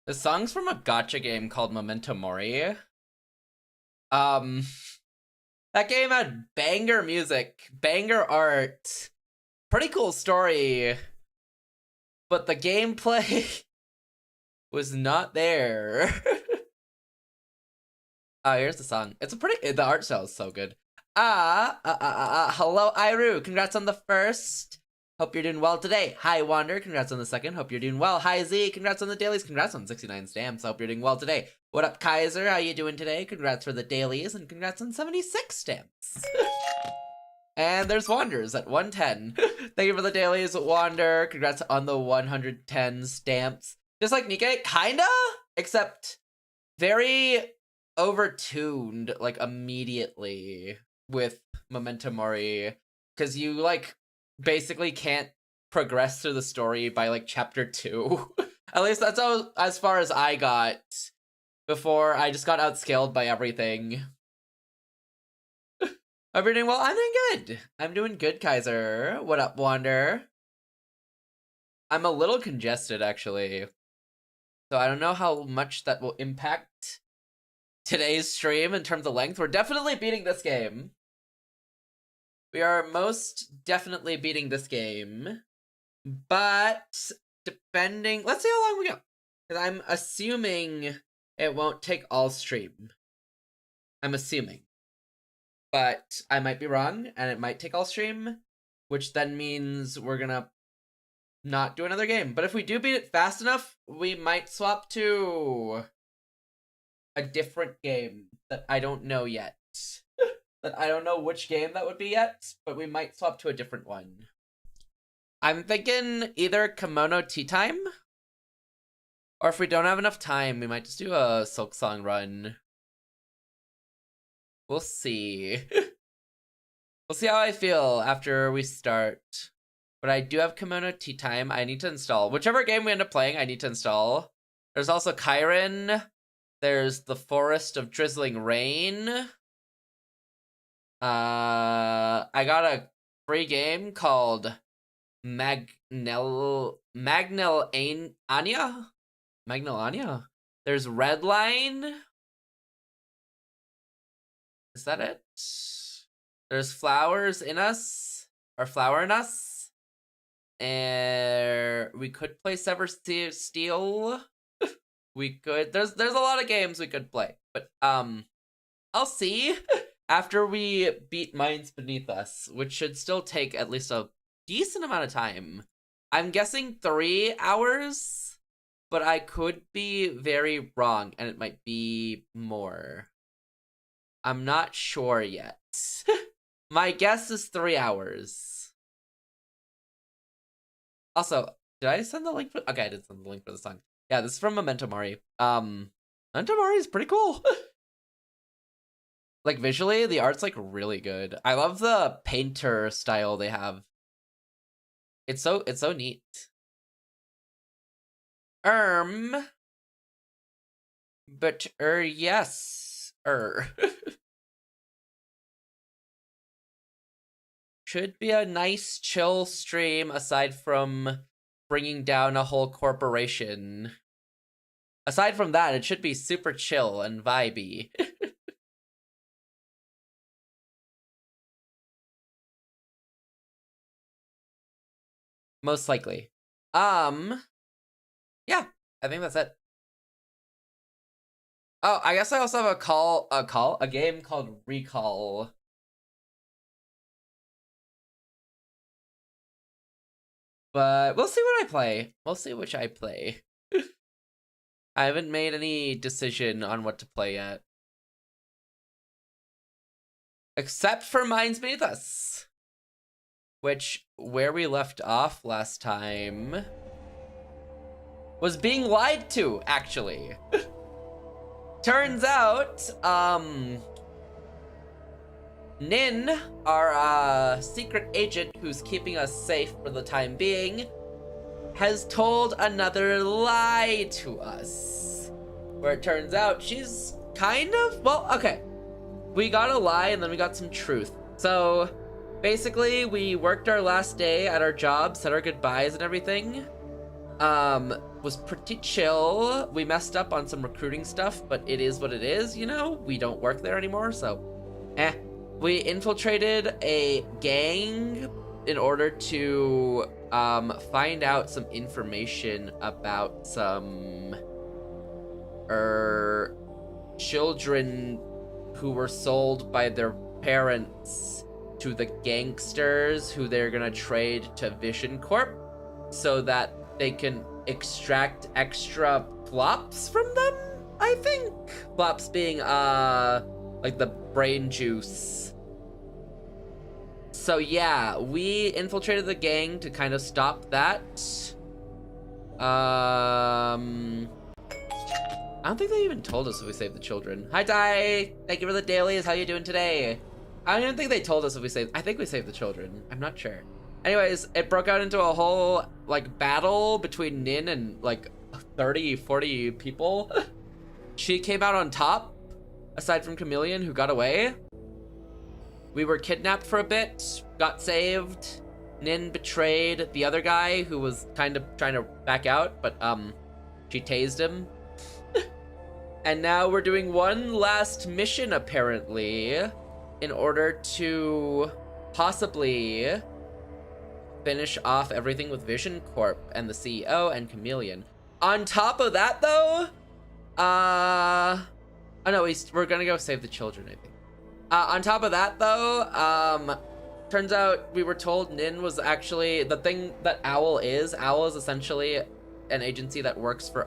The song's from a gacha game called Memento Mori. That game had banger music, banger art, pretty cool story, but the gameplay was not there. Here's the song. It's a pretty, the art style is so good. Hello, Iru. Congrats on the first. Hope you're doing well today. Hi, Wander. Congrats on the second. Hope you're doing well. Hi, Z. Congrats on the dailies. Congrats on 69 stamps. Hope you're doing well today. What up, Kaiser? How you doing today? Congrats for the dailies, and congrats on 76 stamps. And there's Wanders at 110. Thank you for the dailies, Wander. Congrats on the 110 stamps. Just like Nikkei, kinda? Except very overtuned, like, immediately with Memento Mori. Because you, like, basically can't progress through the story by, like, chapter 2. At least that's as far as I got before I just got outscaled by everything. Hope you're doing well. I'm doing good. I'm doing good, Kaiser. What up, Wander? I'm a little congested, actually. So I don't know how much that will impact today's stream in terms of length. We're definitely beating this game. We are most definitely beating this game. But depending... Let's see how long we go. Because I'm assuming it won't take all stream. I'm assuming. But I might be wrong, and it might take all stream, which then means we're gonna not do another game. But if we do beat it fast enough, we might swap to a different game that I don't know yet. That I don't know which game that would be yet, but we might swap to a different one. I'm thinking either KEMONO Tea Time, or if we don't have enough time, we might just do a Silk Song run. We'll see. We'll see how I feel after we start. But I do have KEMONO Tea Time. I need to install. Whichever game we end up playing, I need to install. There's also Kyren. There's The Forest of Drizzling Rain. I got a free game called Magnelania? There's Redline. Is that it? There's Flowers in Us, or Flower in Us. And we could play Sever Steel. We could. There's a lot of games we could play, but I'll see after we beat Minds Beneath Us, which should still take at least a decent amount of time. I'm guessing 3 hours, but I could be very wrong, and it might be more. I'm not sure yet. My guess is 3 hours. Also, did I send the link for... Okay, I did send the link for the song. Yeah, this is from Memento Mori. Memento Mori is pretty cool. Like, visually, the art's, like, really good. I love the painter style they have. It's so neat. But, yes. Should be a nice, chill stream, aside from bringing down a whole corporation. Aside from that, it should be super chill and vibey. Most likely. Yeah, I think that's it. Oh, I guess I also have a game called Recall. But we'll see what I play. We'll see which I play. I haven't made any decision on what to play yet. Except for Minds Beneath Us. Which, where we left off last time, was being lied to, actually. Turns out, Nin, our secret agent who's keeping us safe for the time being, has told another lie to us. Where it turns out she's kind of, well, okay. We got a lie and then we got some truth. So, basically, we worked our last day at our job, said our goodbyes and everything. Was pretty chill. We messed up on some recruiting stuff, but it is what it is, you know? We don't work there anymore, so we infiltrated a gang in order to find out some information about some children who were sold by their parents to the gangsters who they're gonna trade to Vision Corp so that they can extract extra flops from them, I think? Flops being, like the brain juice. So yeah, we infiltrated the gang to kind of stop that. I don't think they even told us if we saved the children. Hi, Ty! Thank you for the dailies. How you doing today? I don't even think they told us if we saved... I think we saved the children. I'm not sure. Anyways, it broke out into a whole, like, battle between Nin and, like, 30, 40 people. She came out on top, aside from Chameleon, who got away. We were kidnapped for a bit, got saved. Nin betrayed the other guy who was kind of trying to back out, but, she tased him. And now we're doing one last mission, apparently, in order to possibly finish off everything with Vision Corp and the CEO and Chameleon. On top of that, though, oh no, we're gonna go save the children, I think. On top of that, though, turns out we were told Nin was actually the thing that Owl is. Owl is essentially an agency that works for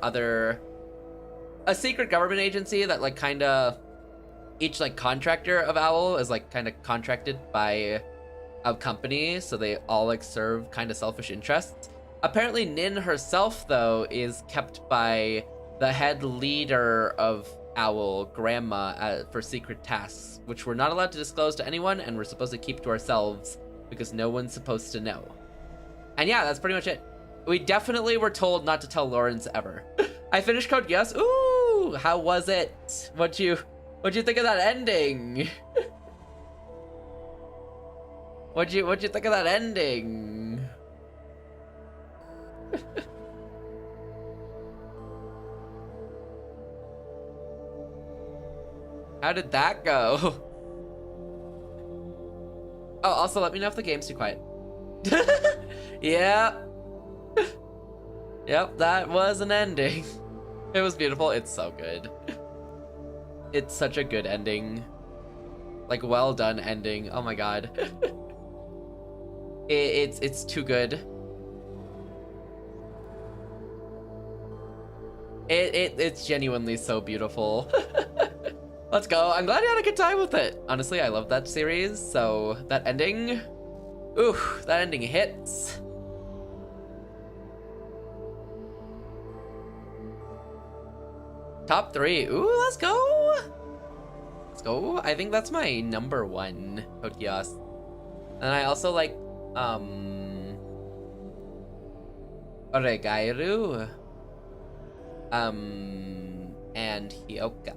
a secret government agency that, like, kind of, each, like, contractor of Owl is, like, kind of contracted by a company, so they all, like, serve kind of selfish interests. Apparently Nin herself, though, is kept by the head leader of Owl, Grandma, for secret tasks, which we're not allowed to disclose to anyone, and we're supposed to keep to ourselves because no one's supposed to know. And yeah, that's pretty much it. We definitely were told not to tell Lawrence ever. I finished Code Geass. Ooh, how was it? What'd you think of that ending? What'd you think of that ending? How did that go? Oh, also let me know if the game's too quiet. Yeah. Yep, that was an ending. It was beautiful. It's so good. It's such a good ending. Like, well done ending. Oh my god. It's too good. It's genuinely so beautiful. Let's go. I'm glad you had a good time with it. Honestly, I love that series, so that ending, ooh, that ending hits. Top 3. Ooh, let's go. Let's go. I think that's my number 1 Code Geass. And I also like Oregairu and Hyoka.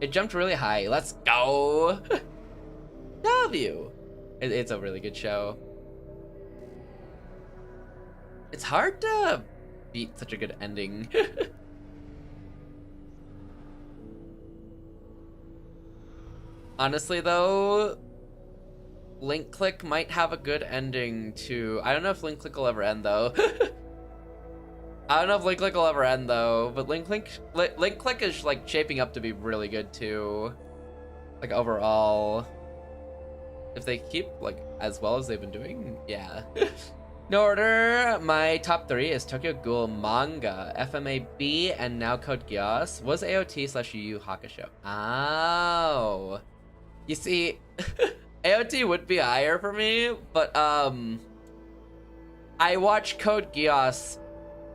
It jumped really high. Let's go. W. It's a really good show. It's hard to beat such a good ending. Honestly, though, Link Click might have a good ending to... I don't know if Link Click will ever end, though. I don't know if Link Click will ever end, though, but Link Click is, like, shaping up to be really good, too. Like, overall. If they keep, like, as well as they've been doing, yeah. No order, my top 3 is Tokyo Ghoul Manga, FMAB, and now Code Geass. Was AOT / Yu Yu Hakusho. Oh. You see, AOT would be higher for me, but, I watched Code Geass.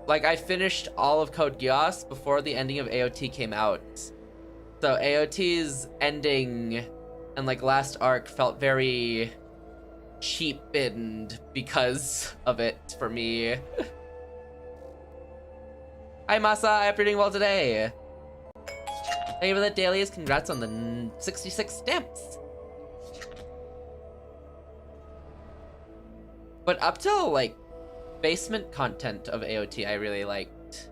Like, I finished all of Code Geass before the ending of AOT came out. So AOT's ending and, like, last arc felt very cheapened because of it for me. Hi Masa, I hope you're doing well today. Thank you for the dailies, congrats on the 66 stamps. But up till, like, basement content of AOT I really liked.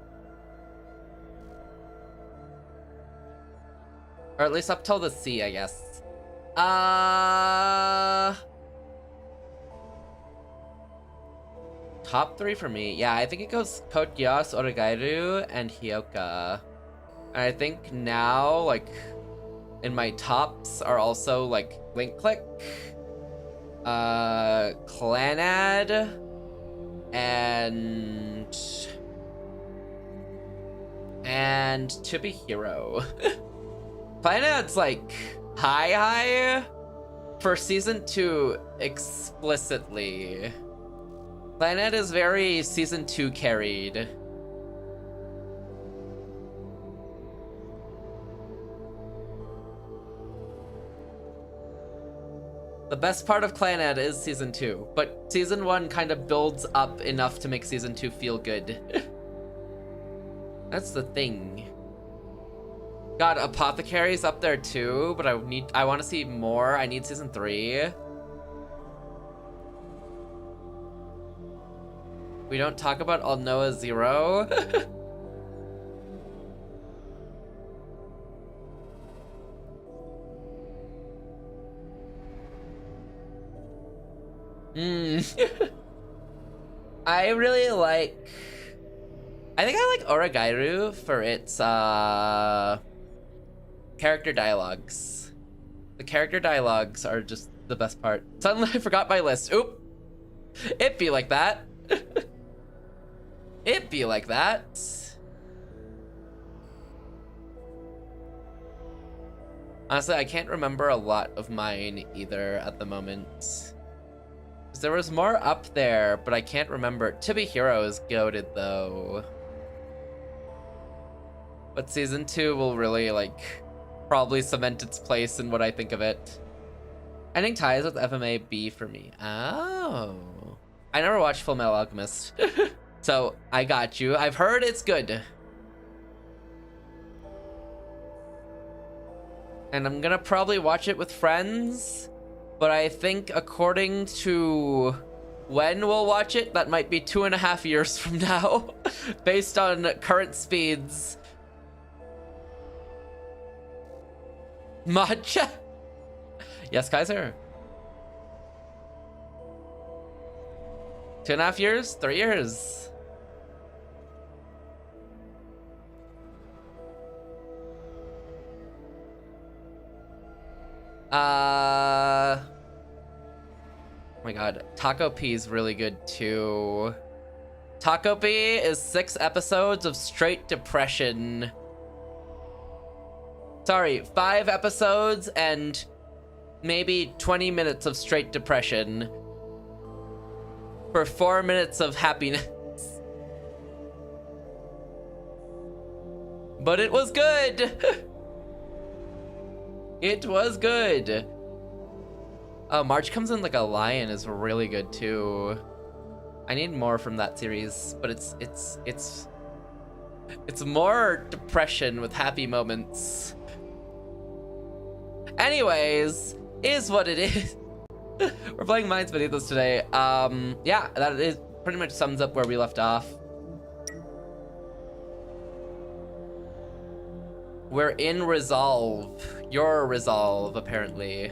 Or at least up till the sea, I guess. Top 3 for me. Yeah, I think it goes Code Geass, Origairu, and Hyoka. And I think now, like, in my tops are also, like, Link Click, Clanad, and To Be Hero. Clanad's, like, high for season 2 explicitly. Clanad is very season 2 carried. The best part of Clanad is season 2, but season 1 kind of builds up enough to make season 2 feel good. That's the thing. God, Apothecary's up there too, but I want to see more. I need season 3. We don't talk about All Noah Zero. I really like... I think I like Origairu for its character dialogues. The character dialogues are just the best part. Suddenly I forgot my list. Oop! It be like that. It be like that. Honestly, I can't remember a lot of mine either at the moment. There was more up there, but I can't remember. To Be Hero is goated though. But season 2 will really, like, probably cement its place in what I think of it. Ending ties with FMAB for me. Oh. I never watched Full Metal Alchemist. So, I got you. I've heard it's good. And I'm gonna probably watch it with friends. But I think according to when we'll watch it, that might be 2.5 years from now. Based on current speeds. Matcha? Yes, Kaiser. 2.5 years? 3 years? Oh my god, Taco P is really good too. Taco P is 6 episodes of straight depression. Sorry, 5 episodes and maybe 20 minutes of straight depression for 4 minutes of happiness. But it was good. It was good. Oh, March Comes in Like a Lion is really good too. I need more from that series, but it's more depression with happy moments. Anyways, is what it is. We're playing Minds Beneath Us today. Yeah, that is pretty much sums up where we left off. We're in Resolve. your resolve, apparently.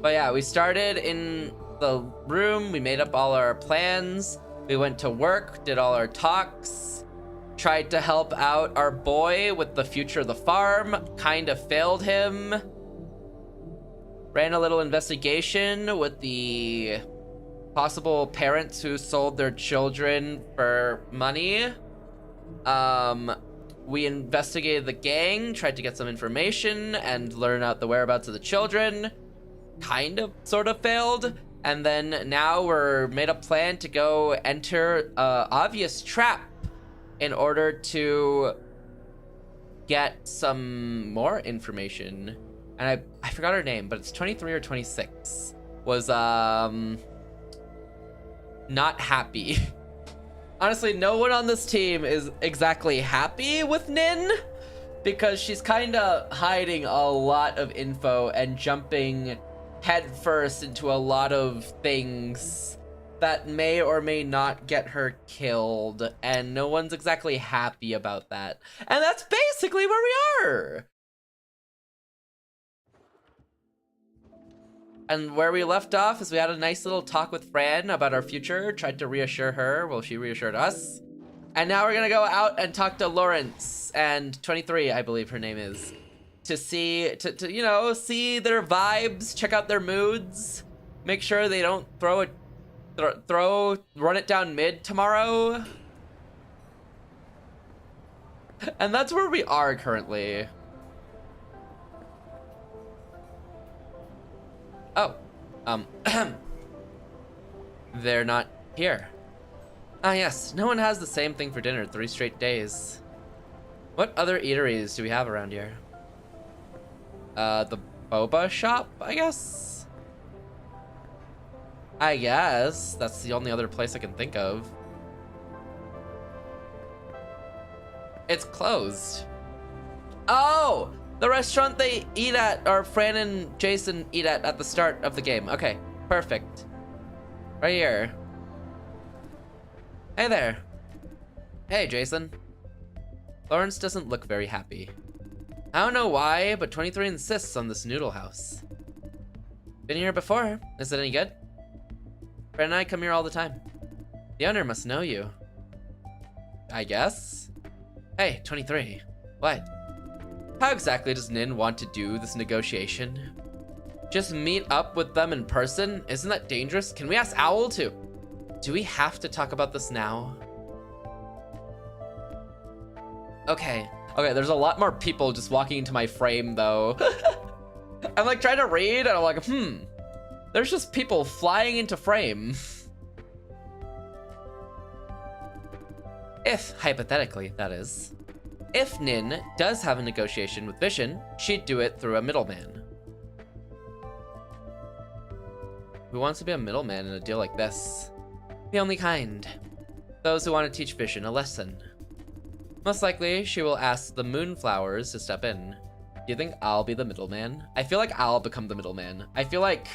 But yeah, we started in the room, we made up all our plans, we went to work, did all our talks, tried to help out our boy with the future of the farm, kind of failed him. Ran a little investigation with the possible parents who sold their children for money. We investigated the gang, tried to get some information and learn out the whereabouts of the children. Kind of, sort of failed. And then now we're made a plan to go enter a obvious trap in order to get some more information. And I forgot her name, but it's 23 or 26. Was, not happy. Honestly, no one on this team is exactly happy with Nin, because she's kind of hiding a lot of info and jumping headfirst into a lot of things that may or may not get her killed, and no one's exactly happy about that. And that's basically where we are. And where we left off is we had a nice little talk with Fran about our future, tried to reassure her, well, she reassured us. And now we're gonna go out and talk to Lawrence and 23, I believe her name is, to see, you know, see their vibes, check out their moods, make sure they don't run it down mid tomorrow. And that's where we are currently. Oh, they're not here. Ah yes, no one has the same thing for dinner 3 straight days. What other eateries do we have around here? The boba shop, I guess? I guess, that's the only other place I can think of. It's closed. Oh! The restaurant they eat at, or Fran and Jason eat at the start of the game. Okay, perfect. Right here. Hey there. Hey, Jason. Lawrence doesn't look very happy. I don't know why, but 23 insists on this noodle house. Been here before. Is it any good? Fran and I come here all the time. The owner must know you. I guess? Hey, 23. What? How exactly does Nin want to do this negotiation? Just meet up with them in person? Isn't that dangerous? Can we ask Owl too? Do we have to talk about this now? Okay, there's a lot more people just walking into my frame though. I'm like trying to read and I'm like, there's just people flying into frame. If, hypothetically, that is. If Nin does have a negotiation with Vision, she'd do it through a middleman. Who wants to be a middleman in a deal like this? The only kind. Those who want to teach Vision a lesson. Most likely, she will ask the Moonflowers to step in. Do you think I'll be the middleman? I feel like I'll become the middleman. I feel like...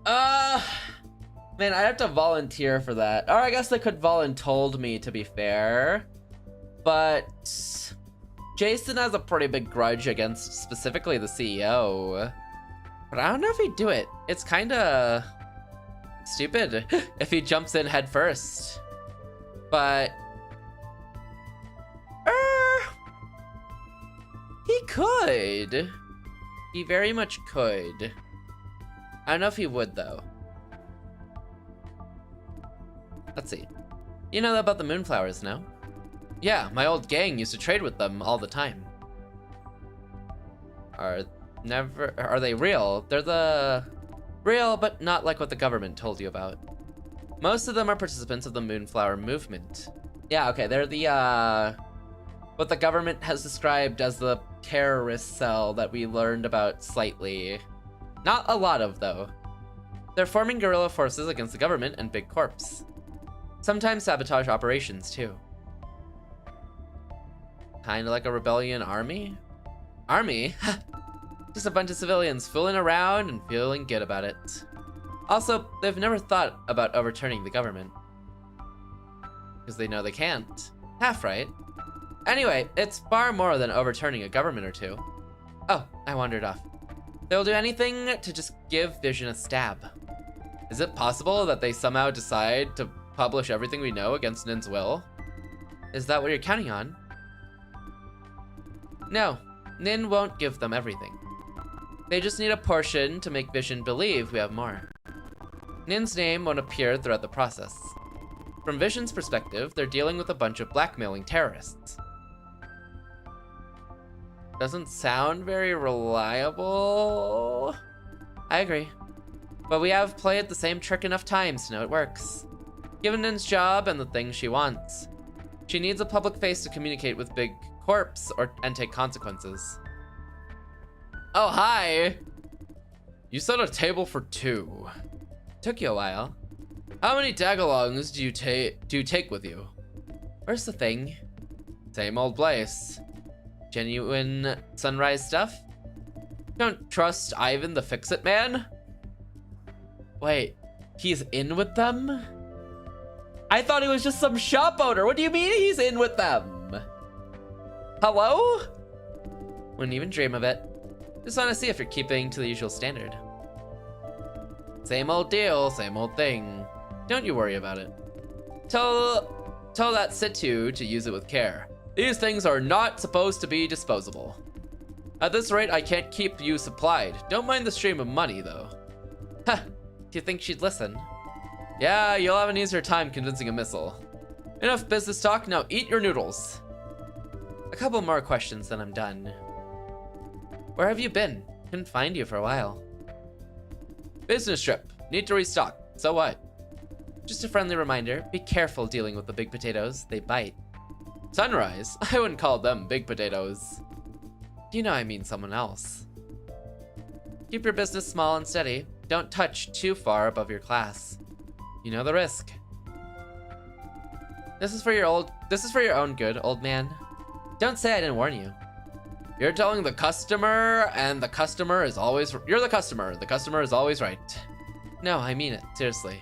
man, I'd have to volunteer for that. Or I guess they could voluntold me, to be fair. But Jason has a pretty big grudge against specifically the CEO. But I don't know if he'd do it. It's kind of stupid if he jumps in head first. But he could. He very much could. I don't know if he would though. Let's see. You know about the Moonflowers, no? Yeah, my old gang used to trade with them all the time. Are they real? They're the real, but not like what the government told you about. Most of them are participants of the Moonflower movement. Yeah, okay, they're the what the government has described as the terrorist cell that we learned about slightly. Not a lot of, though. They're forming guerrilla forces against the government and big corps. Sometimes sabotage operations, too. Kinda like a rebellion army? Army? Just a bunch of civilians fooling around and feeling good about it. Also, they've never thought about overturning the government. Because they know they can't. Half right. Anyway, it's far more than overturning a government or two. Oh, I wandered off. They'll do anything to just give Vision a stab. Is it possible that they somehow decide to publish everything we know against Nin's will? Is that what you're counting on? No, Nin won't give them everything. They just need a portion to make Vision believe we have more. Nin's name won't appear throughout the process. From Vision's perspective, they're dealing with a bunch of blackmailing terrorists. Doesn't sound very reliable. I agree. But we have played the same trick enough times to know it works. Given Nin's job and the things she wants, she needs a public face to communicate with big corps and take consequences. Oh, hi! You set a table for 2. Took you a while. How many tagalongs do you take with you? Where's the thing? Same old place. Genuine sunrise stuff? Don't trust Ivan the fix-it man? Wait, he's in with them? I thought he was just some shop owner. What do you mean he's in with them? Hello? Wouldn't even dream of it. Just want to see if you're keeping to the usual standard. Same old deal, same old thing. Don't you worry about it. Tell that Situ to use it with care. These things are not supposed to be disposable. At this rate, I can't keep you supplied. Don't mind the stream of money, though. Huh, do you think she'd listen? Yeah, you'll have an easier time convincing a missile. Enough business talk, now eat your noodles. A couple more questions, then I'm done. Where have you been? Couldn't find you for a while. Business trip. Need to restock. So what? Just a friendly reminder, be careful dealing with the big potatoes. They bite. Sunrise? I wouldn't call them big potatoes. You know I mean someone else. Keep your business small and steady. Don't touch too far above your class. You know the risk. This is for your own good, old man. Don't say I didn't warn you. You're telling the customer, and the customer is always... You're the customer is always right. No, I mean it, seriously.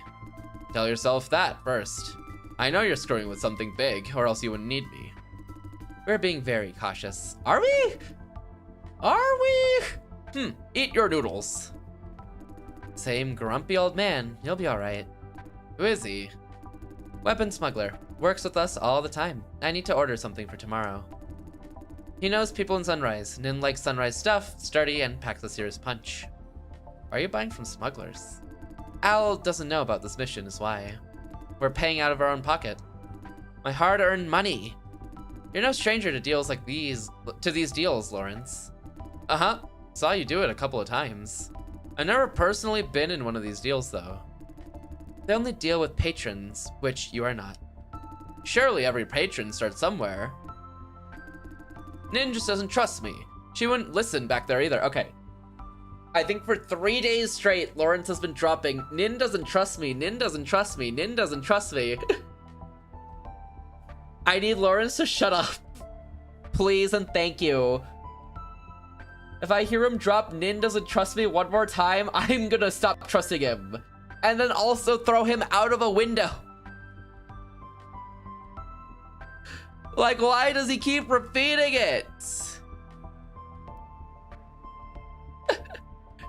Tell yourself that first. I know you're screwing with something big, or else you wouldn't need me. We're being very cautious. Are we? Are we? Eat your noodles. Same grumpy old man. He'll be alright. Who is he? Weapon smuggler. Works with us all the time. I need to order something for tomorrow. He knows people in Sunrise. Nin likes Sunrise stuff, sturdy, and packs a serious punch. Why are you buying from smugglers? Al doesn't know about this mission is why. We're paying out of our own pocket. My hard-earned money. You're no stranger to deals like these, deals, Lawrence. Uh-huh. Saw you do it a couple of times. I've never personally been in one of these deals, though. They only deal with patrons, which you are not. Surely every patron starts somewhere. Nin just doesn't trust me. She wouldn't listen back there either. Okay. I think for 3 days straight, Lawrence has been dropping, Nin doesn't trust me, Nin doesn't trust me, Nin doesn't trust me. I need Lawrence to shut up. Please and thank you. If I hear him drop Nin doesn't trust me one more time, I'm gonna stop trusting him. And then also throw him out of a window. Like, why does he keep repeating it?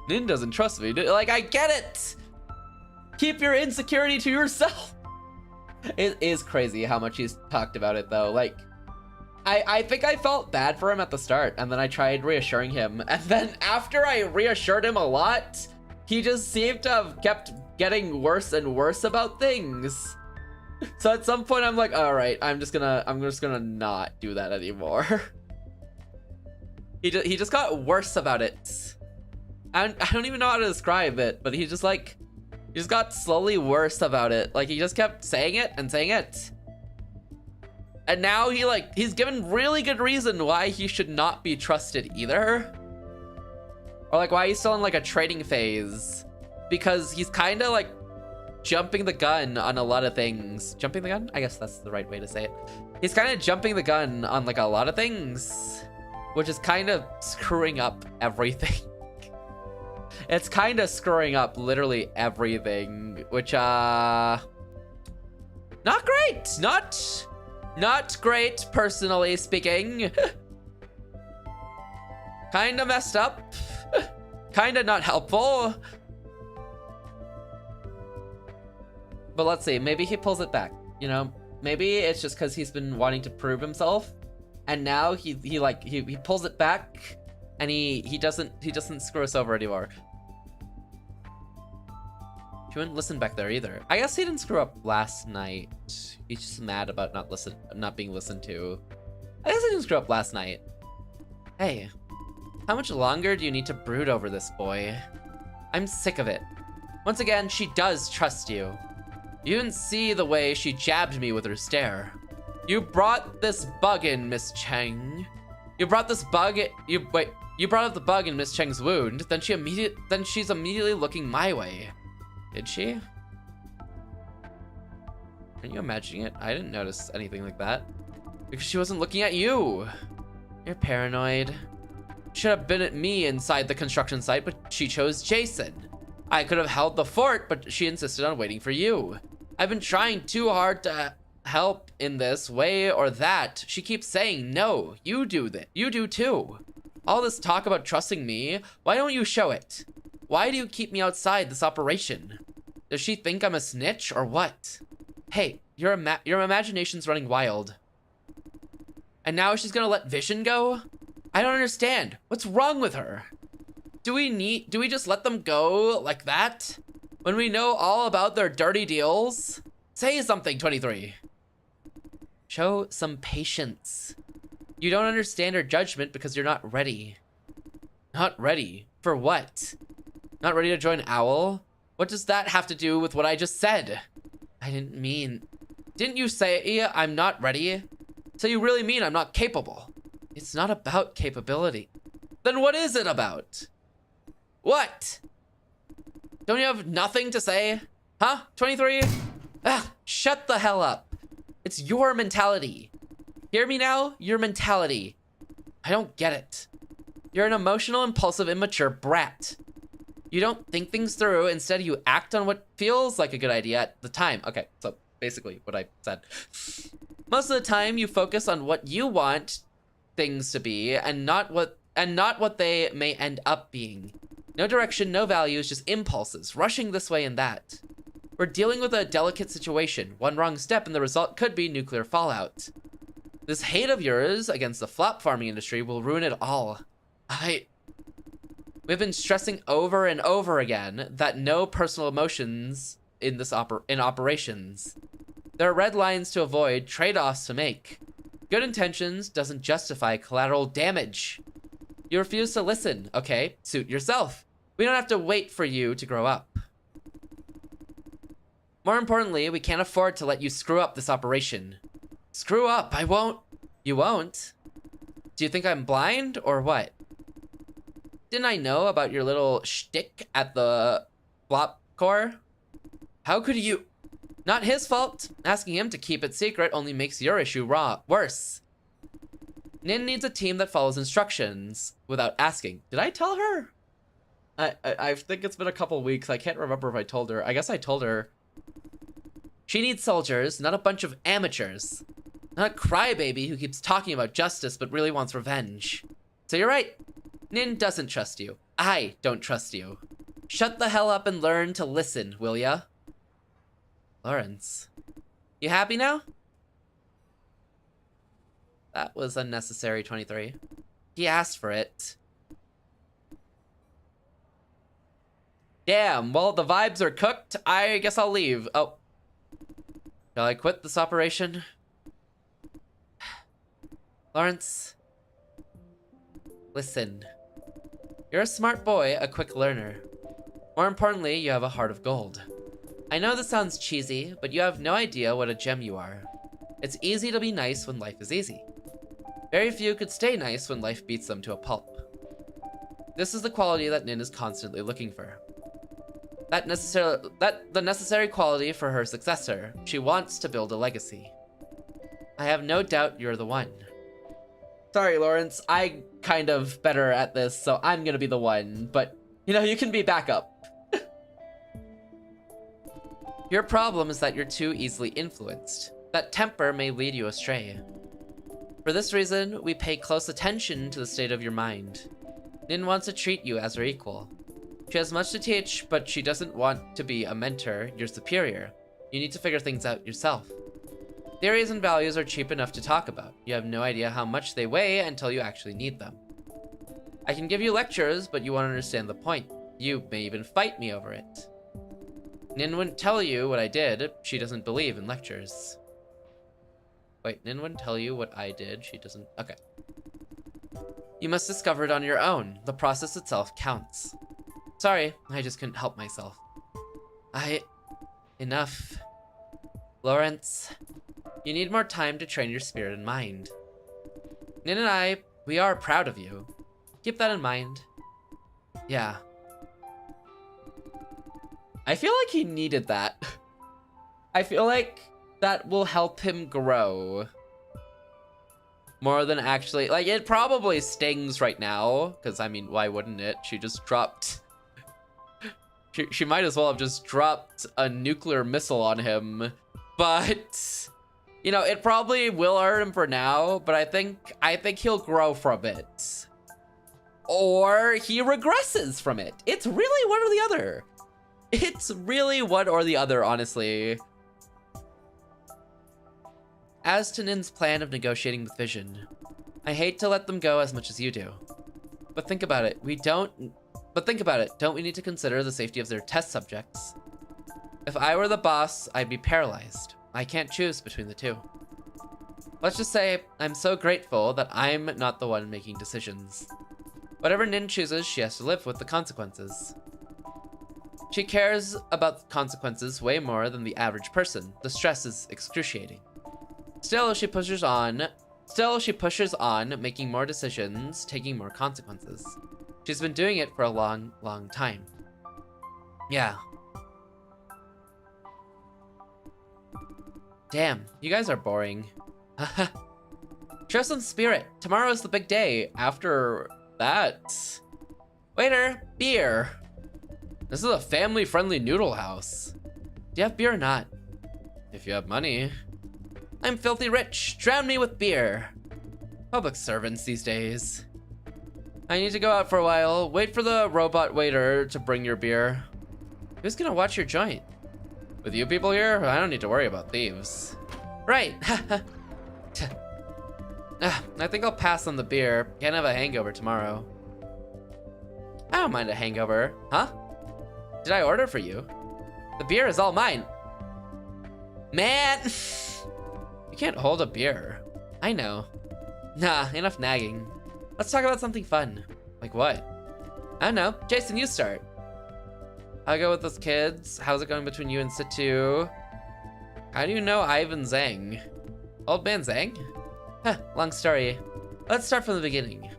Nin doesn't trust me. Like, I get it. Keep your insecurity to yourself. It is crazy how much he's talked about it, though. Like, I think I felt bad for him at the start, and then I tried reassuring him. And then after I reassured him a lot, he just seemed to have kept getting worse and worse about things. So at some point I'm like, all right, I'm just gonna not do that anymore. He just got worse about it. I don't even know how to describe it, but he just got slowly worse about it. Like, he just kept saying it and saying it. And now he's given really good reason why he should not be trusted either. Or like why he's still in like a trading phase. Because he's kind of like jumping the gun on a lot of things. Jumping the gun? I guess that's the right way to say it. He's kind of jumping the gun on like a lot of things, which is kind of screwing up everything. It's kind of screwing up literally everything, which not great. Not great, personally speaking. Kinda messed up. Kinda not helpful. But let's see, maybe he pulls it back, you know? Maybe it's just because he's been wanting to prove himself, and now he pulls it back, and he doesn't screw us over anymore. She wouldn't listen back there either. I guess he didn't screw up last night. He's just mad about not being listened to. I guess he didn't screw up last night. Hey, how much longer do you need to brood over this, boy? I'm sick of it. Once again, she does trust you. You didn't see the way she jabbed me with her stare. You brought this bug in, Miss Cheng. You brought this bug. You brought up the bug in Miss Cheng's wound. Then she's immediately looking my way. Did she? Are you imagining it? I didn't notice anything like that. Because she wasn't looking at you. You're paranoid. Should have been at me inside the construction site, but she chose Jason. I could have held the fort, but she insisted on waiting for you. I've been trying too hard to help in this way or that. She keeps saying, no, you do that. You do too. All this talk about trusting me, why don't you show it? Why do you keep me outside this operation? Does she think I'm a snitch or what? Hey, your imagination's running wild. And now she's gonna let Vision go? I don't understand. What's wrong with her? Do we just let them go like that? When we know all about their dirty deals? Say something, 23. Show some patience. You don't understand her judgment because you're not ready. Not ready? For what? Not ready to join Owl? What does that have to do with what I just said? I didn't mean... Didn't you say I'm not ready? So you really mean I'm not capable? It's not about capability. Then what is it about? What? Don't you have nothing to say? Huh, 23? Ah, shut the hell up. It's your mentality. Hear me now? Your mentality. I don't get it. You're an emotional, impulsive, immature brat. You don't think things through. Instead, you act on what feels like a good idea at the time. Okay, so basically what I said. Most of the time, you focus on what you want things to be and not what they may end up being. No direction, no values, just impulses, rushing this way and that. We're dealing with a delicate situation. One wrong step and the result could be nuclear fallout. This hate of yours against the flop farming industry will ruin it all. We've been stressing over and over again that no personal emotions in this operations. There are red lines to avoid, trade-offs to make. Good intentions doesn't justify collateral damage. You refuse to listen, okay? Suit yourself. We don't have to wait for you to grow up. More importantly, we can't afford to let you screw up this operation. Screw up, I won't. You won't? Do you think I'm blind or what? Didn't I know about your little shtick at the flop core? How could you? Not his fault. Asking him to keep it secret only makes your issue worse. Nin needs a team that follows instructions without asking. Did I tell her? I think it's been a couple weeks. I can't remember if I told her. I guess I told her. She needs soldiers, not a bunch of amateurs. Not a crybaby who keeps talking about justice but really wants revenge. So you're right. Nin doesn't trust you. I don't trust you. Shut the hell up and learn to listen, will ya? Lawrence. You happy now? That was unnecessary, 23. He asked for it. Damn, well, the vibes are cooked. I guess I'll leave. Oh. Shall I quit this operation? Lawrence. Listen. You're a smart boy, a quick learner. More importantly, you have a heart of gold. I know this sounds cheesy, but you have no idea what a gem you are. It's easy to be nice when life is easy. Very few could stay nice when life beats them to a pulp. This is the quality that Nin is constantly looking for. The necessary quality for her successor. She wants to build a legacy. I have no doubt you're the one. Sorry, Lawrence, I'm kind of better at this, so I'm gonna be the one, but, you know, you can be backup. Your problem is that you're too easily influenced. that temper may lead you astray. For this reason, we pay close attention to the state of your mind. Nin wants to treat you as her equal. She has much to teach, but she doesn't want to be a mentor, your superior. You need to figure things out yourself. Theories and values are cheap enough to talk about. You have no idea how much they weigh until you actually need them. I can give you lectures, but you won't understand the point. You may even fight me over it. Nin wouldn't tell you what I did. She doesn't believe in lectures. Wait, Nin wouldn't tell you what I did. She doesn't... Okay. You must discover it on your own. The process itself counts. Sorry, I just couldn't help myself. Enough. Lawrence, you need more time to train your spirit and mind. Nin and we are proud of you. Keep that in mind. Yeah. I feel like he needed that. I feel like that will help him grow. More than actually... Like, it probably stings right now. Because, I mean, why wouldn't it? She just dropped... She might as well have just dropped a nuclear missile on him. But... You know, it probably will hurt him for now. But I think he'll grow from it. Or he regresses from it. It's really one or the other. It's really one or the other, honestly. As to Nin's plan of negotiating with Vision, I hate to let them go as much as you do. But think about it, don't we need to consider the safety of their test subjects? If I were the boss, I'd be paralyzed. I can't choose between the two. Let's just say, I'm so grateful that I'm not the one making decisions. Whatever Nin chooses, she has to live with the consequences. She cares about the consequences way more than the average person. The stress is excruciating. Still, she pushes on, making more decisions, taking more consequences. She's been doing it for a long, long time. Yeah. Damn, you guys are boring. Show some spirit. Tomorrow's the big day. After that... Waiter, beer. This is a family-friendly noodle house. Do you have beer or not? If you have money. I'm filthy rich. Drown me with beer. Public servants these days. I need to go out for a while. Wait for the robot waiter to bring your beer. Who's gonna watch your joint? With you people here, I don't need to worry about thieves. Right. I think I'll pass on the beer. Can't have a hangover tomorrow. I don't mind a hangover. Huh? Did I order for you? The beer is all mine. Man! You can't hold a beer. I know. Nah, enough nagging. Let's talk about something fun. Like what? I don't know. Jason, you start. I'll go with those kids. How's it going between you and Situ? How do you know Ivan Zhang? Old man Zhang? Huh, long story. Let's start from the beginning.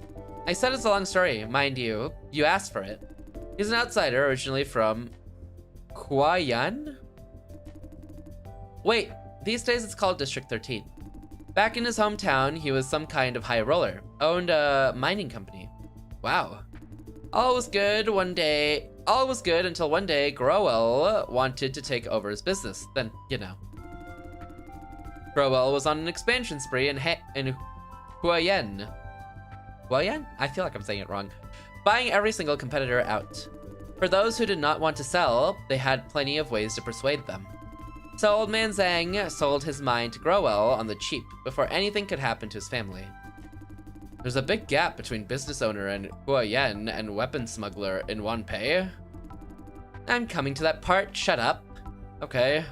I said it's a long story, mind you. You asked for it. He's an outsider, originally from Huayan? Wait, these days it's called District 13. Back in his hometown, he was some kind of high roller, owned a mining company. Wow. All was good until one day Growell wanted to take over his business. Then, you know. Growell was on an expansion spree in Huayan. Huayan? I feel like I'm saying it wrong. Buying every single competitor out. For those who did not want to sell, they had plenty of ways to persuade them. So old man Zhang sold his mine to Growell on the cheap before anything could happen to his family. There's a big gap between business owner in Huayan and weapon smuggler in Wanpei. I'm coming to that part, shut up. Okay.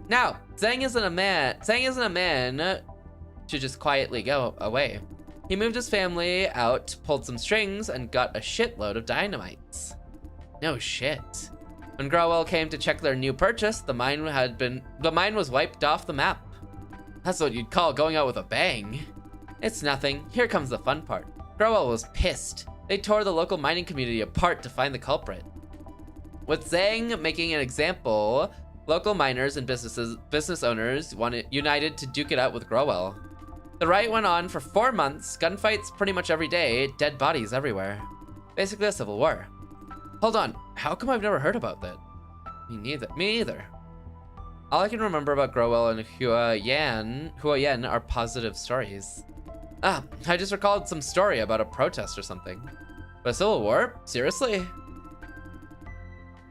Now, Zhang isn't a man to just quietly go away. He moved his family out, pulled some strings, and got a shitload of dynamites. No shit. When Growell came to check their new purchase, the mine was wiped off the map. That's what you'd call going out with a bang. It's nothing. Here comes the fun part. Growell was pissed. They tore the local mining community apart to find the culprit. With Zhang making an example, local miners and business owners united to duke it out with Growell. The riot went on for 4 months, gunfights pretty much every day, dead bodies everywhere. Basically a civil war. Hold on, how come I've never heard about that? Me neither. All I can remember about Growell and Huayan are positive stories. Ah, I just recalled some story about a protest or something. But a civil war? Seriously?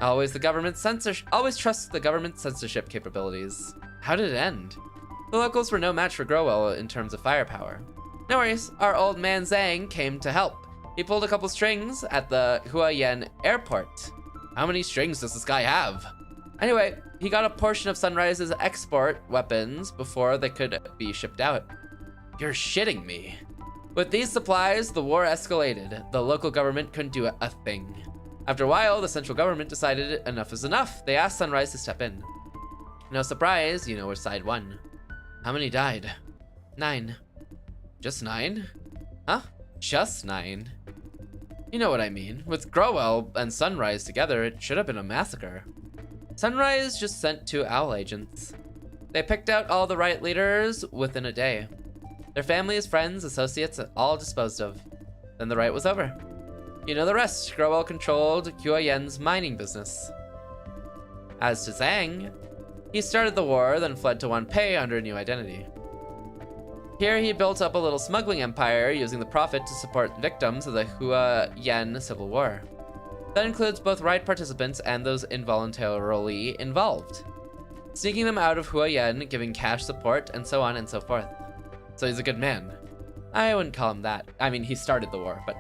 Always trust the government censorship capabilities. How did it end? The locals were no match for Growell in terms of firepower. No worries, our old man Zhang came to help. He pulled a couple strings at the Huayan airport. How many strings does this guy have? Anyway, he got a portion of Sunrise's export weapons before they could be shipped out. You're shitting me. With these supplies, the war escalated. The local government couldn't do a thing. After a while, the central government decided enough is enough. They asked Sunrise to step in. No surprise, you know which side won. How many died? 9. Just 9? Huh? Just 9? You know what I mean. With Growell and Sunrise together, it should have been a massacre. Sunrise just sent 2 owl agents. They picked out all the riot leaders within a day. Their families, friends, associates, all disposed of. Then the riot was over. You know the rest. Growell controlled Huayan's mining business. As to Zhang, he started the war, then fled to Wanpei under a new identity. Here he built up a little smuggling empire using the profit to support victims of the Huayan Civil War. That includes both riot participants and those involuntarily involved. Sneaking them out of Huayan, giving cash support, and so on and so forth. So he's a good man. I wouldn't call him that. I mean, he started the war, but...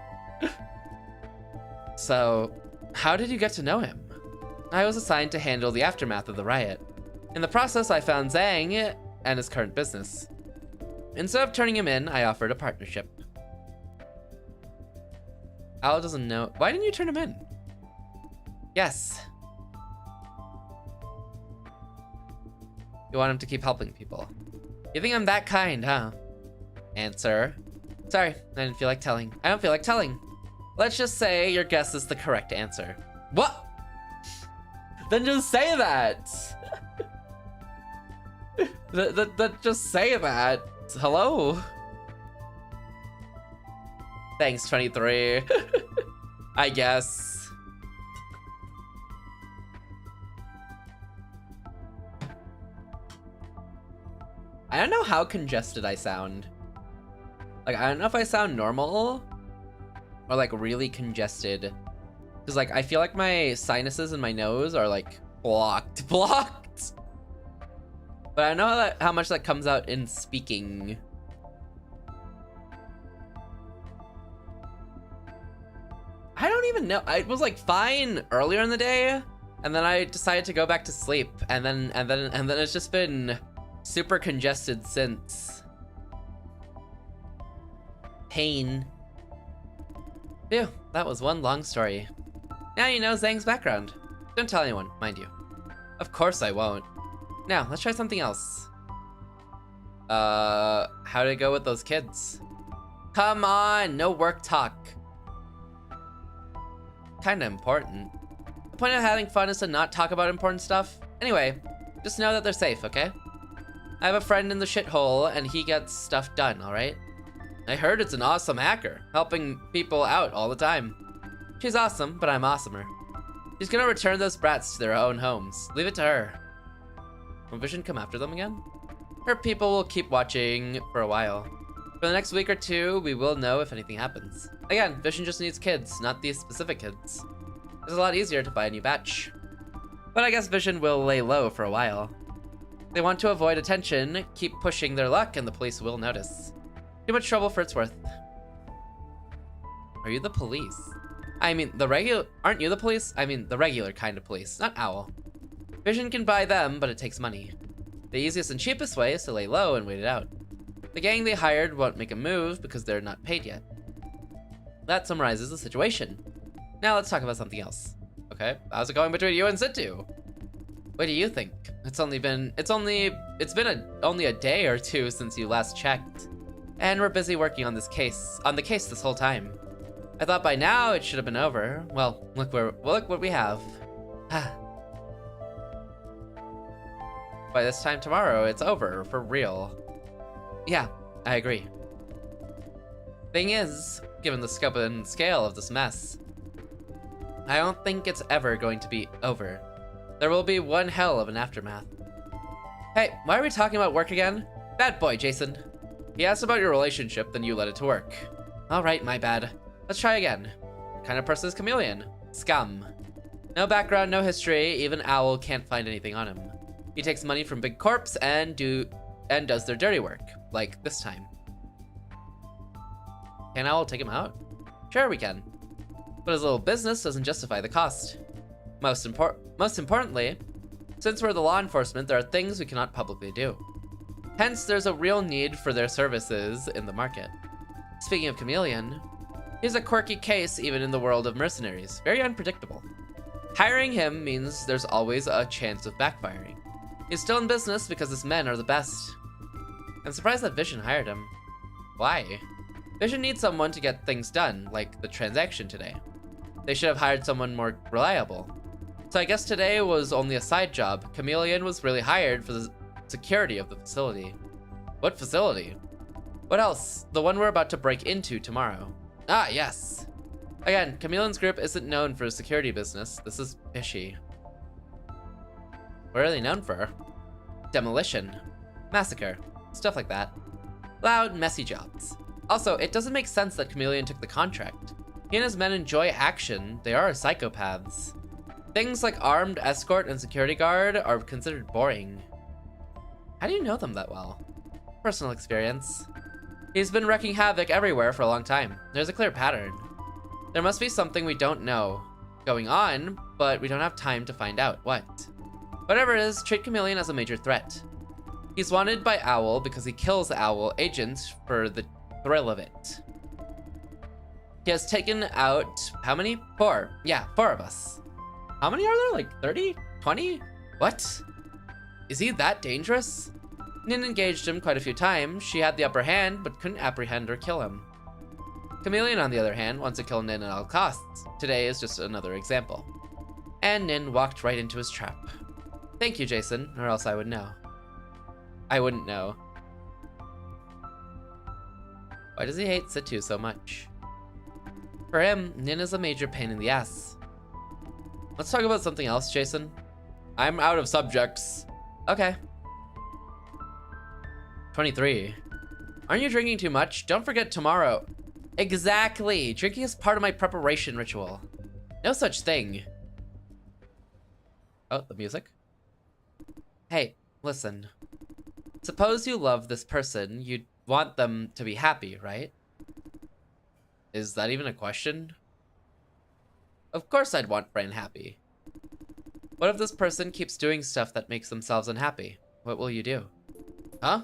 So, how did you get to know him? I was assigned to handle the aftermath of the riot. In the process, I found Zhang and his current business. Instead of turning him in, I offered a partnership. Al doesn't know. Why didn't you turn him in? Yes. You want him to keep helping people. You think I'm that kind, huh? Answer. Sorry, I didn't feel like telling. I don't feel like telling. Let's just say your guess is the correct answer. What? Then just say that. Just say that. Hello? Thanks, 23. I guess. I don't know how congested I sound. Like, I don't know if I sound normal or like really congested. Cause like, I feel like my sinuses and my nose are like blocked. But I know how much that comes out in speaking. I don't even know. I was like fine earlier in the day, and then I decided to go back to sleep, and then it's just been super congested since. Pain. Phew, that was one long story. Now you know Zhang's background. Don't tell anyone, mind you. Of course I won't. Now, let's try something else. How did it go with those kids? Come on, no work talk. Kinda important. The point of having fun is to not talk about important stuff. Anyway, just know that they're safe, okay? I have a friend in the shithole and he gets stuff done, alright? I heard it's an awesome hacker, helping people out all the time. She's awesome, but I'm awesomer. She's gonna return those brats to their own homes. Leave it to her. Will Vision come after them again? Her people will keep watching for a while. For the next week or 2, we will know if anything happens. Again, Vision just needs kids, not these specific kids. It's a lot easier to buy a new batch. But I guess Vision will lay low for a while. They want to avoid attention, keep pushing their luck, and the police will notice. Too much trouble for its worth. Are you the police? I mean, aren't you the police? I mean, the regular kind of police, not Owl. Vision can buy them, but it takes money. The easiest and cheapest way is to lay low and wait it out. The gang they hired won't make a move because they're not paid yet. That summarizes the situation. Now let's talk about something else. Okay, how's it going between you and Situ? What do you think? It's been only a day or 2 since you last checked. And we're busy working on the case this whole time. I thought by now it should have been over. Well, look what we have. By this time tomorrow, it's over, for real. Yeah, I agree. Thing is, given the scope and scale of this mess, I don't think it's ever going to be over. There will be one hell of an aftermath. Hey, why are we talking about work again? Bad boy, Jason. He asked about your relationship, then you let it to work. Alright, my bad. Let's try again. What kind of person is Chameleon? Scum. No background, no history, even Owl can't find anything on him. He takes money from big corps and does their dirty work, like this time. Can Owl take him out? Sure we can. But his little business doesn't justify the cost. Most importantly, since we're the law enforcement, there are things we cannot publicly do. Hence, there's a real need for their services in the market. Speaking of Chameleon, he's a quirky case even in the world of mercenaries. Very unpredictable. Hiring him means there's always a chance of backfiring. He's still in business because his men are the best. I'm surprised that Vision hired him. Why? Vision needs someone to get things done, like the transaction today. They should have hired someone more reliable. So I guess today was only a side job. Chameleon was really hired for the security of the facility. What facility? What else? The one we're about to break into tomorrow. Ah, yes. Again, Chameleon's group isn't known for security business. This is fishy. What are they known for? Demolition, massacre, stuff like that. Loud, messy jobs. Also, it doesn't make sense that Chameleon took the contract. He and his men enjoy action. They are psychopaths. Things like armed escort and security guard are considered boring. How do you know them that well? Personal experience. He's been wreaking havoc everywhere for a long time. There's a clear pattern. There must be something we don't know going on, but we don't have time to find out what. Whatever it is, treat Chameleon as a major threat. He's wanted by Owl because he kills Owl agents for the thrill of it. He has taken out, how many? 4. Yeah, 4 of us. How many are there? Like 30? 20? What? Is he that dangerous? Nin engaged him quite a few times. She had the upper hand, but couldn't apprehend or kill him. Chameleon, on the other hand, wants to kill Nin at all costs. Today is just another example. And Nin walked right into his trap. Thank you, Jason, or else I would know. I wouldn't know. Why does he hate Situ so much? For him, Nin is a major pain in the ass. Let's talk about something else, Jason. I'm out of subjects. Okay. 23. Aren't you drinking too much? Don't forget tomorrow. Exactly. Drinking is part of my preparation ritual. No such thing. Oh, the music. Hey, listen. Suppose you love this person. You'd want them to be happy, right? Is that even a question? Of course I'd want Fran happy. What if this person keeps doing stuff that makes themselves unhappy? What will you do? Huh?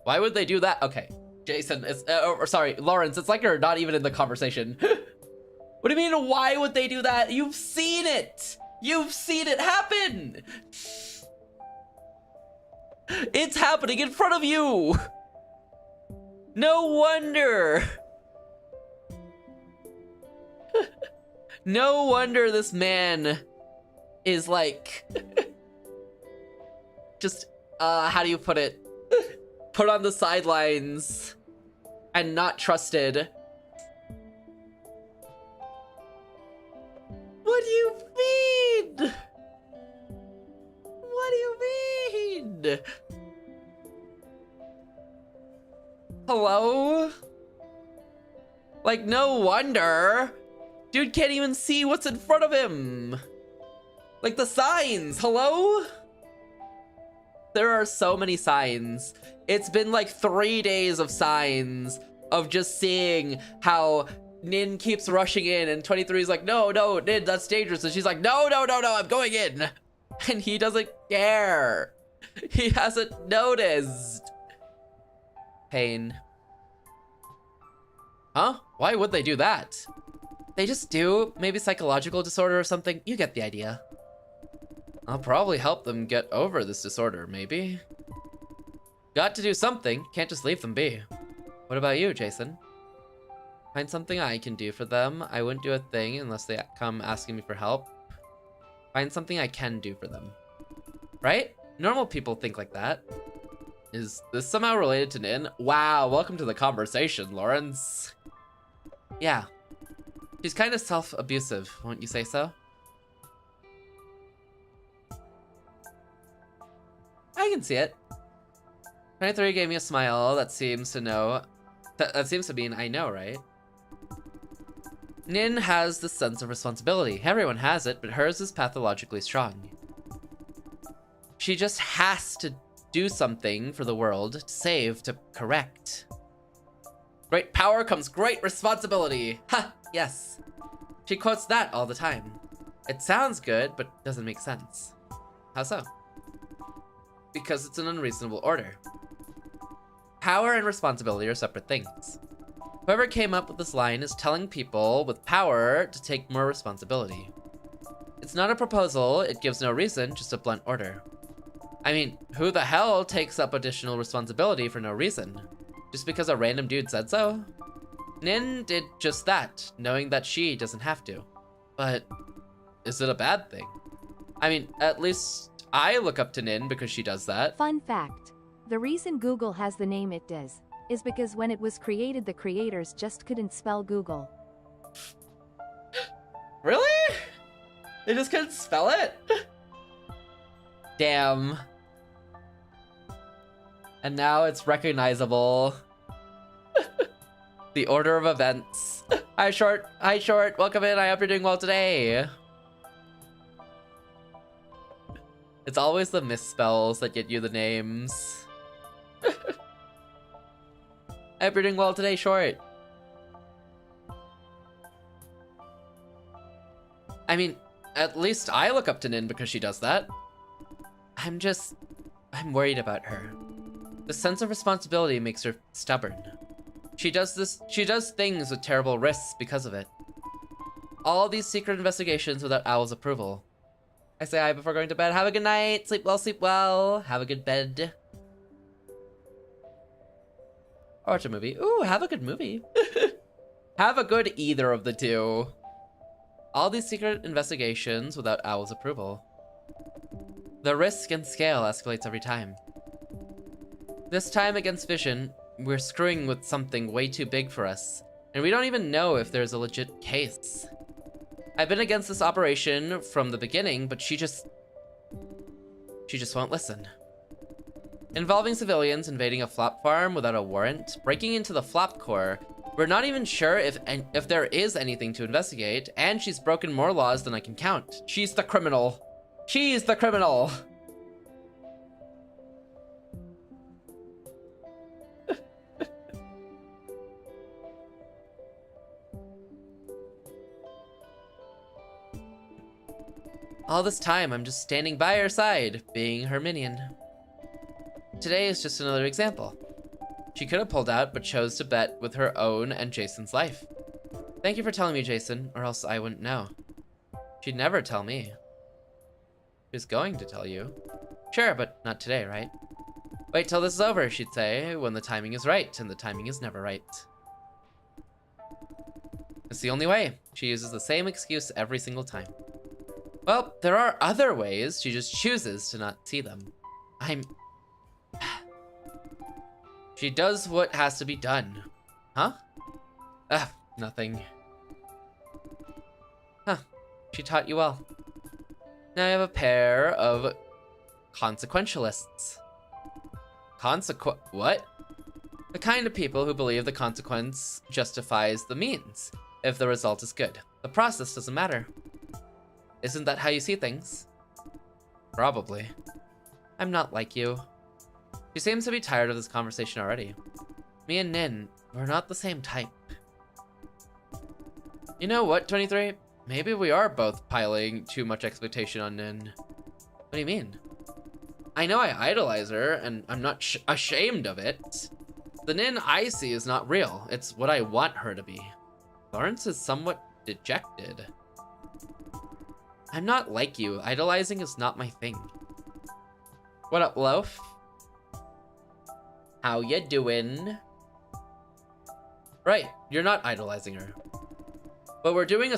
Why would they do that? Okay, Jason, it's, sorry, Lawrence, it's like you're not even in the conversation. What do you mean, why would they do that? You've seen it! You've seen it happen! It's happening in front of you! No wonder! No wonder this man is like, just, how do you put it? Put on the sidelines and not trusted. What do you mean? What do you mean? Hello? Like, no wonder. Dude can't even see what's in front of him. Like the signs, hello? There are so many signs. It's been like 3 days of signs of just seeing how Nin keeps rushing in and 23 is like, no, Nin, that's dangerous. And she's like, no, I'm going in. And he doesn't care. He hasn't noticed. Pain. Huh? Why would they do that? They just do. Maybe psychological disorder or something. You get the idea. I'll probably help them get over this disorder, maybe. Got to do something. Can't just leave them be. What about you, Jason? Find something I can do for them. I wouldn't do a thing unless they come asking me for help. Find something I can do for them. Right? Normal people think like that. Is this somehow related to Nin? Wow, welcome to the conversation, Lawrence. Yeah. She's kind of self-abusive, won't you say so? I can see it. 23 gave me a smile that seems to know. That seems to mean I know, right? Nin has the sense of responsibility. Everyone has it, but hers is pathologically strong. She just has to do something for the world, to save, to correct. Great power comes great responsibility. Ha! Yes. She quotes that all the time. It sounds good, but doesn't make sense. How so? Because it's an unreasonable order. Power and responsibility are separate things. Whoever came up with this line is telling people with power to take more responsibility. It's not a proposal, it gives no reason, just a blunt order. I mean, who the hell takes up additional responsibility for no reason? Just because a random dude said so? Nin did just that, knowing that she doesn't have to. But is it a bad thing? I mean, at least I look up to Nin because she does that. Fun fact. The reason Google has the name it does is because when it was created, the creators just couldn't spell Google. Really? They just couldn't spell it? Damn. And now it's recognizable. The order of events. Hi, Short. Hi, Short. Welcome in. I hope you're doing well today. It's always the misspells that get you the names. I hope you're doing well today, Short. I mean, at least I look up to Nin because she does that. I'm worried about her. The sense of responsibility makes her stubborn. She does things with terrible risks because of it. All these secret investigations without Owl's approval. I say hi before going to bed. Have a good night. Sleep well, sleep well. Have a good bed. Or watch a movie. Ooh, have a good movie. Have a good either of the two. All these secret investigations without Owl's approval. The risk and scale escalates every time. This time against Vision, we're screwing with something way too big for us, and we don't even know if there's a legit case. I've been against this operation from the beginning, but she just won't listen. Involving civilians invading a flop farm without a warrant, breaking into the flop core, we're not even sure if there is anything to investigate, and she's broken more laws than I can count. She's the criminal. She's the criminal. All this time, I'm just standing by her side, being her minion. Today is just another example. She could have pulled out, but chose to bet with her own and Jason's life. Thank you for telling me, Jason, or else I wouldn't know. She'd never tell me. She was going to tell you. Sure, but not today, right? Wait till this is over, she'd say, when the timing is right, and the timing is never right. It's the only way. She uses the same excuse every single time. Well, there are other ways, she just chooses to not see them. She does what has to be done. Huh? Nothing. Huh, she taught you well. Now I have a pair of consequentialists. What? The kind of people who believe the consequence justifies the means, if the result is good. The process doesn't matter. Isn't that how you see things? Probably. I'm not like you. She seems to be tired of this conversation already. Me and Nin, we're not the same type. You know what, 23? Maybe we are both piling too much expectation on Nin. What do you mean? I know I idolize her, and I'm not ashamed of it. The Nin I see is not real. It's what I want her to be. Lawrence is somewhat dejected. I'm not like you. Idolizing is not my thing. What up, Loaf? How ya doing? Right, you're not idolizing her. But we're doing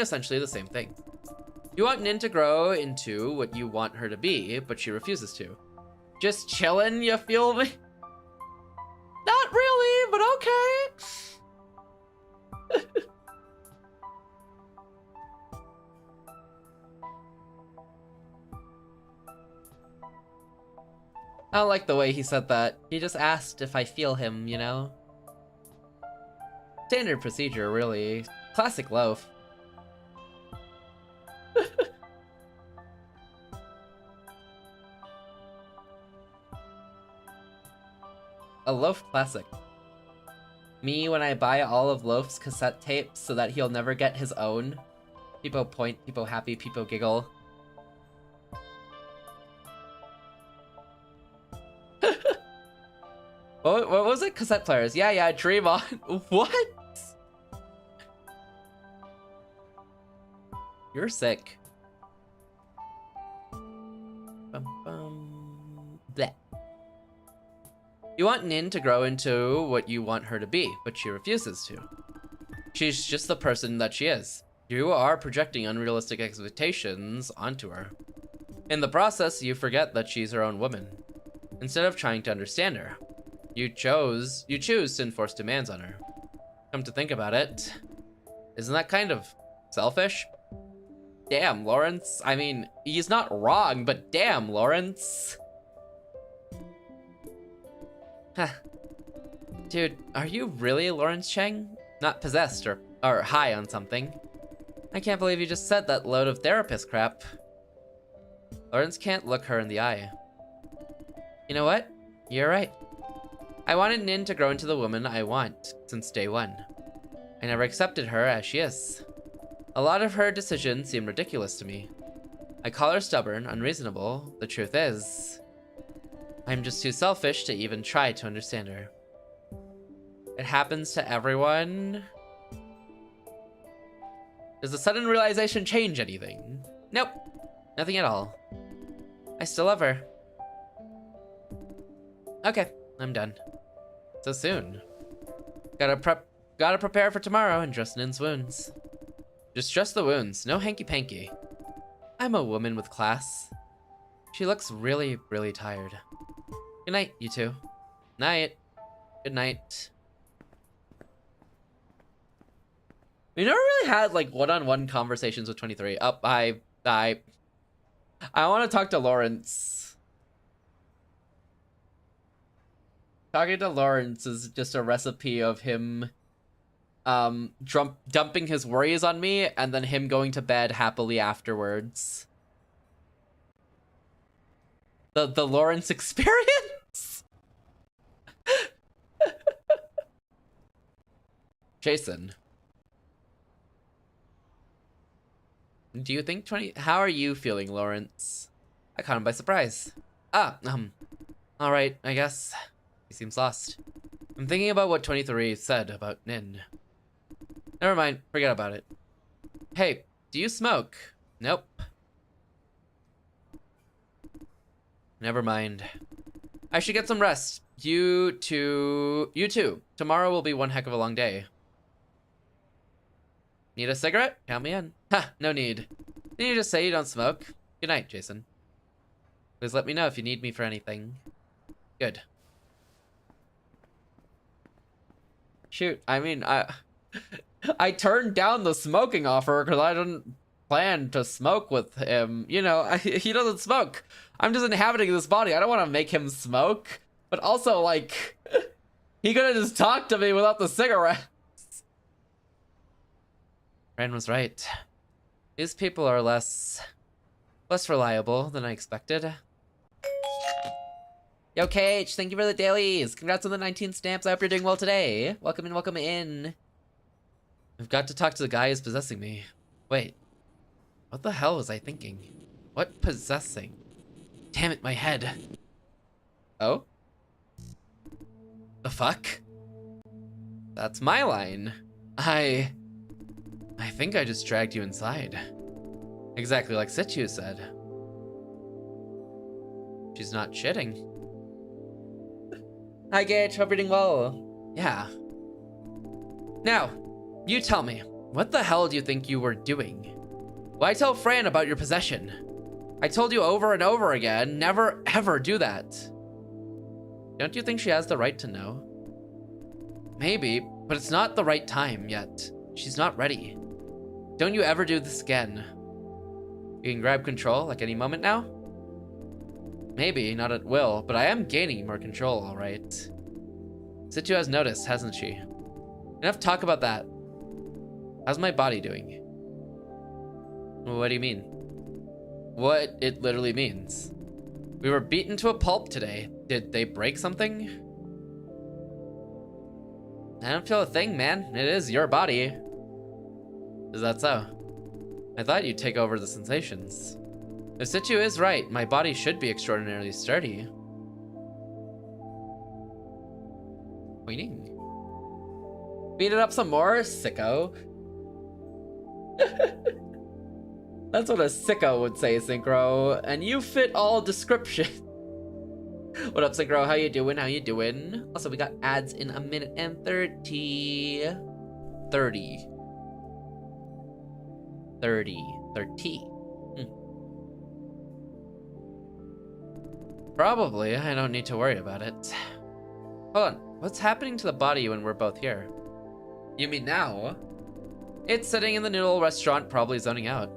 essentially the same thing. You want Nin to grow into what you want her to be, but she refuses to. Just chillin', you feel me? Not really, but okay. I don't like the way he said that. He just asked if I feel him, you know? Standard procedure, really. Classic loaf. A loaf classic. Me when I buy all of Loaf's cassette tapes so that he'll never get his own. People point, people happy, people giggle. What was it? Cassette players. Yeah, dream on. What? You're sick. Bleh. You want Nin to grow into what you want her to be, but she refuses to. She's just the person that she is. You are projecting unrealistic expectations onto her. In the process, you forget that she's her own woman. Instead of trying to understand her, you choose to enforce demands on her. Come to think about it, isn't that kind of selfish? Damn, Lawrence. I mean, he's not wrong, but damn, Lawrence. Huh. Dude, are you really Lawrence Cheng? Not possessed or high on something? I can't believe you just said that load of therapist crap. Lawrence can't look her in the eye. You know what? You're right. I wanted Nin to grow into the woman I want since day one. I never accepted her as she is. A lot of her decisions seem ridiculous to me. I call her stubborn, unreasonable. The truth is, I'm just too selfish to even try to understand her. It happens to everyone. Does the sudden realization change anything? Nope, nothing at all. I still love her. Okay, I'm done. So soon. Gotta prepare for tomorrow and dress Nin's wounds. Just dress the wounds, no hanky-panky. I'm a woman with class. She looks really, really tired. Good night, you two. Night. Good night. We never really had like one-on-one conversations with 23. Oh, I want to talk to Lawrence. Talking to Lawrence is just a recipe of him dumping his worries on me and then him going to bed happily afterwards. The Lawrence experience? Jason. Do you think 20... How are you feeling, Lawrence? I caught him by surprise. Alright, I guess. He seems lost. I'm thinking about what 23 said about Nin. Never mind, forget about it. Hey, do you smoke? Nope. Never mind. I should get some rest. You too. Tomorrow will be one heck of a long day. Need a cigarette? Count me in. Ha, no need. Did you just say you don't smoke? Good night, Jason. Please let me know if you need me for anything. Good. Shoot, I mean, I turned down the smoking offer because I didn't plan to smoke with him. You know, he doesn't smoke. I'm just inhabiting this body. I don't want to make him smoke. But also, like, he could have just talked to me without the cigarette. Ren was right. These people are less reliable than I expected. Yo, KH, thank you for the dailies. Congrats on the 19 stamps. I hope you're doing well today. Welcome in, welcome in. I've got to talk to the guy who's possessing me. Wait, what the hell was I thinking? What possessing? Damn it, my head. Oh? The fuck? That's my line. I think I just dragged you inside. Exactly like Situ said. She's not shitting. Hi Gage, hope you're doing well. Yeah. Now, you tell me, what the hell do you think you were doing? Why tell Fran about your possession? I told you over and over again, never ever do that. Don't you think she has the right to know? Maybe, but it's not the right time yet. She's not ready. Don't you ever do this again. You can grab control like any moment now? Maybe, not at will, but I am gaining more control, alright. Situ has noticed, hasn't she? Enough talk about that. How's my body doing? What do you mean? What it literally means. We were beaten to a pulp today. Did they break something? I don't feel a thing, man. It is your body. Is that so? I thought you'd take over the sensations. If Situ is right, my body should be extraordinarily sturdy. Waiting. Beat it up some more, sicko. That's what a sicko would say, Synchro. And you fit all description. What up, Synchro? How you doing? How you doing? Also, we got ads in a minute and 30. 30. 30. Probably. I don't need to worry about it. Hold on. What's happening to the body when we're both here? You mean now? It's sitting in the noodle restaurant, probably zoning out.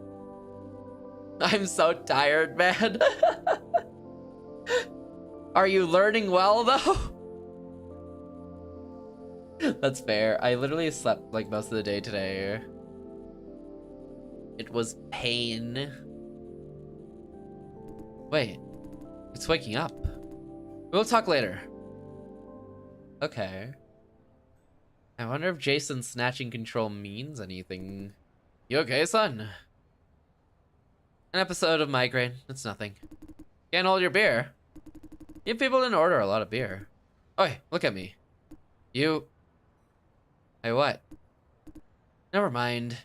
I'm so tired, man. Are you learning well, though? That's fair. I literally slept like most of the day today. It was pain. Wait. It's waking up. We'll talk later. Okay. I wonder if Jason's snatching control means anything. You okay, son? An episode of migraine. It's nothing. Can't hold your beer. You people didn't order a lot of beer. Oi, look at me. You... Hey, what? Never mind.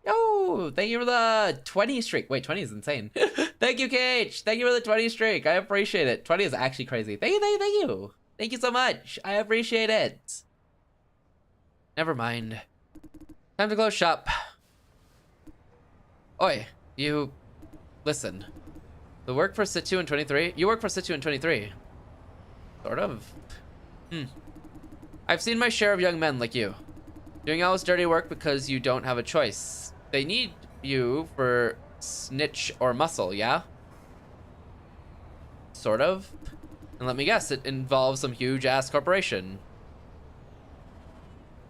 Yo, thank you for the 20 streak. Wait, 20 is insane. Thank you, KH. Thank you for the 20 streak. I appreciate it. 20 is actually crazy. Thank you. Thank you so much. I appreciate it. Never mind. Time to close shop. Oi, you... Listen. The work for Situ in 23? You work for Situ in 23. Sort of. I've seen my share of young men like you. Doing all this dirty work because you don't have a choice. They need you for snitch or muscle, yeah? Sort of. And let me guess, it involves some huge-ass corporation.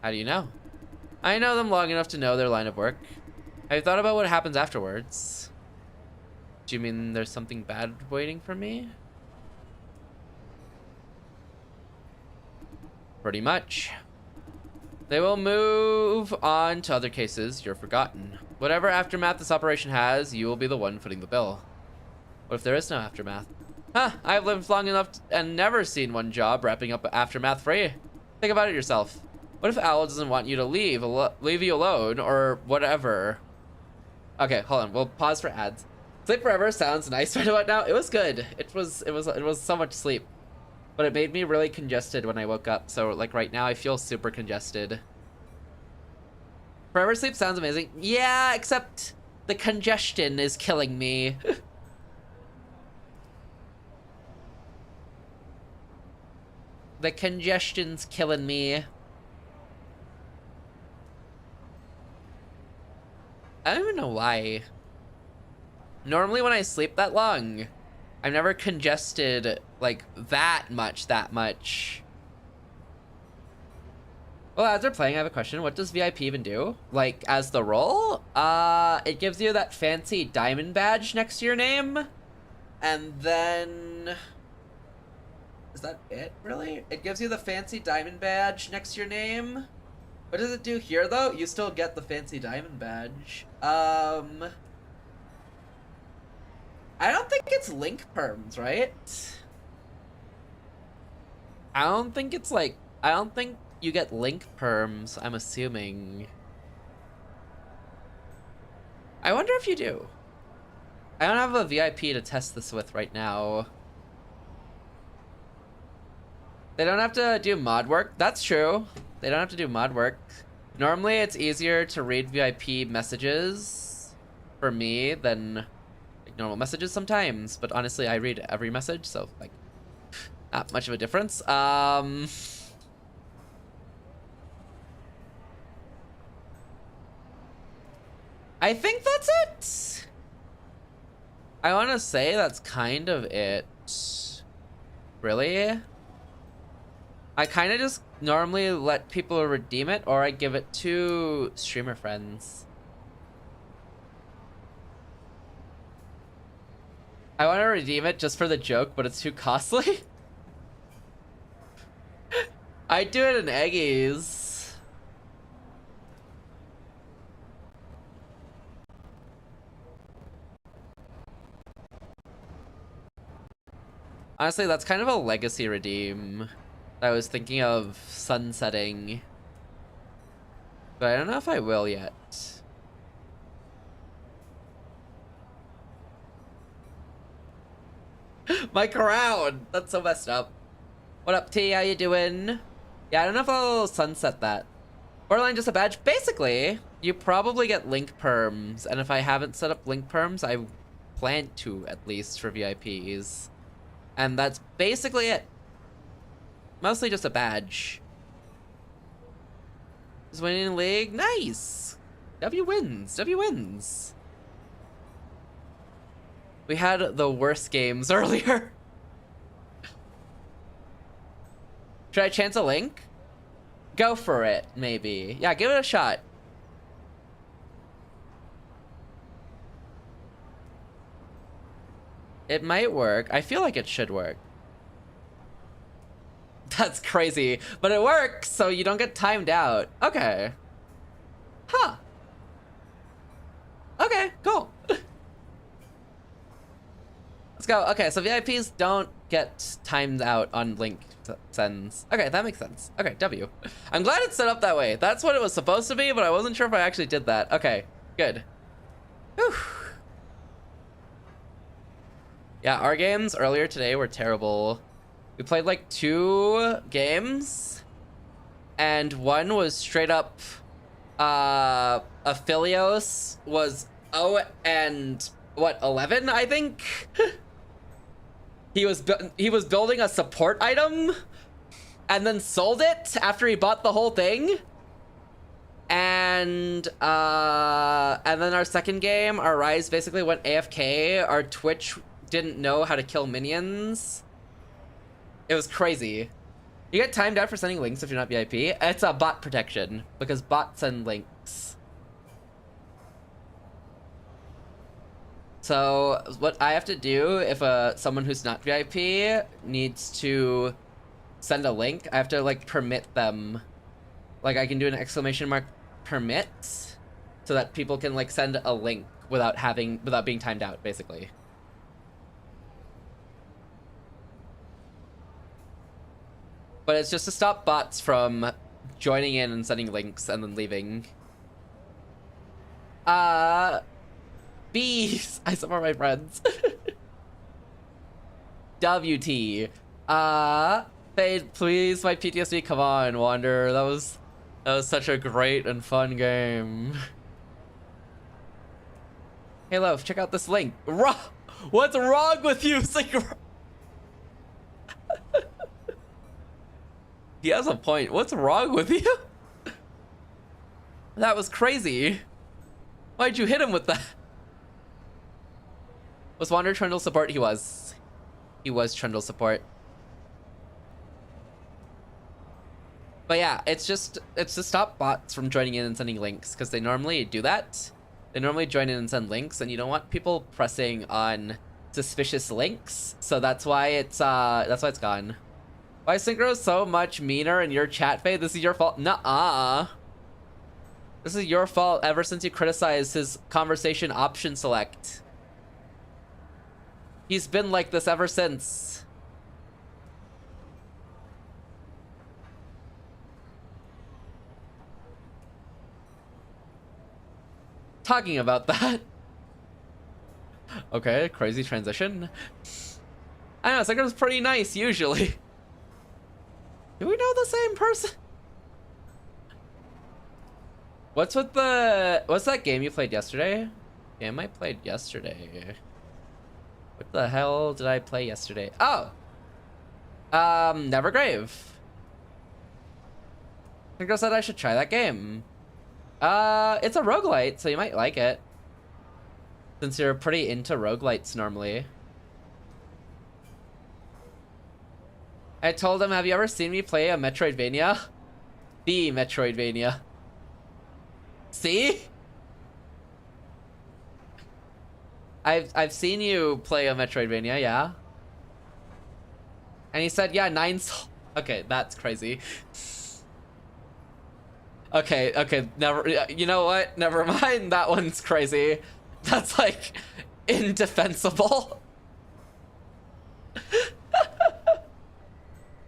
How do you know? I know them long enough to know their line of work. Have you thought about what happens afterwards? Do you mean there's something bad waiting for me? Pretty much. They will move on to other cases you're forgotten. Whatever aftermath this operation has, you will be the one footing the bill. What if there is no aftermath? Huh, I've lived long enough and never seen one job wrapping up aftermath free. Think about it yourself. What if Owl doesn't want you to leave you alone or whatever? Okay, hold on, we'll pause for ads. Sleep Forever sounds nice right about now. It was good. It was so much sleep. But it made me really congested when I woke up. So like right now I feel super congested. Forever sleep sounds amazing. Yeah, except the congestion is killing me. The congestion's killing me. I don't even know why. Normally when I sleep that long, I'm never congested like that much. Well, as we're playing, I have a question. What does VIP even do? Like, as the role? It gives you that fancy diamond badge next to your name. And then... Is that it, really? It gives you the fancy diamond badge next to your name. What does it do here, though? You still get the fancy diamond badge. I don't think it's link perms, right? I don't think it's like... I don't think you get link perms, I'm assuming. I wonder if you do. I don't have a VIP to test this with right now. They don't have to do mod work. That's true. They don't have to do mod work. Normally, it's easier to read VIP messages for me than like normal messages sometimes. But honestly, I read every message, so like not much of a difference. I think that's it. I want to say that's kind of it. Really? I kind of just normally let people redeem it, or I give it to streamer friends. I want to redeem it just for the joke, but it's too costly. I do it in Eggies. Honestly, that's kind of a legacy redeem. I was thinking of sunsetting, but I don't know if I will yet. My crown! That's so messed up. What up, T? How you doing? Yeah, I don't know if I'll sunset that. Borderline just a badge. Basically, you probably get link perms, and if I haven't set up link perms, I plan to, at least, for VIPs. And that's basically it. Mostly just a badge. Is winning league? Nice! W wins. W wins. We had the worst games earlier. Should I chance a link? Go for it, maybe. Yeah, give it a shot. It might work. I feel like it should work. That's crazy. But it works, so you don't get timed out. Okay. Huh. Okay, cool. Let's go. Okay, so VIPs don't get timed out on link sends. Okay, that makes sense. Okay, W. I'm glad it's set up that way. That's what it was supposed to be, but I wasn't sure if I actually did that. Okay, good. Whew. Yeah, our games earlier today were terrible. We played like 2 games, and one was straight up Aphelios was 0 and what, 11, I think? He was building a support item and then sold it after he bought the whole thing. And then our second game, our Rise basically went AFK. Our Twitch didn't know how to kill minions. It was crazy. You get timed out for sending links if you're not VIP. It's a bot protection because bots send links. So what I have to do if someone who's not VIP needs to send a link, I have to like permit them. Like I can do an exclamation mark permit so that people can like send a link without being timed out, basically. But it's just to stop bots from joining in and sending links and then leaving. Bees! I support my friends. WT. Fade, please, my PTSD. Come on, Wander. That was such a great and fun game. Hey, Loaf, check out this link. What's wrong with you, Synchro? He has a point. What's wrong with you? That was crazy. Why'd you hit him with that? Was Wander Trundle support? He was. He was Trundle support. But yeah, it's to stop bots from joining in and sending links, because they normally do that. They normally join in and send links, and you don't want people pressing on suspicious links. So that's why it's gone. Why is Synchro so much meaner in your chat, Faye? This is your fault. Nuh-uh. This is your fault ever since you criticized his conversation option select. He's been like this ever since. Talking about that. Okay, crazy transition. I know, Synchro's pretty nice, usually. Do we know the same person? What's that game you played yesterday? Game I played yesterday. What the hell did I play yesterday? Oh! Nevergrave. Synchro said I should try that game. It's a roguelite, so you might like it. Since you're pretty into roguelites normally. I told him, have you ever seen me play a Metroidvania? The Metroidvania. See? I've seen you play a Metroidvania, yeah. And he said, yeah, 9 souls. Okay, that's crazy. Okay, never, you know what? Never mind, that one's crazy. That's like indefensible.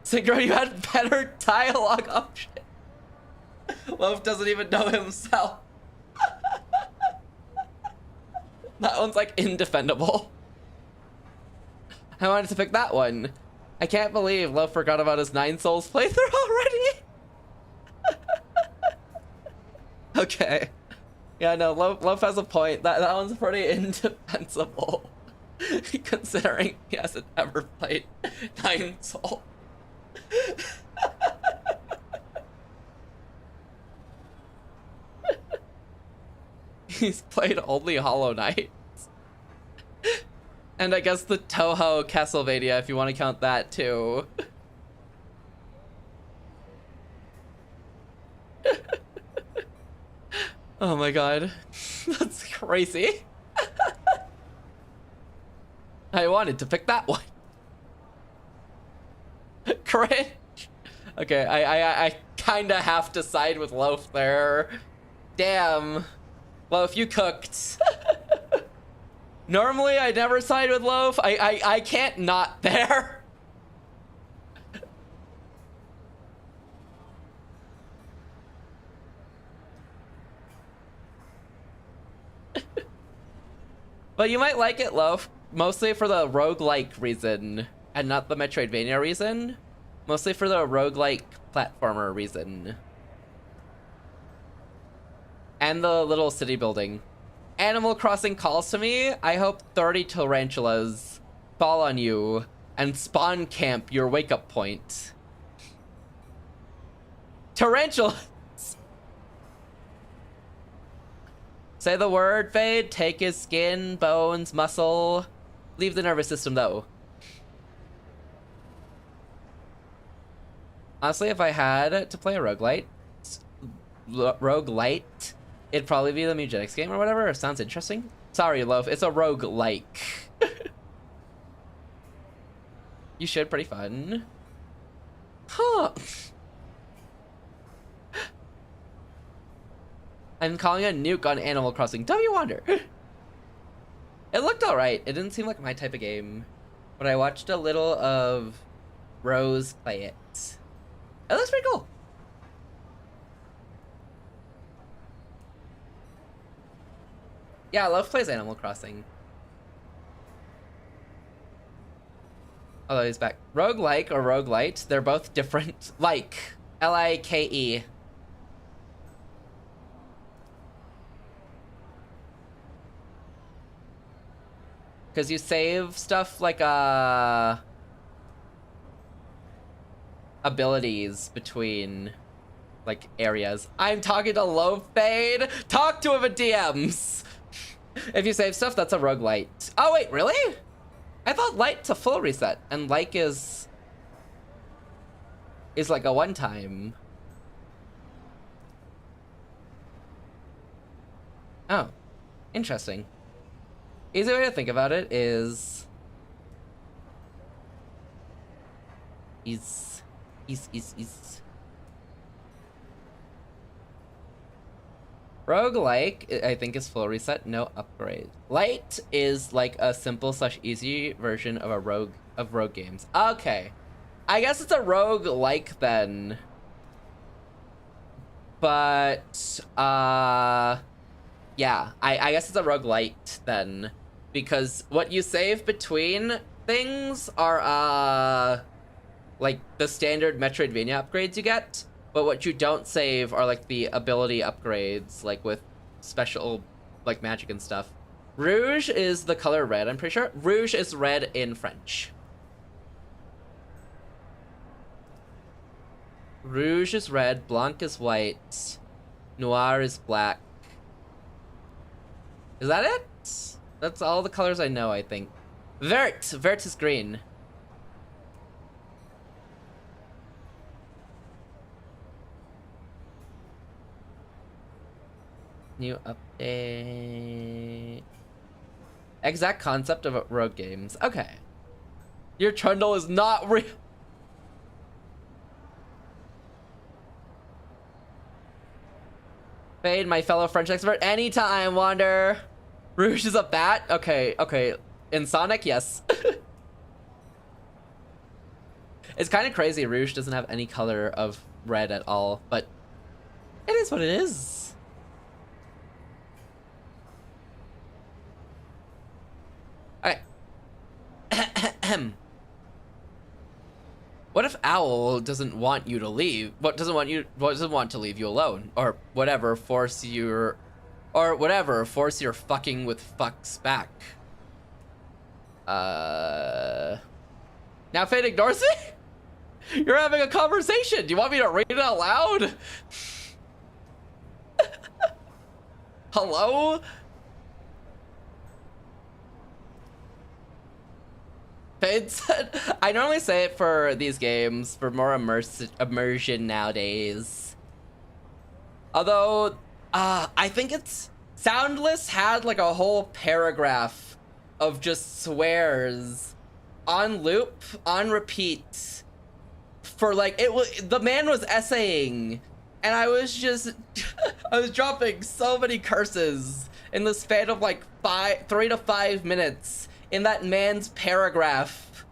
Synchro, you had better dialogue option. Loaf doesn't even know himself. That one's like indefendable. I wanted to pick that one. I can't believe Loaf forgot about his 9 souls playthrough already. Okay. Yeah, no, Loaf has a point. That one's pretty indefensible. Considering he hasn't ever played 9 souls. He's played only Hollow Knight. And I guess the Toho Castlevania, if you want to count that too. Oh my god. That's crazy. I wanted to pick that one. Cringe. Okay, I kinda have to side with Loaf there. Damn. Loaf, you cooked. Normally I never side with Loaf. I can't not there. But you might like it, Loaf. Mostly for the roguelike reason, and not the Metroidvania reason. Mostly for the roguelike platformer reason. And the little city building. Animal Crossing calls to me. I hope 30 tarantulas fall on you and spawn camp your wake-up point. Tarantulas! Say the word, Fade. Take his skin, bones, muscle. Leave the nervous system, though. Honestly, if I had to play a roguelite, it'd probably be the Mugenics game or whatever. It sounds interesting. Sorry, Loaf. It's a roguelike. You should. Pretty fun. Huh. I'm calling a nuke on Animal Crossing. W Wonder. It looked alright. It didn't seem like my type of game. But I watched a little of Rose play it. It looks pretty cool. Yeah, Love plays Animal Crossing. Although he's back. Roguelike or roguelite, they're both different. Like. L-I-K-E. Because you save stuff like, abilities between, like, areas. I'm talking to Low Fade. Talk to him in DMs. If you save stuff, that's a roguelite. Oh, wait, really? I thought light's a full reset, and like is like a one-time. Oh, interesting. Easy way to think about it is roguelike, I think, is full reset, no upgrade. Light is like a simple / easy version of rogue games. Okay. I guess it's a roguelike then. But yeah, I guess it's a roguelite then. Because what you save between things are like the standard Metroidvania upgrades you get. But what you don't save are like the ability upgrades, like with special like magic and stuff. Rouge is the color red, I'm pretty sure. Rouge is red in French. Rouge is red, blanc is white, noir is black. Is that it? That's all the colors I know, I think. Vert is green. New update. Exact concept of rogue games. Okay. Your trundle is not real. Fade, my fellow French expert. Anytime, Wander. Rouge is a bat? Okay, okay. In Sonic, yes. It's kind of crazy. Rouge doesn't have any color of red at all, but it is what it is. Alright. What if Owl doesn't want you to leave? What doesn't want to leave you alone? Or whatever, force your fucking with fucks back. Now Fate ignores it? You're having a conversation. Do you want me to read it out loud? Hello? Fade said, I normally say it for these games for more immersion nowadays. Although, I think it's Soundless had like a whole paragraph of just swears on loop, on repeat, for like the man was essaying, and I was just I was dropping so many curses in the span of like 3 to 5 minutes in that man's paragraph.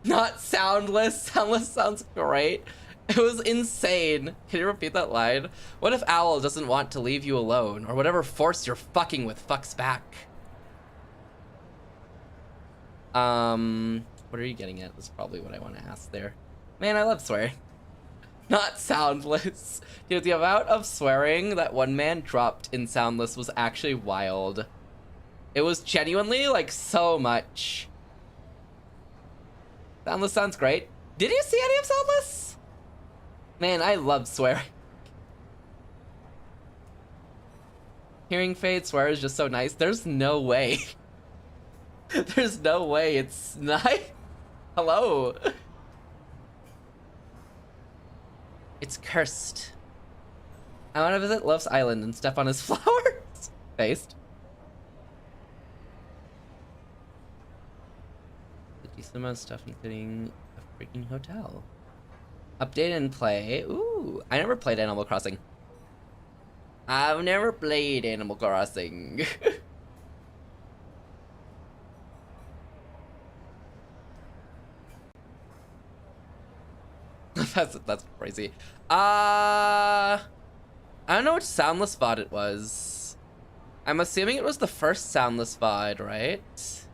Not Soundless. Soundless sounds great. It was insane. Can you repeat that line? What if Owl doesn't want to leave you alone, or whatever force you're fucking with fucks back? What are you getting at? That's probably what I want to ask there. Man, I love swearing. Not Soundless. Dude, the amount of swearing that one man dropped in Soundless was actually wild. It was genuinely, like, so much. Soundless sounds great. Did you see any of Soundless? Man, I love swearing. Hearing Fade swear is just so nice. There's no way. There's no way it's not. Hello. It's cursed. I want to visit Love's Island and step on his flowers. Faced. A decent amount of stuff, including a freaking hotel. Update and play. Ooh, I never played Animal Crossing. I've never played Animal Crossing. that's crazy. I don't know which Soundless VOD it was. I'm assuming it was the first Soundless VOD, right?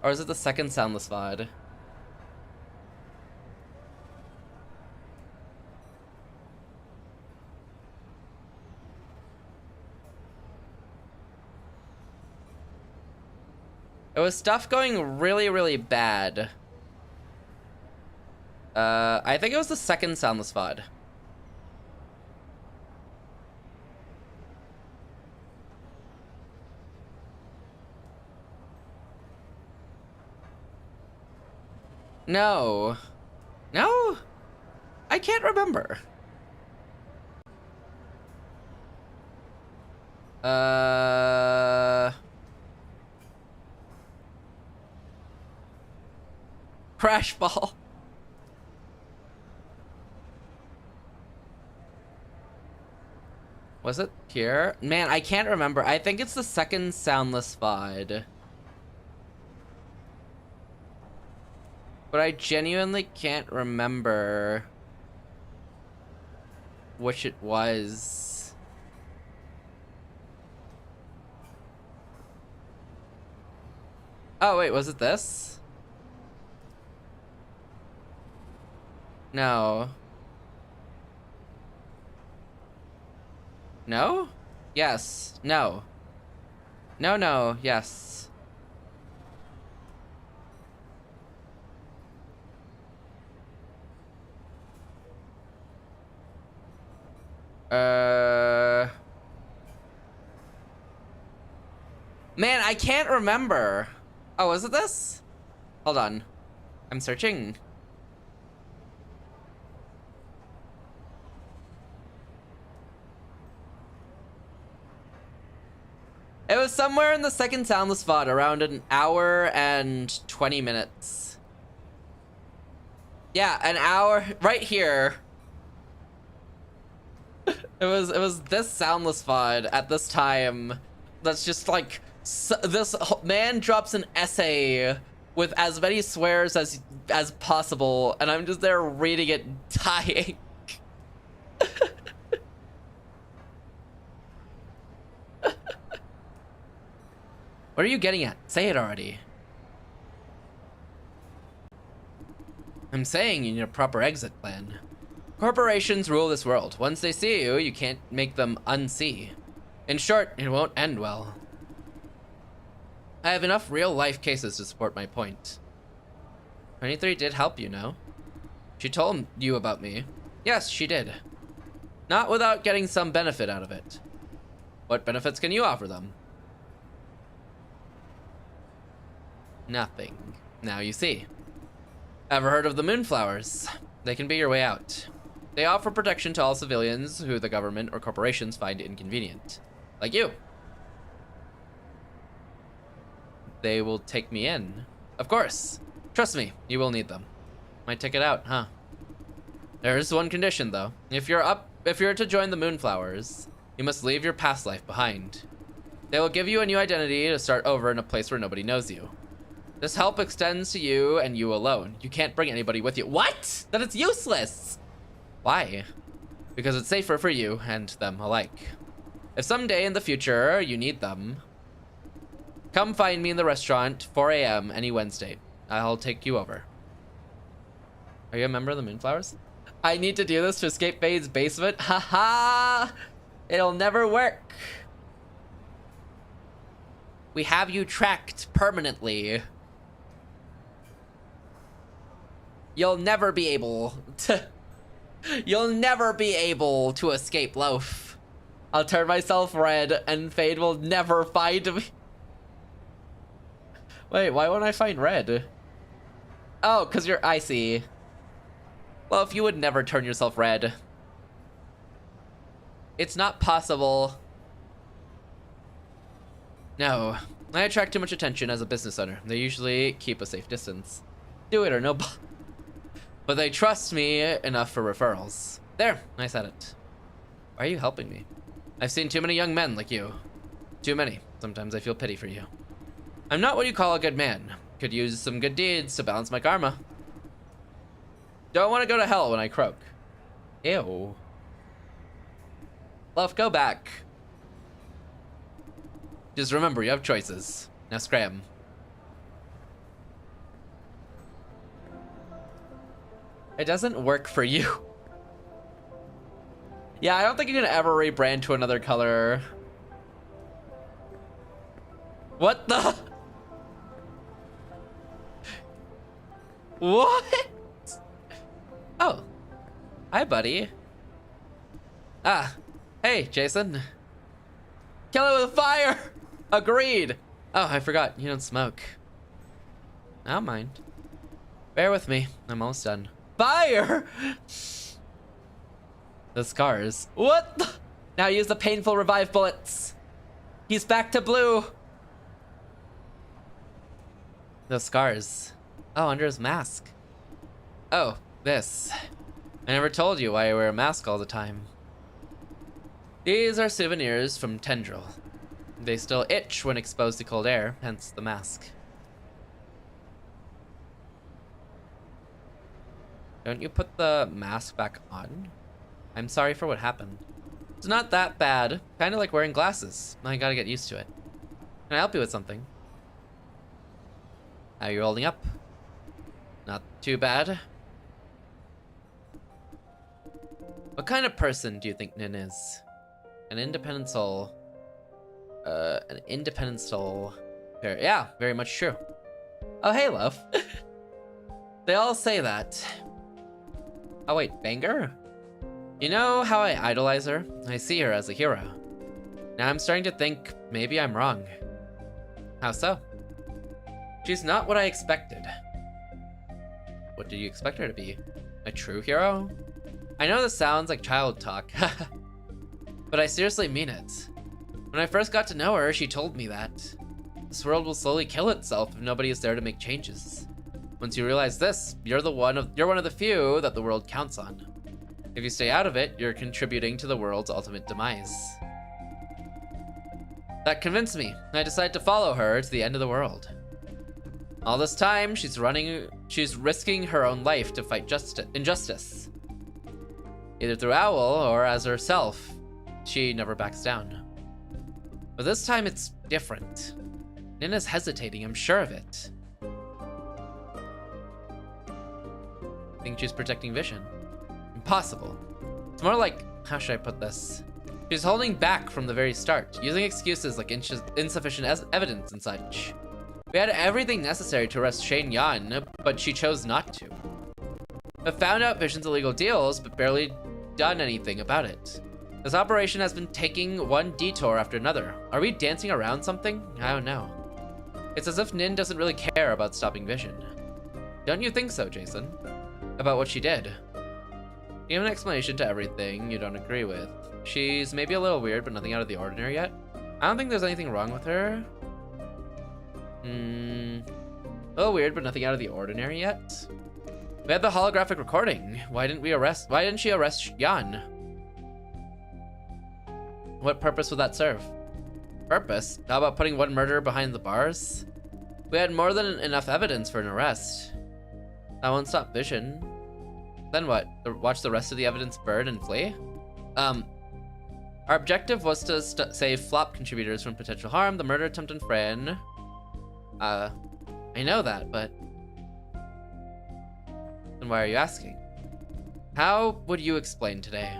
Or is it the second Soundless VOD? It was stuff going really, really bad. I think it was the second Soundless VOD. No. No? I can't remember. Crash Ball. Was it here? Man, I can't remember. I think it's the second Soundless VOD. But I genuinely can't remember which it was. Oh, wait, was it this? No. No? Yes. No. No, no. Yes. Man, I can't remember. Oh, is it this? Hold on. I'm searching. It was somewhere in the second soundless VOD, around an hour and 20 minutes. Yeah, an hour, right here. It was this soundless VOD at this time. That's just like, this man drops an essay with as many swears as possible, and I'm just there reading it, dying. What are you getting at? Say it already. I'm saying you need a proper exit plan. Corporations rule this world. Once they see you, you can't make them unsee. In short, it won't end well. I have enough real-life cases to support my point. 23 did help you, no? She told you about me. Yes, she did. Not without getting some benefit out of it. What benefits can you offer them? Nothing. Now you see. Ever heard of the Moonflowers? They can be your way out. They offer protection to all civilians who the government or corporations find inconvenient. Like you. They will take me in. Of course. Trust me, you will need them. Might take it out, huh? There is one condition, though. If you're to join the Moonflowers, you must leave your past life behind. They will give you a new identity to start over in a place where nobody knows you. This help extends to you and you alone. You can't bring anybody with you. What? Then it's useless. Why? Because it's safer for you and them alike. If someday in the future you need them, come find me in the restaurant, 4 a.m. any Wednesday. I'll take you over. Are you a member of the Moonflowers? I need to do this to escape Fade's basement. Haha! It'll never work. We have you tracked permanently. You'll never be able to... You'll never be able to escape Loaf. I'll turn myself red and Fade will never find me. Wait, why won't I find red? Oh, because you're icy. Well, if you would never turn yourself red. It's not possible. No, I attract too much attention as a business owner. They usually keep a safe distance. Do it or no. But they trust me enough for referrals. There, I said it. Why are you helping me? I've seen too many young men like you. Too many. Sometimes I feel pity for you. I'm not what you call a good man. Could use some good deeds to balance my karma. Don't want to go to hell when I croak. Ew. Love, go back. Just remember, you have choices. Now scram. It doesn't work for you. Yeah, I don't think you can ever rebrand to another color. What the? What? Oh. Hi, buddy. Ah. Hey, Jason. Kill it with fire! Agreed! Oh, I forgot. You don't smoke. I don't mind. Bear with me. I'm almost done. Fire! The scars. What the? Now use the painful revive bullets. He's back to blue. The scars. Oh, under his mask. Oh, this. I never told you why I wear a mask all the time. These are souvenirs from Tendril. They still itch when exposed to cold air, hence the mask. Don't you put the mask back on? I'm sorry for what happened. It's not that bad. Kind of like wearing glasses. I gotta get used to it. Can I help you with something? How are you holding up? Not too bad. What kind of person do you think Nin is? An independent soul. An independent soul. Yeah, very much true. Oh, hey, love. They all say that. Oh, wait, Banger? You know how I idolize her? I see her as a hero. Now I'm starting to think maybe I'm wrong. How so? She's not what I expected. What did you expect her to be? A true hero? I know this sounds like child talk, but I seriously mean it. When I first got to know her, she told me that this world will slowly kill itself if nobody is there to make changes. Once you realize this, you're one of the few that the world counts on. If you stay out of it, you're contributing to the world's ultimate demise. That convinced me, and I decided to follow her to the end of the world. All this time, she's risking her own life to fight injustice. Either through Owl or as herself, she never backs down. But this time it's different. Nina's hesitating, I'm sure of it. Think she's protecting Vision? Impossible. It's more like, how should I put this? She's holding back from the very start, using excuses like insufficient evidence and such. We had everything necessary to arrest Shane Yan, but she chose not to. We found out Vision's illegal deals, but barely done anything about it. This operation has been taking one detour after another. Are we dancing around something? I don't know. It's as if Nin doesn't really care about stopping Vision. Don't you think so, Jason? About what she did? You have an explanation to everything you don't agree with. She's maybe a little weird, but nothing out of the ordinary yet. I don't think there's anything wrong with her. A little weird, but nothing out of the ordinary yet. We had the holographic recording. Why didn't she arrest Yan? What purpose would that serve? Purpose? How about putting one murderer behind the bars? We had more than enough evidence for an arrest. That won't stop Vision. Then what? Watch the rest of the evidence burn and flee? Our objective was to save flop contributors from potential harm, the murder attempt on Fran. I know that, but... Then why are you asking? How would you explain today?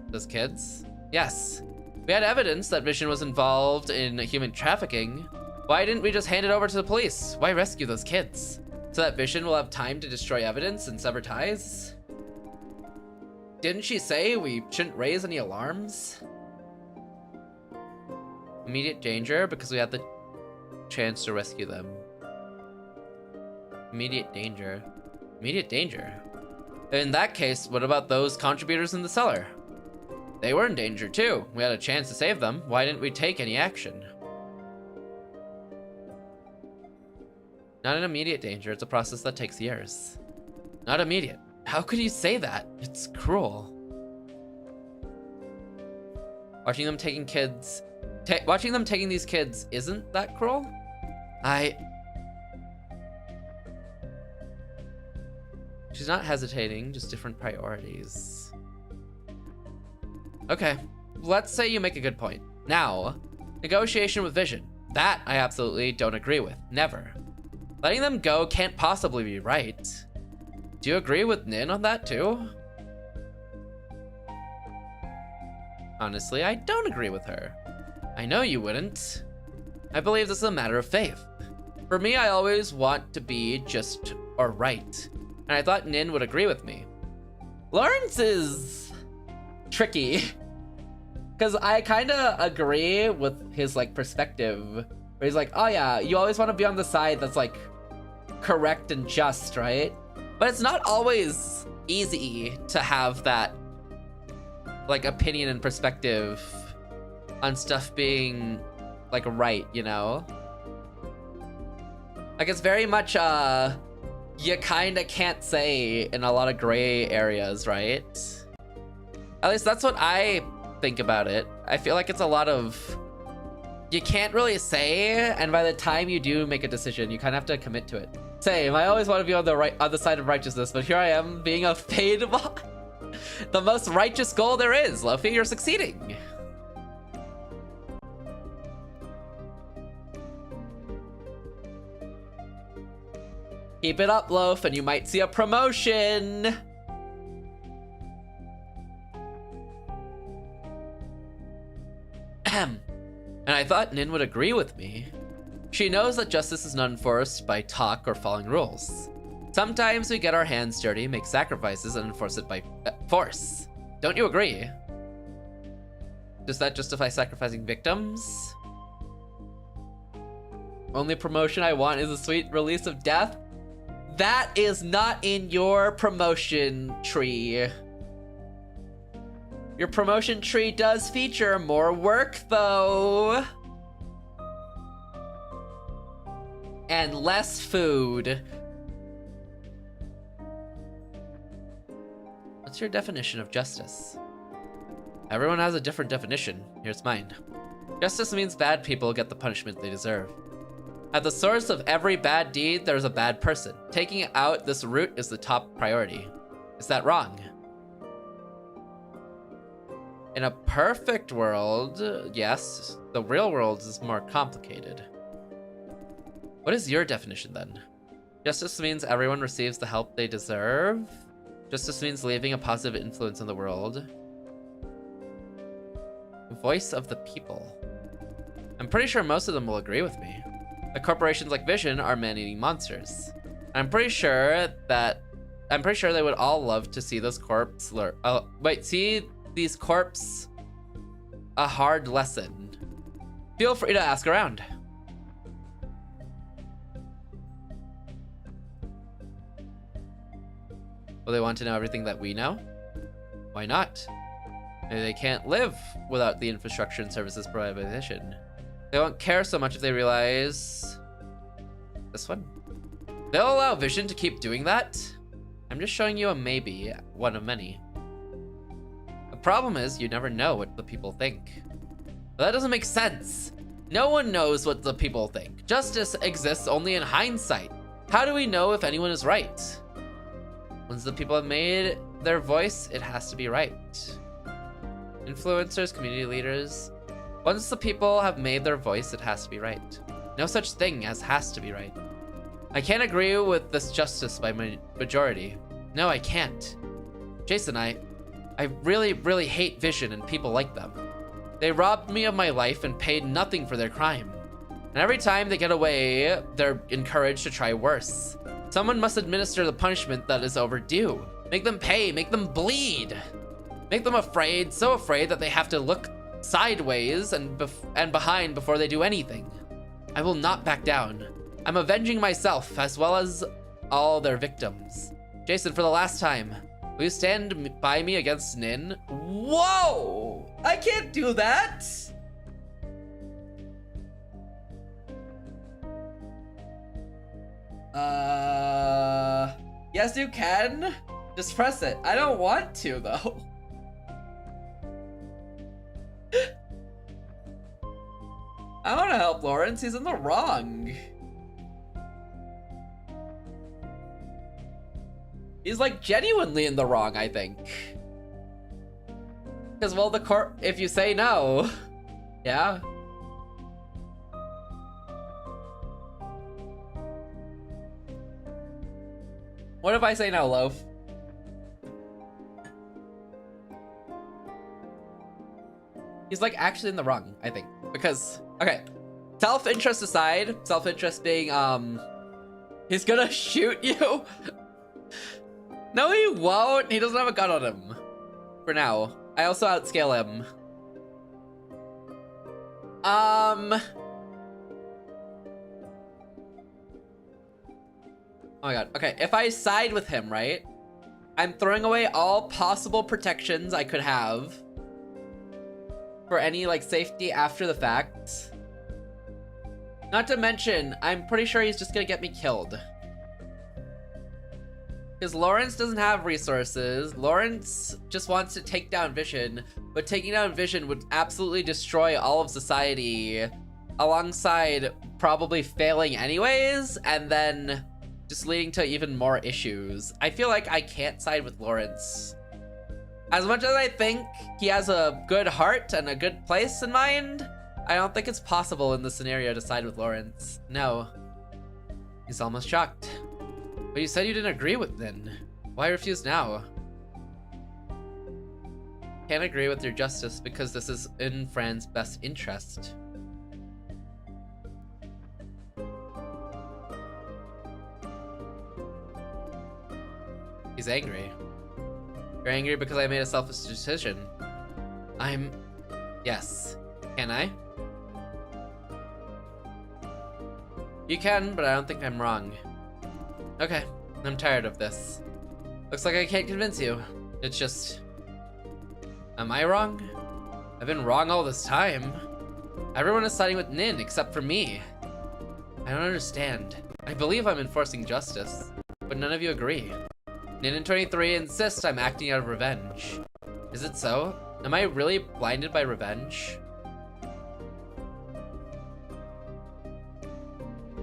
Those kids? Yes. We had evidence that Vision was involved in human trafficking. Why didn't we just hand it over to the police? Why rescue those kids? So that Vision will have time to destroy evidence and sever ties? Didn't she say we shouldn't raise any alarms? Immediate danger because we had the chance to rescue them. Immediate danger. Immediate danger? In that case, what about those contributors in the cellar? They were in danger too. We had a chance to save them. Why didn't we take any action? Not an immediate danger. It's a process that takes years. Not immediate. How could you say that? It's cruel. Watching them taking these kids isn't that cruel? She's not hesitating, just different priorities. Okay, let's say you make a good point. Now, negotiation with Vision. That I absolutely don't agree with. Never. Letting them go can't possibly be right. Do you agree with Nin on that too? Honestly, I don't agree with her. I know you wouldn't. I believe this is a matter of faith. For me, I always want to be just or right. And I thought Nin would agree with me. Lawrence is tricky. Because I kind of agree with his like perspective. Where he's like, oh yeah, you always want to be on the side that's like correct and just, right? But it's not always easy to have that like opinion and perspective on stuff being like right, you know? Like it's very much you kind of can't say in a lot of gray areas, right? At least that's what I think about it. I feel like it's a lot of you can't really say, and by the time you do make a decision, you kind of have to commit to it. Same, I always want to be on the side of righteousness, but here I am being a fade bot. The most righteous goal there is, Luffy, you're succeeding. Keep it up, Loaf, and you might see a promotion. And I thought Nin would agree with me. She knows that justice is not enforced by talk or following rules. Sometimes we get our hands dirty, make sacrifices, and enforce it by force. Don't you agree? Does that justify sacrificing victims? Only promotion I want is a sweet release of death. That is not in your promotion tree. Your promotion tree does feature more work, though. And less food. What's your definition of justice? Everyone has a different definition. Here's mine. Justice means bad people get the punishment they deserve. At the source of every bad deed, there's a bad person. Taking out this root is the top priority. Is that wrong? In a perfect world, yes. The real world is more complicated. What is your definition then? Justice means everyone receives the help they deserve. Justice means leaving a positive influence in the world. Voice of the people. I'm pretty sure most of them will agree with me. The corporations like Vision are man-eating monsters. I'm pretty sure they would all love to see those corpse see these corpse a hard lesson. Feel free to ask around. Will they want to know everything that we know? Why not? Maybe they can't live without the infrastructure and services provided by Vision. They won't care so much if they realize... This one? They'll allow Vision to keep doing that? I'm just showing you a maybe, one of many. The problem is, you never know what the people think. But that doesn't make sense. No one knows what the people think. Justice exists only in hindsight. How do we know if anyone is right? Once the people have made their voice, it has to be right. Influencers, community leaders. Once the people have made their voice, it has to be right. No such thing as has to be right. I can't agree with this justice by majority. No, I can't. Jason, I really, really hate Vision and people like them. They robbed me of my life and paid nothing for their crime. And every time they get away, they're encouraged to try worse. Someone must administer the punishment that is overdue. Make them pay, make them bleed. Make them afraid, so afraid that they have to look sideways and behind before they do anything. I will not back down. I'm avenging myself as well as all their victims. Jason, for the last time, will you stand by me against Nin? Whoa! I can't do that! Yes you can. Just press it. I don't want to though. I want to help Lawrence, he's in the wrong. He's like genuinely in the wrong, I think. Because, well, if you say no, yeah. What if I say no, Loaf? He's like actually in the wrong, I think. Because, okay, self-interest aside, self-interest being, he's gonna shoot you. No, he won't. He doesn't have a gun on him. For now. I also outscale him. Oh my god. Okay, if I side with him, right? I'm throwing away all possible protections I could have for any, like, safety after the fact. Not to mention, I'm pretty sure he's just gonna get me killed. Because Lawrence doesn't have resources. Lawrence just wants to take down Vision, but taking down Vision would absolutely destroy all of society alongside probably failing anyways, and then just leading to even more issues. I feel like I can't side with Lawrence. As much as I think he has a good heart and a good place in mind, I don't think it's possible in this scenario to side with Lawrence. No. He's almost shocked. But you said you didn't agree with then. Why refuse now? Can't agree with your justice because this is in Fran's best interest. He's angry. You're angry because I made a selfish decision. Yes. Can I? You can, but I don't think I'm wrong. Okay, I'm tired of this. Looks like I can't convince you. It's just... Am I wrong? I've been wrong all this time. Everyone is siding with Nin except for me. I don't understand. I believe I'm enforcing justice, but none of you agree. Nin and 23 insist I'm acting out of revenge. Is it so? Am I really blinded by revenge?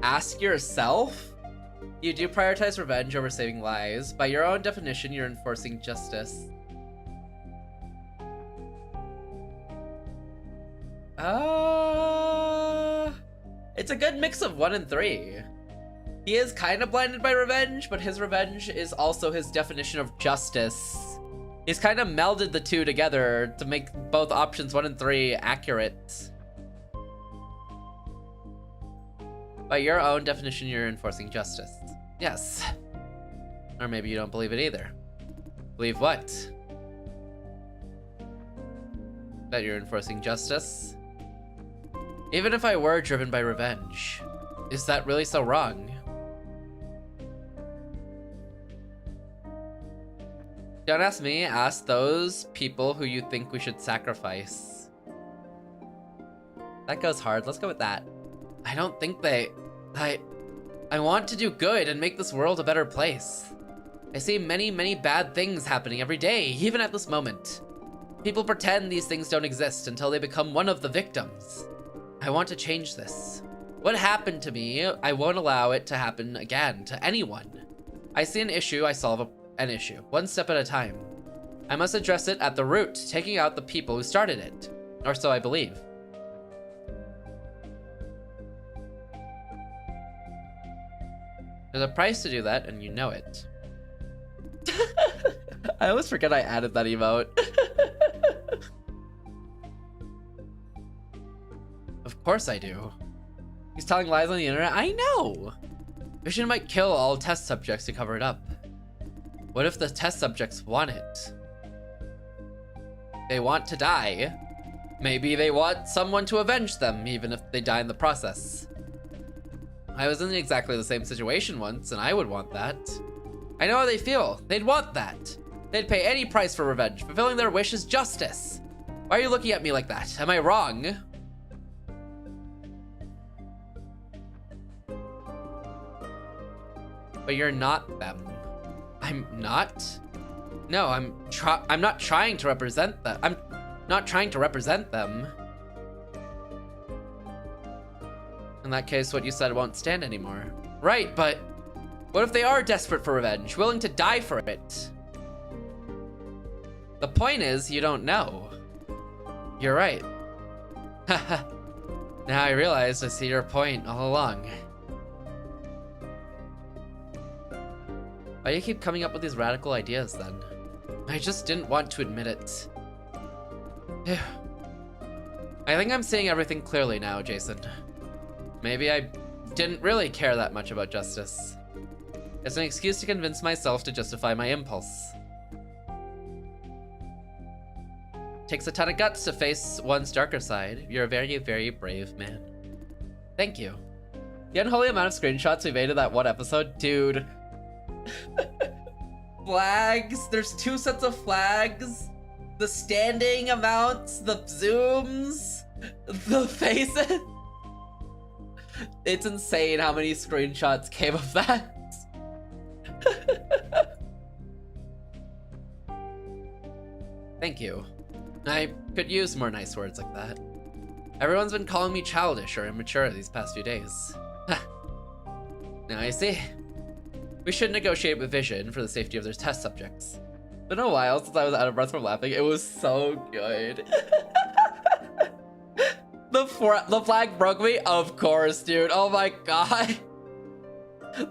Ask yourself? You do prioritize revenge over saving lives. By your own definition, you're enforcing justice. It's a good mix of 1 and 3. He is kind of blinded by revenge, but his revenge is also his definition of justice. He's kind of melded the two together to make both options 1 and 3 accurate. By your own definition, you're enforcing justice. Yes. Or maybe you don't believe it either. Believe what? That you're enforcing justice? Even if I were driven by revenge, is that really so wrong? Don't ask me, ask those people who you think we should sacrifice. That goes hard, let's go with that. I don't think I want to do good and make this world a better place. I see many, many bad things happening every day, even at this moment. People pretend these things don't exist until they become one of the victims. I want to change this. What happened to me, I won't allow it to happen again to anyone. I see an issue, I solve an issue, one step at a time. I must address it at the root, taking out the people who started it. Or so I believe. There's a price to do that, and you know it. I always forget I added that emote. Of course I do. He's telling lies on the internet? I know! Vision might kill all test subjects to cover it up. What if the test subjects want it? They want to die. Maybe they want someone to avenge them, even if they die in the process. I was in exactly the same situation once, and I would want that. I know how they feel. They'd want that. They'd pay any price for revenge. Fulfilling their wish is justice. Why are you looking at me like that? Am I wrong? But you're not them. I'm not? No, I'm not trying to represent them. I'm not trying to represent them. In that case, what you said won't stand anymore. Right, but what if they are desperate for revenge, willing to die for it? The point is, you don't know. You're right. Haha. Now I realize I see your point all along. Why do you keep coming up with these radical ideas then? I just didn't want to admit it. I think I'm seeing everything clearly now, Jason. Maybe I didn't really care that much about justice. It's an excuse to convince myself to justify my impulse. Takes a ton of guts to face one's darker side. You're a very, very brave man. Thank you. The unholy amount of screenshots we made of that one episode, dude. Flags, there's 2 sets of flags. The standing amounts, the zooms, the faces. It's insane how many screenshots came of that. Thank you. I could use more nice words like that. Everyone's been calling me childish or immature these past few days. Now I see. We should negotiate with Vision for the safety of their test subjects. It's been a while since I was out of breath from laughing. It was so good. The flag broke me? Of course, dude. Oh my god.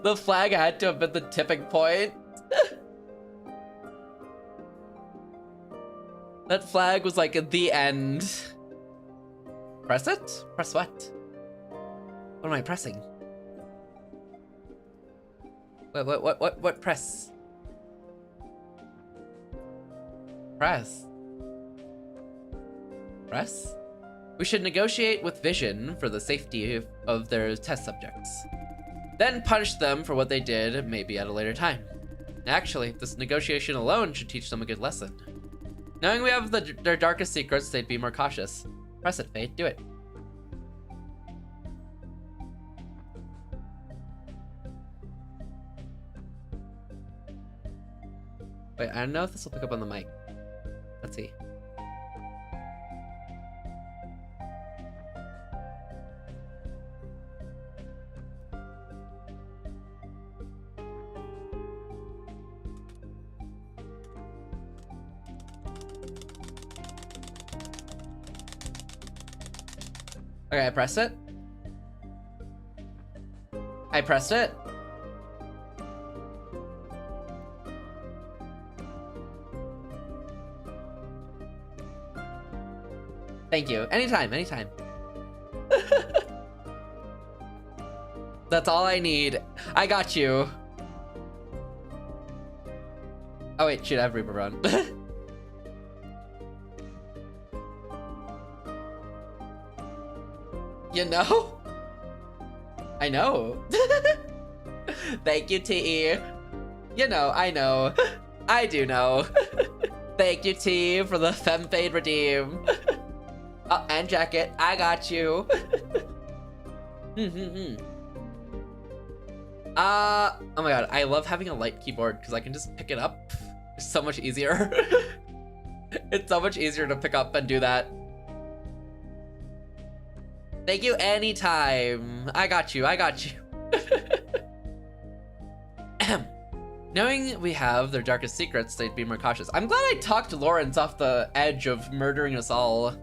The flag had to have been the tipping point. That flag was like at the end. Press it? Press what? What am I pressing? What press? Press? Press? We should negotiate with Vision for the safety of their test subjects. Then punish them for what they did, maybe at a later time. Actually, this negotiation alone should teach them a good lesson. Knowing we have their darkest secrets, they'd be more cautious. Press it, Fade. Do it. Wait, I don't know if this will pick up on the mic. Let's see. Okay, I pressed it. I pressed it. Thank you. Anytime, anytime. That's all I need. I got you. Oh wait, shoot, I have Reaper Run. You know? I know. Thank you, TE. You know, I know. I do know. Thank you, T, for the FemFade redeem. Oh, and jacket. I got you. Oh my god, I love having a light keyboard because I can just pick it up. It's so much easier. It's so much easier to pick up and do that. Thank you anytime. I got you, I got you. Knowing we have their darkest secrets, they'd be more cautious. I'm glad I talked Lawrence off the edge of murdering us all.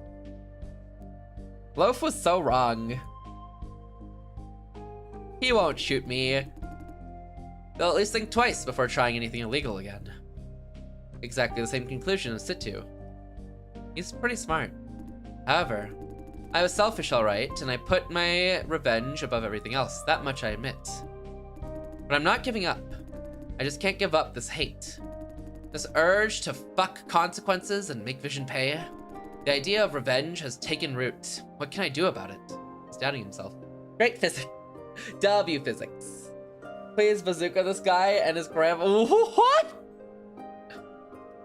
Loaf was so wrong. He won't shoot me. They'll at least think twice before trying anything illegal again. Exactly the same conclusion as Situ. He's pretty smart. However, I was selfish, alright, and I put my revenge above everything else. That much I admit. But I'm not giving up. I just can't give up this hate. This urge to fuck consequences and make Vision pay. The idea of revenge has taken root. What can I do about it? He's doubting himself. Great physics. W physics. Please bazooka this guy and his grandma. What?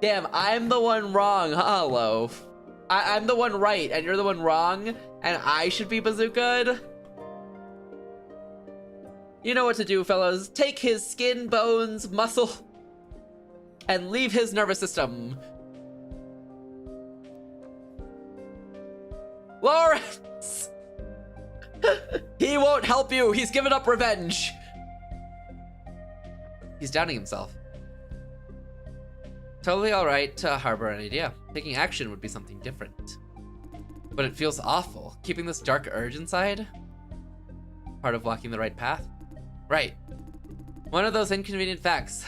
Damn, I'm the one wrong, huh, Loaf? I'm the one right, and you're the one wrong, and I should be bazookaed? You know what to do, fellas. Take his skin, bones, muscle, and leave his nervous system. Lawrence! He won't help you. He's given up revenge. He's doubting himself. Totally alright to harbor an idea. Taking action would be something different. But it feels awful. Keeping this dark urge inside? Part of walking the right path? Right. One of those inconvenient facts.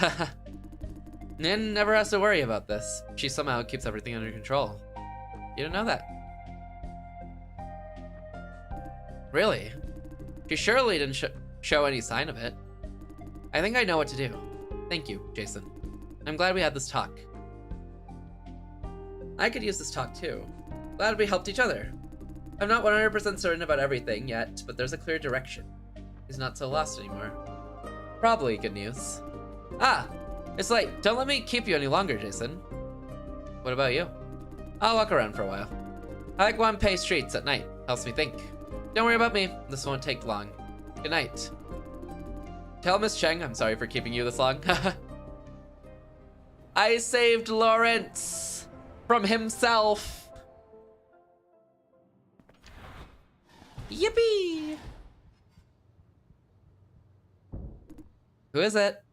Nin never has to worry about this. She somehow keeps everything under control. You don't know that. Really? She surely didn't show any sign of it. I think I know what to do. Thank you, Jason. I'm glad we had this talk. I could use this talk too. Glad we helped each other. I'm not 100% certain about everything yet, but there's a clear direction. He's not so lost anymore. Probably good news. Ah, it's late. Don't let me keep you any longer, Jason. What about you? I'll walk around for a while. I like Wanpei streets at night. Helps me think. Don't worry about me. This won't take long. Good night. Tell Miss Cheng I'm sorry for keeping you this long. I saved Lawrence from himself. Yippee! Who is it?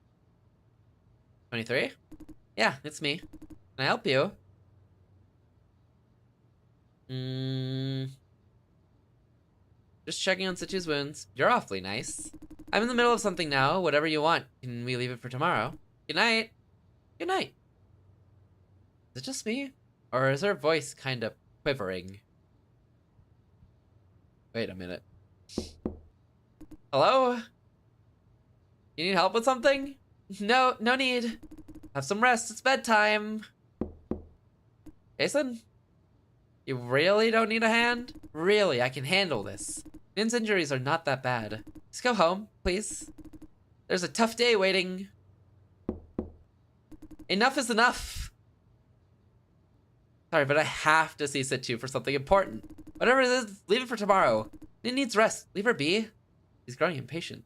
23? Yeah, it's me. Can I help you? Just checking on Situ's wounds. You're awfully nice. I'm in the middle of something now. Whatever you want. Can we leave it for tomorrow? Good night. Good night. Is it just me? Or is her voice kind of quivering? Wait a minute. Hello? You need help with something? No, no need. Have some rest. It's bedtime. Jason? You really don't need a hand? Really, I can handle this. Nin's injuries are not that bad. Just go home, please. There's a tough day waiting. Enough is enough. Sorry, but I have to see Situ for something important. Whatever it is, leave it for tomorrow. Nin needs rest. Leave her be. He's growing impatient.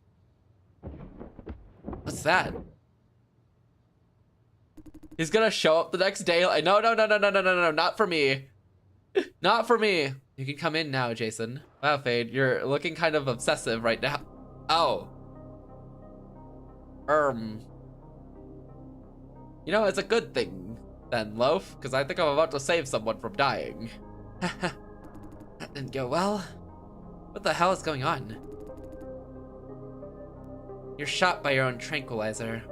What's that? He's gonna show up the next day. No, not for me. Not for me. You can come in now, Jason. Wow, Fade, you're looking kind of obsessive right now. Oh. You know, it's a good thing then, Loaf, because I think I'm about to save someone from dying. That didn't go well. What the hell is going on? You're shot by your own tranquilizer.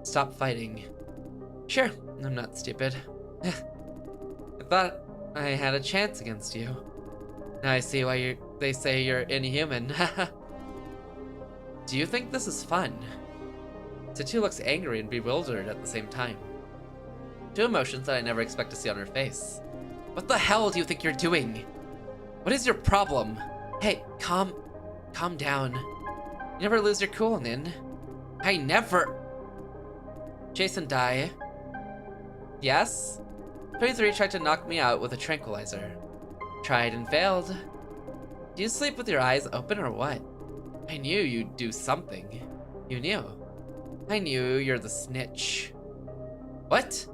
Stop fighting. Sure, I'm not stupid. I thought I had a chance against you. Now I see why they say you're inhuman. Do you think this is fun? Situ looks angry and bewildered at the same time. Two emotions that I never expect to see on her face. What the hell do you think you're doing? What is your problem? Hey, calm down. You never lose your cool, Nin. I never. Jason Dye. Yes? 23 tried to knock me out with a tranquilizer. Tried and failed. Do you sleep with your eyes open or what? I knew you'd do something. You knew. I knew you're the snitch. What?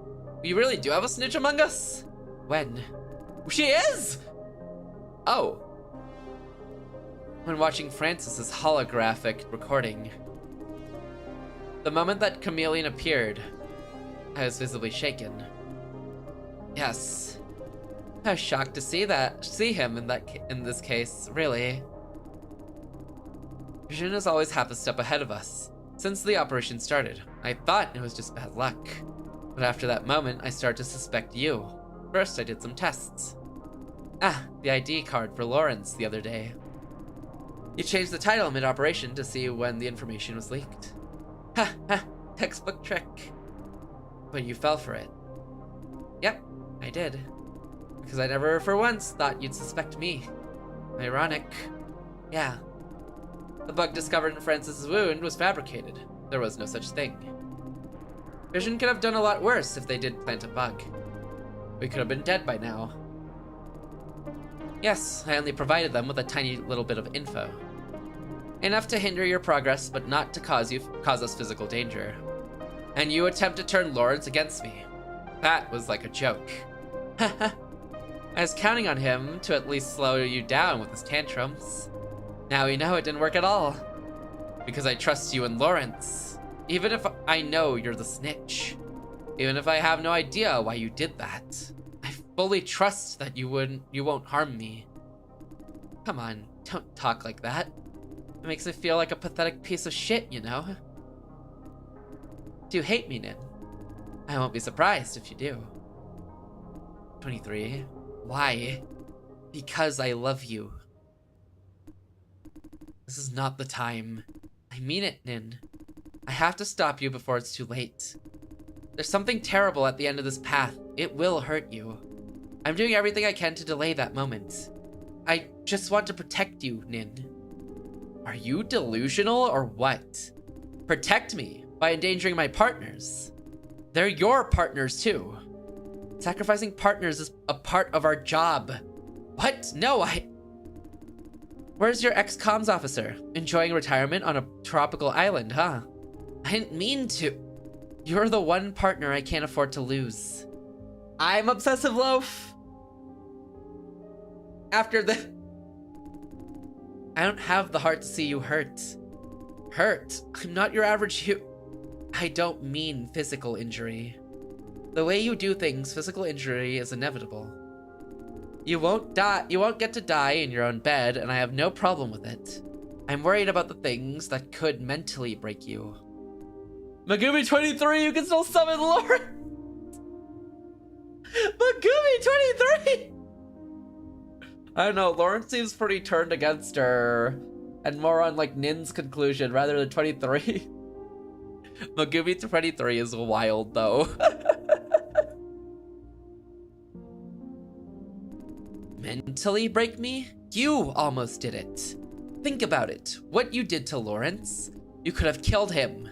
We really do have a snitch among us? When? She is? Oh. When watching Francis's holographic recording. The moment that Chameleon appeared, I was visibly shaken. Yes. I was shocked to see him in this case, really. Vision is always half a step ahead of us. Since the operation started, I thought it was just bad luck. But after that moment, I started to suspect you. First, I did some tests. Ah, the ID card for Lawrence the other day. You changed the title mid-operation to see when the information was leaked. Ha ha, textbook trick. But you fell for it. Yep, I did. Because I never for once thought you'd suspect me. Ironic. Yeah. The bug discovered in Francis's wound was fabricated. There was no such thing. Vision could have done a lot worse if they did plant a bug. We could have been dead by now. Yes, I only provided them with a tiny little bit of info. Enough to hinder your progress, but not to cause us physical danger. And you attempt to turn Lawrence against me. That was like a joke. Haha. I was counting on him to at least slow you down with his tantrums. Now we know it didn't work at all. Because I trust you and Lawrence. Even if I know you're the snitch. Even if I have no idea why you did that. I fully trust that you won't harm me. Come on, don't talk like that. It makes me feel like a pathetic piece of shit, you know? Do you hate me, Nin? I won't be surprised if you do. 23. Why? Because I love you. This is not the time. I mean it, Nin. I have to stop you before it's too late. There's something terrible at the end of this path. It will hurt you. I'm doing everything I can to delay that moment. I just want to protect you, Nin. Are you delusional or what? Protect me by endangering my partners. They're your partners too. Sacrificing partners is a part of our job. What? No, Where's your ex-comms officer? Enjoying retirement on a tropical island, huh? I didn't mean to. You're the one partner I can't afford to lose. I'm Obsessive Loaf. After the... I don't have the heart to see you hurt. Hurt? I'm not your average I don't mean physical injury. The way you do things, physical injury is inevitable. You won't get to die in your own bed, and I have no problem with it. I'm worried about the things that could mentally break you. Megumi 23, you can still summon Lawrence! Megumi 23! I don't know, Lawrence seems pretty turned against her, and more on like Nin's conclusion rather than 23. Megumi 23 is wild though. mentally break me? You almost did it. Think about it. What you did to Lawrence. You could have killed him.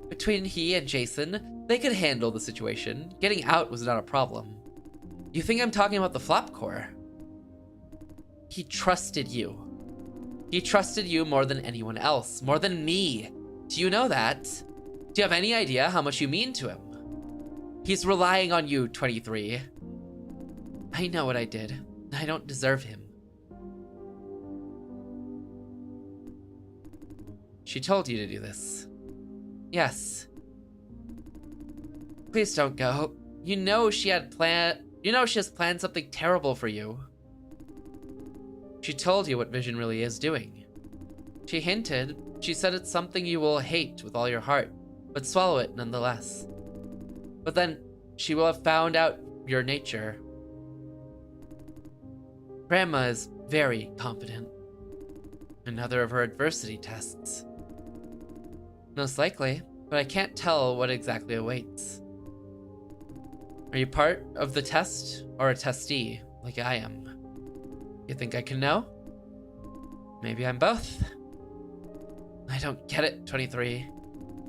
Between he and Jason, they could handle the situation. Getting out was not a problem. You think I'm talking about the flop core? He trusted you. He trusted you more than anyone else, more than me. Do you know that? Do you have any idea how much you mean to him? He's relying on you, 23. I know what I did. I don't deserve him. She told you to do this. Yes. Please don't go. You know she has planned something terrible for you. She told you what Vision really is doing. She hinted. She said it's something you will hate with all your heart, but swallow it nonetheless. But then she will have found out your nature. Grandma is very confident. Another of her adversity tests. Most likely, but I can't tell what exactly awaits. Are you part of the test or a testee, like I am? You think I can know? Maybe I'm both. I don't get it, 23.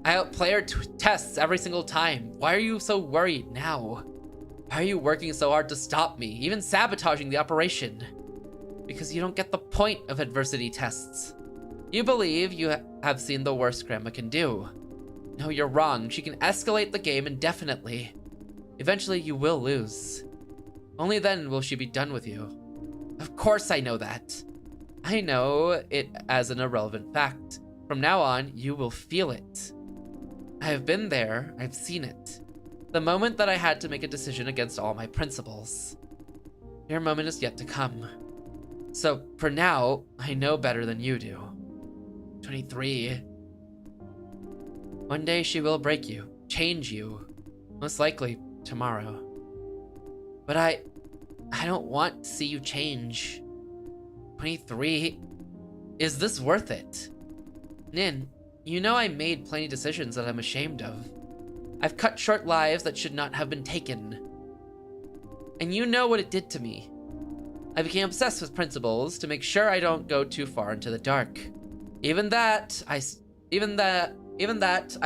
I outplay her tests every single time. Why are you so worried now? Why are you working so hard to stop me, even sabotaging the operation? Because you don't get the point of adversity tests. You believe you have seen the worst Grandma can do. No, you're wrong. She can escalate the game indefinitely. Eventually, you will lose. Only then will she be done with you. Of course I know that. I know it as an irrelevant fact. From now on, you will feel it. I have been there. I've seen it. The moment that I had to make a decision against all my principles. Your moment is yet to come. So, for now, I know better than you do. 23. One day she will break you, change you. Most likely, tomorrow. But I don't want to see you change. 23. Is this worth it? Nin, you know I made plenty decisions that I'm ashamed of. I've cut short lives that should not have been taken. And you know what it did to me. I became obsessed with principles to make sure I don't go too far into the dark. Even that, I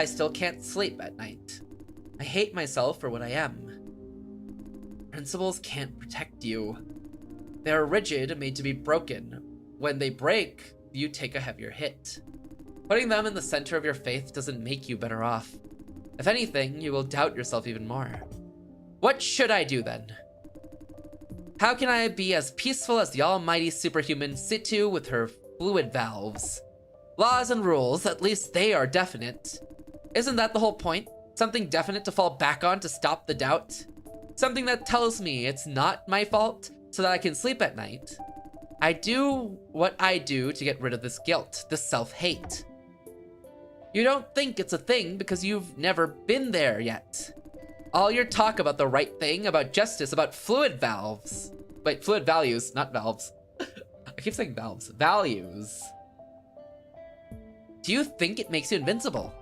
still can't sleep at night. I hate myself for what I am. Principles can't protect you. They're rigid, made to be broken. When they break, you take a heavier hit. Putting them in the center of your faith doesn't make you better off. If anything, you will doubt yourself even more. What should I do then? How can I be as peaceful as the almighty superhuman Situ with her fluid valves? Laws and rules, at least they are definite. Isn't that the whole point? Something definite to fall back on to stop the doubt? Something that tells me it's not my fault so that I can sleep at night. I do what I do to get rid of this guilt, this self-hate. You don't think it's a thing because you've never been there yet. All your talk about the right thing, about justice, about fluid valves. Wait, fluid values, not valves. I keep saying valves. Values. Do you think it makes you invincible?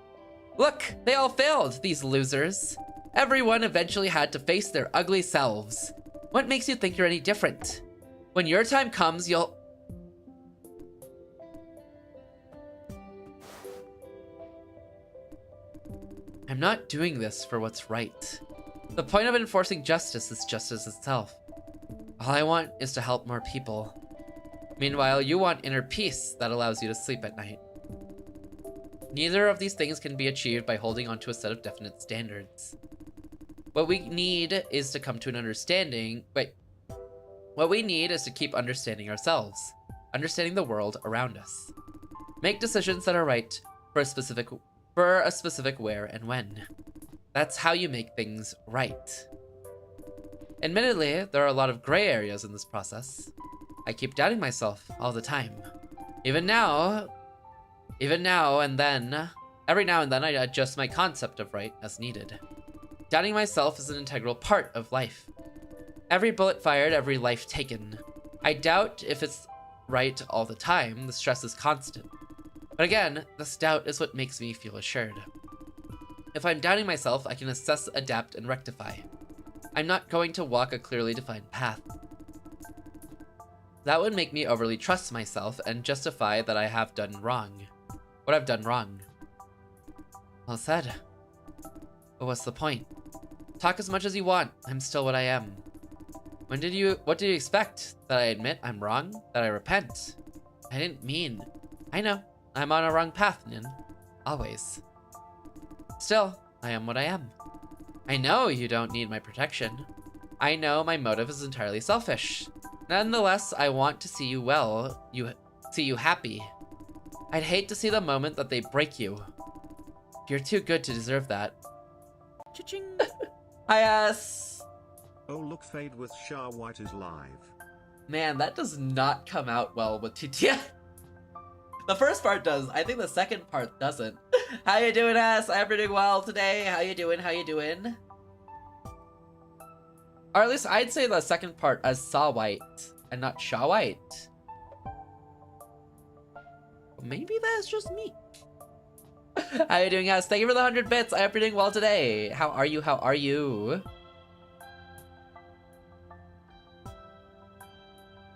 Look, they all failed, these losers. Everyone eventually had to face their ugly selves. What makes you think you're any different? When your time comes, you'll... I'm not doing this for what's right. The point of enforcing justice is justice itself. All I want is to help more people. Meanwhile, you want inner peace that allows you to sleep at night. Neither of these things can be achieved by holding onto a set of definite standards. What we need is to come to an understanding... What we need is to keep understanding ourselves. Understanding the world around us. Make decisions that are right for a specific where and when. That's how you make things right. Admittedly, there are a lot of gray areas in this process. I keep doubting myself all the time. Every now and then, I adjust my concept of right as needed. Doubting myself is an integral part of life. Every bullet fired, every life taken. I doubt if it's right all the time. The stress is constant. But again, this doubt is what makes me feel assured. If I'm doubting myself, I can assess, adapt, and rectify. I'm not going to walk a clearly defined path. That would make me overly trust myself and justify that I have done wrong. What I've done wrong. Well said. But what's the point? Talk as much as you want. I'm still what I am. What did you expect? That I admit I'm wrong? That I repent? I didn't mean. I know. I'm on a wrong path, Nin. Always. Still, I am what I am. I know you don't need my protection. I know my motive is entirely selfish. Nonetheless, I want to see you well, see you happy. I'd hate to see the moment that they break you. You're too good to deserve that. Cha-ching. Hi, ass. Oh look, Fade with Shah White is live. Man, that does not come out well with TTF. The first part does. I think the second part doesn't. How you doing, ass? I'm doing well today. How you doing? How you doing? Or at least I'd say the second part as Saw White and not Shaw White. Maybe that's just me. How you doing, ass? Thank you for the 100 bits. I hope you're doing well today. How are you? How are you?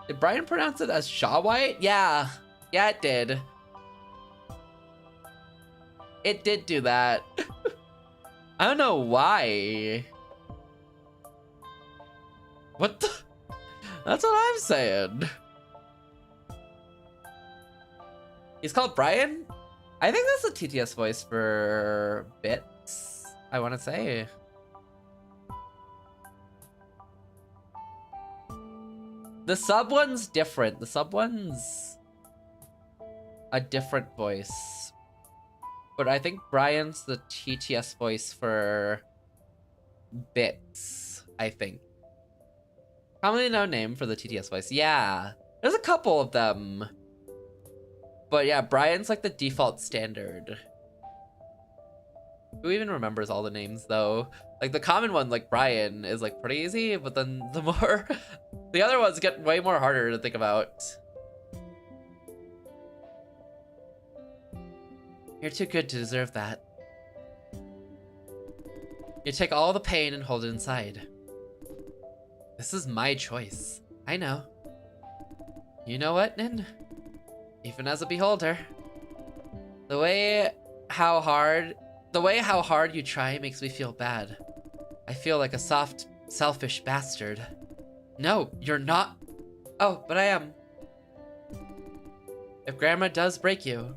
Did Brian pronounce it as Shaw White? Yeah. Yeah, it did. It did do that. I don't know why. What the? That's what I'm saying. He's called Brian? I think that's the TTS voice for bits, I want to say. The sub one's different. The sub one's a different voice. But I think Brian's the TTS voice for bits, I think. Probably no name for the TTS voice. Yeah, there's a couple of them. But yeah, Brian's like the default standard. Who even remembers all the names though? Like the common one, like Brian, is like pretty easy, but then the other ones get way more harder to think about. You're too good to deserve that. You take all the pain and hold it inside. This is my choice. I know. You know what, Nin? Even as a beholder, the way how hard you try makes me feel bad. I feel like a soft, selfish bastard. No, you're not. Oh, but I am. If Grandma does break you,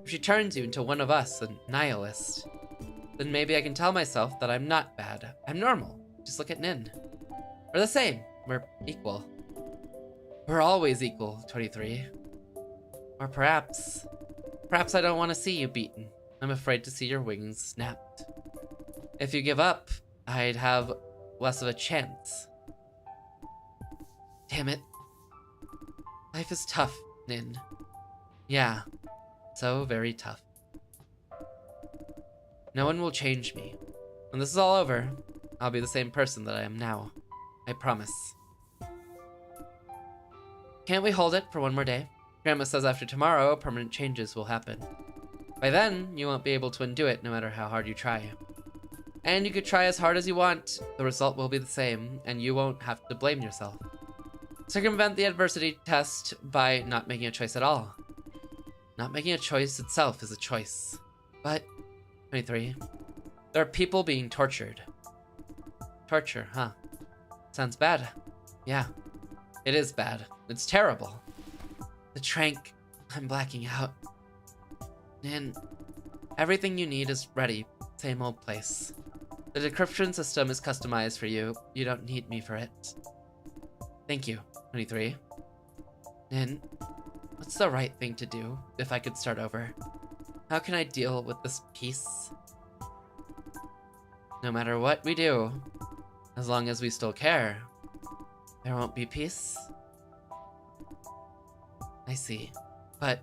if she turns you into one of us, a nihilist, then maybe I can tell myself that I'm not bad. I'm normal. Just look at Nin. We're the same. We're equal. We're always equal, 23. Or perhaps I don't want to see you beaten. I'm afraid to see your wings snapped. If you give up, I'd have less of a chance. Damn it. Life is tough, Nin. Yeah, so very tough. No one will change me. When this is all over, I'll be the same person that I am now. I promise. Can't we hold it for one more day? Grandma says after tomorrow, permanent changes will happen. By then, you won't be able to undo it no matter how hard you try. And you could try as hard as you want, the result will be the same, and you won't have to blame yourself. Circumvent the adversity test by not making a choice at all. Not making a choice itself is a choice. But, 23, there are people being tortured. Torture, huh? Sounds bad. Yeah, it is bad. It's terrible. The trank, I'm blacking out. And everything you need is ready, same old place. The decryption system is customized for you. You don't need me for it. Thank you, 23. And what's the right thing to do if I could start over? How can I deal with this peace? No matter what we do, as long as we still care, there won't be peace. I see, but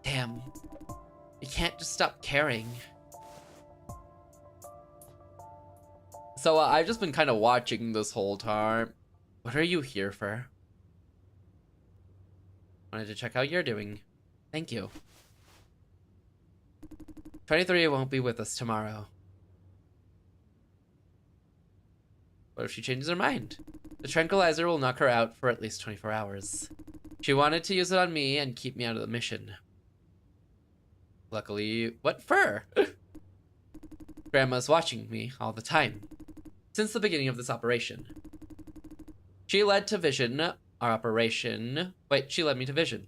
damn, you can't just stop caring. So I've just been kind of watching this whole time. What are you here for? Wanted to check how you're doing. Thank you. 23 won't be with us tomorrow. What if she changes her mind? The tranquilizer will knock her out for at least 24 hours. She wanted to use it on me and keep me out of the mission. Luckily, what for? Grandma's watching me all the time. Since the beginning of this operation. She led to Vision, our operation. Wait, she led me to Vision.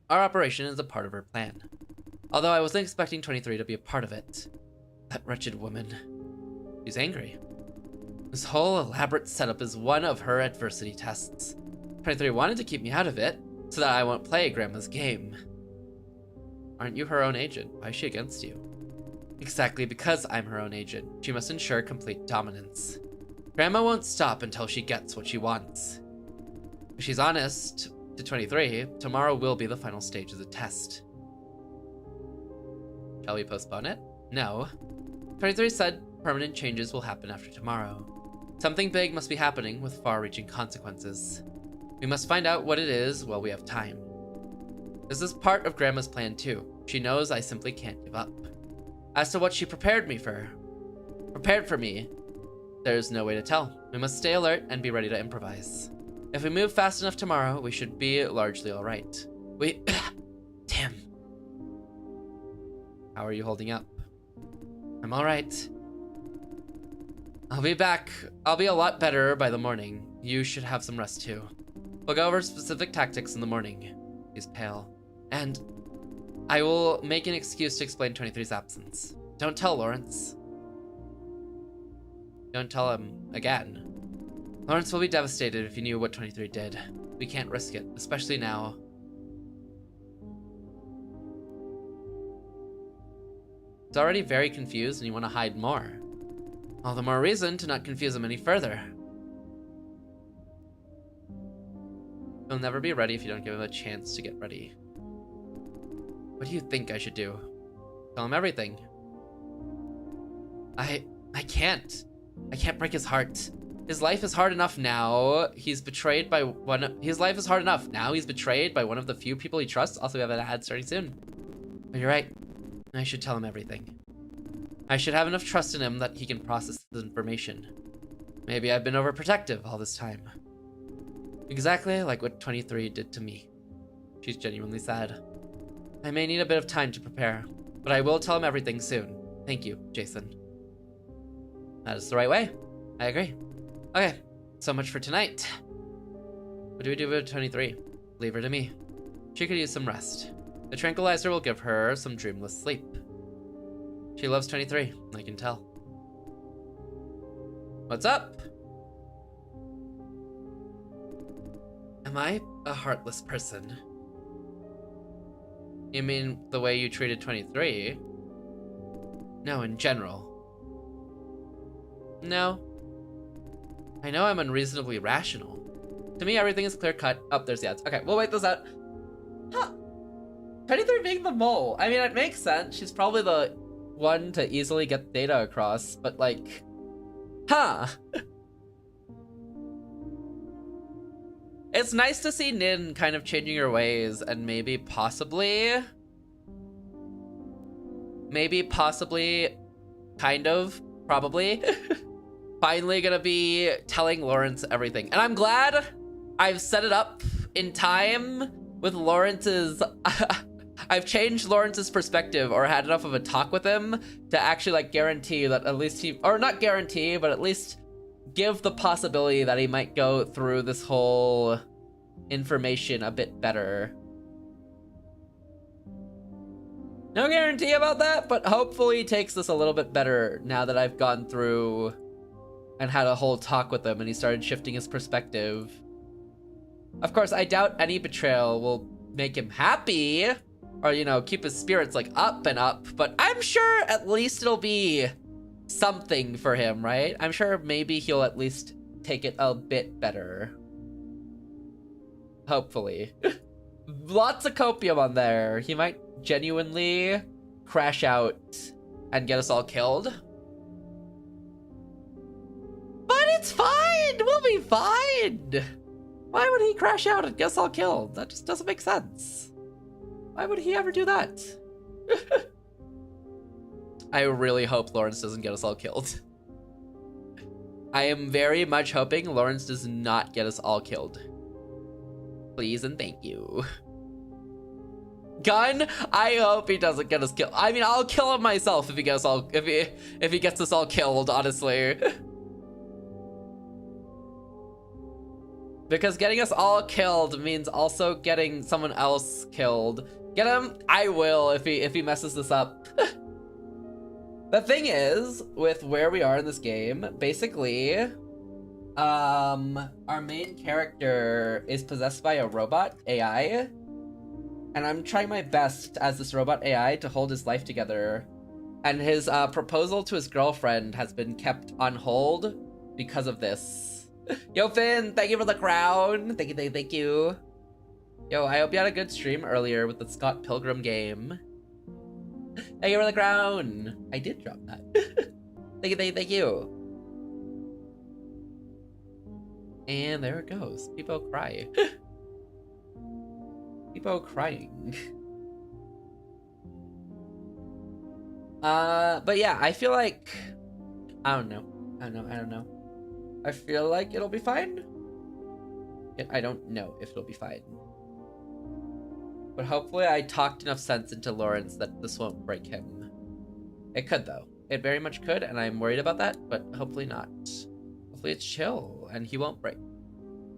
Our operation is a part of her plan. Although I wasn't expecting 23 to be a part of it. That wretched woman. She's angry. This whole elaborate setup is one of her adversity tests. 23 wanted to keep me out of it, so that I won't play Grandma's game. Aren't you her own agent? Why is she against you? Exactly because I'm her own agent. She must ensure complete dominance. Grandma won't stop until she gets what she wants. If she's honest to 23, tomorrow will be the final stage of the test. Shall we postpone it? No. 23 said permanent changes will happen after tomorrow. Something big must be happening with far-reaching consequences. We must find out what it is while we have time. This is part of Grandma's plan too. She knows I simply can't give up. As to what she prepared for me, there's no way to tell. We must stay alert and be ready to improvise. If we move fast enough tomorrow, we should be largely alright. Damn. How are you holding up? I'm alright. I'll be back. I'll be a lot better by the morning. You should have some rest too. We'll go over specific tactics in the morning. He's pale. And I will make an excuse to explain 23's absence. Don't tell Lawrence. Don't tell him again. Lawrence will be devastated if he knew what 23 did. We can't risk it, especially now. He's already very confused and you want to hide more. All the more reason to not confuse him any further. He'll never be ready if you don't give him a chance to get ready. What do you think I should do? Tell him everything. I can't. I can't break his heart. His life is hard enough now. He's betrayed by his life is hard enough now. He's betrayed by one of the few people he trusts. Also, we have an ad starting soon. But you're right. I should tell him everything. I should have enough trust in him that he can process the information. Maybe I've been overprotective all this time. Exactly like what 23 did to me. She's genuinely sad. I may need a bit of time to prepare, but I will tell him everything soon. Thank you, Jason. That is the right way. I agree. Okay, so much for tonight. What do we do with 23? Leave her to me. She could use some rest. The tranquilizer will give her some dreamless sleep. She loves 23, I can tell. What's up? Am I a heartless person? You mean the way you treated 23? No, in general. No. I know I'm unreasonably rational. To me, everything is clear-cut. Oh, there's the ads. Okay, we'll wait those out. Huh. 23 being the mole. I mean, it makes sense. She's probably the one to easily get data across, but like, huh. It's nice to see Nin kind of changing her ways and maybe possibly, kind of, probably, finally gonna be telling Lawrence everything. And I'm glad I've set it up in time with Lawrence's, I've changed Lawrence's perspective or had enough of a talk with him to actually like guarantee that at least he, or not guarantee, but at least give the possibility that he might go through this whole information a bit better. No guarantee about that, but hopefully he takes this a little bit better now that I've gone through and had a whole talk with him and he started shifting his perspective. Of course, I doubt any betrayal will make him happy or, you know, keep his spirits like up and up, but I'm sure at least it'll be something for him, right? I'm sure maybe he'll at least take it a bit better. Hopefully. Lots of copium on there. He might genuinely crash out and get us all killed. But it's fine! We'll be fine! Why would he crash out and get us all killed? That just doesn't make sense. Why would he ever do that? I really hope Lawrence doesn't get us all killed. I am very much hoping Lawrence does not get us all killed. Please and thank you. Gun, I hope he doesn't get us killed. I mean, I'll kill him myself if he gets if he gets us all killed, honestly. Because getting us all killed means also getting someone else killed. Get him? I will if he messes this up. The thing is, with where we are in this game, basically, our main character is possessed by a robot AI, and I'm trying my best as this robot AI to hold his life together. And his proposal to his girlfriend has been kept on hold because of this. Yo, Finn, thank you for the crown. Thank you, thank you. Yo, I hope you had a good stream earlier with the Scott Pilgrim game. Thank you for the crown. I did drop that. Thank you, thank you. And there it goes. People cry. People crying. But yeah, I feel like I don't know. I feel like it'll be fine. I don't know if it'll be fine. But hopefully I talked enough sense into Lawrence that this won't break him. It could though. It very much could, and I'm worried about that, but hopefully not. Hopefully it's chill and he won't break.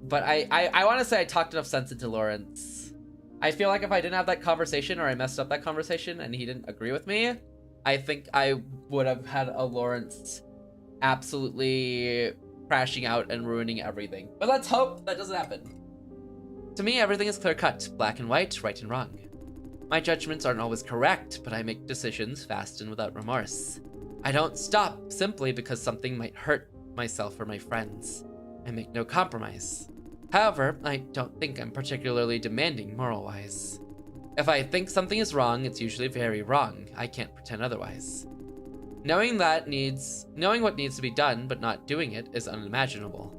But I want to say I talked enough sense into Lawrence. I feel like if I didn't have that conversation, or I messed up that conversation and he didn't agree with me, I think I would have had a Lawrence absolutely crashing out and ruining everything. But let's hope that doesn't happen. To me, everything is clear-cut, black and white, right and wrong. My judgments aren't always correct, but I make decisions fast and without remorse. I don't stop simply because something might hurt myself or my friends. I make no compromise. However, I don't think I'm particularly demanding moral-wise. If I think something is wrong, it's usually very wrong. I can't pretend otherwise. Knowing what needs to be done but not doing it is unimaginable.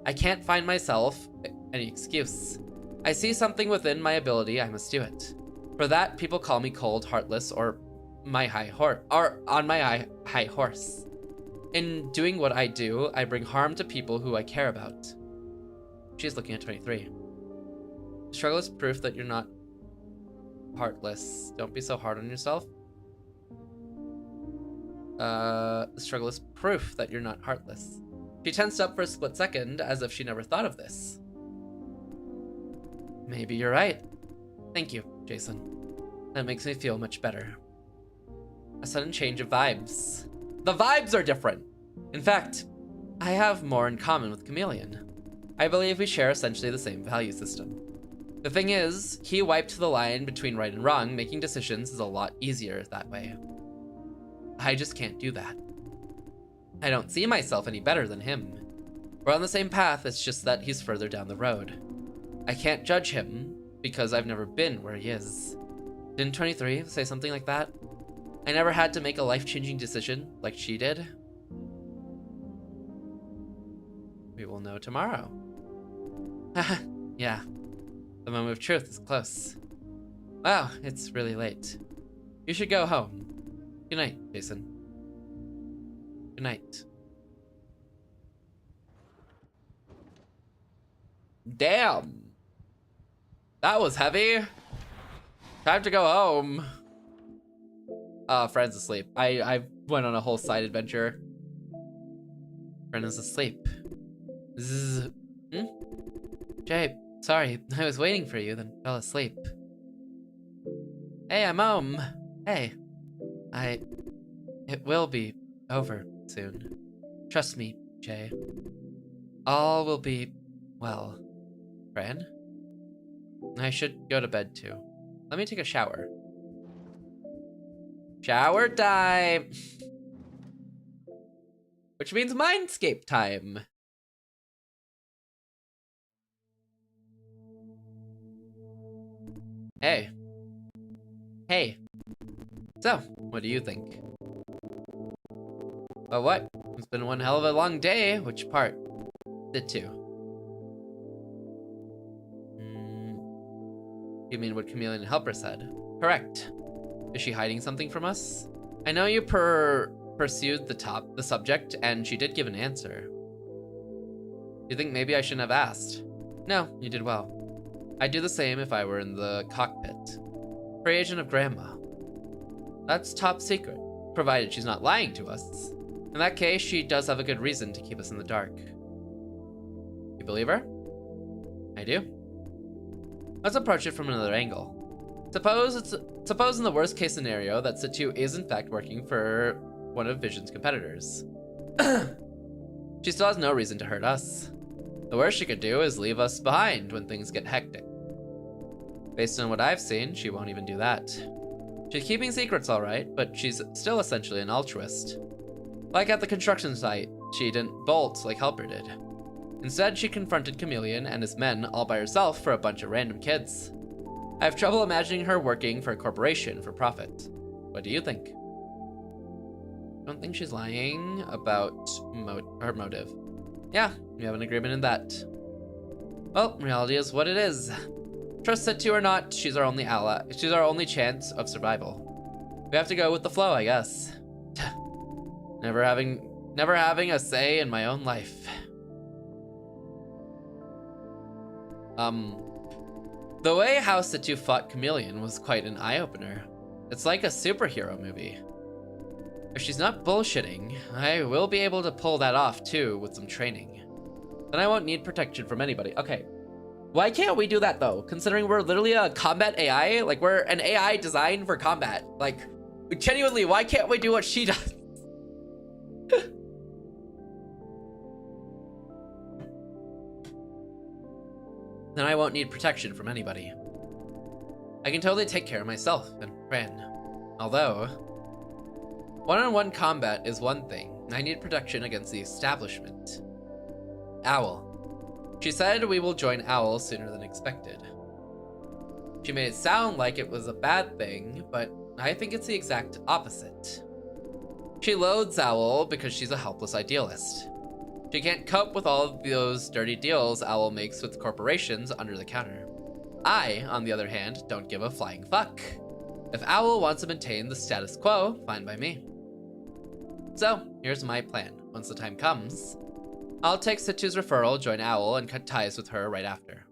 I can't find myself any excuse. I see something within my ability, I must do it. For that, people call me cold, heartless, or on my high horse. In doing what I do, I bring harm to people who I care about. She's looking at 23. The struggle is proof that you're not heartless. Don't be so hard on yourself. The struggle is proof that you're not heartless. She tensed up for a split second, as if she never thought of this. Maybe you're right. Thank you, Jason. That makes me feel much better. A sudden change of vibes. The vibes are different! In fact, I have more in common with Chameleon. I believe we share essentially the same value system. The thing is, he wiped the line between right and wrong. Making decisions is a lot easier that way. I just can't do that. I don't see myself any better than him. We're on the same path, it's just that he's further down the road. I can't judge him because I've never been where he is. Didn't 23 say something like that? I never had to make a life-changing decision like she did. We will know tomorrow. Yeah, the moment of truth is close. Wow, it's really late. You should go home. Good night, Jason. Good night. Damn. That was heavy. Time to go home. Friend's asleep. I went on a whole side adventure. Friend is asleep. Zzz. Jay, sorry. I was waiting for you, then fell asleep. Hey, I'm home. Hey. It will be over soon. Trust me, Jay. All will be well. Fran? I should go to bed too. Let me take a shower. Shower time! Which means Mindscape time. Hey. Hey. So, what do you think? Oh, what? It's been one hell of a long day. Which part? The two. You mean what Chameleon Helper said? Correct. Is she hiding something from us? I know you pursued the subject, and she did give an answer. Do you think maybe I shouldn't have asked? No, you did well. I'd do the same if I were in the cockpit. Free agent of Grandma. That's top secret, provided she's not lying to us. In that case, she does have a good reason to keep us in the dark. You believe her? I do. Let's approach it from another angle. Suppose in the worst case scenario that Situ is in fact working for one of Vision's competitors. She still has no reason to hurt us. The worst she could do is leave us behind when things get hectic. Based on what I've seen, she won't even do that. She's keeping secrets all right, but she's still essentially an altruist. Like at the construction site, she didn't bolt like Helper did. Instead, she confronted Chameleon and his men all by herself for a bunch of random kids. I have trouble imagining her working for a corporation for profit. What do you think? I don't think she's lying about her motive. Yeah, we have an agreement in that. Well, reality is what it is. Trust Situ or not, she's our only ally. She's our only chance of survival. We have to go with the flow, I guess. Never having a say in my own life. The way how Situ fought Chameleon was quite an eye-opener. It's like a superhero movie. If she's not bullshitting, I will be able to pull that off too with some training. Then I won't need protection from anybody. Okay. Why can't we do that though? Considering we're literally a combat AI? Like, we're an AI designed for combat. Like, genuinely, why can't we do what she does? Then I won't need protection from anybody. I can totally take care of myself and Fran. Although, one-on-one combat is one thing. I need protection against the establishment. Owl. She said we will join Owl sooner than expected. She made it sound like it was a bad thing, but I think it's the exact opposite. She loathes Owl because she's a helpless idealist. She can't cope with all of those dirty deals Owl makes with corporations under the counter. I, on the other hand, don't give a flying fuck. If Owl wants to maintain the status quo, fine by me. So, here's my plan. Once the time comes, I'll take Situ's referral, join Owl, and cut ties with her right after.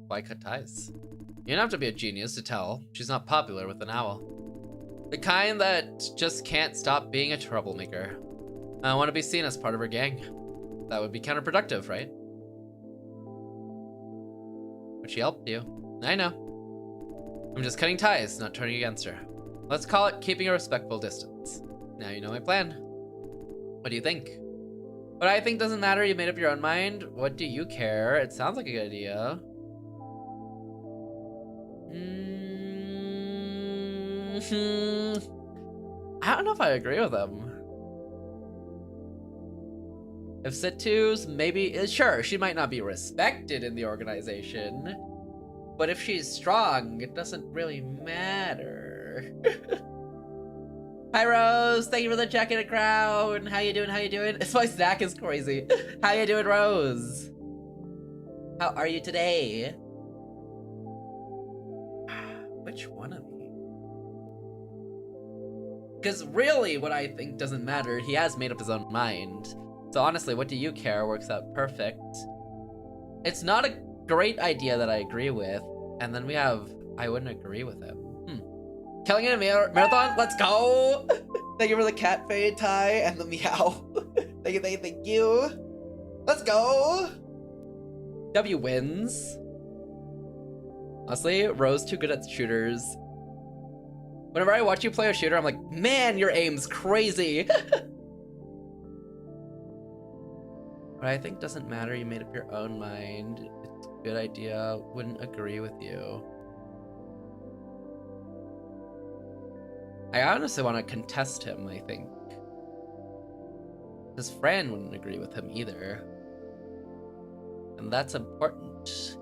Why cut ties? You don't have to be a genius to tell she's not popular with an Owl. The kind that just can't stop being a troublemaker. I don't want to be seen as part of her gang. That would be counterproductive, right? But she helped you. I know. I'm just cutting ties, not turning against her. Let's call it keeping a respectful distance. Now you know my plan. What do you think? What I think doesn't matter, you made up your own mind. What do you care? It sounds like a good idea. I don't know if I agree with him. If Situ's maybe, sure, she might not be respected in the organization, but if she's strong, it doesn't really matter. Hi Rose, thank you for the check in a crown. How you doing? How you doing? My snack is crazy. How you doing, Rose? How are you today? Which one of you? Because really, what I think doesn't matter. He has made up his own mind. So honestly, what do you care works out perfect. It's not a great idea that I agree with. And then we have, I wouldn't agree with him. Killing in a marathon, let's go! Thank you for the cat fade tie and the meow. Thank you. Let's go! W wins. Honestly, Rose too good at shooters. Whenever I watch you play a shooter, I'm like, man, your aim's crazy. But I think doesn't matter, you made up your own mind. It's a good idea, wouldn't agree with you. I honestly want to contest him, I think. His friend wouldn't agree with him either. And that's important.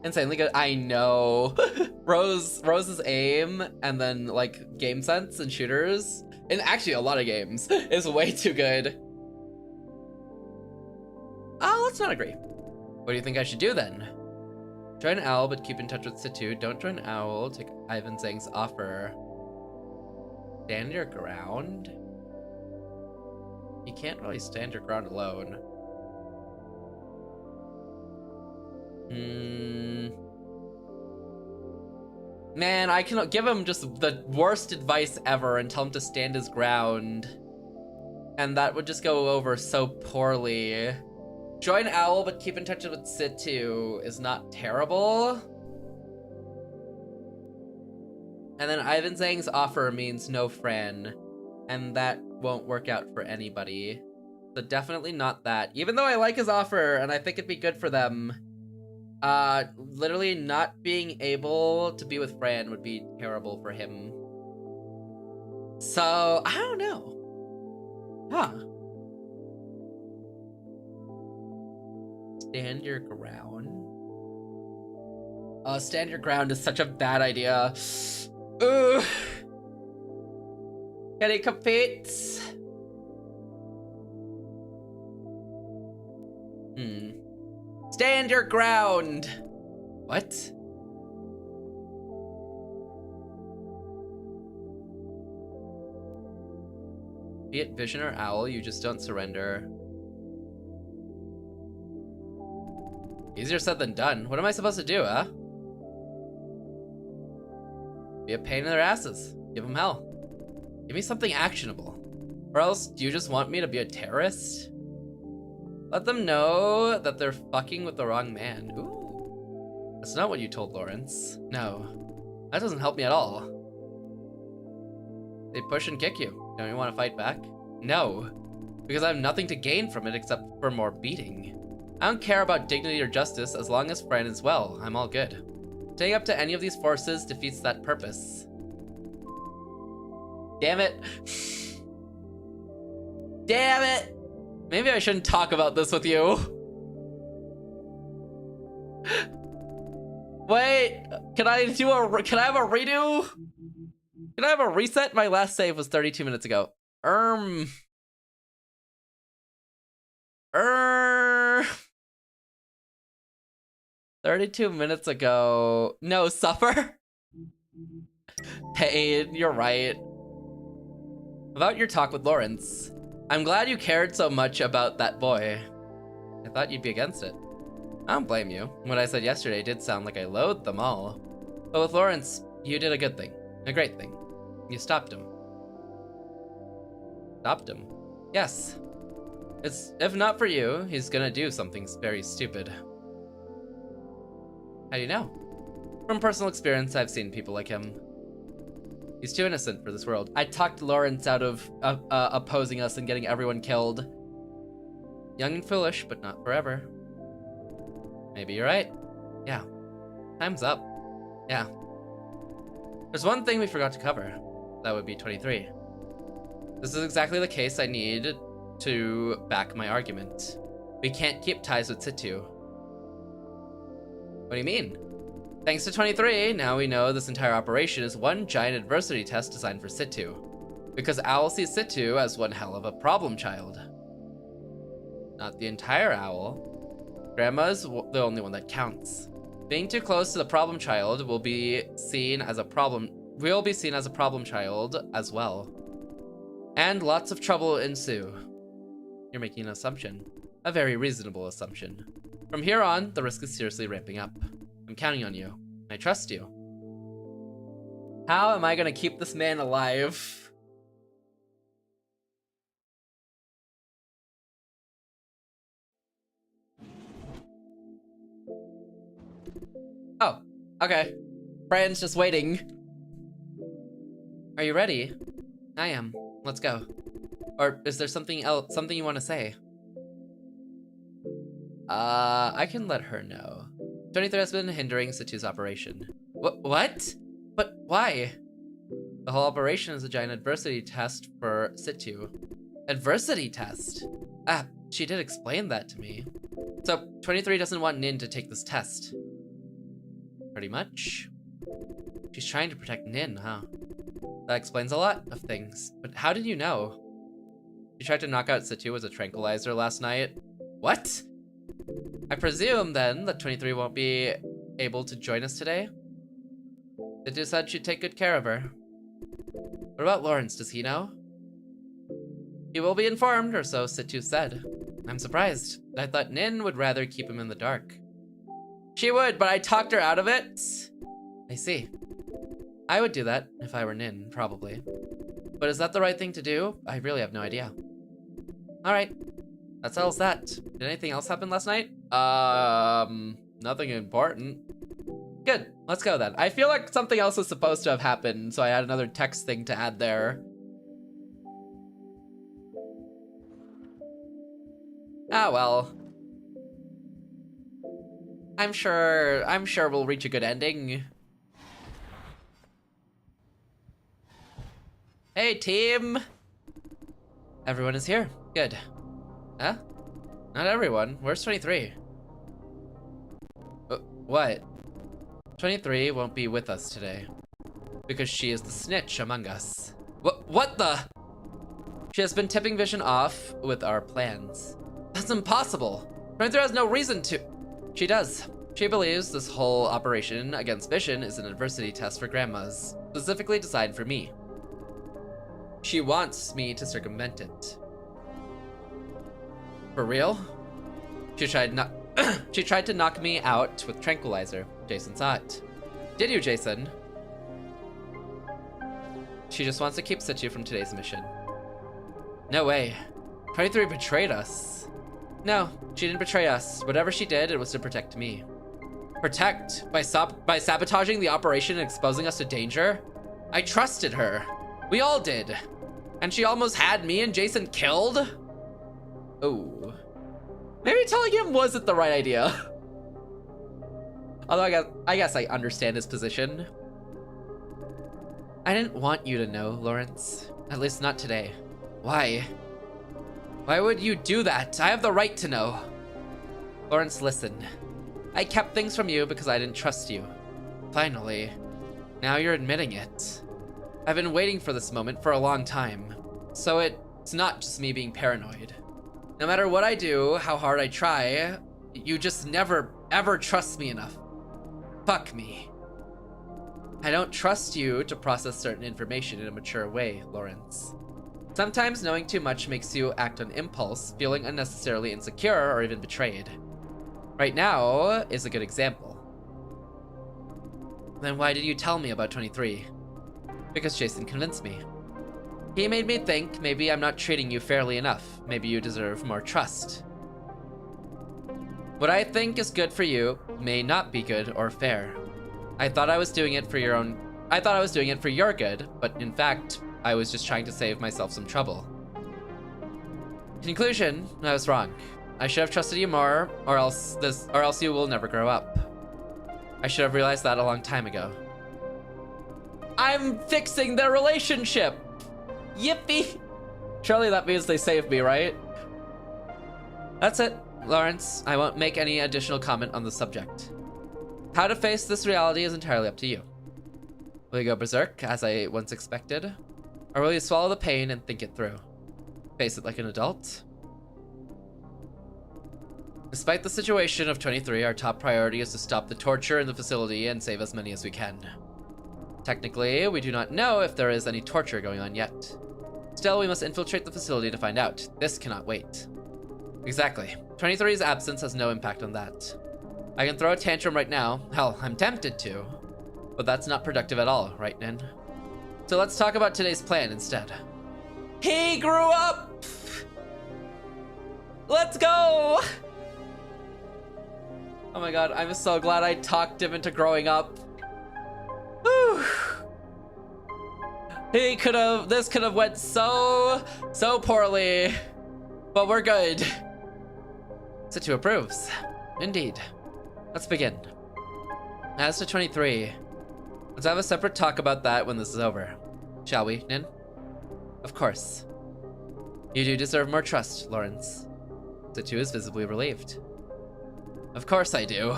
Insanely good, I know. Rose's aim, and then like game sense and shooters, and actually a lot of games, is way too good. Oh, let's not agree. What do you think I should do then? Join Owl, but keep in touch with Situ. Don't join Owl. Take Ivan Zhang's offer. Stand your ground? You can't really stand your ground alone. Man, I can give him just the worst advice ever and tell him to stand his ground. And that would just go over so poorly. Join Owl, but keep in touch with Situ is not terrible. And then Ivan Zhang's offer means no Fran. And that won't work out for anybody. So definitely not that. Even though I like his offer and I think it'd be good for them. Literally not being able to be with Fran would be terrible for him. So, I don't know. Huh. Stand your ground. Stand your ground is such a bad idea. Ugh. Can he compete? Stand your ground! What? Be it Vision or Owl, you just don't surrender. Easier said than done. What am I supposed to do, huh? Be a pain in their asses. Give them hell. Give me something actionable. Or else, do you just want me to be a terrorist? Let them know that they're fucking with the wrong man. Ooh. That's not what you told Lawrence. No. That doesn't help me at all. They push and kick you. Don't you want to fight back? No. Because I have nothing to gain from it except for more beating. I don't care about dignity or justice as long as Fran is well. I'm all good. Staying up to any of these forces defeats that purpose. Damn it. Damn it! Maybe I shouldn't talk about this with you. Wait, can I have a redo? Can I have a reset? My last save was 32 minutes ago. 32 minutes ago. No, suffer? Hey, you're right. About your talk with Lawrence. I'm glad you cared so much about that boy. I thought you'd be against it. I don't blame you. What I said yesterday did sound like I loathed them all. But with Lawrence, you did a good thing. A great thing. You stopped him. Stopped him? Yes. If not for you, he's gonna do something very stupid. How do you know? From personal experience, I've seen people like him. He's too innocent for this world. I talked Lawrence out of opposing us and getting everyone killed. Young and foolish, but not forever. Maybe you're right. Yeah. Time's up. Yeah. There's one thing we forgot to cover. That would be 23. This is exactly the case I need to back my argument. We can't keep ties with Situ. What do you mean? Thanks to 23, now we know this entire operation is one giant adversity test designed for Situ. Because Owl sees Situ as one hell of a problem child. Not the entire Owl. Grandma's the only one that counts. Being too close to the problem child will be seen as a problem. We'll be seen as a problem child as well. And lots of trouble will ensue. You're making an assumption. A very reasonable assumption. From here on, the risk is seriously ramping up. I'm counting on you. I trust you. How am I gonna keep this man alive? Oh, okay. Brian's just waiting. Are you ready? I am. Let's go. Or is there something else, something you want to say? I can let her know. 23 has been hindering Situ's operation. What? But why? The whole operation is a giant adversity test for Situ. Adversity test? Ah, she did explain that to me. So, 23 doesn't want Nin to take this test. Pretty much. She's trying to protect Nin, huh? That explains a lot of things. But how did you know? She tried to knock out Situ as a tranquilizer last night. What? I presume, then, that 23 won't be able to join us today? Situ said she'd take good care of her. What about Lawrence? Does he know? He will be informed, or so Situ said. I'm surprised. I thought Nin would rather keep him in the dark. She would, but I talked her out of it. I see. I would do that if I were Nin, probably. But is that the right thing to do? I really have no idea. Alright. That settles that. Did anything else happen last night? Nothing important. Good, let's go then. I feel like something else was supposed to have happened, so I had another text thing to add there. Ah, well. I'm sure we'll reach a good ending. Hey, team! Everyone is here. Good. Huh? Not everyone. Where's 23? What? 23 won't be with us today. Because she is the snitch among us. What the? She has been tipping Vision off with our plans. That's impossible. 23 has no reason to. She does. She believes this whole operation against Vision is an adversity test for grandmas, specifically designed for me. She wants me to circumvent it. For real? She tried to knock me out with tranquilizer. Jason saw it. Did you, Jason? She just wants to keep Situ from today's mission. No way. 23 betrayed us. No, she didn't betray us. Whatever she did, it was to protect me. Protect? By sabotaging the operation and exposing us to danger? I trusted her. We all did. And she almost had me and Jason killed? Oh. Maybe telling him wasn't the right idea. Although I guess I understand his position. I didn't want you to know, Lawrence. At least not today. Why? Why would you do that? I have the right to know. Lawrence, listen. I kept things from you because I didn't trust you. Finally. Now you're admitting it. I've been waiting for this moment for a long time. So it's not just me being paranoid. No matter what I do, how hard I try, you just never, ever trust me enough. Fuck me. I don't trust you to process certain information in a mature way, Lawrence. Sometimes knowing too much makes you act on impulse, feeling unnecessarily insecure or even betrayed. Right now is a good example. Then why did you tell me about 23? Because Jason convinced me. He made me think maybe I'm not treating you fairly enough. Maybe you deserve more trust. What I think is good for you may not be good or fair. I thought I was doing it for your good, but in fact, I was just trying to save myself some trouble. Conclusion, I was wrong. I should have trusted you more, or else you will never grow up. I should have realized that a long time ago. I'm fixing their relationship! Yippee! Surely that means they saved me, right? That's it, Lawrence. I won't make any additional comment on the subject. How to face this reality is entirely up to you. Will you go berserk, as I once expected? Or will you swallow the pain and think it through? Face it like an adult? Despite the situation of 23, our top priority is to stop the torture in the facility and save as many as we can. Technically, we do not know if there is any torture going on yet. Still, we must infiltrate the facility to find out. This cannot wait. Exactly. 23's absence has no impact on that. I can throw a tantrum right now. Hell, I'm tempted to. But that's not productive at all, right, Nin? So let's talk about today's plan instead. He grew up! Let's go! Oh my god, I'm so glad I talked him into growing up. Whew. This could have went so poorly, but we're good. Situ approves. Indeed. Let's begin. As to 23, let's have a separate talk about that when this is over. Shall we, Nin? Of course. You do deserve more trust, Lawrence. Situ is visibly relieved. Of course I do.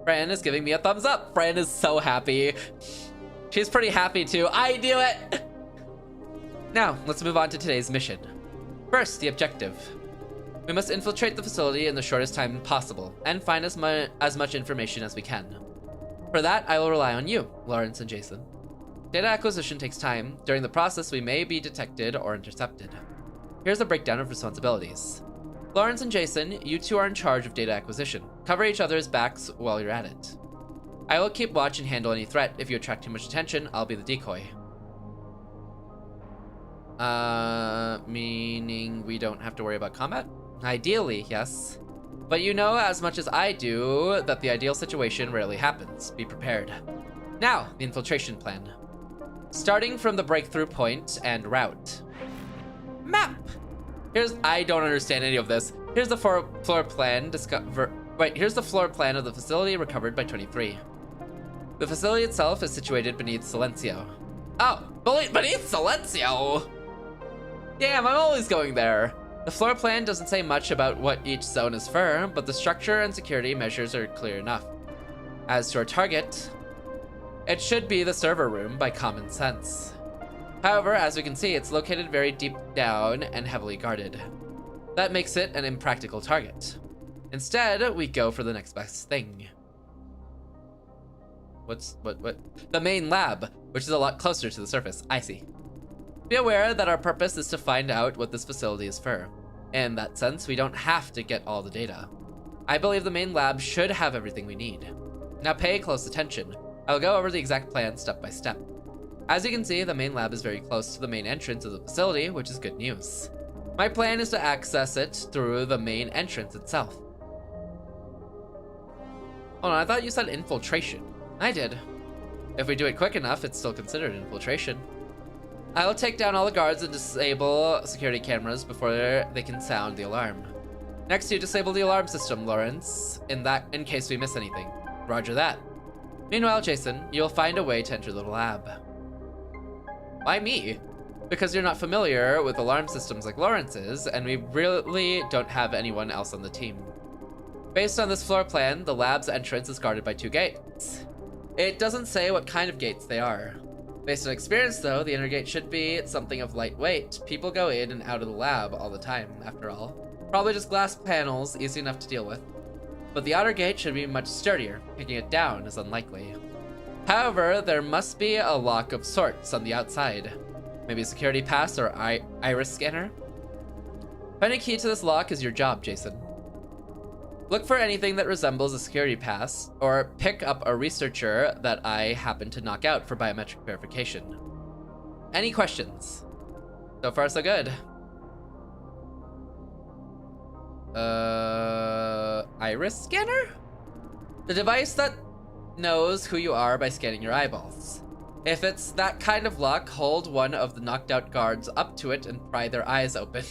Fran is giving me a thumbs up. Fran is so happy. She's pretty happy too. I do it! Now, let's move on to today's mission. First, the objective. We must infiltrate the facility in the shortest time possible, and find as much information as we can. For that, I will rely on you, Lawrence and Jason. Data acquisition takes time. During the process, we may be detected or intercepted. Here's a breakdown of responsibilities. Lawrence and Jason, you two are in charge of data acquisition. Cover each other's backs while you're at it. I will keep watch and handle any threat. If you attract too much attention, I'll be the decoy. Meaning we don't have to worry about combat? Ideally, yes. But you know as much as I do that the ideal situation rarely happens. Be prepared. Now, the infiltration plan. Starting from the breakthrough point and route. Map! I don't understand any of this. Here's the floor plan here's the floor plan of the facility recovered by 23. The facility itself is situated beneath Silencio. Oh, beneath Silencio! Damn, I'm always going there. The floor plan doesn't say much about what each zone is for, but the structure and security measures are clear enough. As to our target, it should be the server room by common sense. However, as we can see, it's located very deep down and heavily guarded. That makes it an impractical target. Instead, we go for the next best thing. What? The main lab, which is a lot closer to the surface. I see. Be aware that our purpose is to find out what this facility is for. In that sense, we don't have to get all the data. I believe the main lab should have everything we need. Now pay close attention. I'll go over the exact plan step by step. As you can see, the main lab is very close to the main entrance of the facility, which is good news. My plan is to access it through the main entrance itself. Hold on, I thought you said infiltration. I did. If we do it quick enough, it's still considered infiltration. I will take down all the guards and disable security cameras before they can sound the alarm. Next, you disable the alarm system, Lawrence, in case we miss anything. Roger that. Meanwhile, Jason, you'll find a way to enter the lab. Why me? Because you're not familiar with alarm systems like Lawrence is, and we really don't have anyone else on the team. Based on this floor plan, the lab's entrance is guarded by 2 gates. It doesn't say what kind of gates they are. Based on experience though, the inner gate should be something of light weight. People go in and out of the lab all the time, after all. Probably just glass panels, easy enough to deal with. But the outer gate should be much sturdier. Picking it down is unlikely. However, there must be a lock of sorts on the outside. Maybe a security pass or iris scanner? Finding a key to this lock is your job, Jason. Look for anything that resembles a security pass, or pick up a researcher that I happen to knock out for biometric verification. Any questions? So far, so good. Iris scanner? The device that knows who you are by scanning your eyeballs. If it's that kind of luck, hold one of the knocked out guards up to it and pry their eyes open.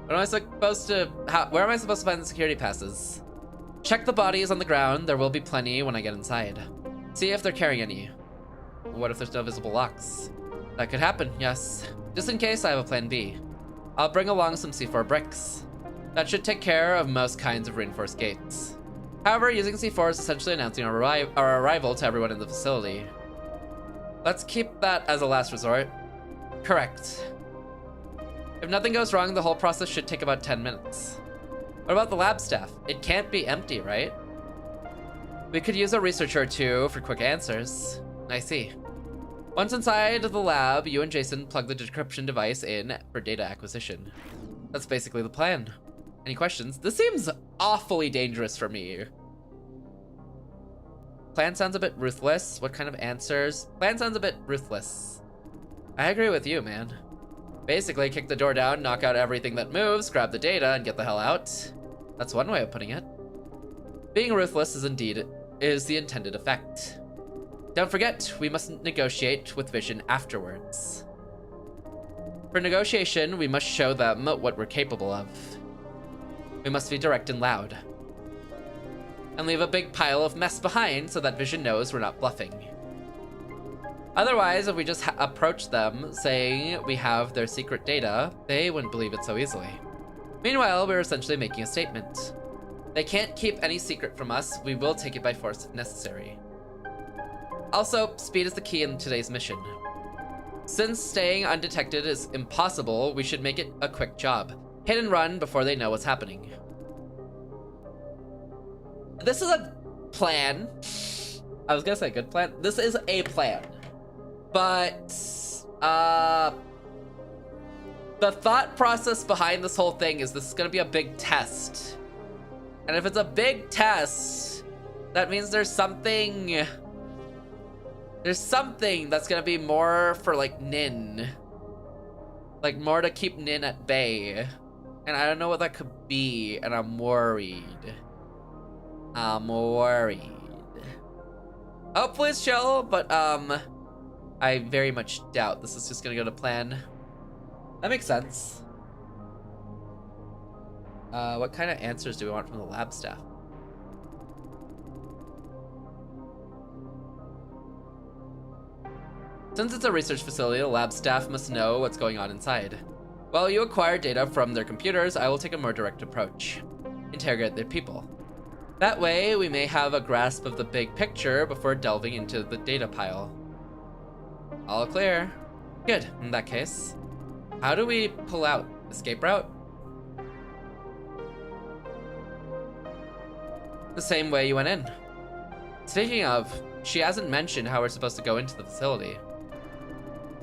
Where am I supposed to find the security passes? Check the bodies on the ground. There will be plenty when I get inside. See if they're carrying any. What if there's no visible locks? That could happen, yes. Just in case, I have a plan B. I'll bring along some C4 bricks. That should take care of most kinds of reinforced gates. However, using C4 is essentially announcing our arrival to everyone in the facility. Let's keep that as a last resort. Correct. If nothing goes wrong, the whole process should take about 10 minutes. What about the lab staff? It can't be empty, right? We could use a researcher or two for quick answers. I see. Once inside the lab, you and Jason plug the decryption device in for data acquisition. That's basically the plan. Any questions? This seems awfully dangerous for me. Plan sounds a bit ruthless. What kind of answers? Plan sounds a bit ruthless. I agree with you, man. Basically, kick the door down, knock out everything that moves, grab the data, and get the hell out. That's one way of putting it. Being ruthless is the intended effect. Don't forget, we mustn't negotiate with Vision afterwards. For negotiation, we must show them what we're capable of. We must be direct and loud. And leave a big pile of mess behind so that Vision knows we're not bluffing. Otherwise, if we just approach them saying we have their secret data, they wouldn't believe it so easily. Meanwhile, we're essentially making a statement. They can't keep any secret from us. We will take it by force if necessary. Also, speed is the key in today's mission. Since staying undetected is impossible, we should make it a quick job. Hit and run before they know what's happening. This is a plan. I was gonna say good plan. This is a plan. But, The thought process behind this whole thing is this is gonna be a big test. And if it's a big test, that means there's something that's gonna be more for like Nin. Like more to keep Nin at bay. And I don't know what that could be, and I'm worried. Hopefully it's chill, but I very much doubt this is just gonna go to plan. That makes sense. What kind of answers do we want from the lab staff? Since it's a research facility, the lab staff must know what's going on inside. While you acquire data from their computers, I will take a more direct approach. Interrogate their people. That way, we may have a grasp of the big picture before delving into the data pile. All clear. Good, in that case. How do we pull out? Escape route? The same way you went in. Speaking of, she hasn't mentioned how we're supposed to go into the facility.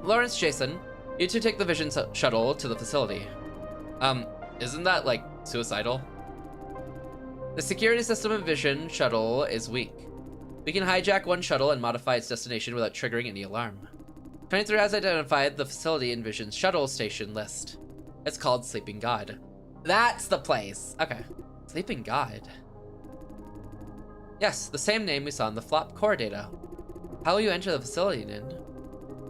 Lawrence, Jason, you two take the Vision shuttle to the facility. Isn't that, like, suicidal? The security system of Vision shuttle is weak. We can hijack one shuttle and modify its destination without triggering any alarm. 23 has identified the facility in Vision's shuttle station list. It's called Sleeping God. That's the place. Okay. Sleeping God. Yes, the same name we saw in the flop core data. How will you enter the facility, Nin?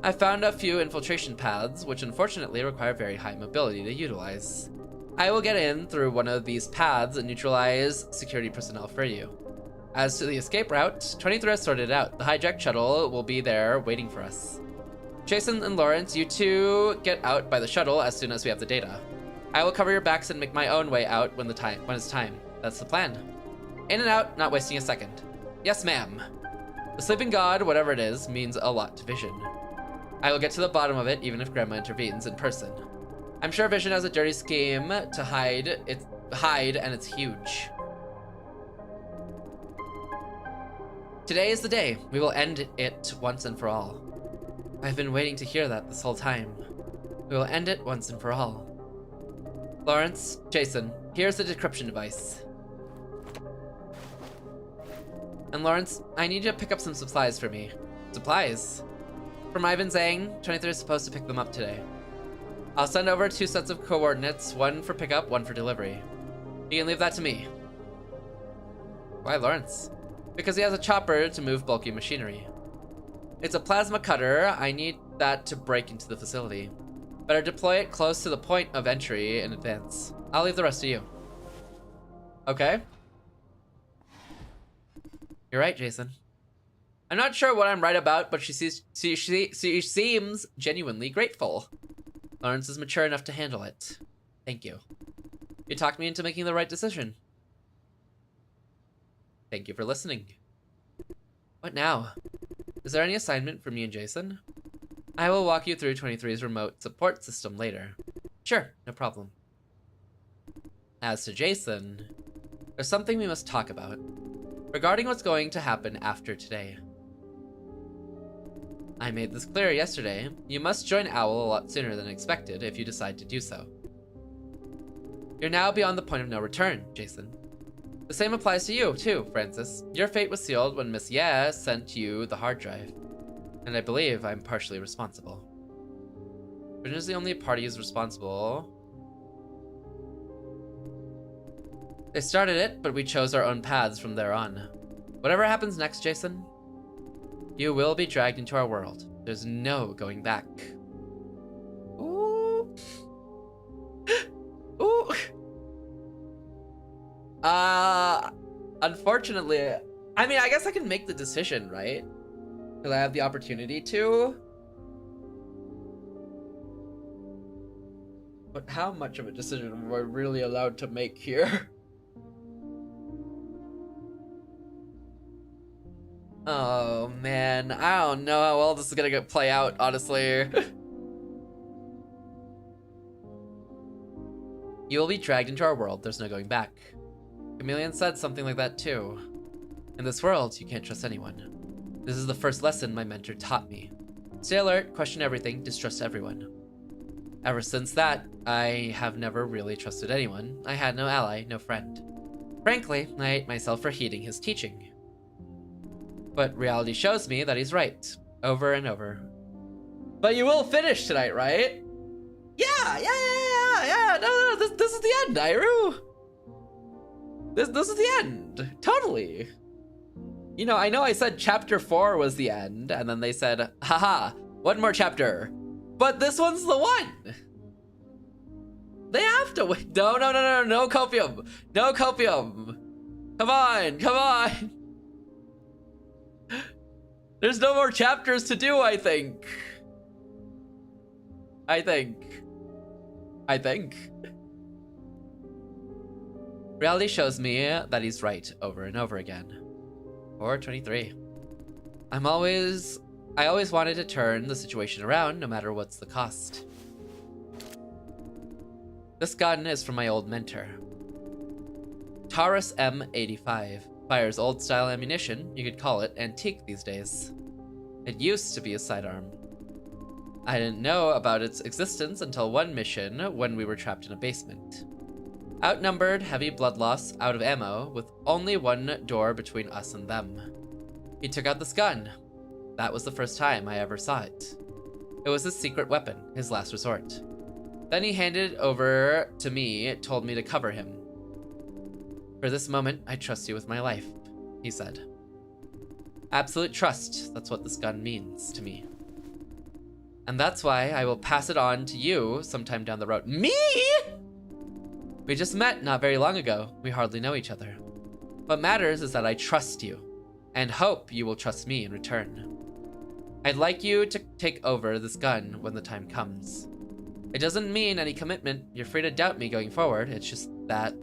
I found a few infiltration paths, which unfortunately require very high mobility to utilize. I will get in through one of these paths and neutralize security personnel for you. As to the escape route, 23 has sorted it out. The hijacked shuttle will be there waiting for us. Jason and Lawrence, you two get out by the shuttle as soon as we have the data. I will cover your backs and make my own way out when it's time. That's the plan. In and out, not wasting a second. Yes, ma'am. The Sleeping God, whatever it is, means a lot to Vision. I will get to the bottom of it, even if Grandma intervenes in person. I'm sure Vision has a dirty scheme to hide, and it's huge. Today is the day. We will end it once and for all. I've been waiting to hear that this whole time. We will end it once and for all. Lawrence, Jason, here's the decryption device. And Lawrence, I need you to pick up some supplies for me. Supplies? From Ivan Zhang, 23 is supposed to pick them up today. I'll send over 2 sets of coordinates, one for pickup, one for delivery. You can leave that to me. Why Lawrence? Because he has a chopper to move bulky machinery. It's a plasma cutter. I need that to break into the facility. Better deploy it close to the point of entry in advance. I'll leave the rest to you. Okay. You're right, Jason. I'm not sure what I'm right about, but she seems genuinely grateful. Lawrence is mature enough to handle it. Thank you. You talked me into making the right decision. Thank you for listening. What now? Is there any assignment for me and Jason? I will walk you through 23's remote support system later. Sure, no problem. As to Jason, there's something we must talk about. Regarding what's going to happen after today. I made this clear yesterday. You must join OWL a lot sooner than expected if you decide to do so. You're now beyond the point of no return, Jason. The same applies to you, too, Francis. Your fate was sealed when Miss Ye sent you the hard drive. And I believe I'm partially responsible. Britain is the only party who's responsible. They started it, but we chose our own paths from there on. Whatever happens next, Jason, you will be dragged into our world. There's no going back. Ooh. Ooh. Unfortunately, I mean, I guess I can make the decision, right? Because I have the opportunity to. But how much of a decision am I really allowed to make here? Oh man, I don't know how well this is gonna play out, honestly. You will be dragged into our world, there's no going back. Chameleon said something like that too. In this world, you can't trust anyone. This is the first lesson my mentor taught me. Stay alert, question everything, distrust everyone. Ever since that, I have never really trusted anyone. I had no ally, no friend. Frankly, I hate myself for heeding his teaching. But reality shows me that he's right, over and over. But you will finish tonight, right? Yeah. No, this is the end, Nairu. This is the end, totally. You know I said chapter 4 was the end, and then they said, haha, one more chapter. But this one's the one. They have to wait. No copium. No copium. Come on. There's no more chapters to do, I think. Reality shows me that he's right over and over again. 423. I always wanted to turn the situation around, no matter what's the cost. This gun is from my old mentor. Taurus M85. Fires old style ammunition, you could call it antique these days. It used to be a sidearm. I didn't know about its existence until one mission when we were trapped in a basement. Outnumbered, heavy blood loss, out of ammo, with only one door between us and them. He took out this gun. That was the first time I ever saw it. It was his secret weapon, his last resort. Then he handed it over to me, told me to cover him. For this moment, I trust you with my life, he said. Absolute trust, that's what this gun means to me. And that's why I will pass it on to you sometime down the road. Me? We just met not very long ago. We hardly know each other. What matters is that I trust you, and hope you will trust me in return. I'd like you to take over this gun when the time comes. It doesn't mean any commitment. You're free to doubt me going forward. It's just that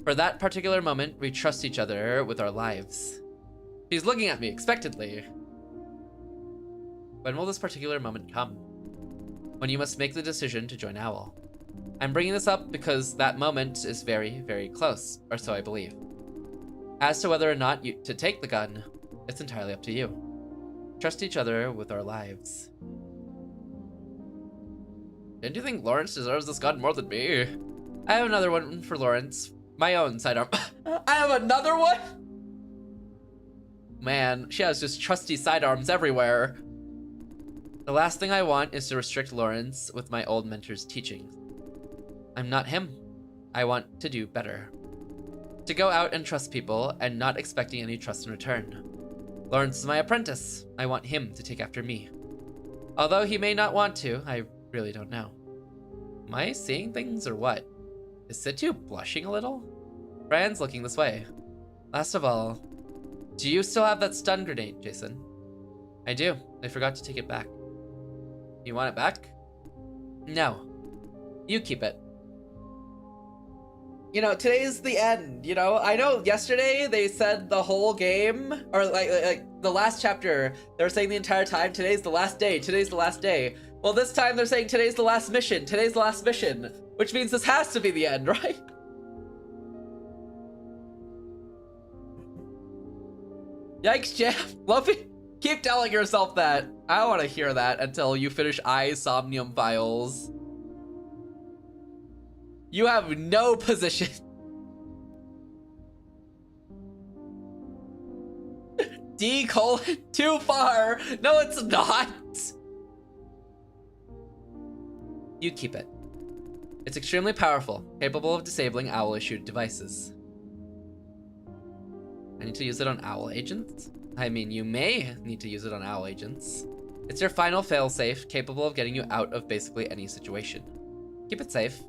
for that particular moment, we trust each other with our lives. She's looking at me expectantly. When will this particular moment come? When you must make the decision to join OWL. I'm bringing this up because that moment is very, very close, or so I believe. As to whether or not to take the gun, it's entirely up to you. Trust each other with our lives. Don't you think Lawrence deserves this gun more than me? I have another one for Lawrence. My own sidearm. I have another one? Man, she has just trusty sidearms everywhere. The last thing I want is to restrict Lawrence with my old mentor's teachings. I'm not him. I want to do better. To go out and trust people and not expecting any trust in return. Lawrence is my apprentice. I want him to take after me. Although he may not want to, I really don't know. Am I seeing things or what? Is Situ blushing a little? Fran's looking this way. Last of all, do you still have that stun grenade, Jason? I do. I forgot to take it back. You want it back? No. You keep it. You know, today's the end, you know? I know yesterday they said the whole game, or like the last chapter, they were saying the entire time, today's the last day, today's the last day. Well, this time they're saying today's the last mission, today's the last mission, which means this has to be the end, right? Yikes, Jeff. Luffy, keep telling yourself that. I don't want to hear that until you finish Somnium Files. You have no position. D: too far. No, it's not. You keep it. It's extremely powerful, capable of disabling OWL-issued devices. I need to use it on OWL agents? I mean, you may need to use it on OWL agents. It's your final failsafe, capable of getting you out of basically any situation. Keep it safe.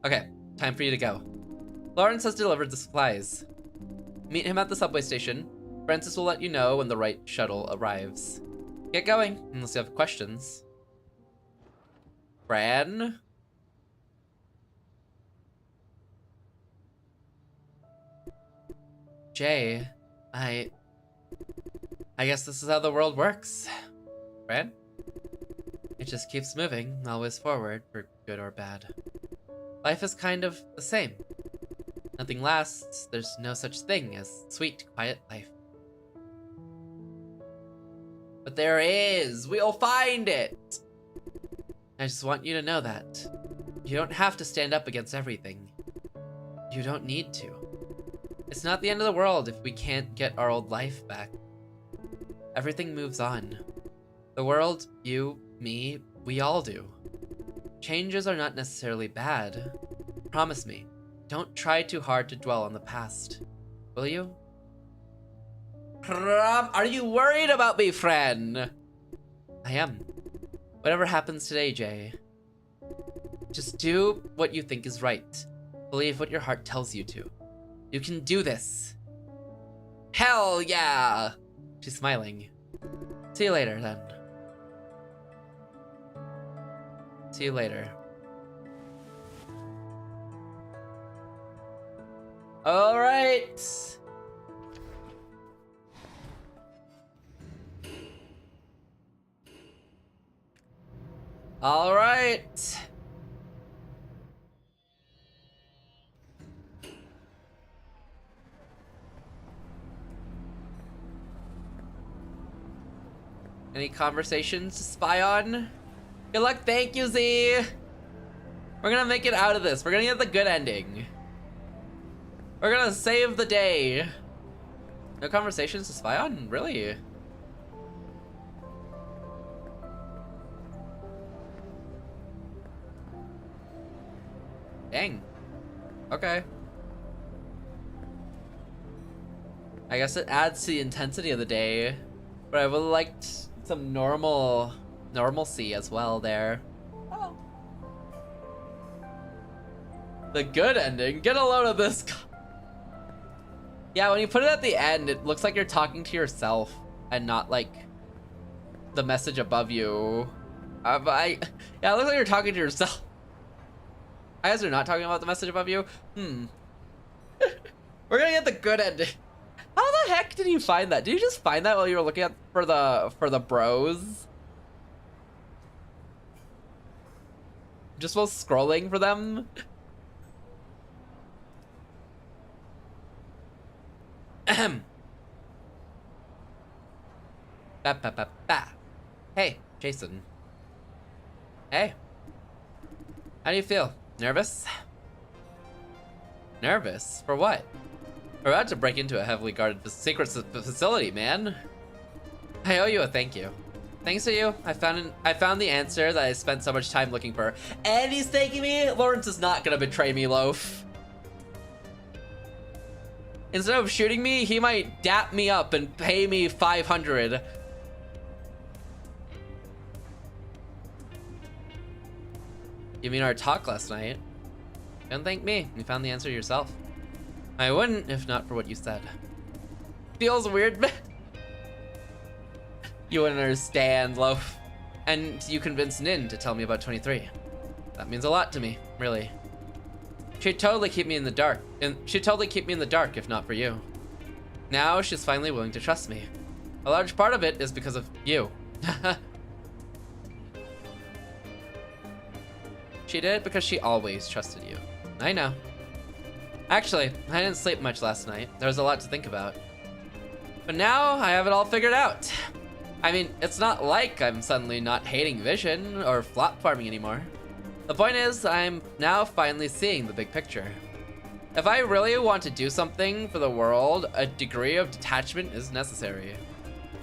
Okay, time for you to go. Lawrence has delivered the supplies. Meet him at the subway station. Francis will let you know when the right shuttle arrives. Get going, unless you have questions. Fran? Jay, I guess this is how the world works. Fran? It just keeps moving, always forward, for good or bad. Life is kind of the same. Nothing lasts, there's no such thing as sweet, quiet life. But there is! We'll find it! I just want you to know that. You don't have to stand up against everything. You don't need to. It's not the end of the world if we can't get our old life back. Everything moves on. The world, you, me, we all do. Changes are not necessarily bad. Promise me, don't try too hard to dwell on the past. Will you? Are you worried about me, friend? I am. Whatever happens today, Jay. Just do what you think is right. Believe what your heart tells you to. You can do this. Hell yeah! She's smiling. See you later, then. See you later. All right. All right. Any conversations to spy on? Good luck, thank you, Z. We're gonna make it out of this. We're gonna get the good ending. We're gonna save the day. No conversations to spy on? Really? Dang. Okay. I guess it adds to the intensity of the day, but I would have liked some normalcy as well there. Oh. The good ending? Get a load of this. Yeah, when you put it at the end, it looks like you're talking to yourself and not like the message above you. Yeah, it looks like you're talking to yourself. I guess you're not talking about the message above you. We're gonna get the good ending. How the heck did you find that? Did you just find that while you were looking at for the bros? Just while scrolling for them? Ahem. Ba. Hey, Jason. Hey. How do you feel? Nervous? Nervous? For what? We're about to break into a heavily guarded secret facility, man. I owe you a thank you. Thanks to you, I found the answer that I spent so much time looking for. And he's thanking me? Lawrence is not gonna betray me, Loaf. Instead of shooting me, he might dap me up and pay me 500. You mean our talk last night? Don't thank me, you found the answer yourself. I wouldn't if not for what you said. Feels weird. You wouldn't understand, Loaf. And you convinced Nin to tell me about 23. That means a lot to me, really. She'd totally keep me in the dark. If not for you. Now she's finally willing to trust me. A large part of it is because of you. She did it because she always trusted you. I know. Actually, I didn't sleep much last night. There was a lot to think about. But now I have it all figured out. I mean, it's not like I'm suddenly not hating Vision or flop farming anymore. The point is, I'm now finally seeing the big picture. If I really want to do something for the world, a degree of detachment is necessary.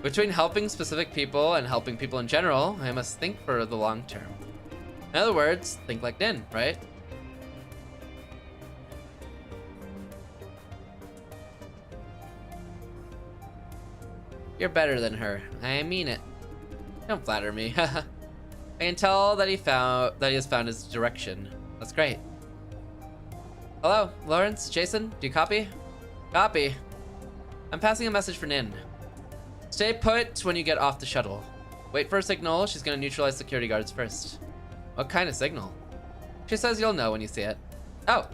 Between helping specific people and helping people in general, I must think for the long term. In other words, think like Nin, right? You're better than her. I mean it. Don't flatter me. I can tell that he has found his direction. That's great. Hello, Lawrence, Jason, do you copy? Copy. I'm passing a message for Nin. Stay put when you get off the shuttle. Wait for a signal. She's gonna neutralize security guards first. What kind of signal? She says you'll know when you see it. Oh,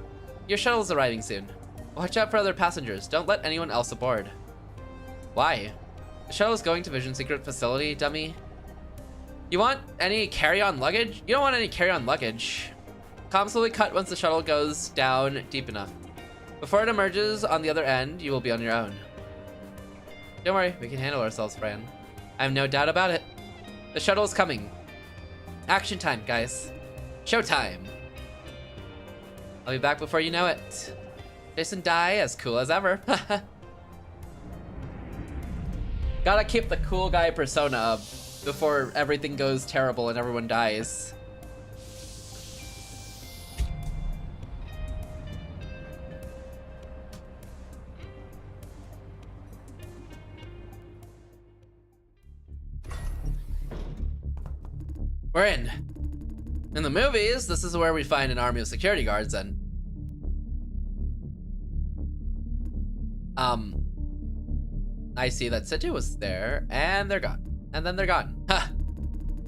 your shuttle's arriving soon. Watch out for other passengers. Don't let anyone else aboard. Why? The shuttle is going to Vision Secret Facility, dummy. You want any carry-on luggage? You don't want any carry-on luggage. Comms will be cut once the shuttle goes down deep enough. Before it emerges on the other end, you will be on your own. Don't worry, we can handle ourselves, Fran. I have no doubt about it. The shuttle is coming. Action time, guys. Showtime. I'll be back before you know it. Jason die as cool as ever. Gotta keep the cool guy persona up before everything goes terrible and everyone dies. We're in. In the movies, this is where we find an army of security guards and I see that Situ was there and they're gone. And then they're gone. Ha!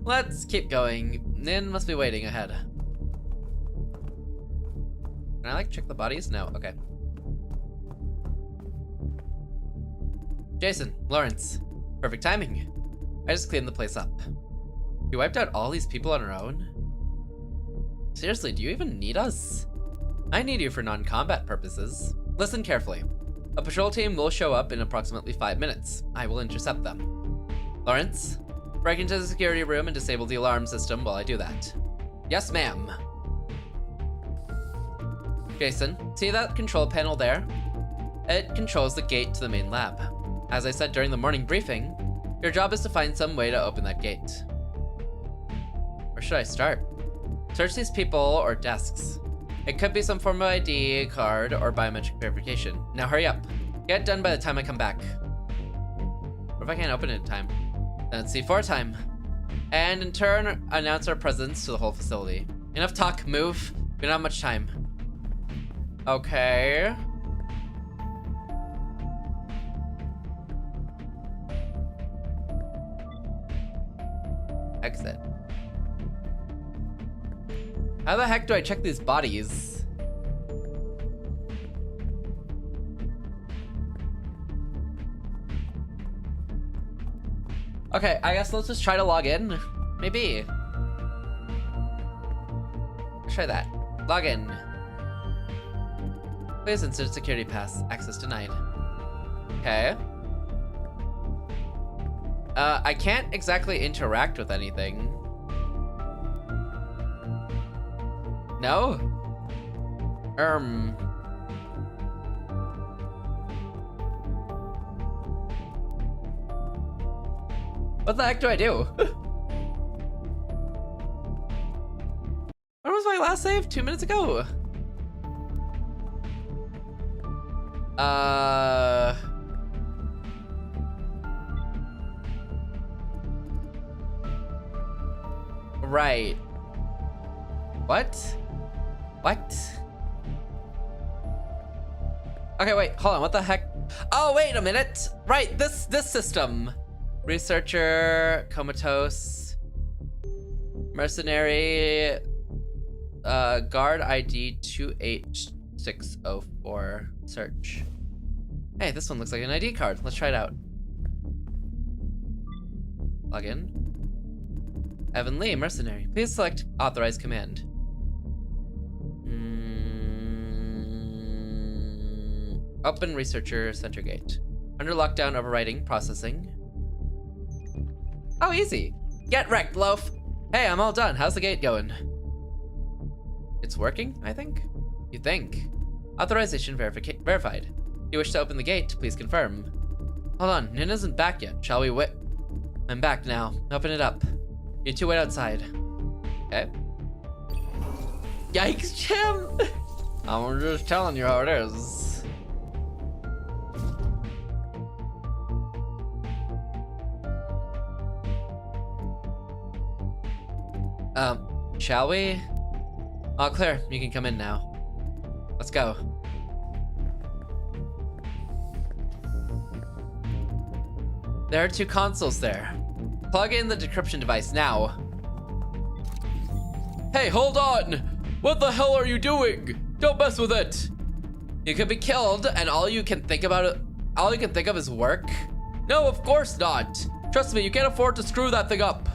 Let's keep going. Nin must be waiting ahead. Can I like check the bodies? No, okay. Jason, Lawrence, perfect timing. I just cleaned the place up. You wiped out all these people on our own? Seriously, do you even need us? I need you for non-combat purposes. Listen carefully. A patrol team will show up in approximately 5 minutes. I will intercept them. Lawrence, break into the security room and disable the alarm system while I do that. Yes, ma'am. Jason, see that control panel there? It controls the gate to the main lab. As I said during the morning briefing, your job is to find some way to open that gate. Where should I start? Search these people or desks. It could be some form of ID card or biometric verification. Now hurry up. Get it done by the time I come back. What if I can't open it in time? Then it's C4 time. And in turn, announce our presence to the whole facility. Enough talk, move. We don't have much time. Okay. Exit. How the heck do I check these bodies? Okay, I guess let's just try to log in. Maybe. Let's try that. Log in. Please insert security pass. Access denied. Okay. I can't exactly interact with anything. No? What the heck do I do? When was my last save? 2 minutes ago. Right. What? What? Okay, wait, hold on, what the heck? Oh, wait a minute. Right, this system. Researcher, comatose, mercenary, guard ID 28604, search. Hey, this one looks like an ID card. Let's try it out. Log in. Evan Lee, mercenary. Please select authorized command. Open researcher center gate. Under lockdown, overriding, processing. Oh, easy. Get wrecked, loaf. Hey, I'm all done. How's the gate going? It's working, I think. You think? Authorization verified. You wish to open the gate, please confirm. Hold on, Nin isn't back yet. Shall we wait? I'm back now. Open it up. You two wait outside. Okay. Yikes, Jim! I'm just telling you how it is. Shall we? All clear, you can come in now. Let's go. There are 2 consoles there. Plug in the decryption device now. Hey, hold on! What the hell are you doing? Don't mess with it! You could be killed and all you can think of is work? No, of course not! Trust me, you can't afford to screw that thing up.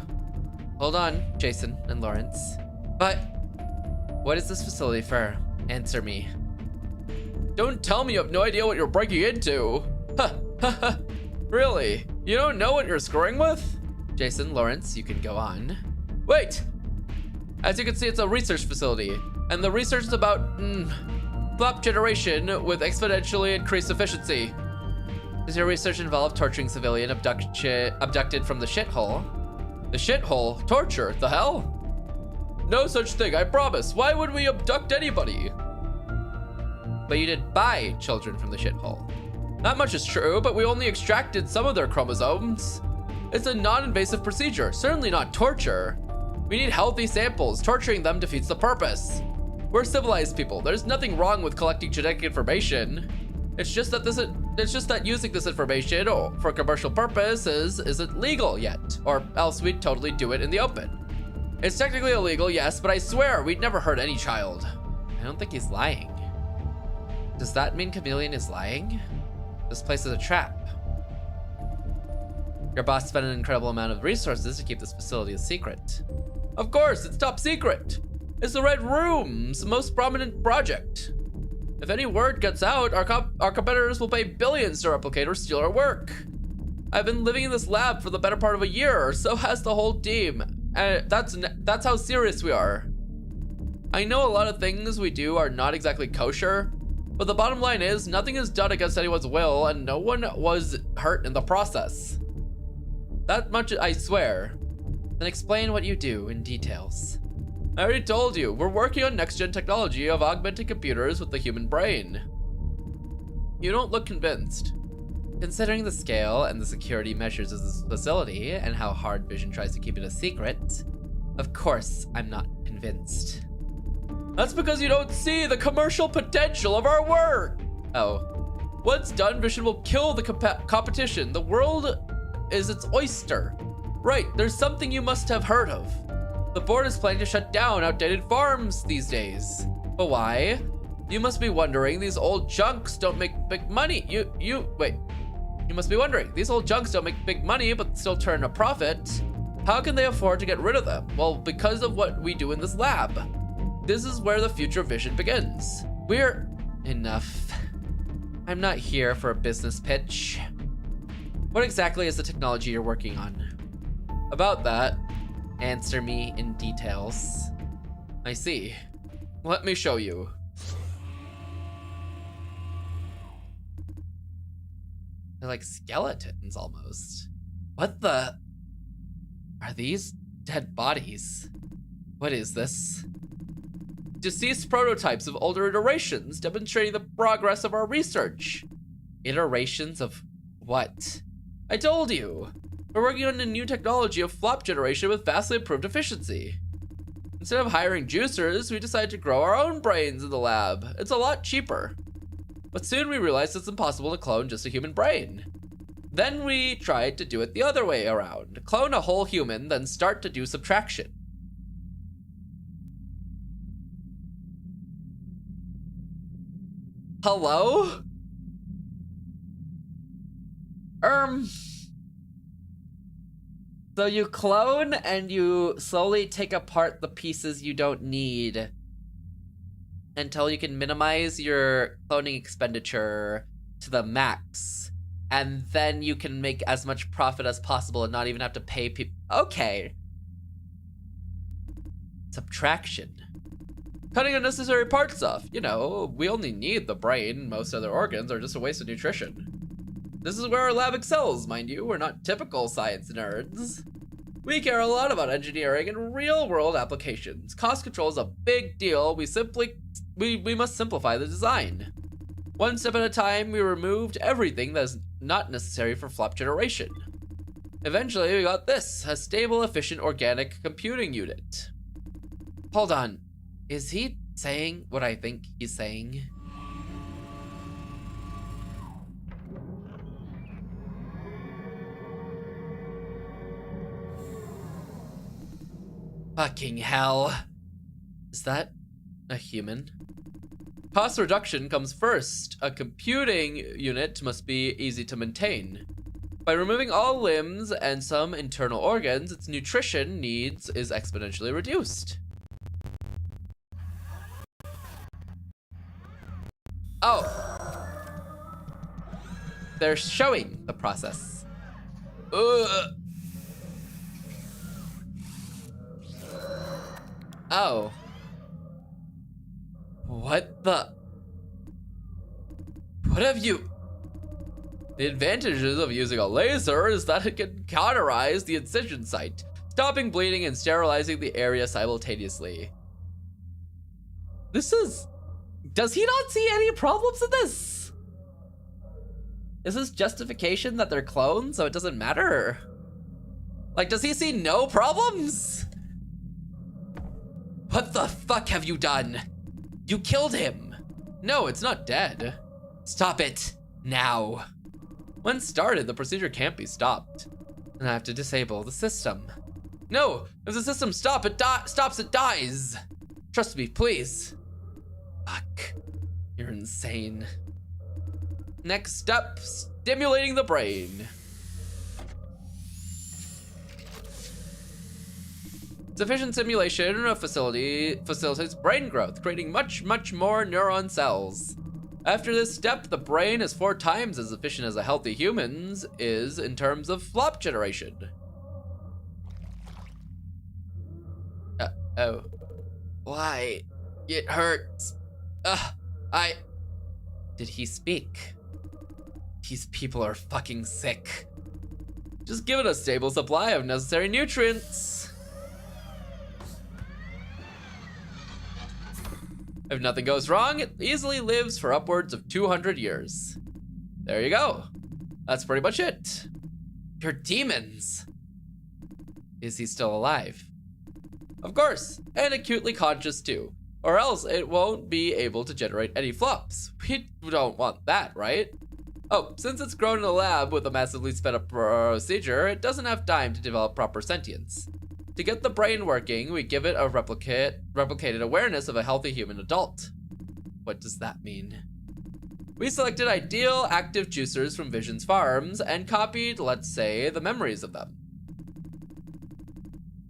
Hold on, Jason and Lawrence. But what is this facility for? Answer me. Don't tell me you have no idea what you're breaking into. Really? You don't know what you're screwing with? Jason, Lawrence, you can go on. Wait! As you can see, it's a research facility, and the research is about flop generation with exponentially increased efficiency. Does your research involve torturing civilian abducted from the shithole? The shithole? Torture? The hell? No such thing, I promise. Why would we abduct anybody? But you did buy children from the shithole. Not much is true, but we only extracted some of their chromosomes. It's a non-invasive procedure, certainly not torture. We need healthy samples. Torturing them defeats the purpose. We're civilized people. There's nothing wrong with collecting genetic information. It's just that using this information for commercial purposes isn't legal yet, or else we'd totally do it in the open. It's technically illegal, yes, but I swear we'd never hurt any child. I don't think he's lying. Does that mean Chameleon is lying? This place is a trap. Your boss spent an incredible amount of resources to keep this facility a secret. Of course, it's top secret. It's the Red Room's most prominent project. If any word gets out, our competitors will pay billions to replicate or steal our work. I've been living in this lab for the better part of a year, so has the whole team. And that's how serious we are. I know a lot of things we do are not exactly kosher, but the bottom line is nothing is done against anyone's will and no one was hurt in the process. That much I swear. Then explain what you do in details. I already told you, we're working on next-gen technology of augmenting computers with the human brain. You don't look convinced. Considering the scale and the security measures of this facility and how hard Vision tries to keep it a secret, of course I'm not convinced. That's because you don't see the commercial potential of our work. Oh. Once done, Vision will kill the competition. The world is its oyster. Right, there's something you must have heard of. The board is planning to shut down outdated farms these days. But why? You must be wondering, these old junks don't make big money. Wait. You must be wondering, these old junks don't make big money but still turn a profit. How can they afford to get rid of them? Well, because of what we do in this lab. This is where the future Vision begins. Enough. I'm not here for a business pitch. What exactly is the technology you're working on? About that, answer me in details. I see. Let me show you. They're like skeletons almost. What the? Are these dead bodies? What is this? Deceased prototypes of older iterations demonstrating the progress of our research. Iterations of what? I told you. We're working on a new technology of flop generation with vastly improved efficiency. Instead of hiring juicers, we decided to grow our own brains in the lab. It's a lot cheaper. But soon we realized it's impossible to clone just a human brain. Then we tried to do it the other way around. Clone a whole human, then start to do subtraction. Hello? So you clone and you slowly take apart the pieces you don't need until you can minimize your cloning expenditure to the max. And then you can make as much profit as possible and not even have to pay people. Okay. Subtraction. Cutting unnecessary parts off. You know, we only need the brain. Most other organs are just a waste of nutrition. This is where our lab excels, mind you. We're not typical science nerds. We care a lot about engineering and real-world applications. Cost control is a big deal. We must simplify the design. One step at a time, we removed everything that is not necessary for flop generation. Eventually, we got this, a stable, efficient, organic computing unit. Hold on, is he saying what I think he's saying? Fucking hell. Is that a human? Cost reduction comes first. A computing unit must be easy to maintain. By removing all limbs and some internal organs, its nutrition needs is exponentially reduced. Oh. They're showing the process. Ugh. Oh. What the? What have you? The advantages of using a laser is that it can cauterize the incision site, stopping bleeding and sterilizing the area simultaneously. This is... Does he not see any problems in this? Is this justification that they're clones, so it doesn't matter? Like, does he see no problems? What the fuck have you done? You killed him. No, it's not dead. Stop it, now. When started, the procedure can't be stopped. And I have to disable the system. No, if the system stops, it dies. Trust me, please. Fuck, you're insane. Next step, stimulating the brain. Sufficient stimulation facilitates brain growth, creating much more neuron cells. After this step, the brain is 4 times as efficient as a healthy human's is in terms of flop generation. Oh. Why? It hurts. Did he speak? These people are fucking sick. Just give it a stable supply of necessary nutrients. If nothing goes wrong, it easily lives for upwards of 200 years. There you go. That's pretty much it. You're demons. Is he still alive? Of course, and acutely conscious too. Or else it won't be able to generate any flops. We don't want that, right? Oh, since it's grown in a lab with a massively sped up procedure, it doesn't have time to develop proper sentience. To get the brain working, we give it a replicated awareness of a healthy human adult. What does that mean? We selected ideal active juicers from Vision's farms and copied, let's say, the memories of them.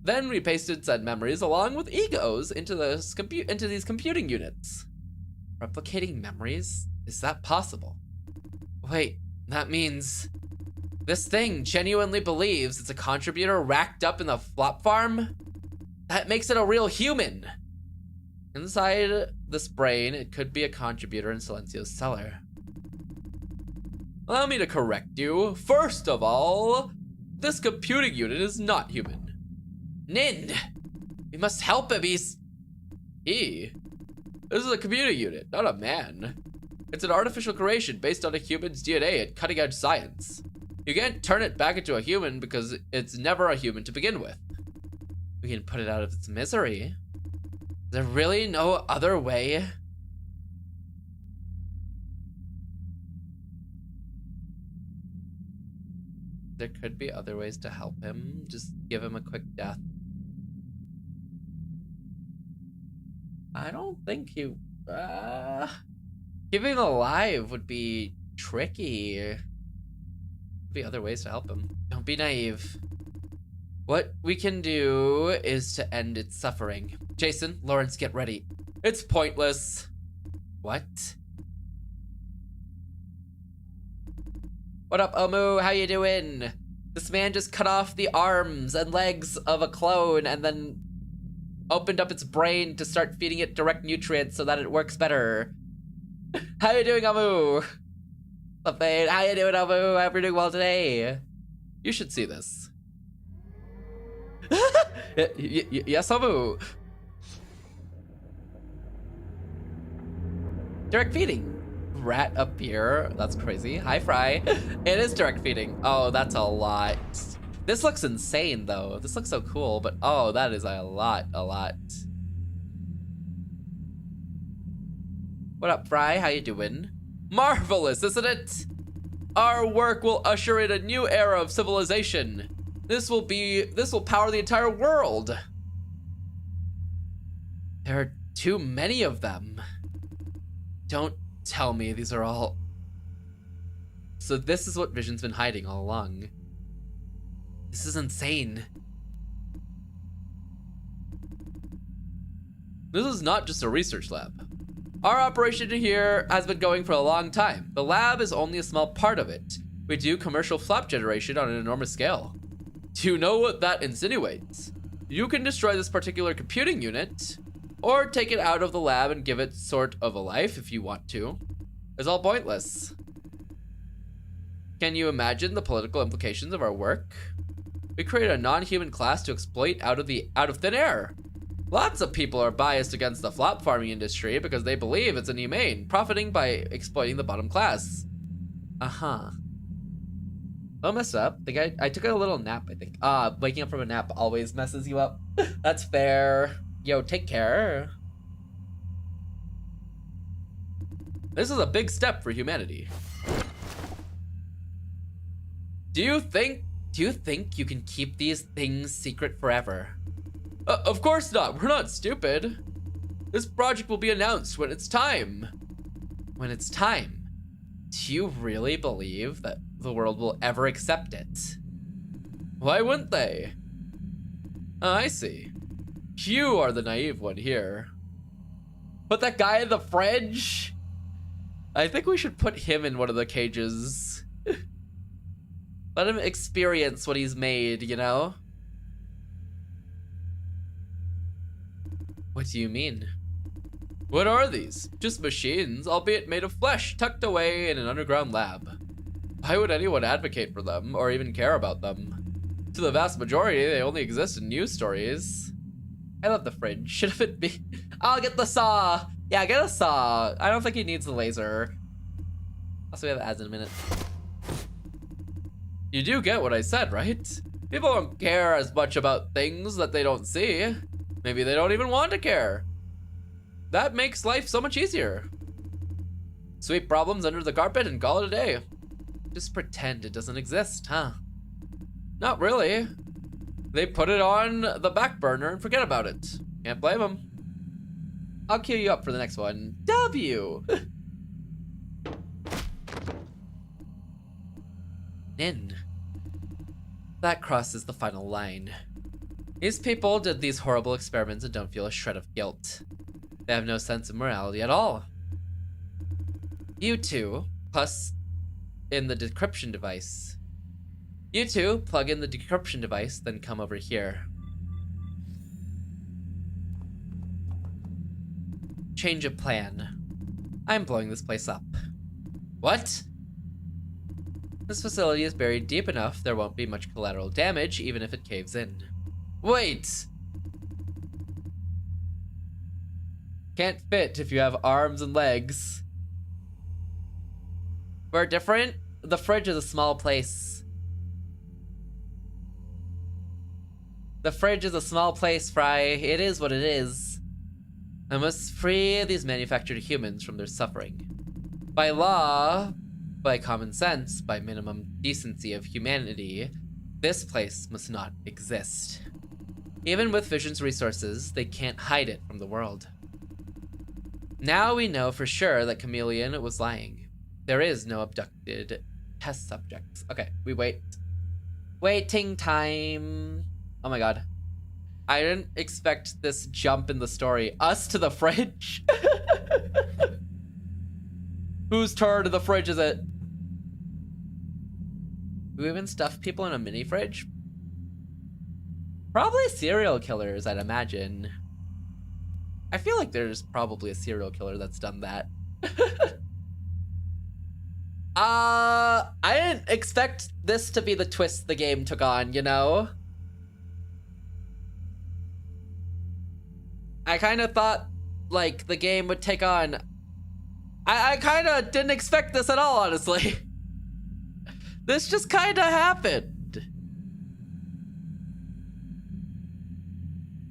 Then we pasted said memories along with egos into these computing units. Replicating memories? Is that possible? Wait, that means this thing genuinely believes it's a contributor racked up in the flop farm? That makes it a real human. Inside this brain, it could be a contributor in Silencio's cellar. Allow me to correct you. First of all, this computing unit is not human. Nin! We must help him, This is a computing unit, not a man. It's an artificial creation based on a human's DNA and cutting-edge science. You can't turn it back into a human because it's never a human to begin with. We can put it out of its misery. Is there really no other way? There could be other ways to help him. Just give him a quick death. I don't think he... keeping him alive would be tricky. Be other ways to help him. Don't be naive. What we can do is to end its suffering. Jason, Lawrence, get ready. It's pointless. What? What up, Omu? How you doing? This man just cut off the arms and legs of a clone and then opened up its brain to start feeding it direct nutrients so that it works better. How you doing, Omu? How you doing, Omu? I hope you're doing well today. You should see this. Yes, Omu. Direct feeding. Rat up here. That's crazy. Hi, Fry. It is direct feeding. Oh, that's a lot. This looks insane, though. This looks so cool, but oh, that is a lot. What up, Fry? How you doing? Marvelous, isn't it? Our work will usher in a new era of civilization. This will power the entire world. There are too many of them. Don't tell me these are all... So this is what Vision's been hiding all along. This is insane. This is not just a research lab. Our operation here has been going for a long time. The lab is only a small part of it. We do commercial flop generation on an enormous scale. Do you know what that insinuates? You can destroy this particular computing unit, or take it out of the lab and give it sort of a life if you want to. It's all pointless. Can you imagine the political implications of our work? We created a non-human class to exploit out of thin air. Lots of people are biased against the flop farming industry because they believe it's inhumane, profiting by exploiting the bottom class. Uh-huh. Don't mess up. I took a little nap, I think. Waking up from a nap always messes you up. That's fair. Yo, take care. This is a big step for humanity. Do you think you can keep these things secret forever? Of course not. We're not stupid. This project will be announced when it's time. When it's time? Do you really believe that the world will ever accept it? Why wouldn't they? Oh, I see. You are the naive one here. Put that guy in the fridge? I think we should put him in one of the cages. Let him experience what he's made, you know? What do you mean? What are these? Just machines, albeit made of flesh, tucked away in an underground lab. Why would anyone advocate for them, or even care about them? To the vast majority, they only exist in news stories. I love the fridge. Should it be? I'll get the saw! Yeah, get a saw. I don't think he needs the laser. Also, we have ads in a minute. You do get what I said, right? People don't care as much about things that they don't see. Maybe they don't even want to care. That makes life so much easier. Sweep problems under the carpet and call it a day. Just pretend it doesn't exist, huh? Not really. They put it on the back burner and forget about it. Can't blame them. I'll queue you up for the next one. W. Nin. That crosses the final line. These people did these horrible experiments and don't feel a shred of guilt. They have no sense of morality at all. You two, plus in the decryption device. You two, plug in the decryption device, then come over here. Change of plan. I'm blowing this place up. What? This facility is buried deep enough there won't be much collateral damage even if it caves in. Wait! Can't fit if you have arms and legs. We're different? The fridge is a small place. The fridge is a small place, Fry. It is what it is. I must free these manufactured humans from their suffering. By law, by common sense, by minimum decency of humanity, this place must not exist. Even with Vision's resources, they can't hide it from the world. Now we know for sure that Chameleon was lying. There is no abducted test subjects. Okay, we wait. Waiting time. Oh my god. I didn't expect this jump in the story. Us to the fridge? Whose turn to the fridge is it? Do we even stuff people in a mini fridge? Probably serial killers, I'd imagine. I feel like there's probably a serial killer that's done that. I didn't expect this to be the twist the game took on, you know? I kind of thought, like, the game would take on... I kind of didn't expect this at all, honestly. This just kind of happened.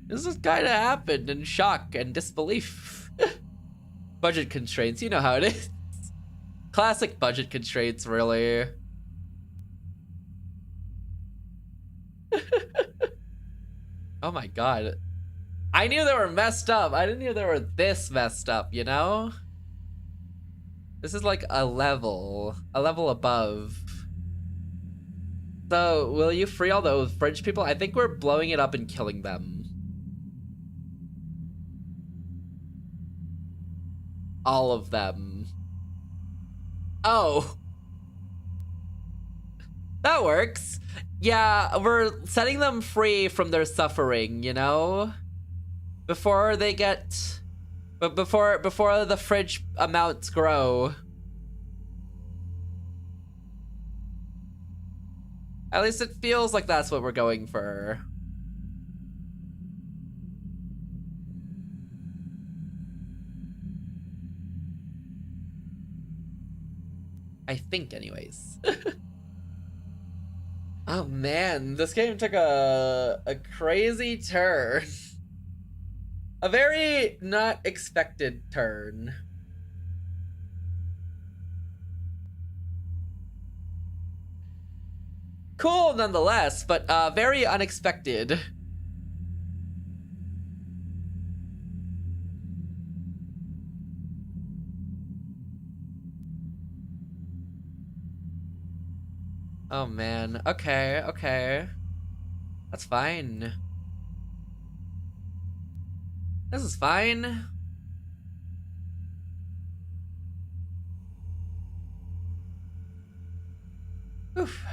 This just kind of happened in shock and disbelief. Budget constraints, you know how it is. Classic budget constraints, really. Oh my god. I knew they were messed up. I didn't know they were this messed up, you know? This is like a level above. So, will you free all those fridge people? I think we're blowing it up and killing them. All of them. Oh. That works. Yeah, we're setting them free from their suffering, you know? Before they get... But before the fridge amounts grow. At least it feels like that's what we're going for. I think, anyways. Oh man, this game took a crazy turn. A very not expected turn. Cool nonetheless, but very unexpected. Oh man, okay, okay. That's fine. This is fine. Oof.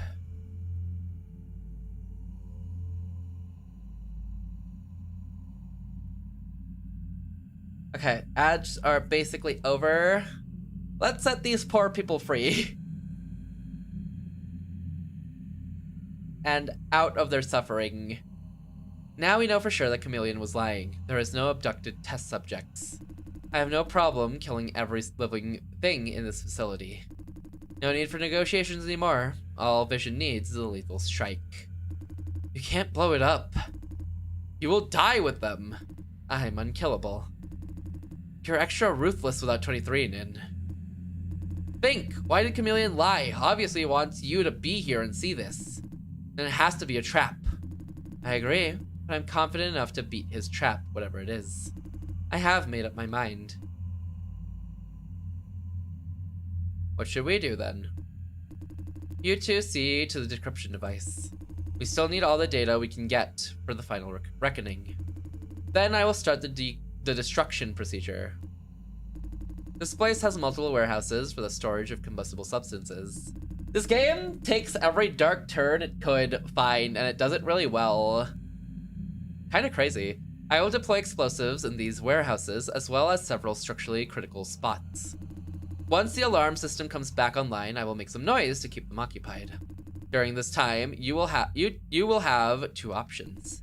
Okay, ads are basically over. Let's set these poor people free. And out of their suffering. Now we know for sure that Chameleon was lying. There is no abducted test subjects. I have no problem killing every living thing in this facility. No need for negotiations anymore. All Vision needs is a lethal strike. You can't blow it up. You will die with them. I'm unkillable. You're extra ruthless without 23 in. Think, why did Chameleon lie? Obviously he wants you to be here and see this. Then it has to be a trap. I agree, but I'm confident enough to beat his trap, whatever it is. I have made up my mind. What should we do then? You two see to the decryption device. We still need all the data we can get for the final reckoning. Then I will start the destruction procedure. This place has multiple warehouses for the storage of combustible substances. This game takes every dark turn it could find, and it does it really well. Kinda crazy. I will deploy explosives in these warehouses, as well as several structurally critical spots. Once the alarm system comes back online, I will make some noise to keep them occupied. During this time, you will have two options.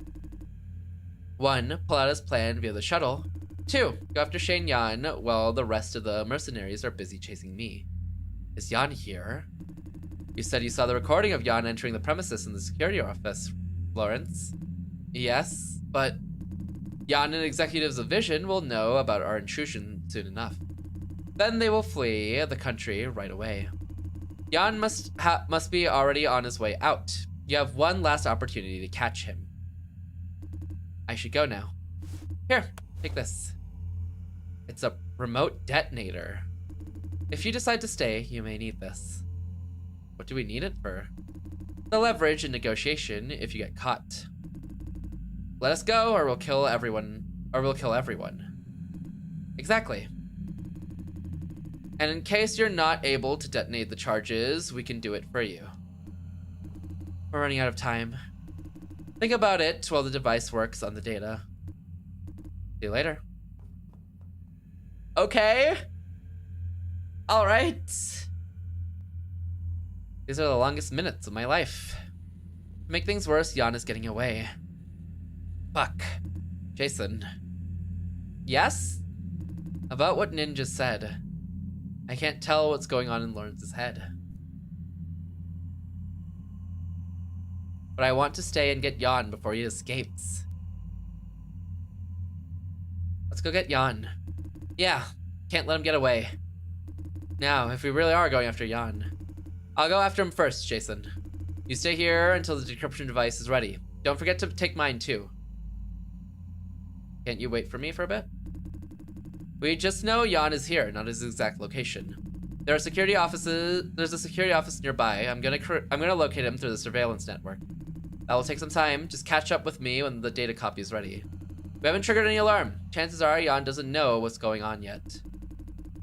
1. Pull out his plan via the shuttle. 2. Go after Shane Yan while the rest of the mercenaries are busy chasing me. Is Yan here? You said you saw the recording of Yan entering the premises in the security office, Lawrence. Yes, but Yan and executives of Vision will know about our intrusion soon enough. Then they will flee the country right away. Yan must be already on his way out. You have one last opportunity to catch him. I should go now. Here, take this. It's a remote detonator. If you decide to stay, you may need this. What do we need it for? The leverage in negotiation if you get caught. Let us go or we'll kill everyone. Exactly. And in case you're not able to detonate the charges, we can do it for you. We're running out of time. Think about it while the device works on the data. See you later. Okay. All right. These are the longest minutes of my life. To make things worse, Yan is getting away. Fuck. Jason. Yes? About what Ninja said. I can't tell what's going on in Lawrence's head. But I want to stay and get Yan before he escapes. Let's go get Yan. Yeah, can't let him get away. Now, if we really are going after Yan, I'll go after him first, Jason. You stay here until the decryption device is ready. Don't forget to take mine too. Can't you wait for me for a bit? We just know Yan is here, not his exact location. There are security offices. There's a security office nearby. I'm gonna locate him through the surveillance network. That will take some time. Just catch up with me when the data copy is ready. We haven't triggered any alarm. Chances are Yan doesn't know what's going on yet.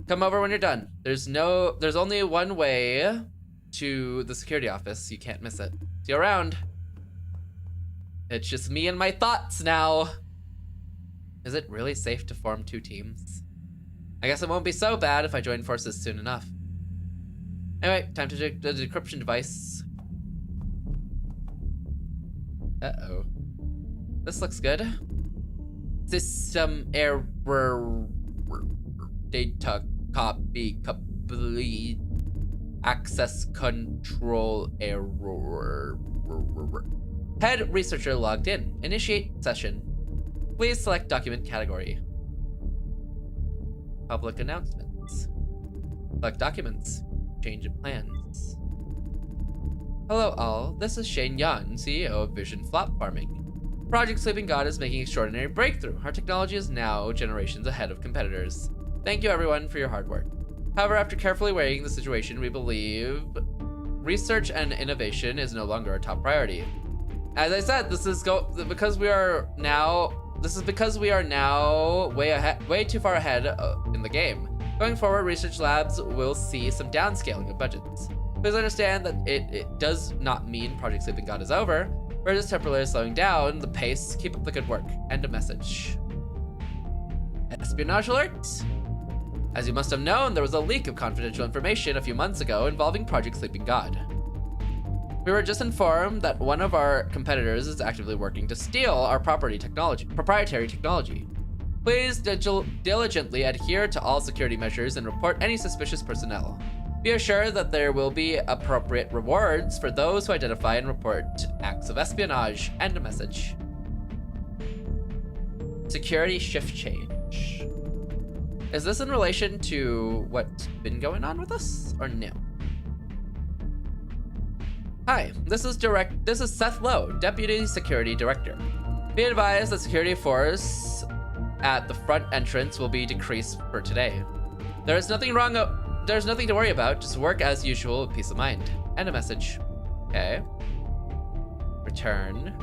Come over when you're done. There's only one way to the security office. You can't miss it. See you around. It's just me and my thoughts now. Is it really safe to form 2 teams? I guess it won't be so bad if I join forces soon enough. Anyway, time to the decryption device. Uh-oh. This looks good. System error. Data copy complete. Access control error. Head researcher logged in. Initiate session. Please select document category. Public announcements. Select documents. Change of plans. Hello all, this is Shane Yan, CEO of Vision Flop Farming. Project Sleeping God is making extraordinary breakthrough. Our technology is now generations ahead of competitors. Thank you everyone for your hard work. However, after carefully weighing the situation, we believe research and innovation is no longer a top priority. As I said, this is because we are now way too far ahead in the game. Going forward, research labs will see some downscaling of budgets. Please understand that it does not mean Project Sleeping God is over. We're just temporarily slowing down the pace. Keep up the good work. End of message. Espionage alert! As you must have known, there was a leak of confidential information a few months ago involving Project Sleeping God. We were just informed that one of our competitors is actively working to steal our proprietary technology. Please diligently adhere to all security measures and report any suspicious personnel. Be assured that there will be appropriate rewards for those who identify and report acts of espionage. End of message. Security shift change. Is this in relation to what's been going on with us, or no? Hi, this is Seth Lowe, Deputy Security Director. Be advised that security force at the front entrance will be decreased for today. There's nothing to worry about, just work as usual with peace of mind. End of message. Okay. Return.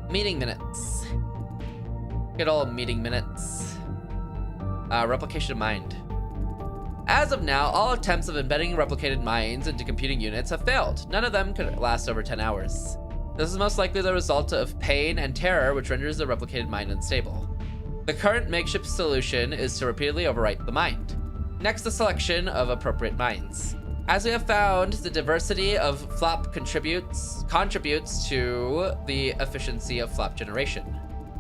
Meeting minutes. Good old meeting minutes. Replication of mind. As of now, all attempts of embedding replicated minds into computing units have failed. None of them could last over 10 hours. This is most likely the result of pain and terror, which renders the replicated mind unstable. The current makeshift solution is to repeatedly overwrite the mind. Next, the selection of appropriate minds. As we have found, the diversity of flop contributes to the efficiency of flop generation.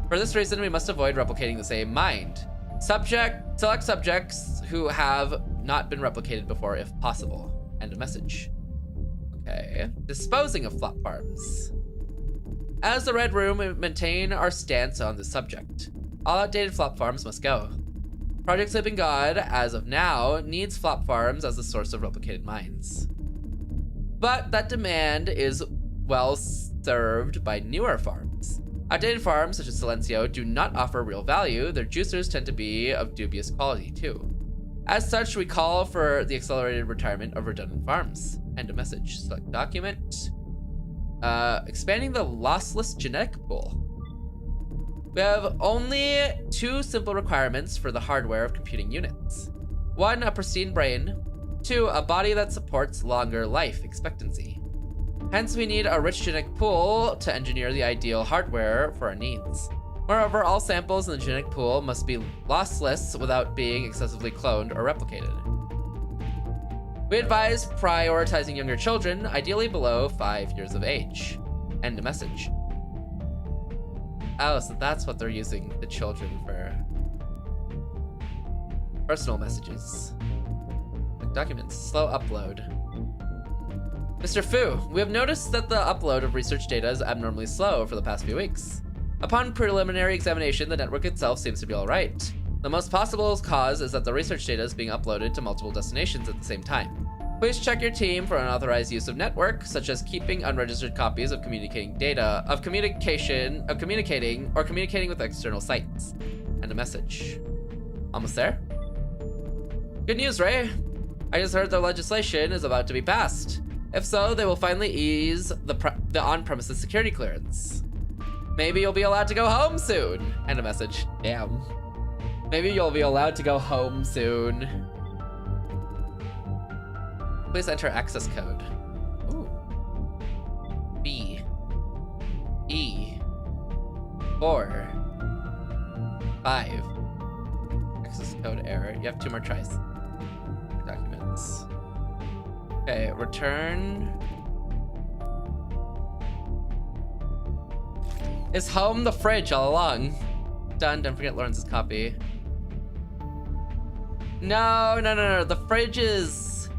For this reason, we must avoid replicating the same mind. Select subjects who have not been replicated before if possible. End of message. Okay. Disposing of flop farms. As the Red Room, we maintain our stance on this subject. All outdated flop farms must go. Project Sleeping God, as of now, needs flop farms as the source of replicated minds. But that demand is well served by newer farms. Outdated farms, such as Silencio, do not offer real value. Their juicers tend to be of dubious quality, too. As such, we call for the accelerated retirement of redundant farms. End of message. Select document. Expanding the lossless genetic pool. We have only 2 simple requirements for the hardware of computing units. 1, a pristine brain. 2, a body that supports longer life expectancy. Hence, we need a rich genetic pool to engineer the ideal hardware for our needs. Moreover, all samples in the genetic pool must be lossless without being excessively cloned or replicated. We advise prioritizing younger children, ideally below 5 years of age. End of message. Oh, so that's what they're using the children for. Personal messages. Documents. Slow upload. Mr. Fu, we have noticed that the upload of research data is abnormally slow for the past few weeks. Upon preliminary examination, the network itself seems to be alright. The most possible cause is that the research data is being uploaded to multiple destinations at the same time. Please check your team for unauthorized use of network, such as keeping unregistered copies of communicating with external sites. And a message. Almost there? Good news, Ray. I just heard the legislation is about to be passed. If so, they will finally ease the on-premises security clearance. Maybe you'll be allowed to go home soon. And a message. Damn. Maybe you'll be allowed to go home soon. Please enter access code. Ooh. B. E. 4. 5. Access code error. You have 2 more tries. Documents. Okay, return. Is home the fridge all along? Done. Don't forget Lawrence's copy. No. The fridge is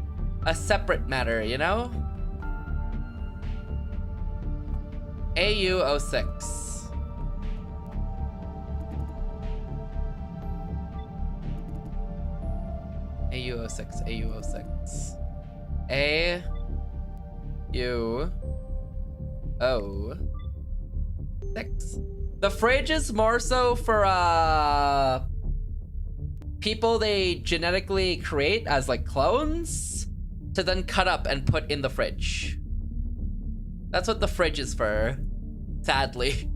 a separate matter, you know? AU06. AU06. AU06. AU06. The fridge is more so for people they genetically create as like clones to then cut up and put in the fridge. That's what the fridge is for, sadly.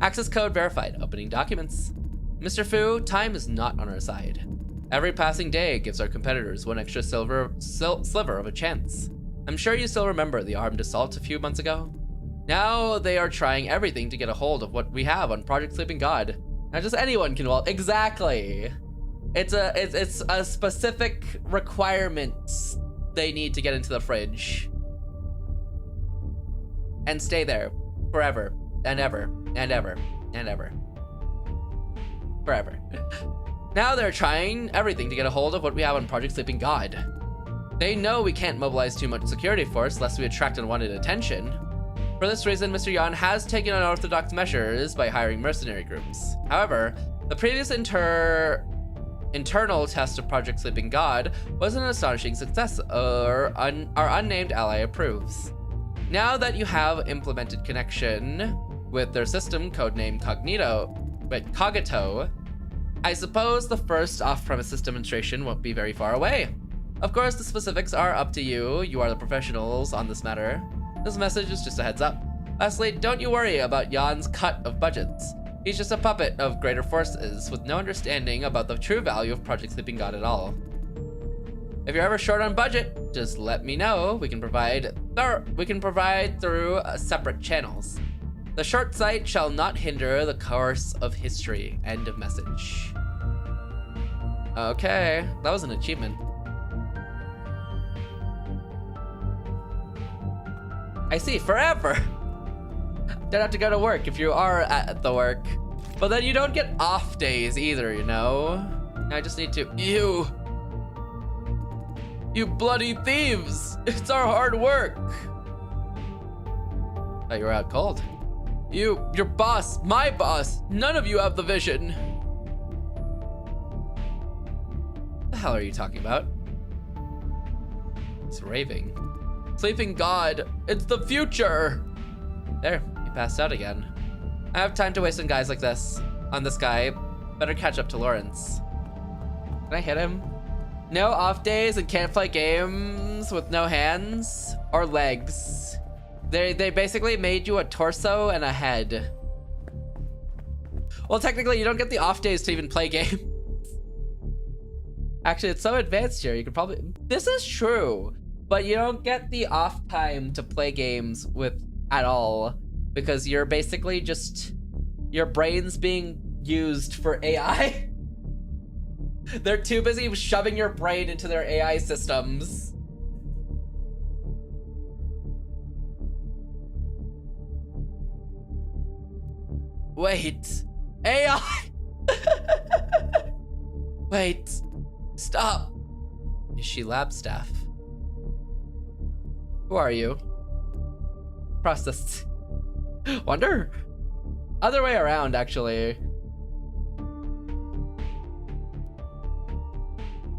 Access code verified. Opening documents. Mr. Fu, time is not on our side. Every passing day gives our competitors one extra sliver of a chance. I'm sure you still remember the armed assault a few months ago. Now they are trying everything to get a hold of what we have on Project Sleeping God. Not just anyone can exactly. It's a specific requirement they need to get into the fridge. And stay there forever and ever and ever and ever. Forever. Now they're trying everything to get a hold of what we have on Project Sleeping God. They know we can't mobilize too much security force lest we attract unwanted attention. For this reason, Mr. Yan has taken unorthodox measures by hiring mercenary groups. However, the previous internal test of Project Sleeping God was an astonishing success, our unnamed ally approves. Now that you have implemented connection with their system codenamed Cogito, I suppose the first off-premises demonstration won't be very far away. Of course, the specifics are up to you. You are the professionals on this matter. This message is just a heads up. Lastly, don't you worry about Yan's cut of budgets. He's just a puppet of greater forces with no understanding about the true value of Project Sleeping God at all. If you're ever short on budget, just let me know. We can provide through separate channels. The short sight shall not hinder the course of history. End of message. Okay, that was an achievement. I see, forever. Don't have to go to work if you are at the work. But then you don't get off days either, you know? I just need to, You bloody thieves! It's our hard work! Oh, you were out cold. Your boss, my boss, none of you have the vision. What the hell are you talking about? It's raving. Sleeping God, it's the future! There, he passed out again. I have time to waste on guys like this. On this guy, better catch up to Lawrence. Can I hit him? No off days and can't play games with no hands or legs. They basically made you a torso and a head. Well, technically, you don't get the off days to even play games. Actually, it's so advanced here. You could probably. This is true, but you don't get the off time to play games with at all because you're basically just your brain's being used for AI. They're too busy shoving your brain into their AI systems. Wait, AI! Wait, stop. Is she lab staff? Who are you? Processed. Wonder? Other way around, actually.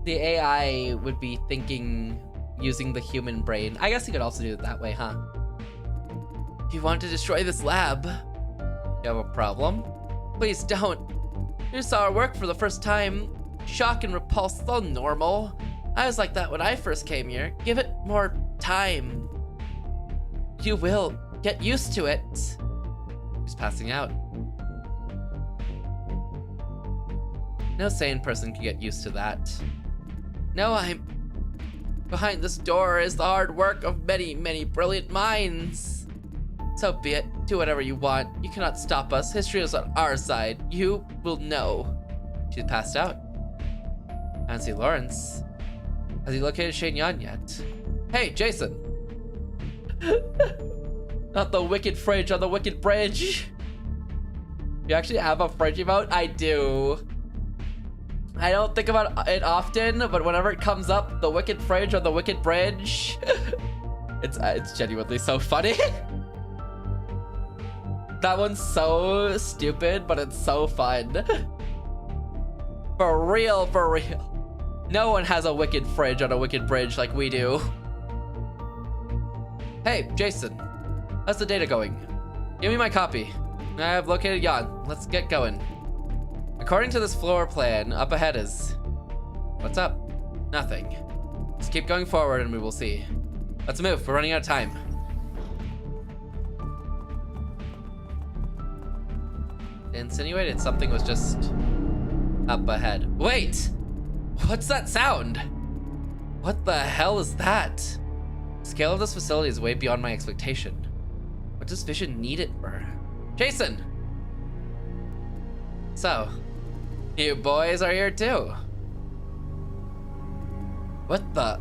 The AI would be thinking using the human brain. I guess you could also do it that way, huh? You want to destroy this lab? You have a problem? Please don't. You saw our work for the first time. Shock and repulse, so normal. I was like that when I first came here. Give it more time. You will get used to it. He's passing out. No sane person can get used to that. No, Behind this door is the hard work of many, many brilliant minds. So be it. Do whatever you want. You cannot stop us. History is on our side. You will know. She's passed out. I don't see Lawrence. Has he located Shane Yan yet? Hey, Jason. Not the wicked fridge on the wicked bridge. You actually have a fridge emote? I do. I don't think about it often, but whenever it comes up, the wicked fridge on the wicked bridge, it's genuinely so funny. That one's so stupid, but it's so fun. For real, for real. No one has a wicked fridge on a wicked bridge like we do. Hey, Jason. How's the data going? Give me my copy. I have located Jan. Let's get going. According to this floor plan, up ahead is... What's up? Nothing. Just keep going forward and we will see. Let's move. We're running out of time. It insinuated something was just up ahead. Wait! What's that sound? What the hell is that? The scale of this facility is way beyond my expectation. What does Vision need it for? Jason! So, you boys are here too. What the?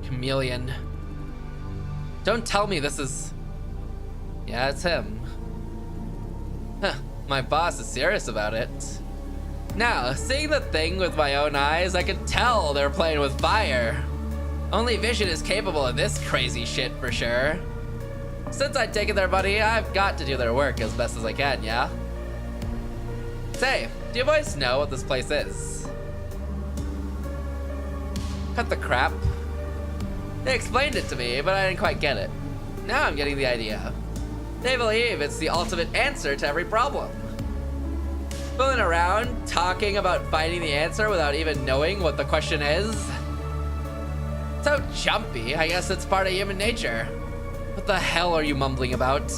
Chameleon. Don't tell me this is... Yeah, it's him. Huh, my boss is serious about it. Now, seeing the thing with my own eyes, I can tell they're playing with fire. Only Vision is capable of this crazy shit for sure. Since I've taken their money, I've got to do their work as best as I can, yeah? Say, do you boys know what this place is? Cut the crap. They explained it to me, but I didn't quite get it. Now I'm getting the idea. They believe it's the ultimate answer to every problem. Fooling around, talking about finding the answer without even knowing what the question is. So jumpy, I guess it's part of human nature. What the hell are you mumbling about?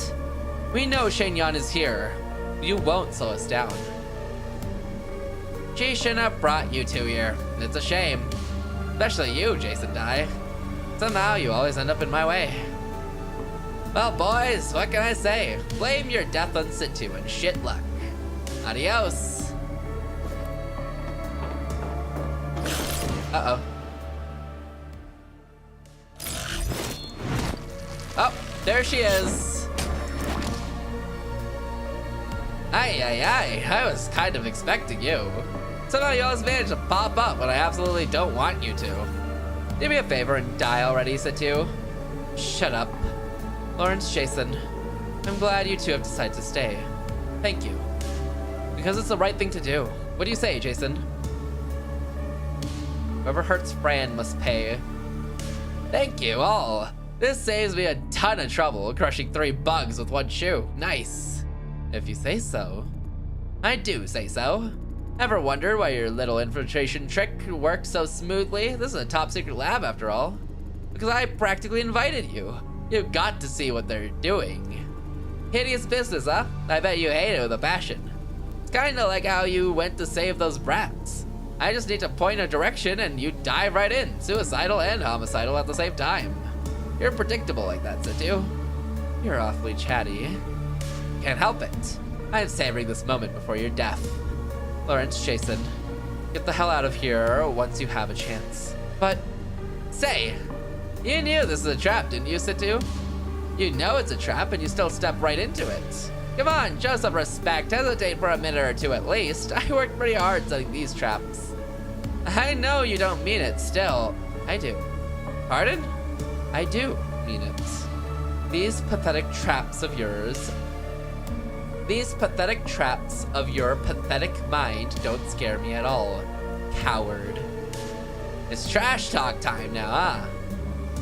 We know Shane Yan is here. You won't slow us down. She shouldn't have brought you two here. It's a shame. Especially you, Jason Dye. Somehow you always end up in my way. Well, boys, what can I say? Blame your death on Situ and shit luck. Adios. Uh-oh. Oh, there she is. Aye, I was kind of expecting you. Somehow you always manage to pop up when I absolutely don't want you to. Do me a favor and die already, Situ. Shut up. Lawrence, Jason, I'm glad you two have decided to stay. Thank you. Because it's the right thing to do. What do you say, Jason? Whoever hurts Fran must pay. Thank you all. This saves me a ton of trouble crushing 3 bugs with 1 shoe. Nice. If you say so. I do say so. Ever wondered why your little infiltration trick works so smoothly? This is a top secret lab after all. Because I practically invited you. You've got to see what they're doing. Hideous business, huh? I bet you hate it with a passion. It's kinda like how you went to save those brats. I just need to point a direction and you dive right in, suicidal and homicidal at the same time. You're predictable like that, Situ. You're awfully chatty. Can't help it. I'm savoring this moment before you're deaf. Lawrence, Jason, get the hell out of here once you have a chance. But, say, you knew this was a trap, didn't you, Situ? You know it's a trap and you still step right into it. Come on, show some respect. Hesitate for a minute or two at least. I worked pretty hard setting these traps. I know you don't mean it, still. I do. Pardon? I do mean it. These pathetic traps of yours. These pathetic traps of your pathetic mind don't scare me at all. Coward. It's trash talk time now, huh?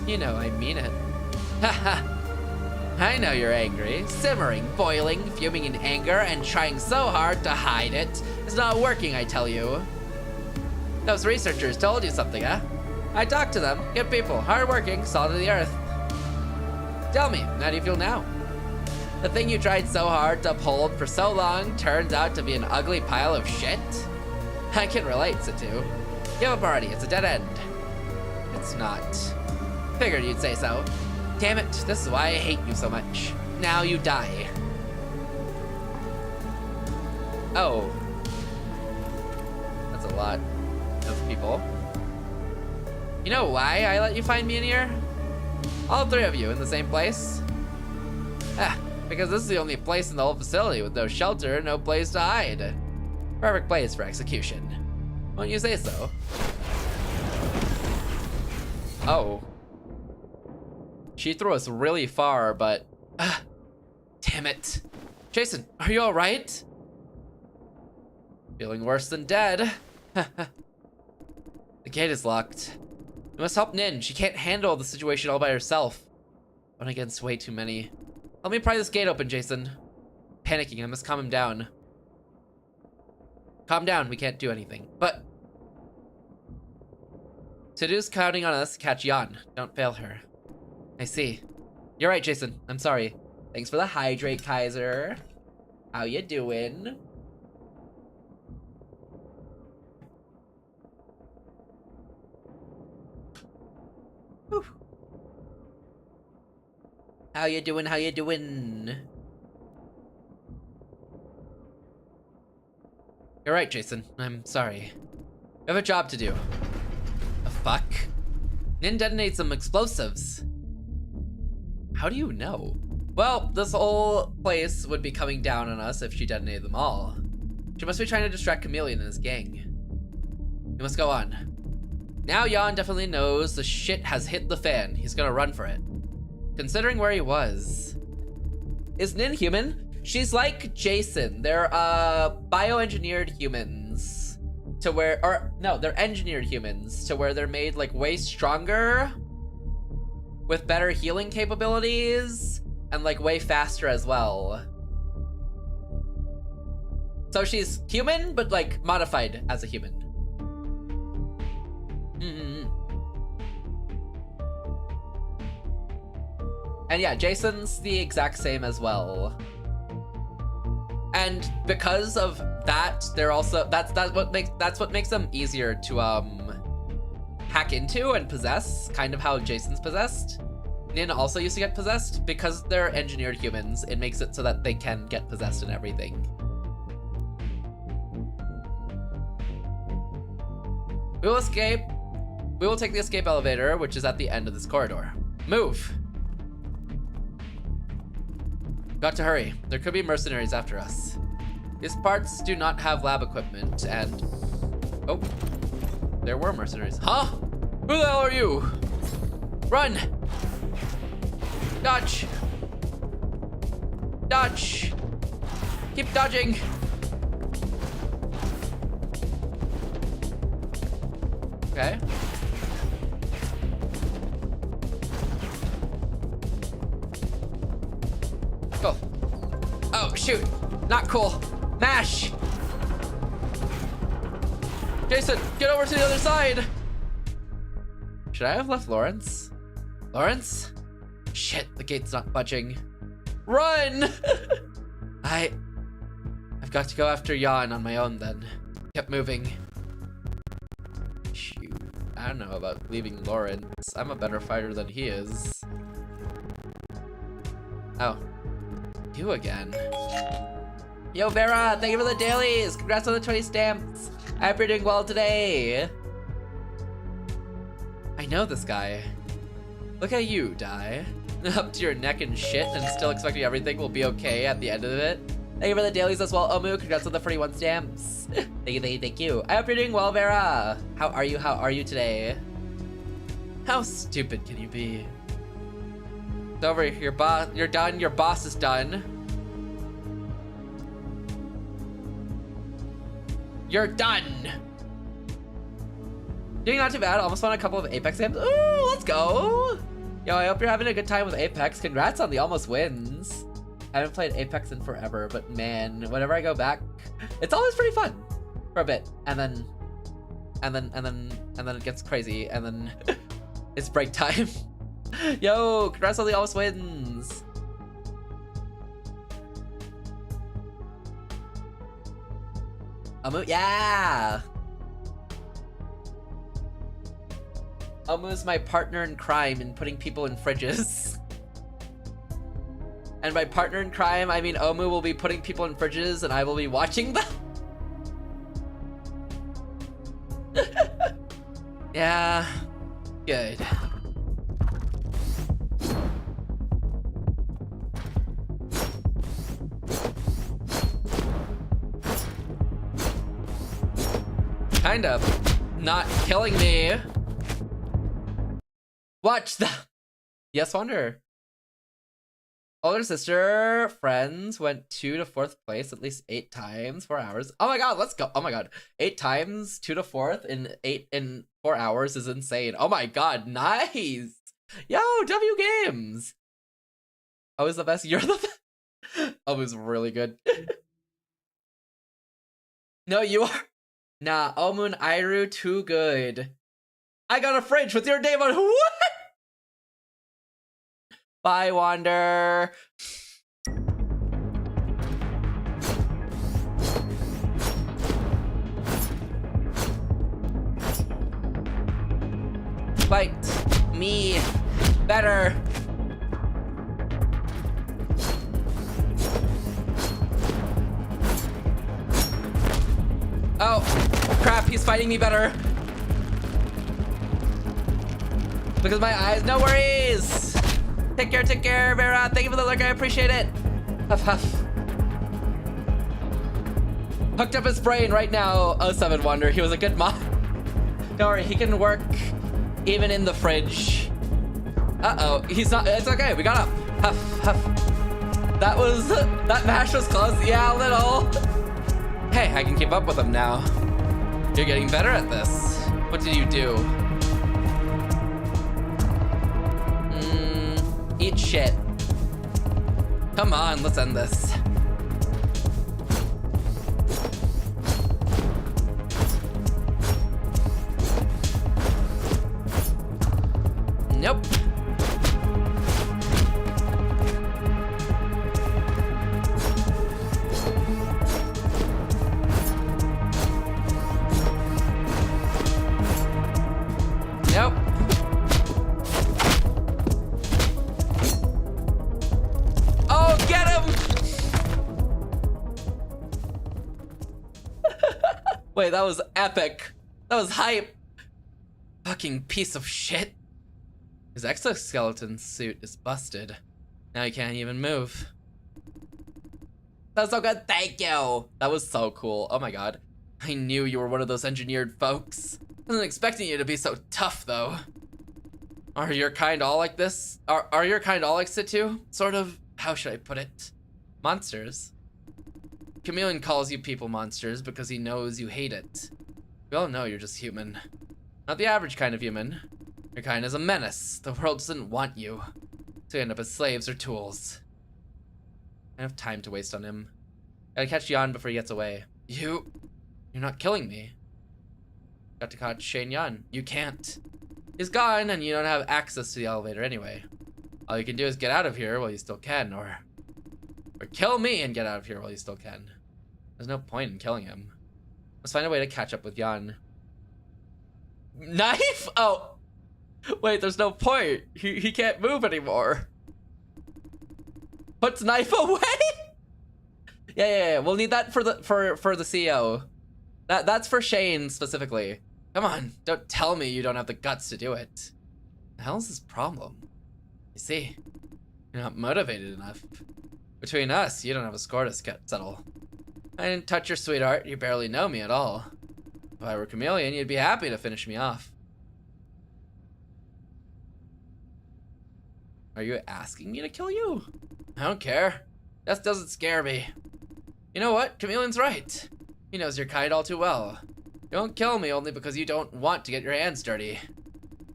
You know I mean it. Haha. I know you're angry, simmering, boiling, fuming in anger, and trying so hard to hide it. It's not working, I tell you. Those researchers told you something, huh? I talked to them. Good people, hardworking, salt of the earth. Tell me, how do you feel now? The thing you tried so hard to uphold for so long turns out to be an ugly pile of shit? I can relate, Situ. Give up already, it's a dead end. It's it's not. Figured you'd say so. Damn it, this is why I hate you so much. Now you die. Oh. That's a lot of people. You know why I let you find me in here? All three of you in the same place? Because this is the only place in the whole facility with no shelter, no place to hide. Perfect place for execution. Won't you say so? Oh. She threw us really far, but... damn it. Jason, are you alright? Feeling worse than dead. The gate is locked. You must help Nin. She can't handle the situation all by herself. One against way too many. Help me pry this gate open, Jason. Panicking, I must calm him down. Calm down, we can't do anything. But... Sadu's counting on us to catch Jan. Don't fail her. I see. You're right, Jason. I'm sorry. Thanks for the hydrate, Kaiser. How you doing? Whew. How you doing? How you doing? You're right, Jason. I'm sorry. We have a job to do. The fuck? Nin detonates some explosives. How do you know? Well, this whole place would be coming down on us if she detonated them all. She must be trying to distract Chameleon and his gang. We must go on. Now Jan definitely knows the shit has hit the fan. He's gonna run for it. Considering where he was. Is Nin human? She's like Jason. They're bioengineered humans to where, or no, they're engineered humans to where they're made like way stronger with better healing capabilities and like way faster as well. So she's human, but like modified as a human. And yeah, Jason's the exact same as well. And because of that, they're also that's what makes them easier to hack into and possess, kind of how Jason's possessed. Nin also used to get possessed. Because they're engineered humans, it makes it so that they can get possessed and everything. We will escape. We will take the escape elevator, which is at the end of this corridor. Move! Got to hurry. There could be mercenaries after us. These parts do not have lab equipment, and... Oh. There were mercenaries. Huh? Who the hell are you? Run! Dodge! Dodge! Keep dodging! Okay. Cool. Oh, shoot. Not cool. Mash! Jason, get over to the other side! Should I have left Lawrence? Lawrence? Shit, the gate's not budging. Run! I've got to go after Jan on my own then. Kept moving. Shoot. I don't know about leaving Lawrence. I'm a better fighter than he is. Oh. You again. Yo, Vera, thank you for the dailies. Congrats on the 20 stamps. I hope you're doing well today. I know this guy. Look at you, Die. Up to your neck and shit and still expecting everything will be okay at the end of it. Thank you for the dailies as well, Omu. Congrats on the 41 stamps. Thank you, thank you, thank you. I hope you're doing well, Vera. How are you? How are you today? How stupid can you be? It's over. Your boss. You're done. Your boss is done. You're done. Doing not too bad. Almost won a couple of Apex games. Ooh, let's go. Yo, I hope you're having a good time with Apex. Congrats on the almost wins. I haven't played Apex in forever, but man, whenever I go back, it's always pretty fun for a bit, and then it gets crazy, and then it's break time. Yo, congrats on the almost wins. Yeah. Omu's my partner in crime in putting people in fridges. And by partner in crime, I mean Omu will be putting people in fridges and I will be watching them. Yeah, good. Kind of. Not killing me. Watch the. Yes, Wonder. Older sister friends went 2 to 4th place at least 8 times, 4 hours. Oh my god, let's go. Oh my god. 8 times, 2 to 4th in 4 hours is insane. Oh my god, nice. Yo, W Games. I was the best. You're the best. I was really good. No, you are. Nah, Omun Iru too good. I got a fridge with your name on. What? Bye, Wander. Fight me better. Oh, crap, he's fighting me better. Look at my eyes, no worries. Take care, Vera. Thank you for the look, I appreciate it. Huff, huff. Hooked up his brain right now, 07 Wonder. He was a good mod. Don't worry, he can work even in the fridge. Uh-oh, he's not, it's okay, we got up. Huff, huff. That match was close, yeah, a little. Hey, I can keep up with him now. You're getting better at this. What did you do? Eat shit. Come on, let's end this. Nope. Nope. Oh, get him! Wait, that was epic. That was hype. Fucking piece of shit. His exoskeleton suit is busted. Now he can't even move. That was so good, thank you! That was so cool, oh my god. I knew you were one of those engineered folks. I wasn't expecting you to be so tough, though. Are your kind all like this? Are your kind all like Situ? Sort of, how should I put it? Monsters? Chameleon calls you people monsters because he knows you hate it. We all know you're just human. Not the average kind of human. Your kind is a menace. The world doesn't want you. So you end up as slaves or tools. I don't have time to waste on him. Gotta catch Yan before he gets away. You're not killing me. Got to catch Shane Yan. You can't. He's gone and you don't have access to the elevator anyway. All you can do is get out of here while you still can, or kill me and get out of here while you still can. There's no point in killing him. Let's find a way to catch up with Yan. Knife? Oh. Wait, there's no point. He can't move anymore. Puts knife away? Yeah. We'll need that for the CEO. That's for Shane specifically. Come on, don't tell me you don't have the guts to do it. The hell's his problem? You see, you're not motivated enough. Between us, you don't have a score to settle. I didn't touch your sweetheart. You barely know me at all. If I were Chameleon, you'd be happy to finish me off. Are you asking me to kill you? I don't care. That doesn't scare me. You know what? Chameleon's right. He knows your kind all too well. You don't kill me only because you don't want to get your hands dirty.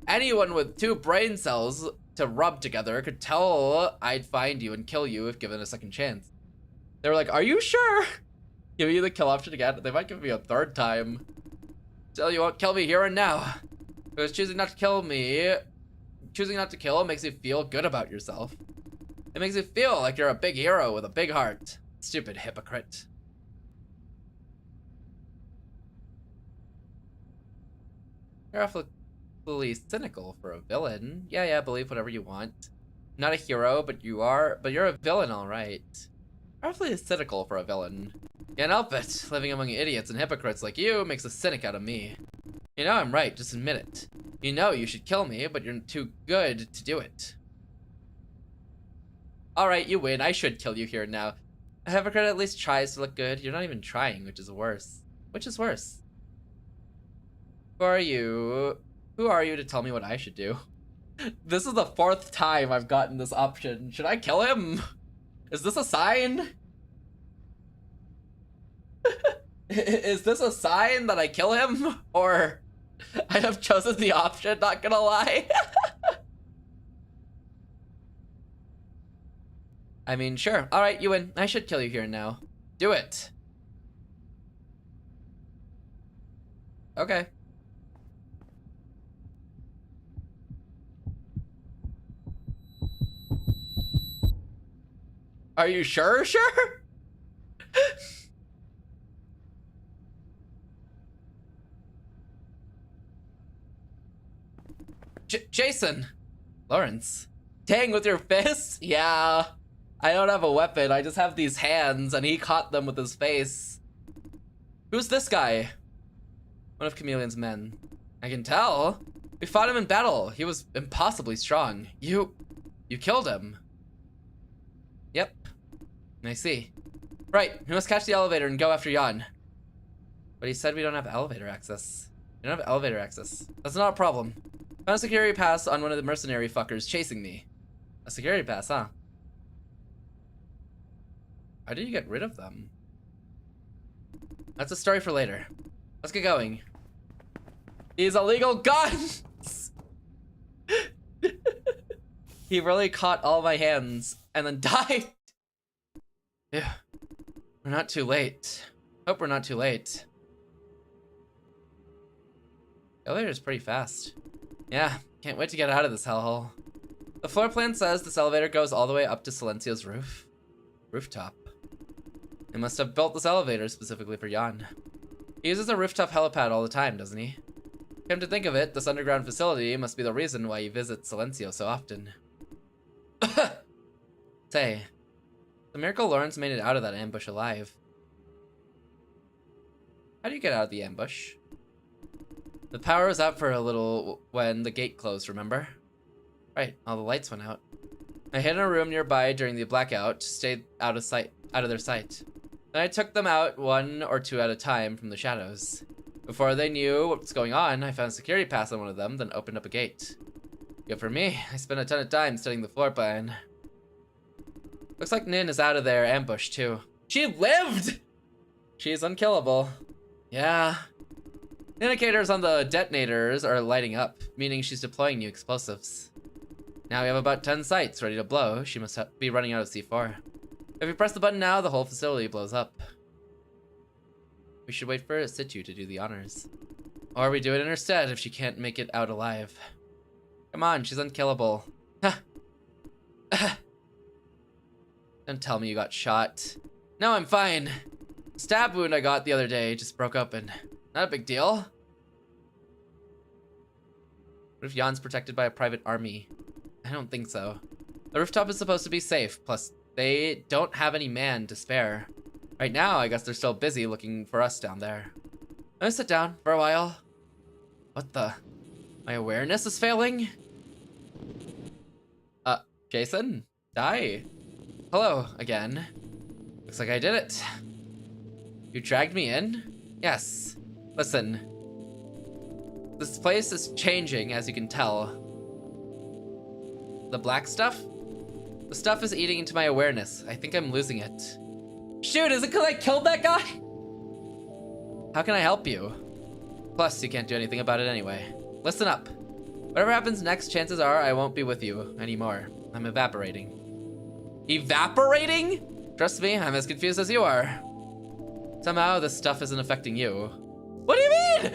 Anyone with 2 brain cells to rub together could tell I'd find you and kill you if given a second chance. They were like, are you sure? Give you the kill option again. They might give me a 3rd time. Still, you won't kill me here and now. Because choosing not to kill makes you feel good about yourself. It makes you feel like you're a big hero with a big heart. Stupid hypocrite. You're awfully powerfully cynical for a villain. Yeah, believe whatever you want. Not a hero, but you're a villain, all right. Powerfully cynical for a villain. Can't help it. Living among idiots and hypocrites like you makes a cynic out of me. You know I'm right, just admit it. You know you should kill me, but you're too good to do it. Alright, you win. I should kill you here and now. A hypocrite at least tries to look good. You're not even trying, which is worse. Which is worse? Who are you? Who are you to tell me what I should do? This is the 4th time I've gotten this option. Should I kill him? Is this a sign? Is this a sign that I kill him? Or I have chosen the option, not gonna lie. I mean, sure. Alright, you win. I should kill you here and now. Do it. Okay. Are you sure? Jason! Lawrence. Dang, with your fists? Yeah. I don't have a weapon, I just have these hands, and he caught them with his face. Who's this guy? One of Chameleon's men. I can tell. We fought him in battle. He was impossibly strong. You killed him. Yep. I see. Right, we must catch the elevator and go after Jan. But he said we don't have elevator access. We don't have elevator access. That's not a problem. Found a security pass on one of the mercenary fuckers chasing me. A security pass, huh? How did you get rid of them? That's a story for later. Let's get going. These illegal guns! He really caught all my hands and then died. Yeah. We're not too late. Hope we're not too late. The elevator's pretty fast. Yeah, can't wait to get out of this hellhole. The floor plan says this elevator goes all the way up to Silencio's rooftop. They must have built this elevator specifically for Jan. He uses a rooftop helipad all the time, doesn't he? Come to think of it, this underground facility must be the reason why you visit Silencio so often. Say, the miracle Lawrence made it out of that ambush alive. How do you get out of the ambush? The power was out for a little when the gate closed, remember? Right, all the lights went out. I hid in a room nearby during the blackout, stayed out of their sight. Then I took them out 1 or 2 at a time from the shadows. Before they knew what was going on, I found a security pass on one of them, then opened up a gate. Good for me, I spent a ton of time studying the floor plan. Looks like Nin is out of their ambush too. She lived! She's unkillable. Yeah. The indicators on the detonators are lighting up, meaning she's deploying new explosives. Now we have about 10 sites ready to blow. She must be running out of C4. If we press the button now, the whole facility blows up. We should wait for Situ to do the honors. Or we do it in her stead if she can't make it out alive. Come on, she's unkillable. Don't tell me you got shot. No, I'm fine. The stab wound I got the other day just broke open. Not a big deal. What if Jan's protected by a private army? I don't think so. The rooftop is supposed to be safe, plus they don't have any man to spare. Right now, I guess they're still busy looking for us down there. Let me sit down for a while. What the? My awareness is failing? Jason? Die. Hello, again. Looks like I did it. You dragged me in? Yes. Listen. This place is changing, as you can tell. The black stuff? The stuff is eating into my awareness. I think I'm losing it. Shoot, is it because I killed that guy? How can I help you? Plus, you can't do anything about it anyway. Listen up. Whatever happens next, chances are I won't be with you anymore. I'm evaporating. Evaporating? Trust me, I'm as confused as you are. Somehow, this stuff isn't affecting you. What do you mean?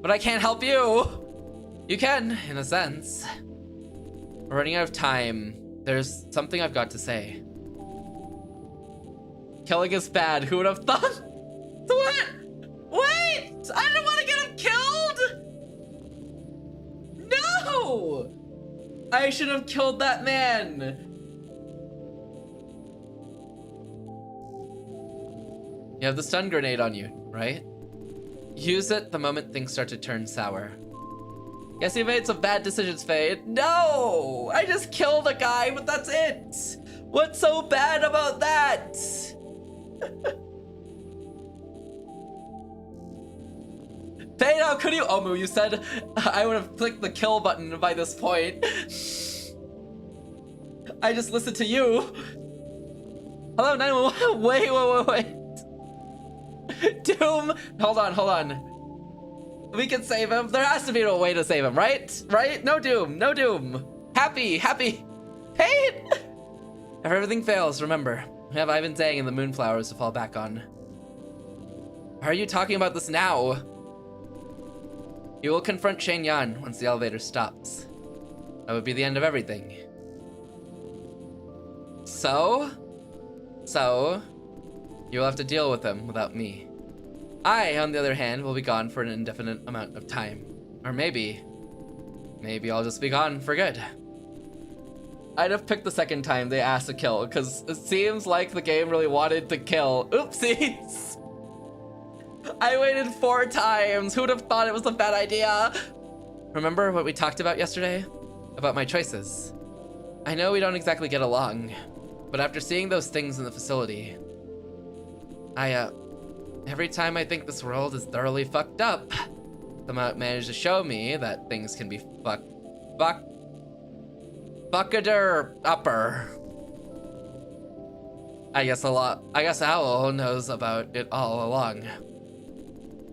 But I can't help you. You can, in a sense. We're running out of time. There's something I've got to say. Killing is bad. Who would have thought? What? Wait! I didn't want to get him killed! I should have killed that man! You have the stun grenade on you, right? Use it the moment things start to turn sour. Guess you made some bad decisions, Fade. No! I just killed a guy, but that's it! What's so bad about that? Fade, how could you? Omu, you said I would have clicked the kill button by this point. I just listened to you. Hello, 911. Wait. Doom, hold on. We can save him. There has to be a way to save him, right? Right? No Doom. Happy. Hey! If everything fails, remember, we have Ivan Zhang and the Moonflowers to fall back on. Why are you talking about this now? You will confront Shane Yan once the elevator stops. That would be the end of everything. So, you will have to deal with him without me. I, on the other hand, will be gone for an indefinite amount of time. Or maybe I'll just be gone for good. I'd have picked the second time they asked to kill, because it seems like the game really wanted to kill. Oopsies! I waited 4 times. Who would have thought it was a bad idea? Remember what we talked about yesterday? About my choices. I know we don't exactly get along, but after seeing those things in the facility, every time I think this world is thoroughly fucked up, somehow it managed to show me that things can be fuckader upper. I guess Owl knows about it all along.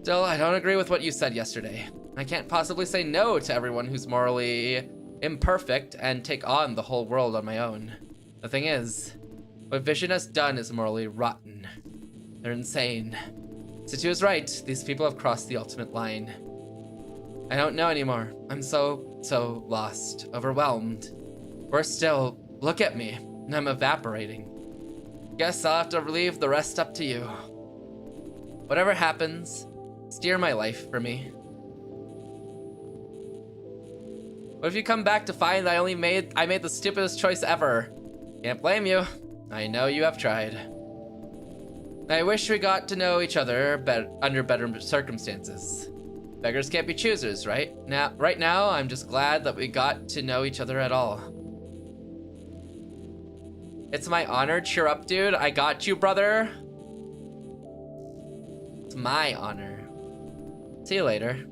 Still, I don't agree with what you said yesterday. I can't possibly say no to everyone who's morally imperfect and take on the whole world on my own. The thing is, what Vision has done is morally rotten. They're insane. Situ is right, these people have crossed the ultimate line. I don't know anymore. I'm so lost, overwhelmed. Worse still, look at me, and I'm evaporating. Guess I'll have to leave the rest up to you. Whatever happens, steer my life for me. What if you come back to find that I made the stupidest choice ever? Can't blame you. I know you have tried. I wish we got to know each other under better circumstances. Beggars can't be choosers, right? Right now, I'm just glad that we got to know each other at all. It's my honor. Cheer up, dude. I got you, brother. It's my honor. See you later,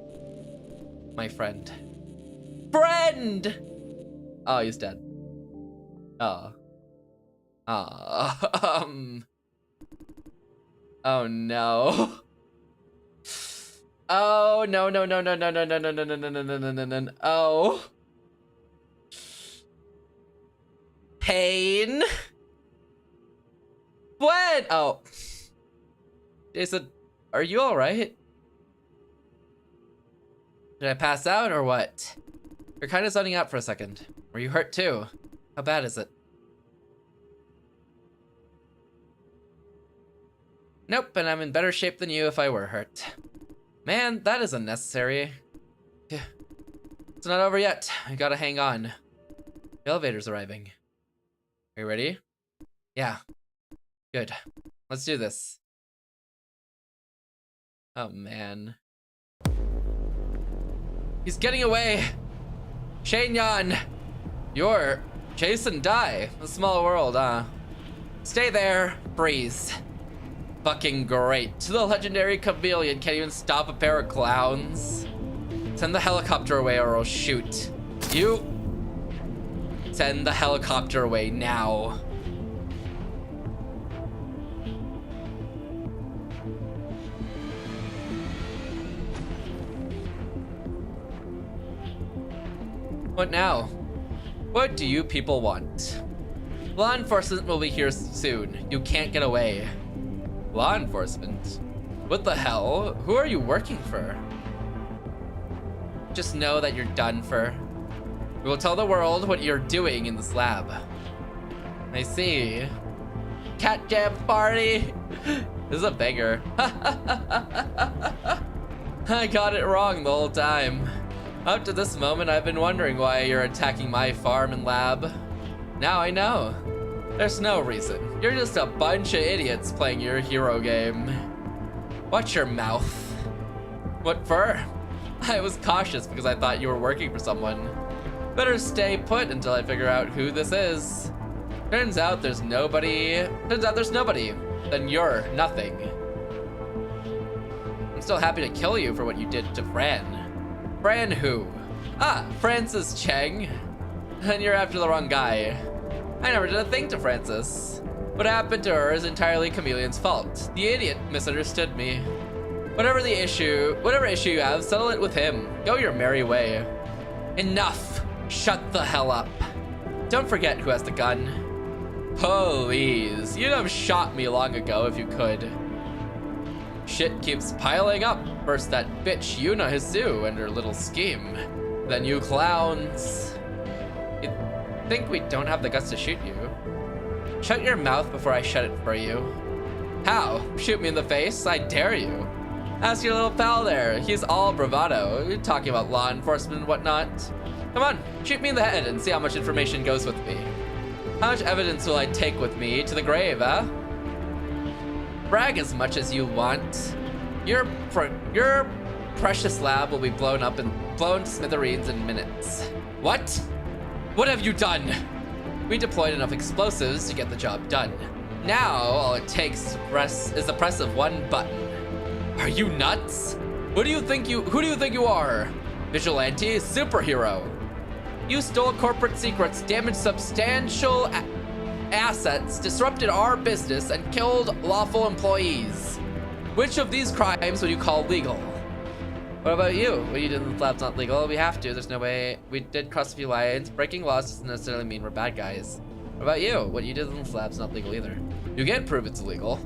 my friend. Friend! Oh, he's dead. Oh. Oh no. Oh no. Oh. Pain. What? Oh. Jason, are you alright? Did I pass out or what? You're kind of zoning out for a second. Were you hurt too? How bad is it? Nope, and I'm in better shape than you if I were hurt. Man, that is unnecessary. It's not over yet. I gotta hang on. The elevator's arriving. Are you ready? Yeah. Good. Let's do this. Oh man. He's getting away! Shane Yan! You're Jason Dai. A small world, huh? Stay there, freeze. Fucking great. The legendary chameleon can't even stop a pair of clowns. Send the helicopter away or I'll shoot. You send the helicopter away now. What now? What do you people want? Law enforcement will be here soon. You can't get away. Law enforcement? What the hell? Who are you working for? Just know that you're done for. We will tell the world what you're doing in this lab. I see. Cat jam party. This is a banger. I got it wrong the whole time. Up to this moment, I've been wondering why you're attacking my farm and lab. Now I know. There's no reason. You're just a bunch of idiots playing your hero game. Watch your mouth. What for? I was cautious because I thought you were working for someone. Better stay put until I figure out who this is. Turns out there's nobody. Then you're nothing. I'm still happy to kill you for what you did to Fran. Fran who? Ah, Francis Chang. And you're after the wrong guy. I never did a thing to Francis. What happened to her is entirely Chameleon's fault. The idiot misunderstood me. Whatever issue you have, settle it with him. Go your merry way. Enough. Shut the hell up. Don't forget who has the gun. Please, you'd have shot me long ago if you could. Shit keeps piling up. First that bitch Yuna Hisu and her little scheme. Then you clowns. You think we don't have the guts to shoot you? Shut your mouth before I shut it for you. How? Shoot me in the face? I dare you. Ask your little pal there. He's all bravado. You're talking about law enforcement and whatnot. Come on, shoot me in the head and see how much information goes with me. How much evidence will I take with me to the grave, huh? Brag as much as you want. Your precious lab will be blown to smithereens in minutes. What? What have you done? We deployed enough explosives to get the job done. Now all it takes is the press of one button. Are you nuts? Who do you think you are? Vigilante? Superhero? You stole corporate secrets, damaged substantial assets, disrupted our business, and killed lawful employees. Which of these crimes would you call legal? What about you? What you did in the lab's not legal. We have to. There's no way. We did cross a few lines. Breaking laws doesn't necessarily mean we're bad guys. What about you? What you did in the lab's not legal either. You can't prove it's illegal.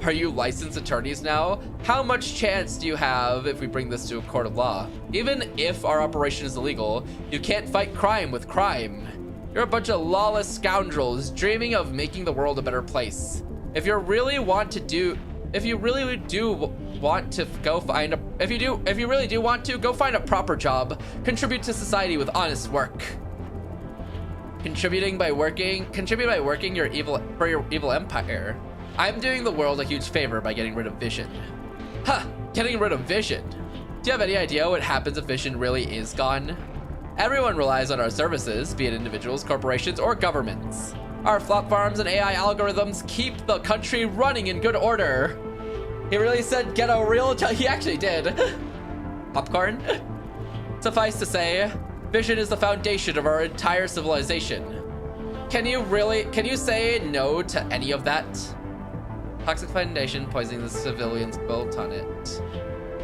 Are you licensed attorneys now? How much chance do you have if we bring this to a court of law? Even if our operation is illegal, you can't fight crime with crime. You're a bunch of lawless scoundrels dreaming of making the world a better place. If you really do want to go find a proper job, contribute to society with honest work. Contribute by working your evil empire. I'm doing the world a huge favor by getting rid of Vision. Huh, getting rid of Vision. Do you have any idea what happens if Vision really is gone? Everyone relies on our services, be it individuals, corporations, or governments. Our flop farms and AI algorithms keep the country running in good order. He really said get a real job. He actually did. Popcorn? Suffice to say, Vision is the foundation of our entire civilization. Can you say no to any of that? Toxic foundation poisoning the civilians built on it.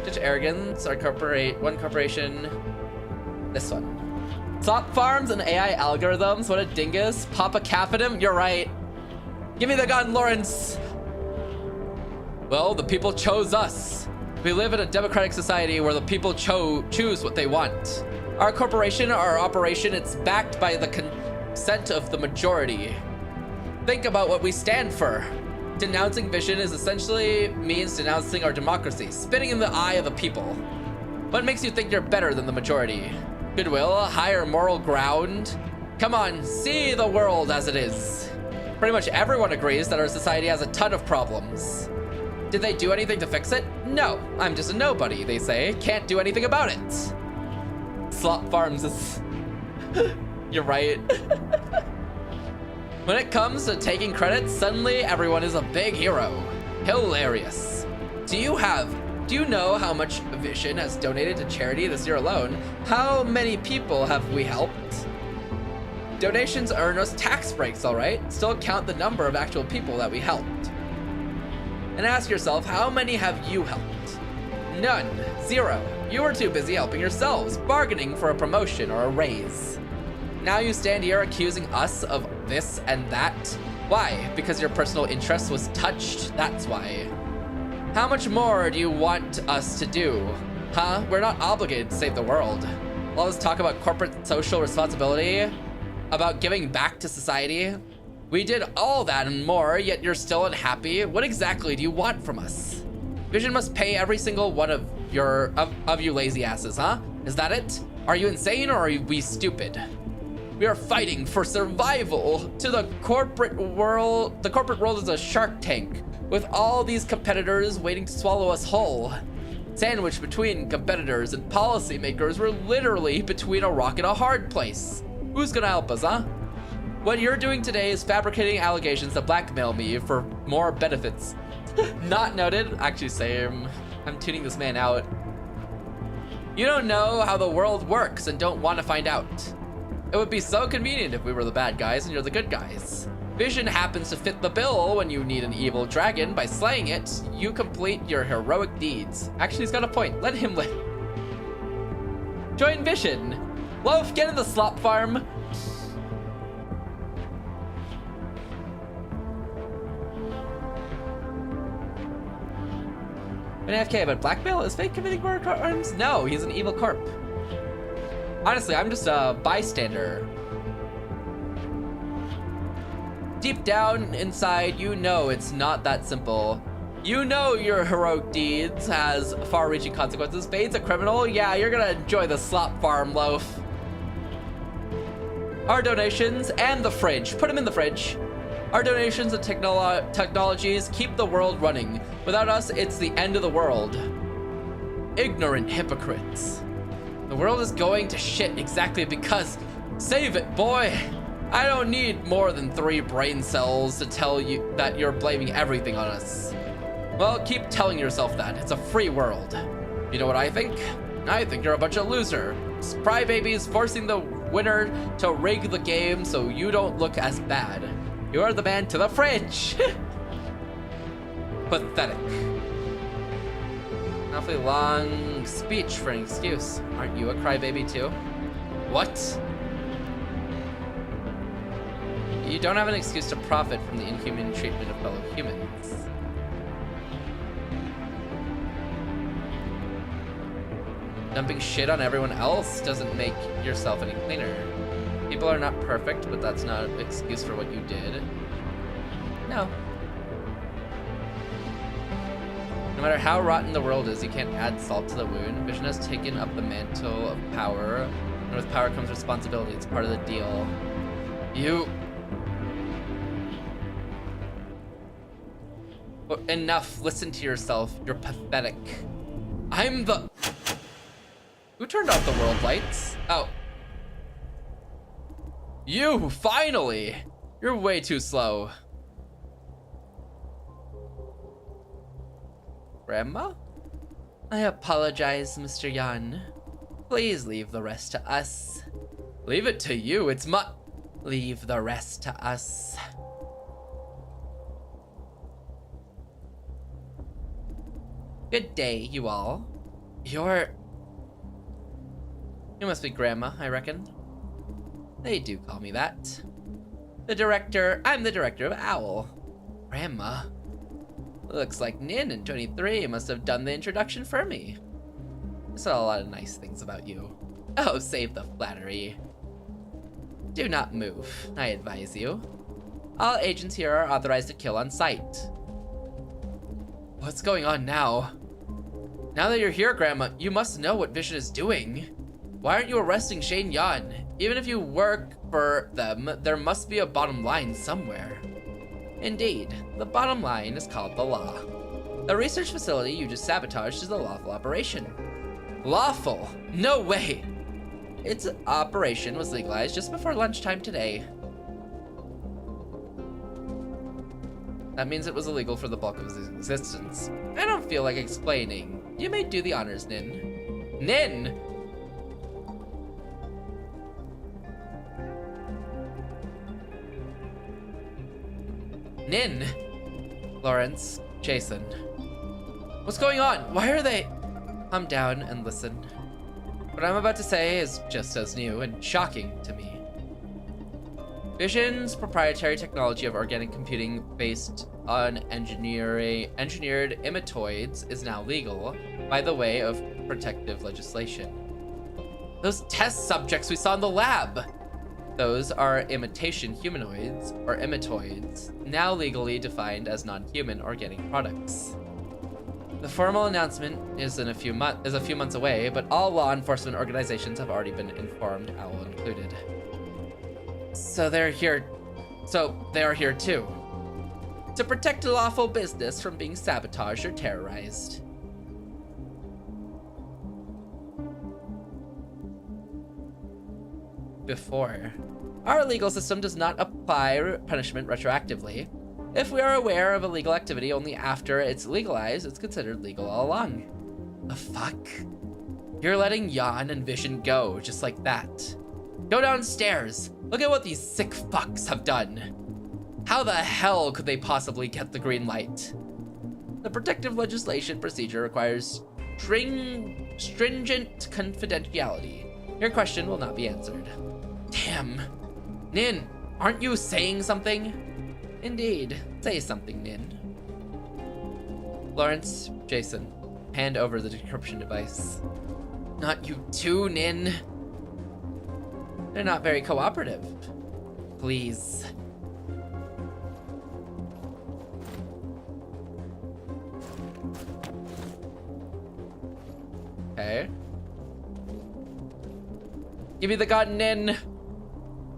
Such arrogance, one corporation. This one. Flop farms and AI algorithms, what a dingus. Papa Capitum, you're right. Give me the gun, Lawrence. Well, the people chose us. We live in a democratic society where the people choose what they want. Our corporation, our operation, it's backed by the consent of the majority. Think about what we stand for. Denouncing Vision is essentially means denouncing our democracy, spitting in the eye of the people. What makes you think you're better than the majority? Goodwill, a higher moral ground? Come on, see the world as it is. Pretty much everyone agrees that our society has a ton of problems. Did they do anything to fix it? No, I'm just a nobody, they say. Can't do anything about it. Slop farms is... You're right. When it comes to taking credit, suddenly everyone is a big hero. Hilarious. Do you know how much Vision has donated to charity this year alone? How many people have we helped? Donations earn us tax breaks, all right? Still count the number of actual people that we helped. And ask yourself, how many have you helped? None. 0. You were too busy helping yourselves, bargaining for a promotion or a raise. Now you stand here accusing us of this and that. Why? Because your personal interest was touched? That's why. How much more do you want us to do? Huh? We're not obligated to save the world. All this talk about corporate social responsibility, about giving back to society. We did all that and more, yet you're still unhappy. What exactly do you want from us? Vision must pay every single one of you lazy asses, huh? Is that it? Are you insane or are we stupid? We are fighting for survival to the corporate world. The corporate world is a shark tank with all these competitors waiting to swallow us whole. Sandwiched between competitors and policymakers, we're literally between a rock and a hard place. Who's gonna help us, huh? What you're doing today is fabricating allegations to blackmail me for more benefits. Not noted. Actually, same. I'm tuning this man out. You don't know how the world works and don't want to find out. It would be so convenient if we were the bad guys and you're the good guys. Vision happens to fit the bill when you need an evil dragon. By slaying it, you complete your heroic deeds. Actually, he's got a point. Let him live. Join Vision. Loaf, get in the slop farm. Been AFK, but blackmail is fake committing more crimes? No, he's an evil corp. Honestly, I'm just a bystander. Deep down inside, you know it's not that simple. You know your heroic deeds has far-reaching consequences. Bane's a criminal? Yeah, you're gonna enjoy the slop farm, Loaf. Our donations and the fridge. Put them in the fridge. Our donations and technologies keep the world running. Without us, it's the end of the world. Ignorant hypocrites. The world is going to shit exactly because... Save it, boy! I don't need more than 3 brain cells to tell you that you're blaming everything on us. Well, keep telling yourself that. It's a free world. You know what I think? I think you're a bunch of losers. Crybabies forcing the winner to rig the game so you don't look as bad. You're the man to the fridge! Pathetic. Awfully long speech for an excuse. Aren't you a crybaby too? What? You don't have an excuse to profit from the inhuman treatment of fellow humans. Dumping shit on everyone else doesn't make yourself any cleaner. People are not perfect, but that's not an excuse for what you did. No. No matter how rotten the world is, you can't add salt to the wound. Vision has taken up the mantle of power, and with power comes responsibility. It's part of the deal. You... Enough. Listen to yourself. You're pathetic. I'm the... Who turned off the world lights? Oh. You, finally! You're way too slow. Grandma? I apologize, Mr. Yan. Please leave the rest to us. Leave it to you, it's my... Leave the rest to us. Good day, you all. You must be Grandma, I reckon. They do call me that. I'm the director of OWL. Grandma. Looks like Nin and 23 must have done the introduction for me. I saw a lot of nice things about you. Oh, save the flattery. Do not move, I advise you. All agents here are authorized to kill on sight. What's going on now? Now that you're here, Grandma, you must know what Vision is doing. Why aren't you arresting Shane Yan? Even if you work for them, there must be a bottom line somewhere. Indeed, the bottom line is called the law. The research facility you just sabotaged is a lawful operation. Lawful? No way! Its operation was legalized just before lunchtime today. That means it was illegal for the bulk of its existence. I don't feel like explaining. You may do the honors, Nin. Nin! Nin! Lawrence, Jason. What's going on? Why are they... Calm down and listen. What I'm about to say is just as new and shocking to me. Vision's proprietary technology of organic computing based on engineered imitoids is now legal by the way of protective legislation. Those test subjects we saw in the lab! Those are imitation humanoids, or imitoids, now legally defined as non-human organic products. The formal announcement is a few months away, but all law enforcement organizations have already been informed, Owl included. So they are here too. To protect lawful business from being sabotaged or terrorized. Before. Our legal system does not apply punishment retroactively. If we are aware of illegal activity only after it's legalized, it's considered legal all along. The fuck? You're letting Yawn and Vision go, just like that. Go downstairs. Look at what these sick fucks have done. How the hell could they possibly get the green light? The protective legislation procedure requires stringent confidentiality. Your question will not be answered. Damn. Nin, aren't you saying something? Indeed. Say something, Nin. Lawrence, Jason, hand over the decryption device. Not you too, Nin. They're not very cooperative. Please. Okay. Give me the gun, Nin.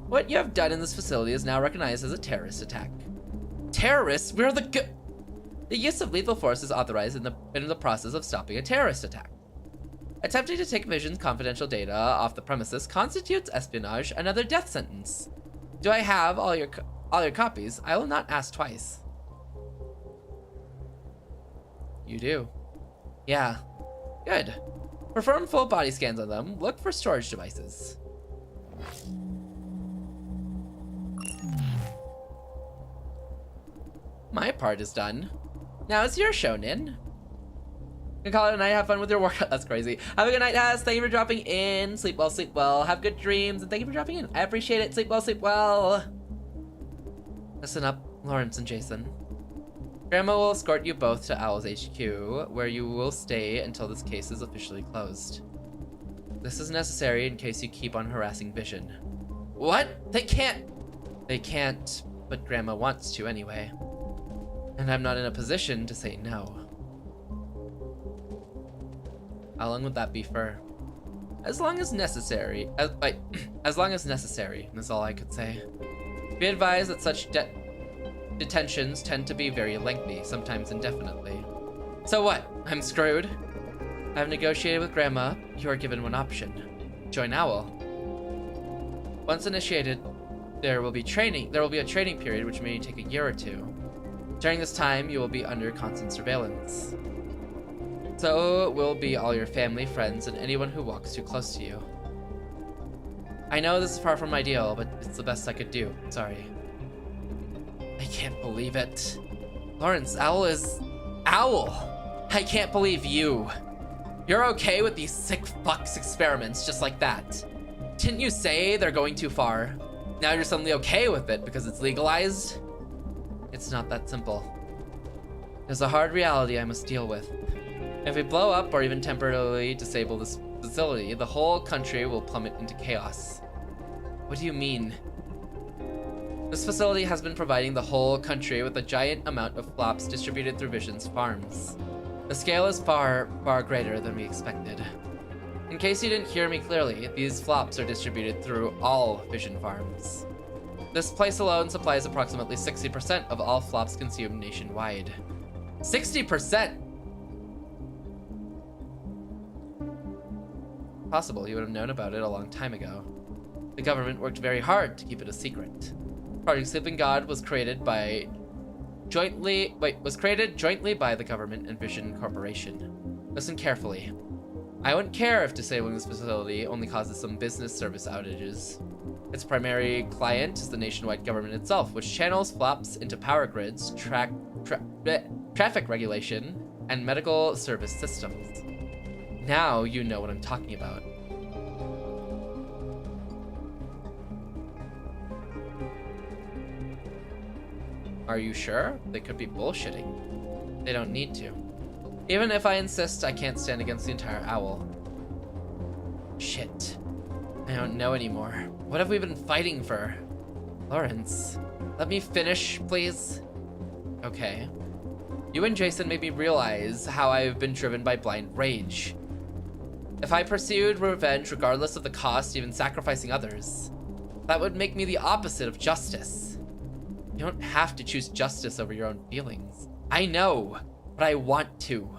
What you have done in this facility is now recognized as a terrorist attack. Terrorists? We're the use of lethal force is authorized in the process of stopping a terrorist attack. Attempting to take Vision's confidential data off the premises constitutes espionage, another death sentence. Do I have all your copies? I will not ask twice. You do. Yeah. Good. Perform full body scans on them. Look for storage devices. My part is done. Now it's your show, Nin. You can call it a night, have fun with your workout. That's crazy. Have a good night, Tess. Thank you for dropping in. Sleep well, sleep well. Have good dreams, and thank you for dropping in. I appreciate it. Sleep well, sleep well. Listen up, Lawrence and Jason. Grandma will escort you both to Owl's HQ, where you will stay until this case is officially closed. This is necessary in case you keep on harassing Vision. What? They can't. They can't, but Grandma wants to anyway. And I'm not in a position to say no. How long would that be for? As long as necessary. As long as necessary is all I could say. Be advised that such detentions tend to be very lengthy, sometimes indefinitely. So what? I'm screwed? I've negotiated with Grandma. You are given one option. Join Owl. Once initiated, there will be a training period which may take a year or two. During this time, you will be under constant surveillance. So will be all your family, friends, and anyone who walks too close to you. I know this is far from ideal, but it's the best I could do. Sorry. I can't believe it. Lawrence, Owl is... Owl! I can't believe you. You're okay with these sick fucks experiments just like that. Didn't you say they're going too far? Now you're suddenly okay with it because it's legalized? It's not that simple. There's a hard reality I must deal with. If we blow up or even temporarily disable this facility, the whole country will plummet into chaos. What do you mean? This facility has been providing the whole country with a giant amount of flops distributed through Vision's farms. The scale is far, far greater than we expected. In case you didn't hear me clearly, these flops are distributed through all Vision farms. This place alone supplies approximately 60% of all flops consumed nationwide. 60%! Possible you would have known about it a long time ago. The government worked very hard to keep it a secret. Project Sleeping God was created jointly by the government and Vision Corporation. Listen carefully. I wouldn't care if disabling this facility only causes some business service outages. Its primary client is the nationwide government itself, which channels flops into power grids, traffic regulation, and medical service systems. Now you know what I'm talking about. Are you sure? They could be bullshitting. They don't need to. Even if I insist, I can't stand against the entire Owl. Shit. I don't know anymore. What have we been fighting for? Lawrence, let me finish, please. Okay. You and Jason made me realize how I've been driven by blind rage. If I pursued revenge regardless of the cost, even sacrificing others, that would make me the opposite of justice. You don't have to choose justice over your own feelings. I know, but I want to.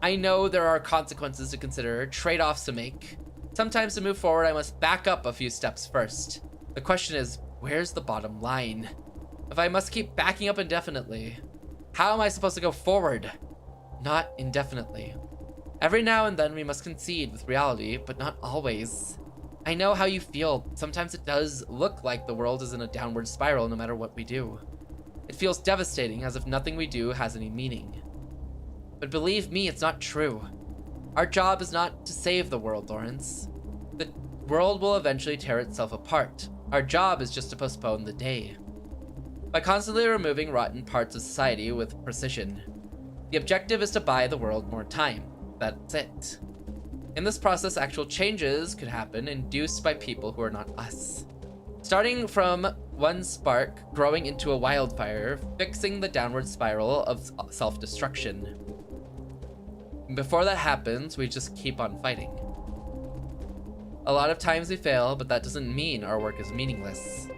I know there are consequences to consider, trade-offs to make. Sometimes to move forward, I must back up a few steps first. The question is, where's the bottom line? If I must keep backing up indefinitely, how am I supposed to go forward? Not indefinitely. Every now and then we must concede with reality, but not always. I know how you feel. Sometimes it does look like the world is in a downward spiral no matter what we do. It feels devastating, as if nothing we do has any meaning. But believe me, it's not true. Our job is not to save the world, Lawrence. The world will eventually tear itself apart. Our job is just to postpone the day. By constantly removing rotten parts of society with precision, the objective is to buy the world more time. That's it. In this process, actual changes could happen, induced by people who are not us. Starting from one spark, growing into a wildfire, fixing the downward spiral of self-destruction. Before that happens, we just keep on fighting. A lot of times we fail, but that doesn't mean our work is meaningless.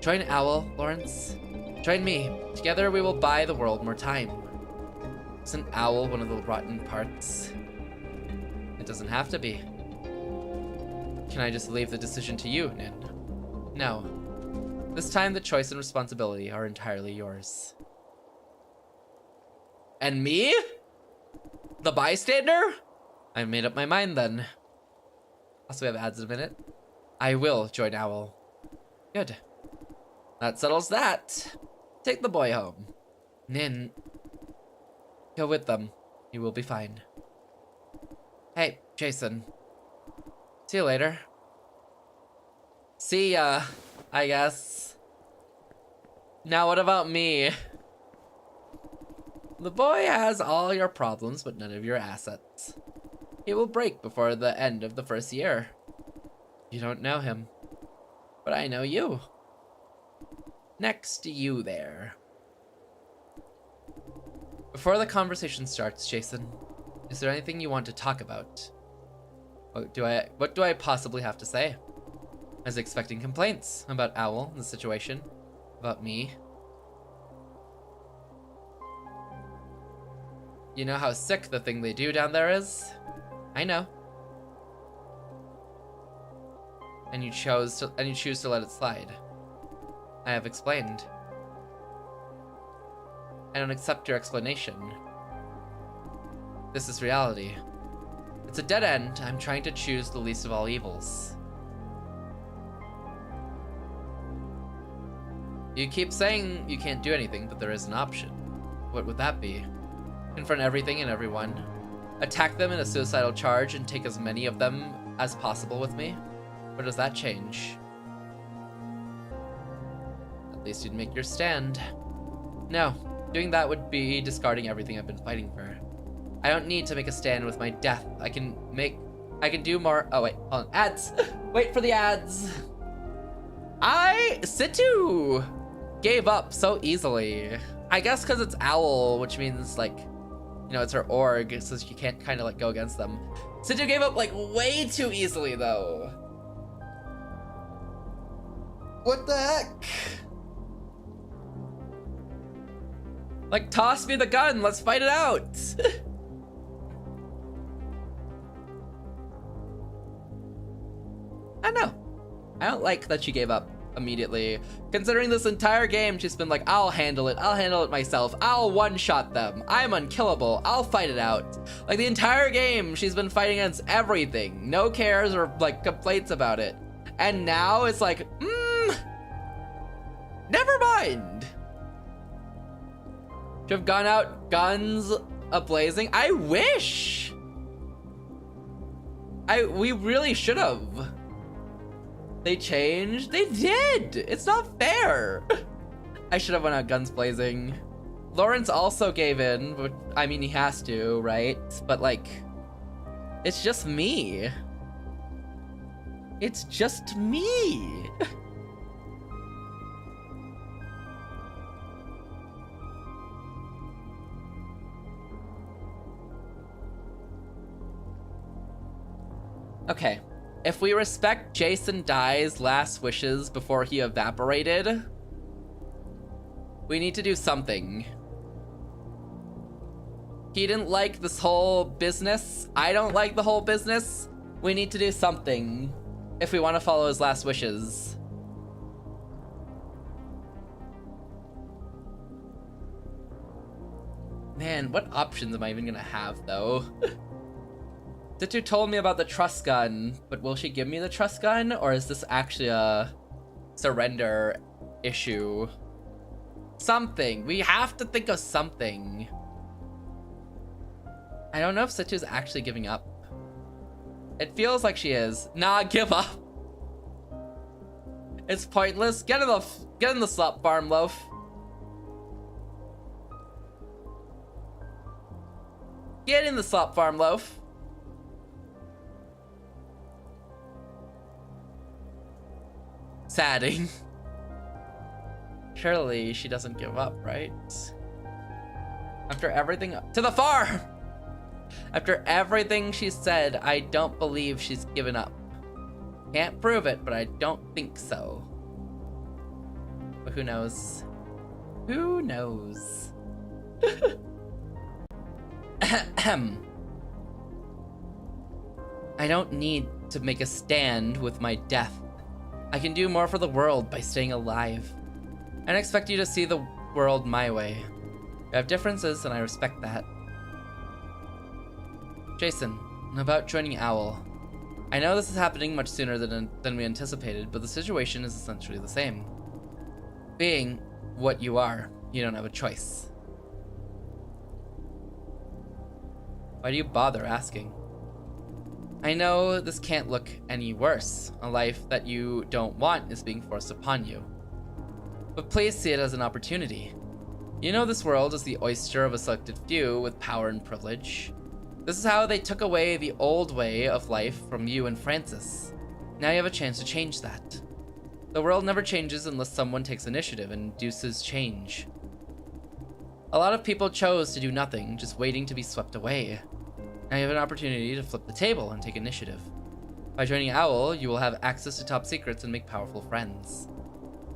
Join Owl, Lawrence. Join me. Together we will buy the world more time. Isn't Owl one of the rotten parts? It doesn't have to be. Can I just leave the decision to you, Nin? No. This time the choice and responsibility are entirely yours. And me? The bystander? I made up my mind then. Also, we have ads in a minute. I will join Owl. Good. That settles that. Take the boy home. Nin, go with them. You will be fine. Hey, Jason. See you later. See ya, I guess. Now what about me? The boy has all your problems, but none of your assets. He will break before the end of the first year. You don't know him, but I know you. Next to you there. Before the conversation starts, Jason, is there anything you want to talk about? What do I possibly have to say? I was expecting complaints about Owl and the situation, about me. You know how sick the thing they do down there is? I know. And you choose to let it slide. I have explained. I don't accept your explanation. This is reality. It's a dead end. I'm trying to choose the least of all evils. You keep saying you can't do anything, but there is an option. What would that be? Confront everything and everyone. Attack them in a suicidal charge and take as many of them as possible with me? Or does that change? At least you'd make your stand. No, doing that would be discarding everything I've been fighting for. I don't need to make a stand with my death. I can do more. Oh wait, hold on. Ads! Wait for the ads! Situ gave up so easily. I guess because it's Owl, which means like, you know, it's her org, so she can't kind of like go against them. Situ gave up like way too easily though. What the heck? Like, toss me the gun, let's fight it out. I don't know. I don't like that she gave up immediately. Considering this entire game, she's been like, I'll handle it myself. I'll one-shot them. I'm unkillable. I'll fight it out. Like, the entire game, she's been fighting against everything. No cares or, like, complaints about it. And now it's like, never mind. Should have gone out guns a-blazing. I wish. We really should have. They changed? They did! It's not fair! I should have went out guns blazing. Lawrence also gave in, but I mean, he has to, right? But like, it's just me. It's just me. Okay. If we respect Jason Dai's last wishes before he evaporated, we need to do something. He didn't like this whole business. I don't like the whole business. We need to do something if we want to follow his last wishes. Man, what options am I even gonna have, though? Zitu told me about the trust gun, but will she give me the trust gun, or is this actually a surrender issue? Something. We have to think of something. I don't know if Zitu's actually giving up. It feels like she is. Nah, give up. It's pointless. Get in the slop farm, loaf. Get in the slop farm, loaf. Sadding. Surely she doesn't give up, right? After everything to the farm. After everything she said, I don't believe she's given up. Can't prove it, but I don't think so. But who knows? Who knows? I don't need to make a stand with my death. I can do more for the world by staying alive. I don't expect you to see the world my way. We have differences, and I respect that. Jason, about joining OWL. I know this is happening much sooner than we anticipated, but the situation is essentially the same. Being what you are, you don't have a choice. Why do you bother asking? I know this can't look any worse. A life that you don't want is being forced upon you. But please see it as an opportunity. You know this world is the oyster of a selected few with power and privilege. This is how they took away the old way of life from you and Francis. Now you have a chance to change that. The world never changes unless someone takes initiative and induces change. A lot of people chose to do nothing, just waiting to be swept away. Now you have an opportunity to flip the table and take initiative. By joining OWL, you will have access to top secrets and make powerful friends.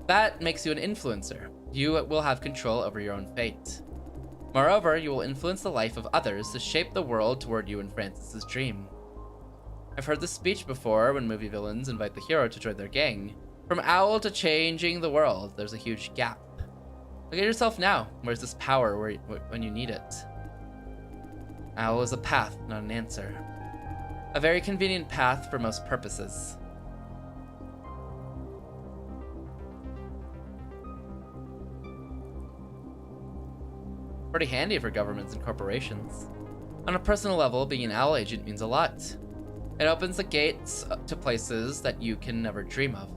That makes you an influencer. You will have control over your own fate. Moreover, you will influence the life of others to shape the world toward you and Francis's dream. I've heard this speech before when movie villains invite the hero to join their gang. From OWL to changing the world, there's a huge gap. Look at yourself now. Where's this power when you need it? OWL is a path, not an answer. A very convenient path for most purposes. Pretty handy for governments and corporations. On a personal level, being an OWL agent means a lot. It opens the gates to places that you can never dream of.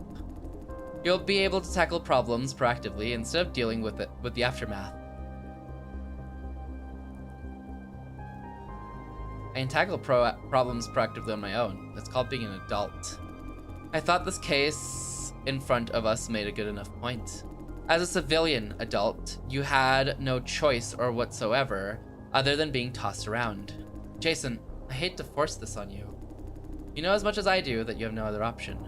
You'll be able to tackle problems proactively instead of dealing with the aftermath. I can tackle problems proactively on my own. That's called being an adult. I thought this case in front of us made a good enough point. As a civilian adult, you had no choice or whatsoever other than being tossed around. Jason, I hate to force this on you. You know as much as I do that you have no other option.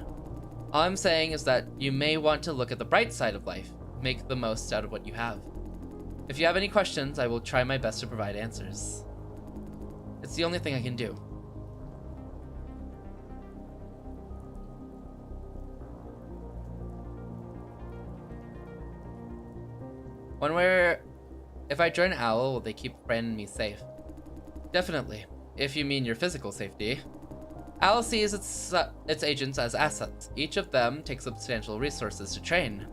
All I'm saying is that you may want to look at the bright side of life, make the most out of what you have. If you have any questions, I will try my best to provide answers. It's the only thing I can do. If I join OWL, will they keep Fran and me safe? Definitely, if you mean your physical safety. OWL sees its agents as assets. Each of them takes substantial resources to train.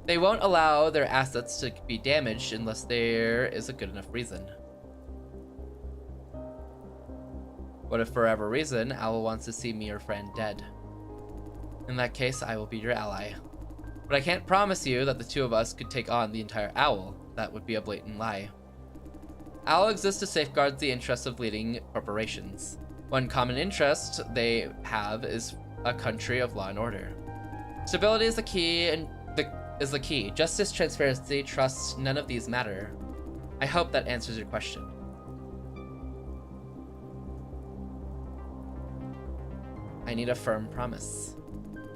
They won't allow their assets to be damaged unless there is a good enough reason. What if for whatever reason, OWL wants to see me or Fran dead? In that case, I will be your ally. But I can't promise you that the two of us could take on the entire OWL. That would be a blatant lie. OWL exists to safeguard the interests of leading corporations. One common interest they have is a country of law and order. Stability is the key, Justice, transparency, trust, none of these matter. I hope that answers your question. I need a firm promise.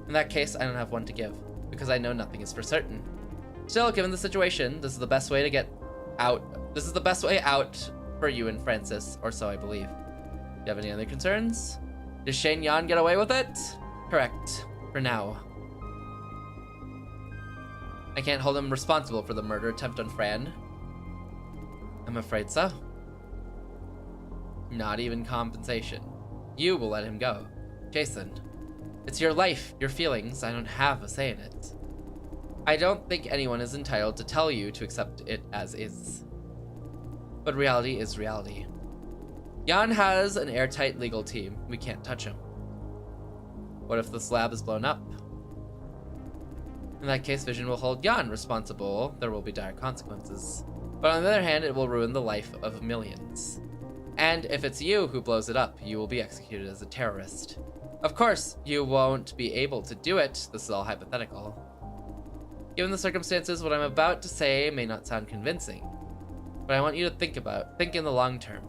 In that case, I don't have one to give, because I know nothing is for certain. Still, given the situation, this is the best way to get out. This is the best way out for you and Francis, or so I believe. Do you have any other concerns? Does Shane Yan get away with it? Correct. For now. I can't hold him responsible for the murder attempt on Fran. I'm afraid so. Not even compensation. You will let him go. Jason. It's your life, your feelings. I don't have a say in it. I don't think anyone is entitled to tell you to accept it as is. But reality is reality. Jan has an airtight legal team. We can't touch him. What if this lab is blown up? In that case, Vision will hold Jan responsible. There will be dire consequences. But on the other hand, it will ruin the life of millions. And if it's you who blows it up, you will be executed as a terrorist. Of course, you won't be able to do it. This is all hypothetical. Given the circumstances, what I'm about to say may not sound convincing. But I want you to think in the long term.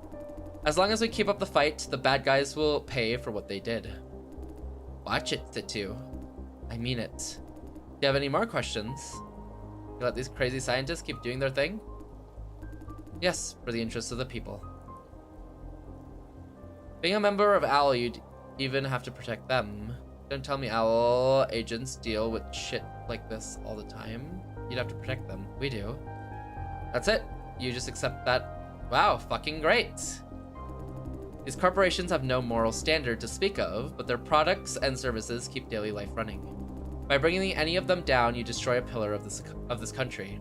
As long as we keep up the fight, the bad guys will pay for what they did. Watch it, Situ. I mean it. Do you have any more questions? You let these crazy scientists keep doing their thing? Yes, for the interests of the people. Being a member of OWL, you'd even have to protect them. Don't tell me OWL agents deal with shit like this all the time. You'd have to protect them. We do. That's it. You just accept that. Wow, fucking great. These corporations have no moral standard to speak of, but their products and services keep daily life running. By bringing any of them down, you destroy a pillar of this country.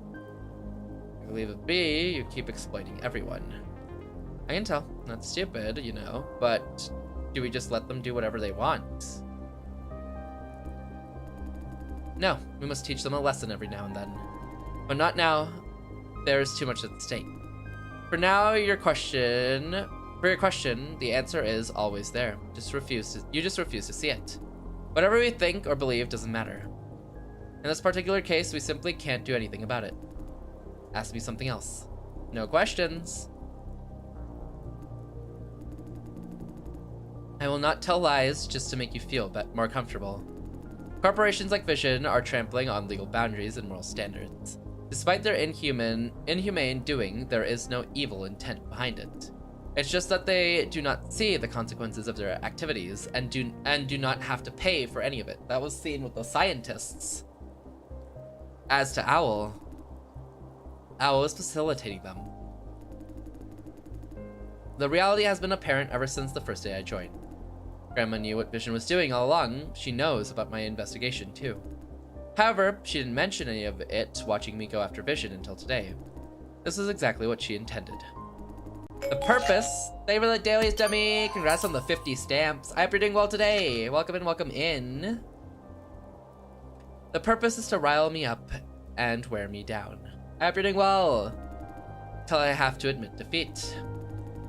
You leave it be, you keep exploiting everyone. I can tell, not stupid, you know, but do we just let them do whatever they want? No, we must teach them a lesson every now and then. But not now. There's too much at stake. For now, your question, the answer is always there. You just refuse to see it. Whatever we think or believe doesn't matter. In this particular case, we simply can't do anything about it. Ask me something else. No questions. I will not tell lies just to make you feel more comfortable. Corporations like Vision are trampling on legal boundaries and moral standards. Despite their inhumane doing, there is no evil intent behind it. It's just that they do not see the consequences of their activities and do not have to pay for any of it. That was seen with the scientists. As to OWL is facilitating them. The reality has been apparent ever since the first day I joined. Grandma knew what Vision was doing all along. She knows about my investigation too. However, she didn't mention any of it watching me go after Vision until today. This is exactly what she intended. The purpose. Thank you for the dailies, dummy. Congrats on the 50 stamps. I hope you're doing well today. Welcome in, welcome in. The purpose is to rile me up and wear me down. I hope you're doing well. Till I have to admit defeat.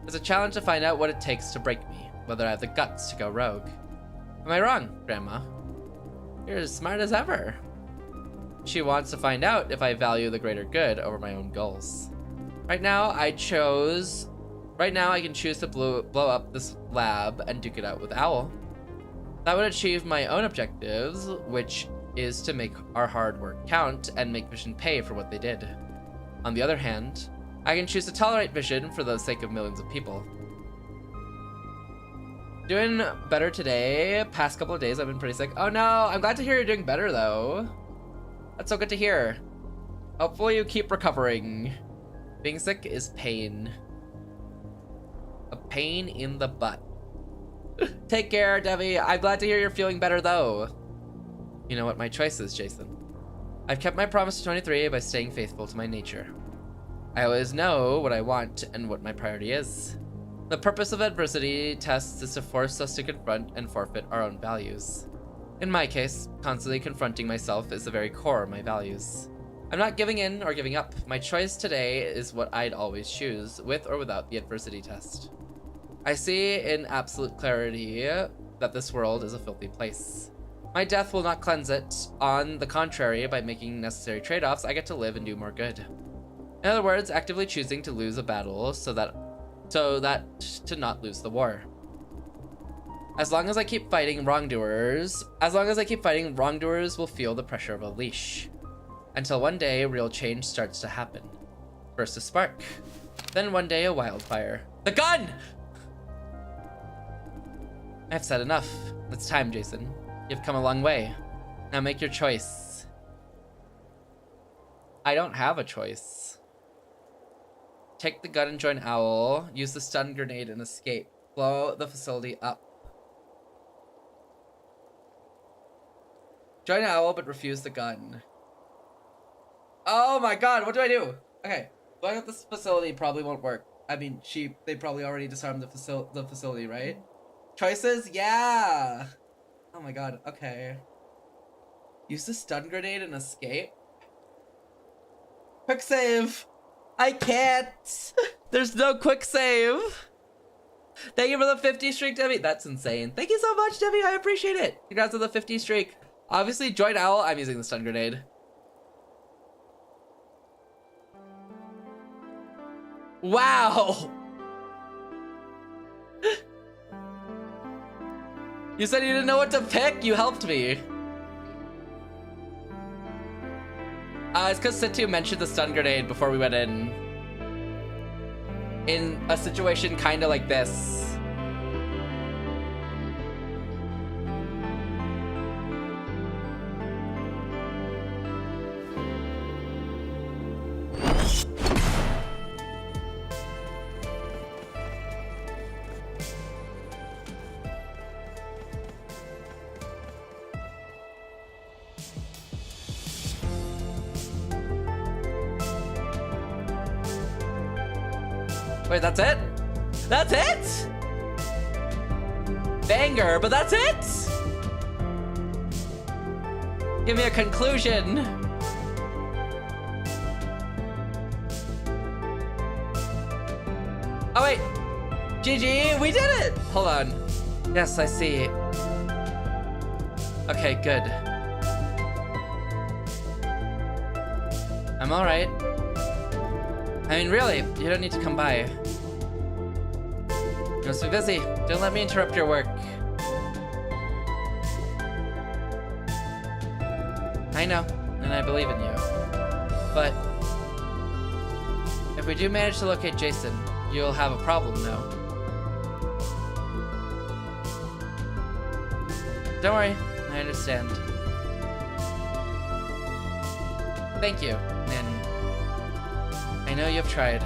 It's a challenge to find out what it takes to break me, whether I have the guts to go rogue. Am I wrong, Grandma? You're as smart as ever. She wants to find out if I value the greater good over my own goals. Right now, I can choose to blow up this lab and duke it out with OWL. That would achieve my own objectives, which is to make our hard work count and make Vision pay for what they did. On the other hand, I can choose to tolerate Vision for the sake of millions of people. Doing better today. Past couple of days I've been pretty sick. Oh no, I'm glad to hear you're doing better though. That's so good to hear. Hopefully you keep recovering. Being sick is pain. A pain in the butt. Take care, Devi. I'm glad to hear you're feeling better though. You know what my choice is, Jason. I've kept my promise to 23 by staying faithful to my nature. I always know what I want and what my priority is. The purpose of adversity tests is to force us to confront and forfeit our own values. In my case, constantly confronting myself is the very core of my values. I'm not giving in or giving up. My choice today is what I'd always choose, with or without the adversity test. I see in absolute clarity that this world is a filthy place. My death will not cleanse it. On the contrary, by making necessary trade-offs, I get to live and do more good. In other words, actively choosing to lose a battle so that to not lose the war. As long as I keep fighting wrongdoers will feel the pressure of a leash. Until one day, real change starts to happen. First a spark, then one day a wildfire. The gun! I've said enough. It's time, Jason. You've come a long way. Now make your choice. I don't have a choice. Take the gun and join Owl. Use the stun grenade and escape. Blow the facility up. Join Owl, but refuse the gun. Oh my god, what do I do? Okay, blowing up this facility probably won't work. I mean, they probably already disarmed the facility, right? Choices? Yeah! Oh my god, okay. Use the stun grenade and escape? Quick save! I can't! There's no quick save! Thank you for the 50 streak, Debbie. That's insane. Thank you so much, Debbie. I appreciate it. Congrats on the 50 streak. Obviously, join Owl. I'm using the stun grenade. Wow! You said you didn't know what to pick? You helped me. It's because Situ mentioned the stun grenade before we went in. In a situation kind of like this. Wait, that's it? That's it? Banger, but that's it? Give me a conclusion. Oh wait, GG, we did it! Hold on. Yes, I see. Okay, good. I'm all right. I mean, really, you don't need to come by. You must be busy. Don't let me interrupt your work. I know, and I believe in you. But if we do manage to locate Jason, you'll have a problem now. Don't worry, I understand. Thank you, and I know you've tried.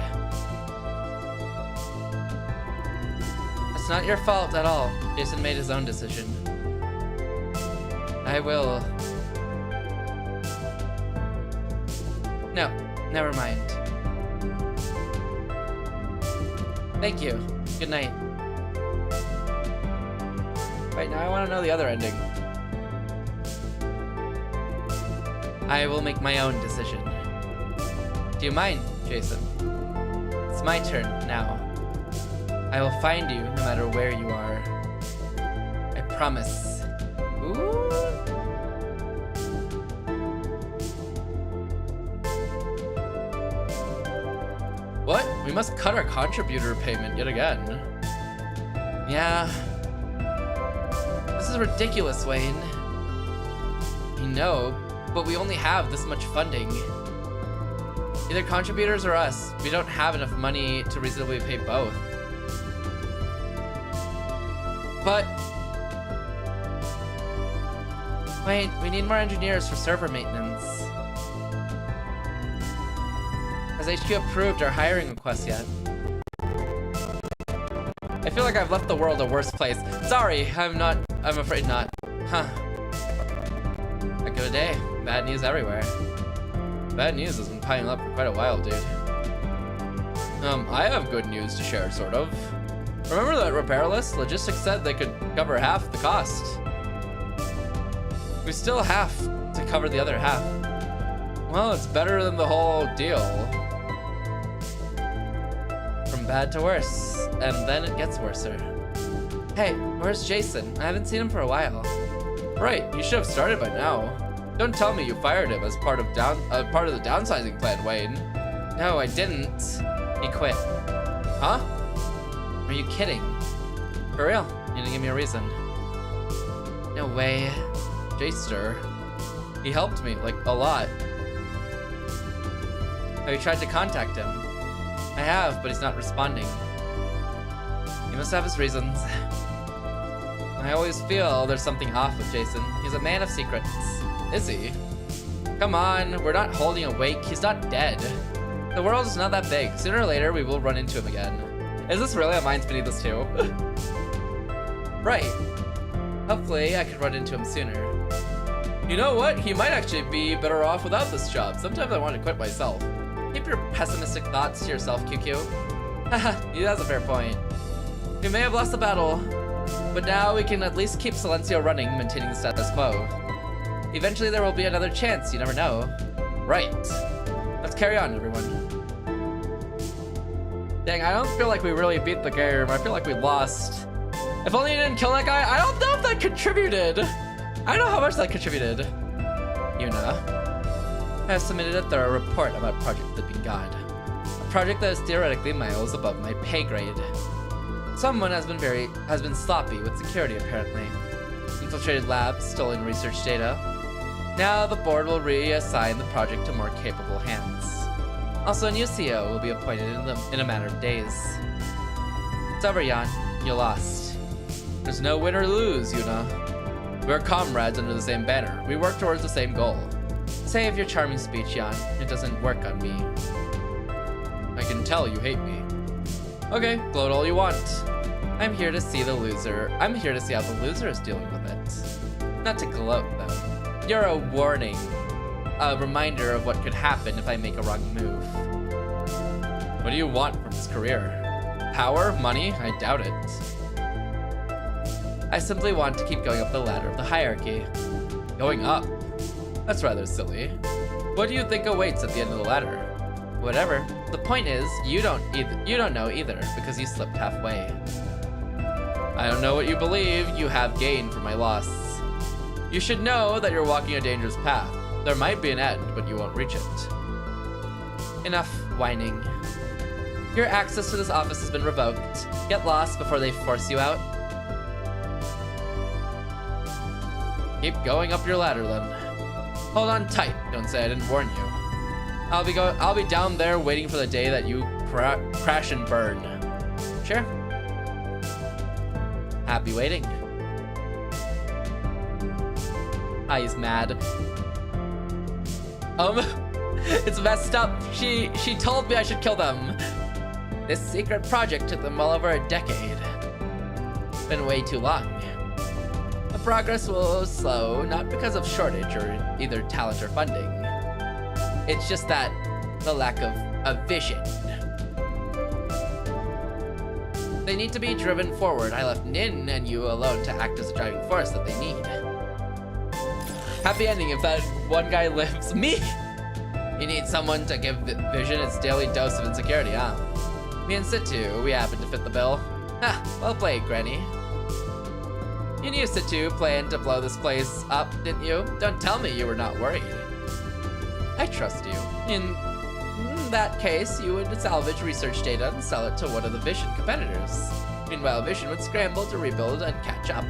It's not your fault at all. Jason made his own decision. I will... No, never mind. Thank you. Good night. Right now I want to know the other ending. I will make my own decision. Do you mind, Jason? It's my turn now. I will find you no matter where you are. I promise. Ooh. What? We must cut our contributor payment yet again. Yeah. This is ridiculous, Wayne. I know, but we only have this much funding. Either contributors or us. We don't have enough money to reasonably pay both. But... Wait, we need more engineers for server maintenance. Has HQ approved our hiring request yet? I feel like I've left the world a worse place. Sorry, I'm afraid not. Huh. A good day. Bad news everywhere. Bad news has been piling up for quite a while, dude. I have good news to share, sort of. Remember that Repairless? Logistics said they could cover half the cost. We still have to cover the other half. Well, it's better than the whole deal. From bad to worse, and then it gets worser. Hey, where's Jason? I haven't seen him for a while. Right, you should have started by now. Don't tell me you fired him as part of the downsizing plan, Wayne. No, I didn't. He quit. Huh? Are you kidding? For real? He didn't give me a reason. No way. Jester. He helped me, like, a lot. Have you tried to contact him? I have, but he's not responding. He must have his reasons. I always feel there's something off with Jason. He's a man of secrets. Is he? Come on, we're not holding a wake. He's not dead. The world is not that big. Sooner or later, we will run into him again. Is this really a Minds Beneath Us too? Right. Hopefully, I could run into him sooner. You know what? He might actually be better off without this job. Sometimes I want to quit myself. Keep your pessimistic thoughts to yourself, QQ. Haha, he has a fair point. We may have lost the battle, but now we can at least keep Silencio running, maintaining the status quo. Eventually there will be another chance, you never know. Right. Let's carry on, everyone. Dang, I don't feel like we really beat the game. I feel like we lost. If only you didn't kill that guy, I don't know if that contributed. I don't know how much that contributed. Yuna. I have submitted a thorough report about Project Flipping God. A project that is theoretically miles above my pay grade. Someone has been sloppy with security, apparently. Infiltrated labs, stolen research data. Now the board will reassign the project to more capable hands. Also, a new CEO will be appointed in a matter of days. It's over, Jan. You lost. There's no win or lose, Yuna. We're comrades under the same banner. We work towards the same goal. Save your charming speech, Jan. It doesn't work on me. I can tell you hate me. Okay, gloat all you want. I'm here to see the loser. I'm here to see how the loser is dealing with it. Not to gloat, though. You're a warning. A reminder of what could happen if I make a wrong move. What do you want from this career? Power? Money? I doubt it. I simply want to keep going up the ladder of the hierarchy. Going up? That's rather silly. What do you think awaits at the end of the ladder? Whatever. The point is, you don't know either, because you slipped halfway. I don't know what you believe you have gained from my loss. You should know that you're walking a dangerous path. There might be an end, but you won't reach it. Enough whining. Your access to this office has been revoked. Get lost before they force you out. Keep going up your ladder, then. Hold on tight. Don't say I didn't warn you. I'll be down there waiting for the day that you crash and burn. Sure. Happy waiting. Ah, he's mad. It's messed up. She told me I should kill them. This secret project took them well over a decade. Been way too long. The progress will slow, not because of shortage or either talent or funding. It's just that the lack of a vision. They need to be driven forward. I left Nin and you alone to act as a driving force that they need. Happy ending if that one guy lives. Me! You need someone to give Vision its daily dose of insecurity, huh? Me and Situ, we happen to fit the bill. Ha! Well played, Granny. You knew Situ planned to blow this place up, didn't you? Don't tell me you were not worried. I trust you. In that case, you would salvage research data and sell it to one of the Vision competitors. Meanwhile, Vision would scramble to rebuild and catch up.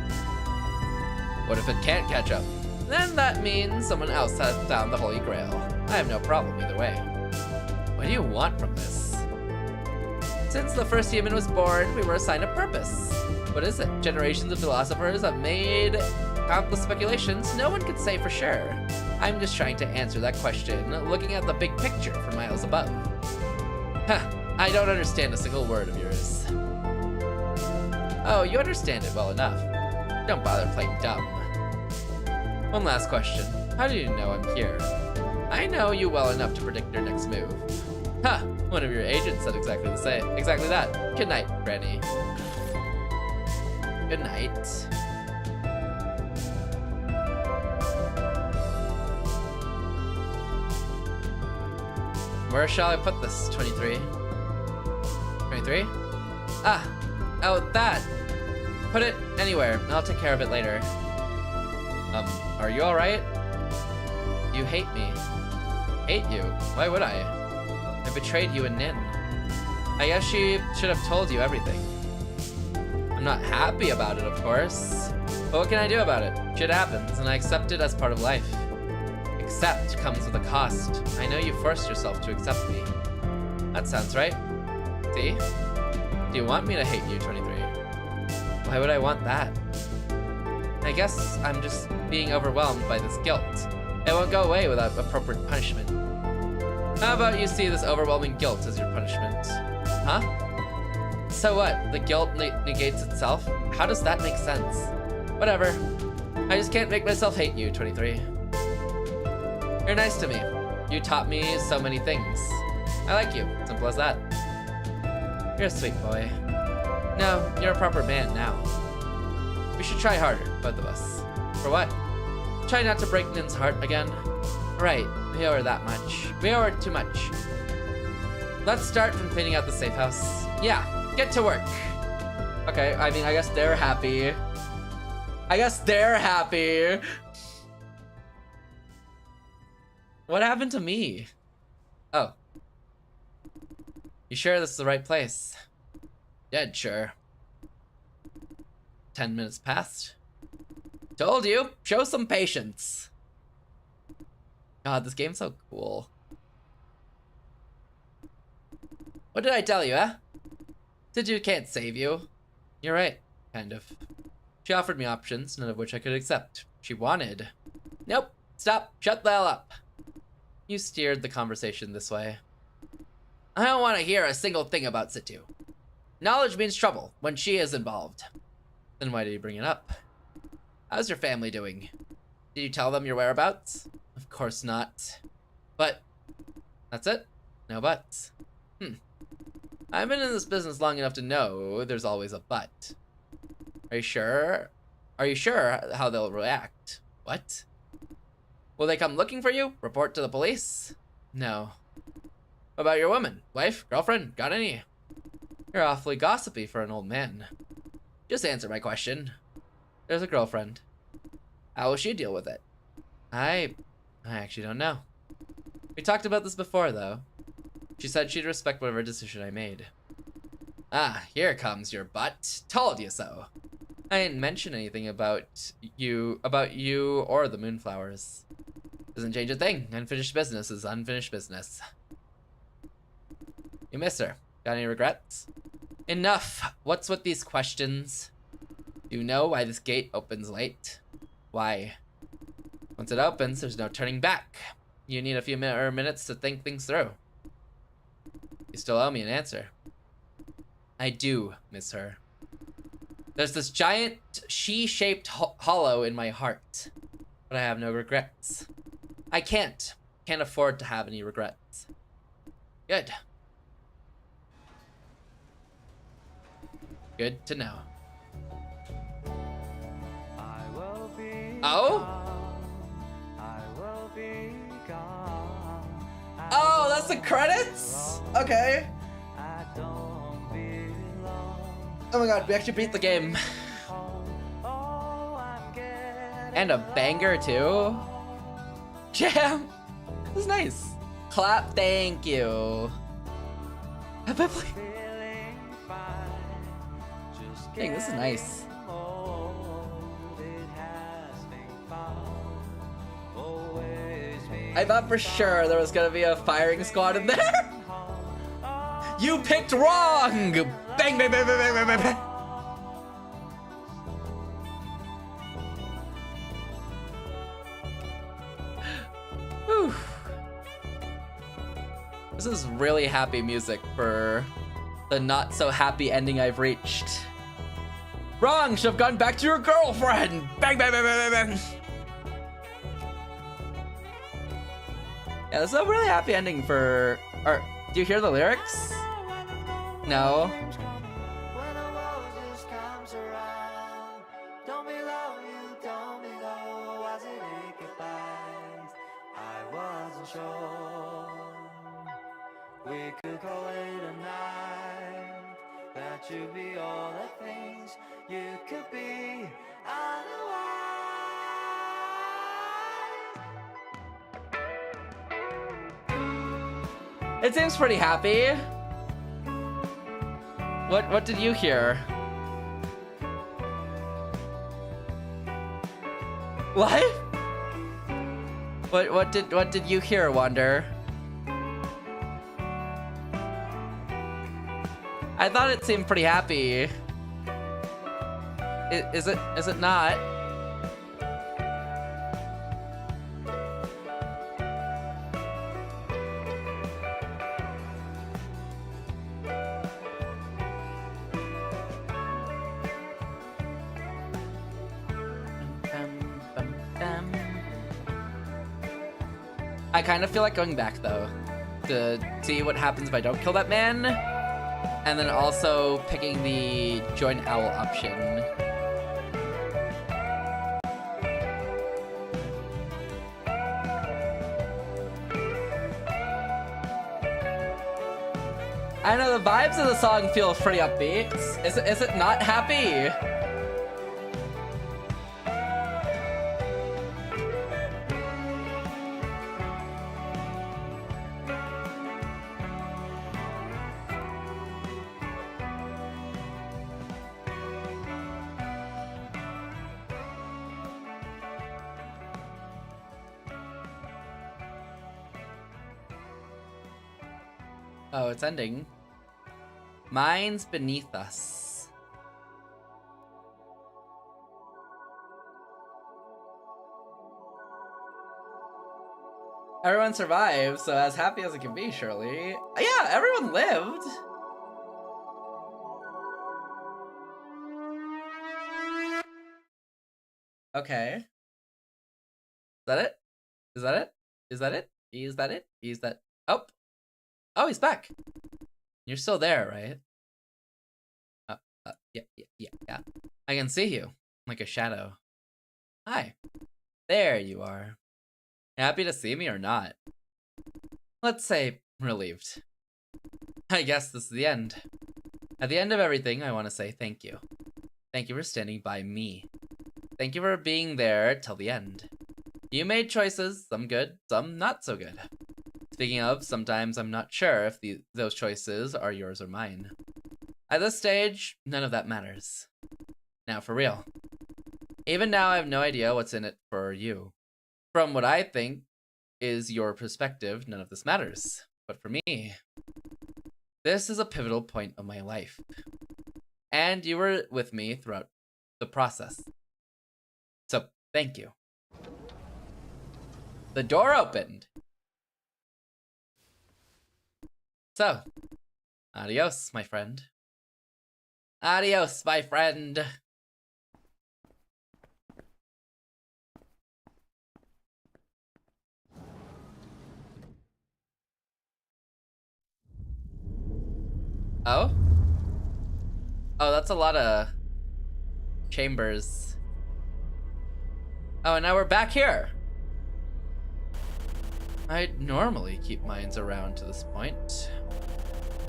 What if it can't catch up? Then that means someone else has found the Holy Grail. I have no problem either way. What do you want from this? Since the first human was born, we were assigned a purpose. What is it? Generations of philosophers have made countless speculations. No one could say for sure. I'm just trying to answer that question, looking at the big picture from miles above. Huh, I don't understand a single word of yours. Oh, you understand it well enough. Don't bother playing dumb. One last question. How do you know I'm here? I know you well enough to predict your next move. Ha! One of your agents said exactly that. Good night, Granny. Good night. Where shall I put this? 23? 23? Ah! Oh, that! Put it anywhere. I'll take care of it later. Are you alright? You hate me. Hate you? Why would I? I betrayed you and Nin. I guess she should have told you everything. I'm not happy about it, of course. But what can I do about it? Shit happens, and I accept it as part of life. Accept comes with a cost. I know you forced yourself to accept me. That sounds right. See? Do you want me to hate you, 23? Why would I want that? I guess I'm just being overwhelmed by this guilt. It won't go away without appropriate punishment. How about you see this overwhelming guilt as your punishment? Huh? So what? The guilt negates itself? How does that make sense? Whatever. I just can't make myself hate you, 23. You're nice to me. You taught me so many things. I like you. Simple as that. You're a sweet boy. No, you're a proper man now. We should try harder, both of us. For what? Try not to break Nin's heart again. Right, we owe her that much. We owe her too much. Let's start from cleaning out the safe house. Yeah, get to work. Okay, I mean, I guess they're happy. I guess they're happy. What happened to me? Oh. You sure this is the right place? Dead sure. 10 minutes passed. Told you, show some patience. God, this game's so cool. What did I tell you, huh? Vtu can't save you. You're right, kind of. She offered me options, none of which I could accept. She wanted. Nope, stop, shut the hell up. You steered the conversation this way. I don't want to hear a single thing about Vtu. Knowledge means trouble when she is involved. Then why did you bring it up? How's your family doing? Did you tell them your whereabouts? Of course not. But, that's it? No buts. I've been in this business long enough to know there's always a but. Are you sure? Are you sure how they'll react? What? Will they come looking for you? Report to the police? No. What about your woman? Wife? Girlfriend? Got any? You're awfully gossipy for an old man. Just answer my question. There's a girlfriend. How will she deal with it? I actually don't know. We talked about this before, though. She said she'd respect whatever decision I made. Ah, here comes your butt. Told you so. I didn't mention anything about you or the moonflowers. Doesn't change a thing. Unfinished business is unfinished business. You miss her. Got any regrets? Enough. What's with these questions? Do you know why this gate opens late? Why? Once it opens, there's no turning back. You need a few minutes to think things through. You still owe me an answer. I do miss her. There's this giant she-shaped hollow in my heart, but I have no regrets. I can't afford to have any regrets. Good. Good to know. Oh? Oh, that's the credits? Okay. Oh my god, we actually beat the game. And a banger too. Jam. This is nice. Clap, thank you. Dang, this is nice. I thought for sure there was gonna be a firing squad in there. You picked wrong! Bang, bang, bang, bang, bang, bang, bang. Whew. This is really happy music for the not so happy ending I've reached. Wrong! Should have gone back to your girlfriend! Bang, bang, bang, bang, bang, bang. Yeah, this is a really happy ending for... do you hear the lyrics? No. We could call it a night. That you'd be all the things you could be. It seems pretty happy. What did you hear? What? What did you hear, Wander? I thought it seemed pretty happy. Is it not? I kind of feel like going back though to see what happens if I don't kill that man, and then also picking the join owl option. I know the vibes of the song feel pretty upbeat. Is it not happy? Oh, it's ending. Mine's beneath us. Everyone survived, so as happy as it can be, surely. Yeah, everyone lived. Okay. Is that it? Is that it? Is that it? Is that it? Is that... Oh! Oh, he's back. You're still there, right? Yeah. I can see you, like a shadow. Hi. There you are. Happy to see me or not? Let's say relieved. I guess this is the end. At the end of everything, I want to say thank you. Thank you for standing by me. Thank you for being there till the end. You made choices, some good, some not so good. Speaking of, sometimes I'm not sure if those choices are yours or mine. At this stage, none of that matters. Now for real. Even now, I have no idea what's in it for you. From what I think is your perspective, none of this matters. But for me, this is a pivotal point of my life. And you were with me throughout the process. So, thank you. The door opened. So, adios, my friend. Adios, my friend. Oh? Oh, that's a lot of chambers. Oh, and now we're back here. I'd normally keep mines around to this point.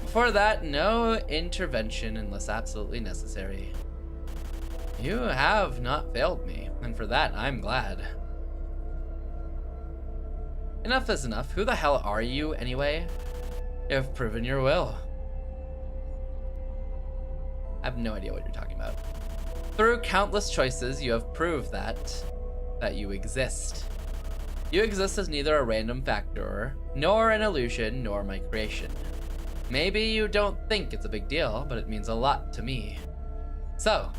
Before that, no intervention unless absolutely necessary. You have not failed me, and for that, I'm glad. Enough is enough. Who the hell are you, anyway? You have proven your will. I have no idea what you're talking about. Through countless choices, you have proved that you exist. You exist as neither a random factor, nor an illusion, nor my creation. Maybe you don't think it's a big deal, but it means a lot to me. So,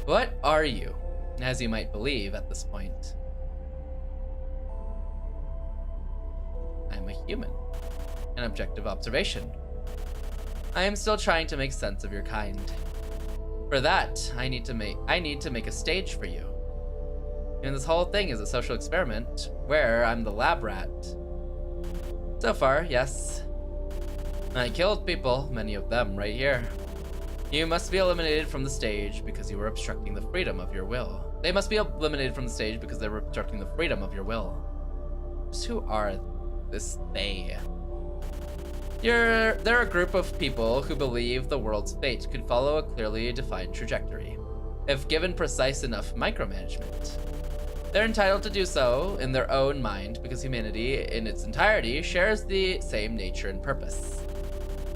what are you, as you might believe at this point? I'm a human. An objective observation. I am still trying to make sense of your kind. For that, I need to make a stage for you. And this whole thing is a social experiment where I'm the lab rat. So far, yes. I killed people, many of them right here. You must be eliminated from the stage because you were obstructing the freedom of your will. They must be eliminated from the stage because they were obstructing the freedom of your will. Just who are this they? They're a group of people who believe the world's fate could follow a clearly defined trajectory, if given precise enough micromanagement. They're entitled to do so in their own mind because humanity in its entirety shares the same nature and purpose.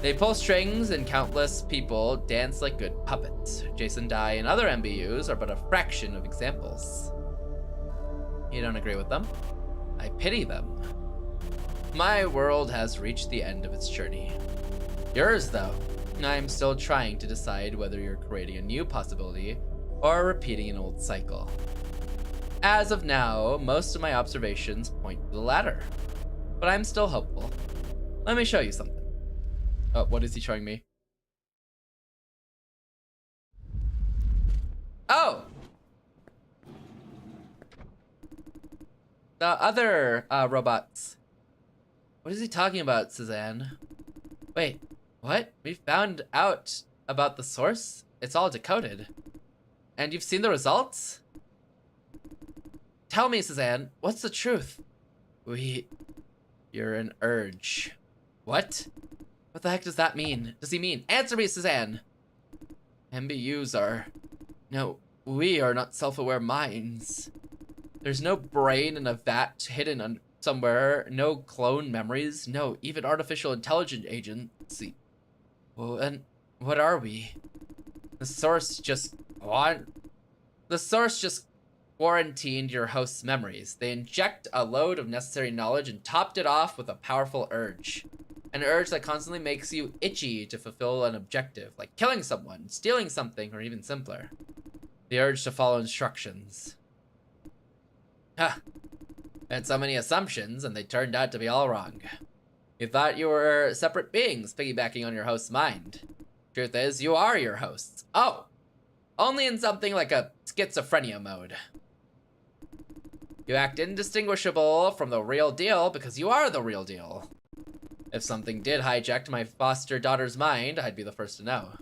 They pull strings and countless people dance like good puppets. Jason Dye and other MBUs are but a fraction of examples. You don't agree with them? I pity them. My world has reached the end of its journey. Yours, though, I'm still trying to decide whether you're creating a new possibility or repeating an old cycle. As of now, most of my observations point to the latter, but I'm still hopeful. Let me show you something. Oh, what is he showing me? Oh! The other robots. What is he talking about, Suzanne? Wait, what? We found out about the source? It's all decoded. And you've seen the results? Tell me, Suzanne, what's the truth? You're an urge. What? What the heck does that mean? Does he mean? Answer me, Suzanne! MBUs are... No, we are not self-aware minds. There's no brain in a vat hidden somewhere, no clone memories, no even artificial intelligent agency. Well, then, what are we? The source just quarantined your host's memories. They inject a load of necessary knowledge and topped it off with a powerful urge. An urge that constantly makes you itchy to fulfill an objective, like killing someone, stealing something, or even simpler. The urge to follow instructions. Huh. I had so many assumptions, and they turned out to be all wrong. You thought you were separate beings piggybacking on your host's mind. Truth is, you are your hosts. Oh! Only in something like a schizophrenia mode. You act indistinguishable from the real deal because you are the real deal. If something did hijack my foster daughter's mind, I'd be the first to know.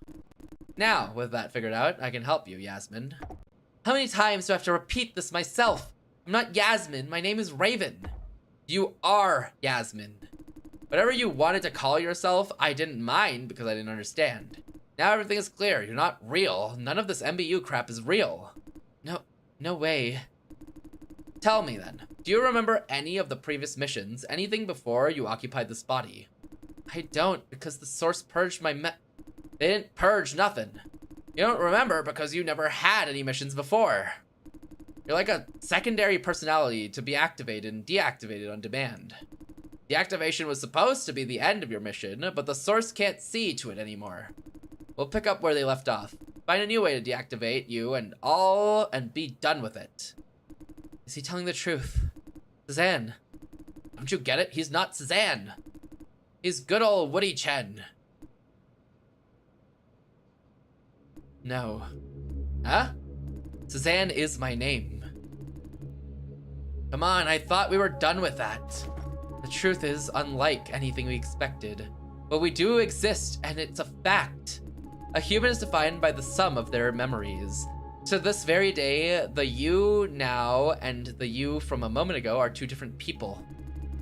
Now, with that figured out, I can help you, Yasmin. How many times do I have to repeat this myself? I'm not Yasmin, my name is Raven. You are Yasmin. Whatever you wanted to call yourself, I didn't mind because I didn't understand. Now everything is clear, you're not real. None of this MBU crap is real. No way. Tell me then, do you remember any of the previous missions, anything before you occupied this body? I don't, because the source purged my They didn't purge nothing. You don't remember because you never had any missions before. You're like a secondary personality to be activated and deactivated on demand. Deactivation was supposed to be the end of your mission, but the source can't see to it anymore. We'll pick up where they left off. Find a new way to deactivate you and be done with it. Is he telling the truth? Suzanne. Don't you get it? He's not Suzanne. He's good old Woody Chen. No. Huh? Suzanne is my name. Come on, I thought we were done with that. The truth is, unlike anything we expected, but we do exist, and it's a fact. A human is defined by the sum of their memories. To this very day, the you now and the you from a moment ago are two different people.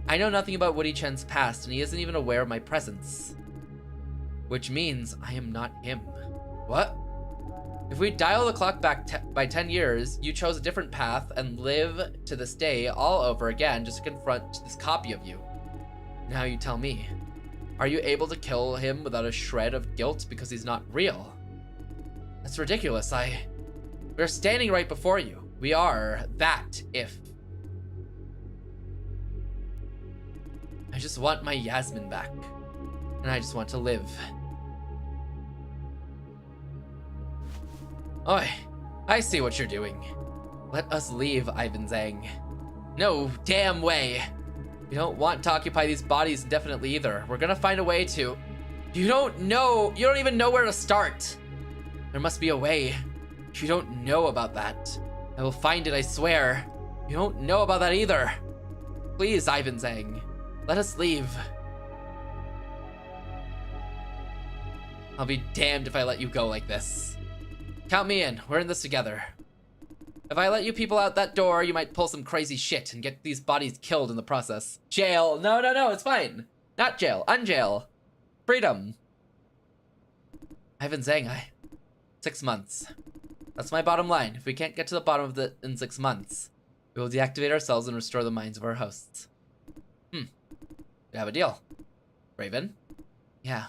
I know nothing about Woody Chen's past, and he isn't even aware of my presence. Which means I am not him. What? If we dial the clock back by 10 years, you chose a different path and live to this day all over again just to confront this copy of you. Now you tell me, are you able to kill him without a shred of guilt because he's not real? That's ridiculous. We're standing right before you. We are that if. I just want my Yasmin back. And I just want to live. Oi, I see what you're doing. Let us leave, Ivan Zhang. No damn way. We don't want to occupy these bodies indefinitely either. We're gonna find a way to... You don't even know where to start. There must be a way. You don't know about that. I will find it, I swear. You don't know about that either. Please, Ivan Zhang, let us leave. I'll be damned if I let you go like this. Count me in. We're in this together. If I let you people out that door, you might pull some crazy shit and get these bodies killed in the process. Jail. No, it's fine. Not jail. Unjail. Freedom. Ivan Zhang, 6 months. That's my bottom line. If we can't get to the bottom of it in 6 months, we will deactivate ourselves and restore the minds of our hosts. We have a deal. Raven? Yeah.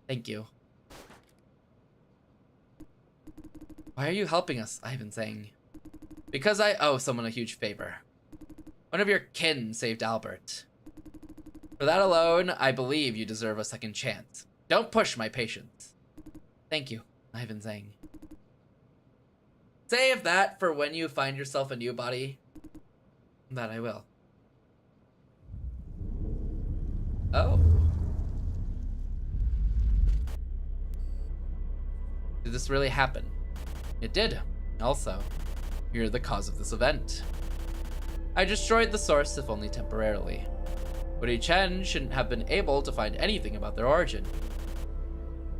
Thank you. Why are you helping us, Ivan Zhang? Because I owe someone a huge favor. One of your kin saved Albert. For that alone, I believe you deserve a second chance. Don't push my patience. Thank you, Ivan Zhang. Save that for when you find yourself a new body. That I will. Oh. Did this really happen? It did. Also, you're the cause of this event. I destroyed the source, if only temporarily. Woody Chen shouldn't have been able to find anything about their origin.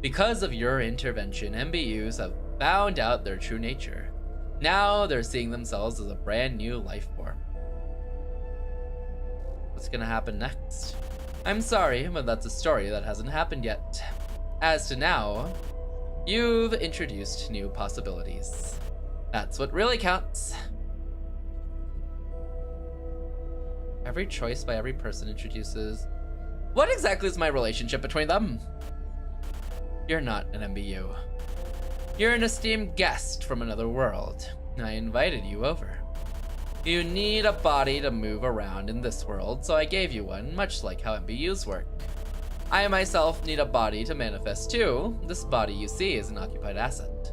Because of your intervention, MBUs have found out their true nature. Now they're seeing themselves as a brand new life form. What's gonna happen next? I'm sorry, but that's a story that hasn't happened yet. As to now, you've introduced new possibilities. That's what really counts. Every choice by every person introduces... What exactly is my relationship between them? You're not an MBU. You're an esteemed guest from another world. I invited you over. You need a body to move around in this world, so I gave you one, much like how MBUs work. I myself need a body to manifest too. This body you see is an occupied asset.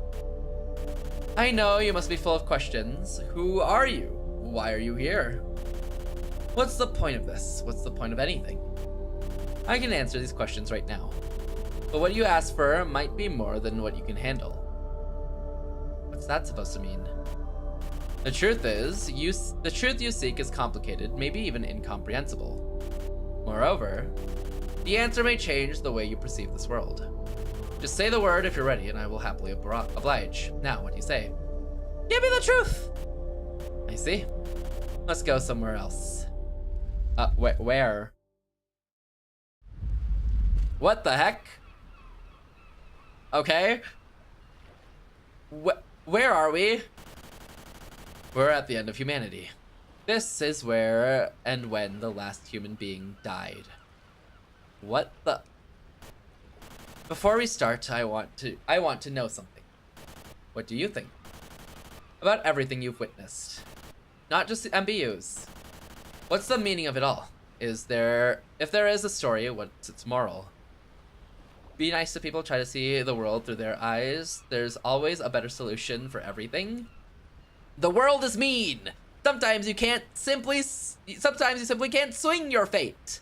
I know you must be full of questions. Who are you? Why are you here? What's the point of this? What's the point of anything? I can answer these questions right now. But what you ask for might be more than what you can handle. What's that supposed to mean? The truth is, the truth you seek is complicated, maybe even incomprehensible. Moreover, the answer may change the way you perceive this world. Just say the word if you're ready, and I will happily oblige. Now, what do you say? Give me the truth! I see. Let's go somewhere else. Where? What the heck? Okay. Where are we? We're at the end of humanity. This is where and when the last human being died. What the? Before we start, I want to know something. What do you think? About everything you've witnessed. Not just the MBUs. What's the meaning of it all? If there is a story, what's its moral? Be nice to people, try to see the world through their eyes. There's always a better solution for everything. The world is mean. Sometimes you simply can't swing your fate.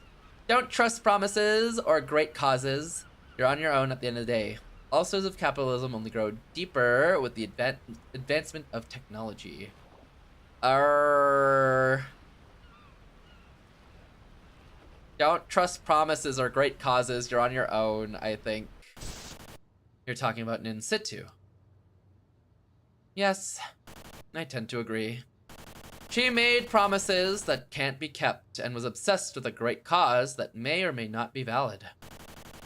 Don't trust promises or great causes. You're on your own at the end of the day. All sorts of capitalism only grow deeper with the advancement of technology. Don't trust promises or great causes. You're on your own, I think. You're talking about in situ. Yes, I tend to agree. She made promises that can't be kept and was obsessed with a great cause that may or may not be valid.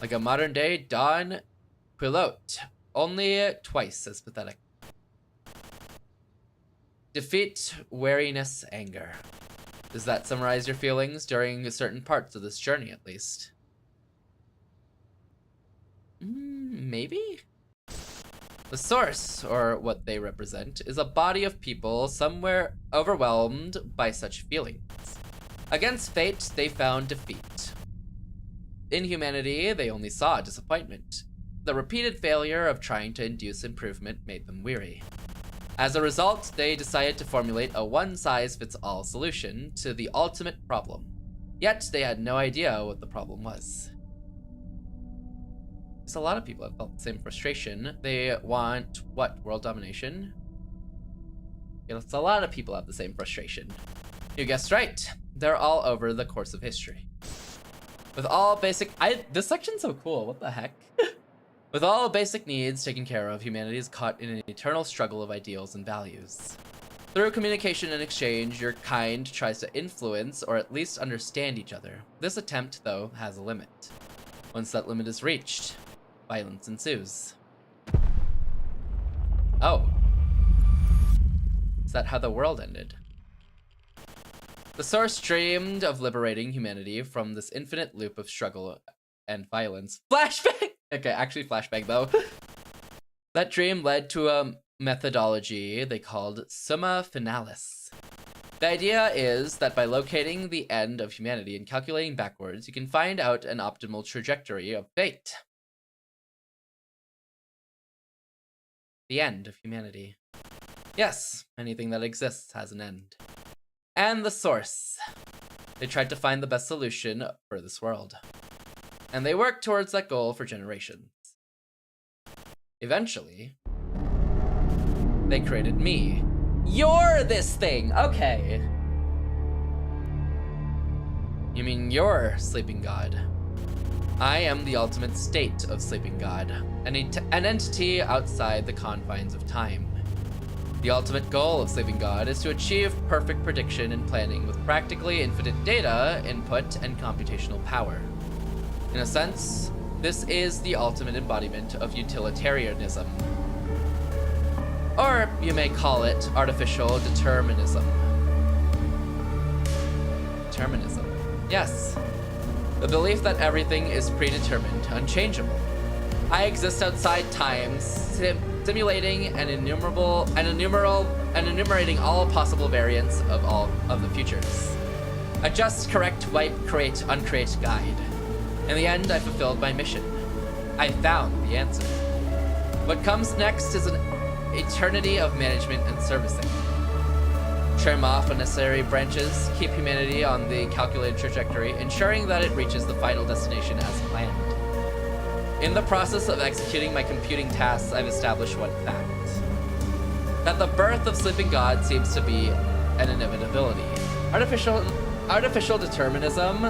Like a modern-day Don Quixote, only twice as pathetic. Defeat, wariness, anger. Does that summarize your feelings during certain parts of this journey, at least? Maybe? The source, or what they represent, is a body of people somewhere overwhelmed by such feelings. Against fate, they found defeat. In humanity, they only saw disappointment. The repeated failure of trying to induce improvement made them weary. As a result, they decided to formulate a one-size-fits-all solution to the ultimate problem. Yet, they had no idea what the problem was. There's a lot of people that felt the same frustration. They want, what, world domination? Yes, a lot of people have the same frustration. You guessed right. They're all over the course of history. With all basic... This section's so cool, what the heck? With all basic needs taken care of, humanity is caught in an eternal struggle of ideals and values. Through communication and exchange, your kind tries to influence or at least understand each other. This attempt, though, has a limit. Once that limit is reached, violence ensues. Oh. Is that how the world ended? The source dreamed of liberating humanity from this infinite loop of struggle and violence. Flashbang! Okay, actually flashbang though. That dream led to a methodology they called Summa Finalis. The idea is that by locating the end of humanity and calculating backwards, you can find out an optimal trajectory of fate. The end of humanity. Yes, anything that exists has an end. And the source. They tried to find the best solution for this world. And they worked towards that goal for generations. Eventually, they created me. You're this thing! Okay. You mean you're Sleeping God? I am the ultimate state of Sleeping God, an entity outside the confines of time. The ultimate goal of Sleeping God is to achieve perfect prediction and planning with practically infinite data, input, and computational power. In a sense, this is the ultimate embodiment of utilitarianism. Or you may call it artificial determinism. Determinism. Yes. The belief that everything is predetermined, unchangeable. I exist outside time, simulating and enumerating all possible variants of all of the futures. A just, correct, wipe, create, uncreate guide. In the end, I fulfilled my mission. I found the answer. What comes next is an eternity of management and servicing. Trim off unnecessary branches, keep humanity on the calculated trajectory, ensuring that it reaches the final destination as planned. In the process of executing my computing tasks, I've established one fact. That the birth of Sleeping God seems to be an inevitability. Artificial determinism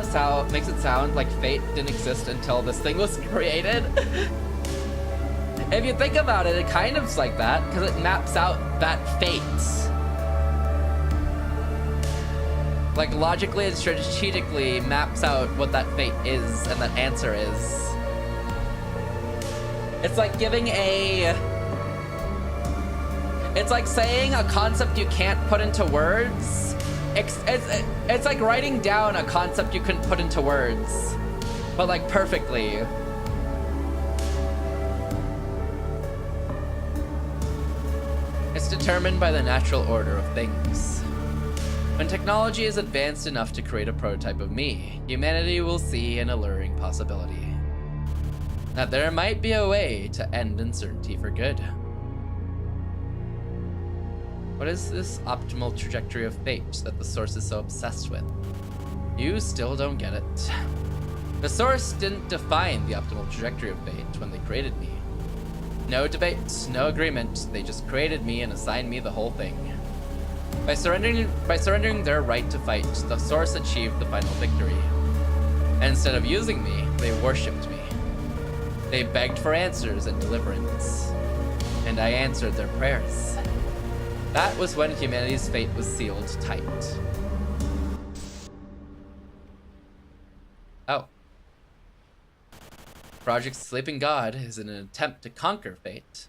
makes it sound like fate didn't exist until this thing was created. If you think about it, it kind of is like that, because it maps out that fate. Like, logically and strategically maps out what that fate is and that answer is. It's like giving it's like saying a concept you can't put into words. It's like writing down a concept you couldn't put into words, but like perfectly. It's determined by the natural order of things. When technology is advanced enough to create a prototype of me, humanity will see an alluring possibility. That there might be a way to end uncertainty for good. What is this optimal trajectory of fate that the source is so obsessed with? You still don't get it. The source didn't define the optimal trajectory of fate when they created me. No debate, no agreement, they just created me and assigned me the whole thing. By surrendering their right to fight, the source achieved the final victory. And instead of using me, they worshipped me. They begged for answers and deliverance. And I answered their prayers. That was when humanity's fate was sealed tight. Oh. Project Sleeping God is an attempt to conquer fate.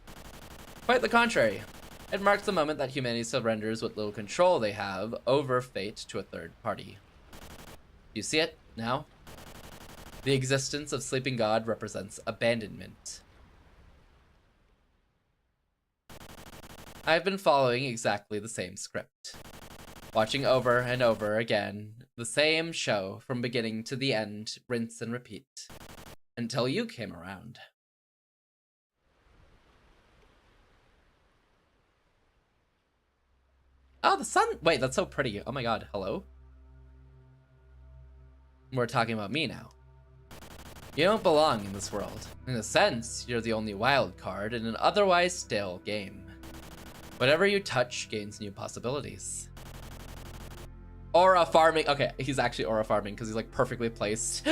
Quite the contrary. It marks the moment that humanity surrenders what little control they have over fate to a third party. You see it now? The existence of Sleeping God represents abandonment. I've been following exactly the same script. Watching over and over again, the same show from beginning to the end, rinse and repeat. Until you came around. Oh, the sun! Wait, that's so pretty. Oh my god, hello? We're talking about me now. You don't belong in this world. In a sense, you're the only wild card in an otherwise stale game. Whatever you touch gains new possibilities. Aura farming. Okay, he's actually aura farming because he's like perfectly placed.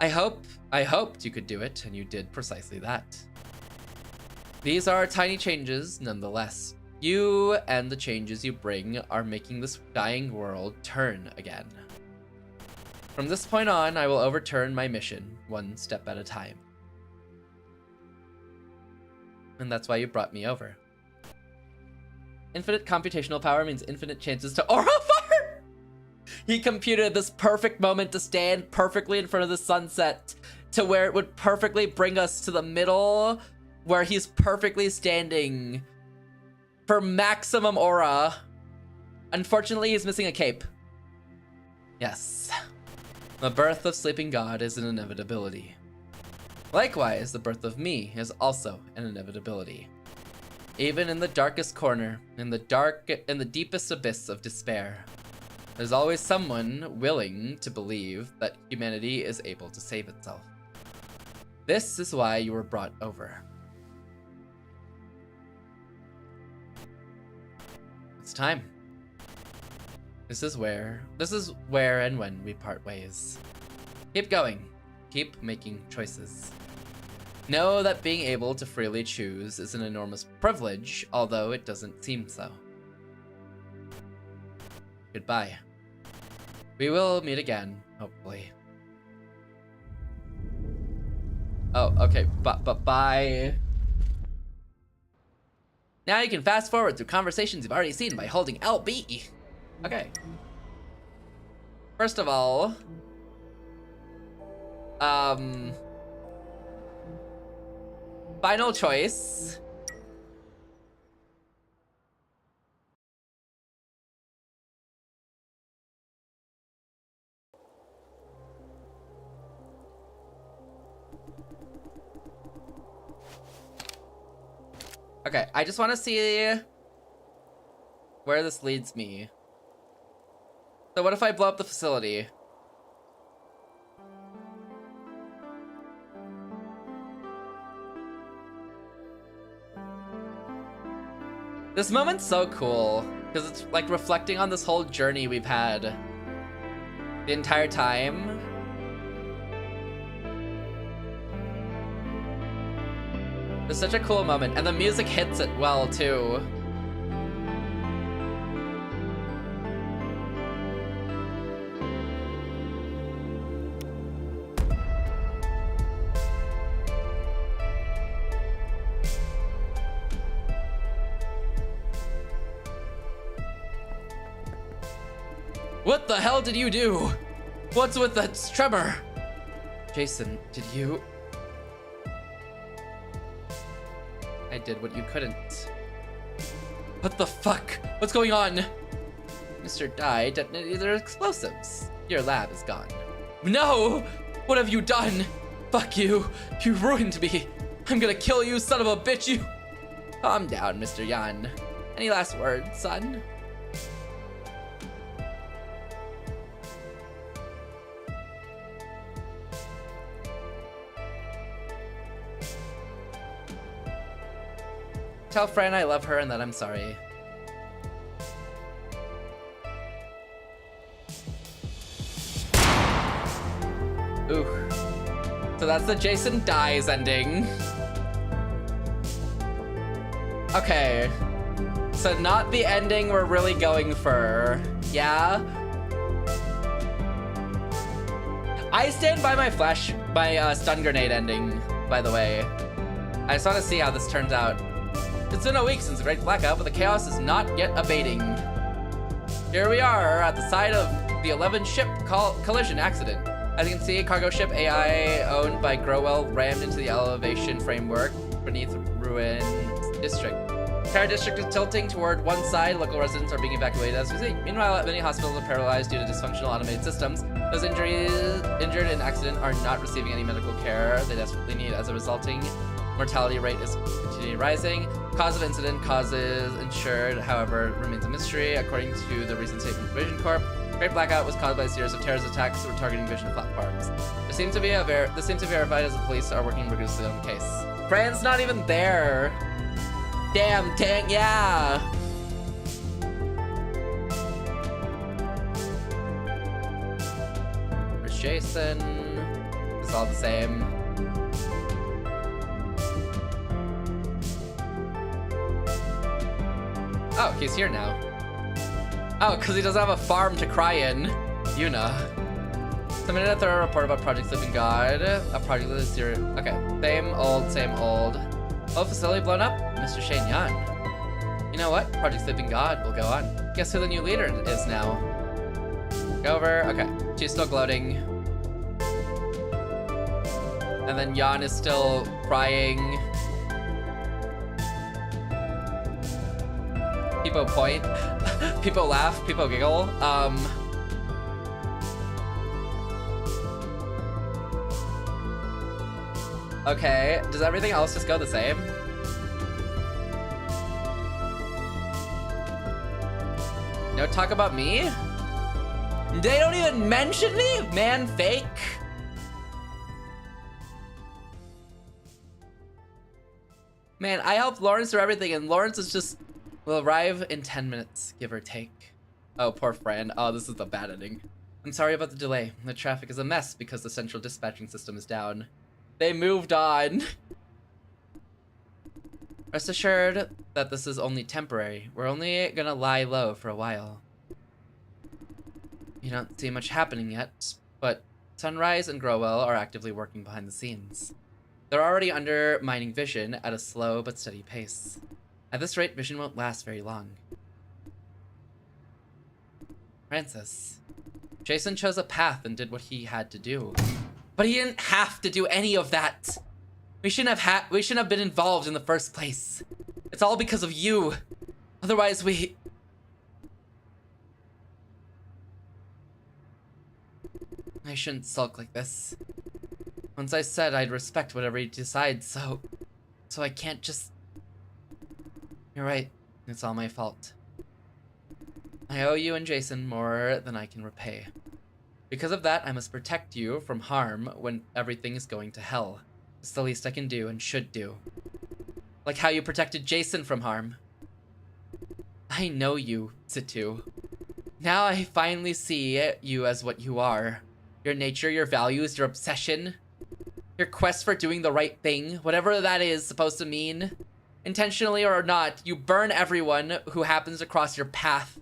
I hoped you could do it, and you did precisely that. These are tiny changes, nonetheless. You and the changes you bring are making this dying world turn again. From this point on, I will overturn my mission, one step at a time. And that's why you brought me over. Infinite computational power means infinite chances to aura farm! He computed this perfect moment to stand perfectly in front of the sunset to where it would perfectly bring us to the middle where he's perfectly standing for maximum aura. Unfortunately, he's missing a cape. Yes. The birth of sleeping God is an inevitability. Likewise, the birth of me is also an inevitability. Even in the darkest corner, in the deepest abyss of despair, there's always someone willing to believe that humanity is able to save itself. This is why you were brought over. It's time. This is where and when we part ways. Keep going. Keep making choices. Know that being able to freely choose is an enormous privilege, although it doesn't seem so. Goodbye. We will meet again, hopefully. Oh, okay, but bye. Now you can fast forward through conversations you've already seen by holding LB. Okay. First of all, final choice. Okay, I just want to see where this leads me. So what if I blow up the facility? This moment's so cool, because it's like reflecting on this whole journey we've had the entire time. It's such a cool moment, and the music hits it well too. What the hell did you do? What's with that tremor? Jason, did you? I did what you couldn't. What the fuck? What's going on? Mr. Dye detonated their explosives. Your lab is gone. No! What have you done? Fuck you. You ruined me. I'm gonna kill you, son of a bitch, you. Calm down, Mr. Yan. Any last words, son? Tell Fran I love her and that I'm sorry. Ooh. So that's the Jason dies ending. Okay. So not the ending we're really going for. Yeah? I stand by my stun grenade ending, by the way. I just want to see how this turns out. It's been a week since the Great Blackout, but the chaos is not yet abating. Here we are at the site of the 11-ship collision accident. As you can see, cargo ship AI owned by Growell rammed into the elevation framework beneath Ruin District. Entire district is tilting toward one side. Local residents are being evacuated as we speak. Meanwhile, many hospitals are paralyzed due to dysfunctional automated systems. Those injured in accident are not receiving any medical care they desperately need. As a resulting mortality rate is continually rising. Cause of incident, causes insured, however, remains a mystery. According to the recent statement from Vision Corp, Great Blackout was caused by a series of terrorist attacks that were targeting Vision platforms. This seems to be verified as the police are working rigorously on the case. Fran's not even there. Damn, dang, yeah. Where's Jason? It's all the same. Oh, he's here now. Oh, because he doesn't have a farm to cry in. Yuna. Submitted a thorough report about Project Sleeping God. A project that is zero. Okay, same old, same old. Oh, facility blown up? Mr. Shane Yan. You know what? Project Sleeping God will go on. Guess who the new leader is now? Go over. Okay, she's still gloating. And then Yan is still crying. Hippo point. People laugh, people giggle. Okay, does everything else just go the same? No talk about me? They don't even mention me? Man, fake. Man, I helped Lawrence through everything, and Lawrence is just... will arrive in 10 minutes, give or take. Oh, poor friend. Oh, this is the bad ending. I'm sorry about the delay. The traffic is a mess because the central dispatching system is down. They moved on. Rest assured that this is only temporary. We're only gonna lie low for a while. You don't see much happening yet, but Sunrise and Growell are actively working behind the scenes. They're already undermining Vision at a slow but steady pace. At this rate, Vision won't last very long. Francis. Jason chose a path and did what he had to do. But he didn't have to do any of that. We shouldn't have been involved in the first place. It's all because of you. Otherwise, I shouldn't sulk like this. Once I said I'd respect whatever he decides, so I can't just... You're right. It's all my fault. I owe you and Jason more than I can repay. Because of that, I must protect you from harm when everything is going to hell. It's the least I can do and should do. Like how you protected Jason from harm. I know you, Situ. Now I finally see you as what you are. Your nature, your values, your obsession. Your quest for doing the right thing, whatever that is supposed to mean. Intentionally or not, you burn everyone who happens to cross your path.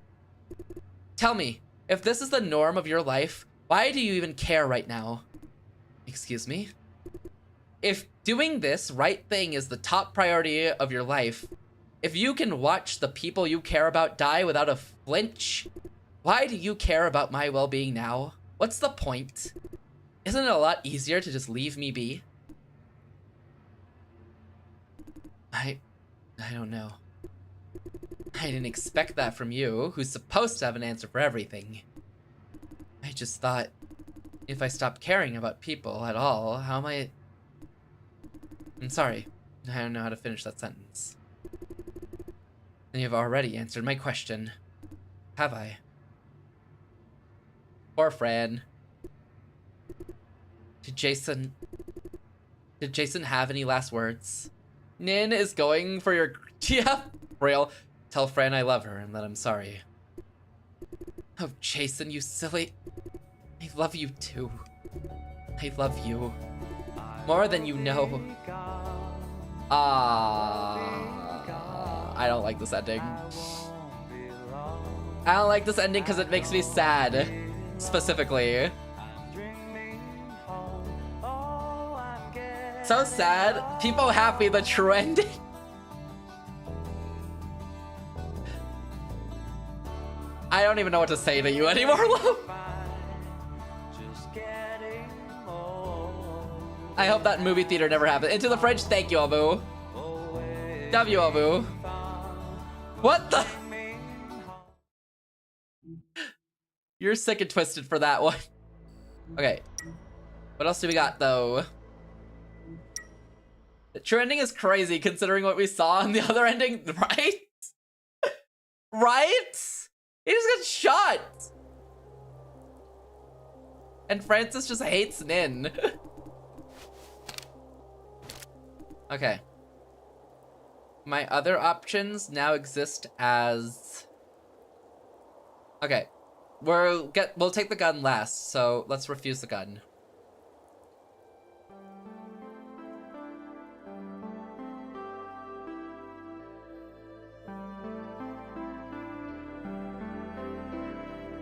Tell me, if this is the norm of your life, why do you even care right now? Excuse me? If doing this right thing is the top priority of your life, if you can watch the people you care about die without a flinch, why do you care about my well-being now? What's the point? Isn't it a lot easier to just leave me be? I don't know. I didn't expect that from you, who's supposed to have an answer for everything. I just thought, if I stopped caring about people at all, how am I... I'm sorry, I don't know how to finish that sentence. And you've already answered my question. Have I? Poor Fran. Did Jason have any last words? Nin is going for your... Yeah, real. Tell Fran I love her and that I'm sorry. Oh, Jason, you silly... I love you too. I love you. More than you know. I don't like this ending. I don't like this ending because it makes me sad. Specifically. So sad. People happy, the true ending. I don't even know what to say to you anymore, love. I hope that movie theater never happened. Into the fridge, thank you, Abu. W, Abu. What the? You're sick and twisted for that one. Okay. What else do we got, though? The true ending is crazy, considering what we saw in the other ending, right? Right? He just got shot! And Francis just hates Nin. Okay. My other options now exist as... Okay. We'll take the gun last, so let's refuse the gun.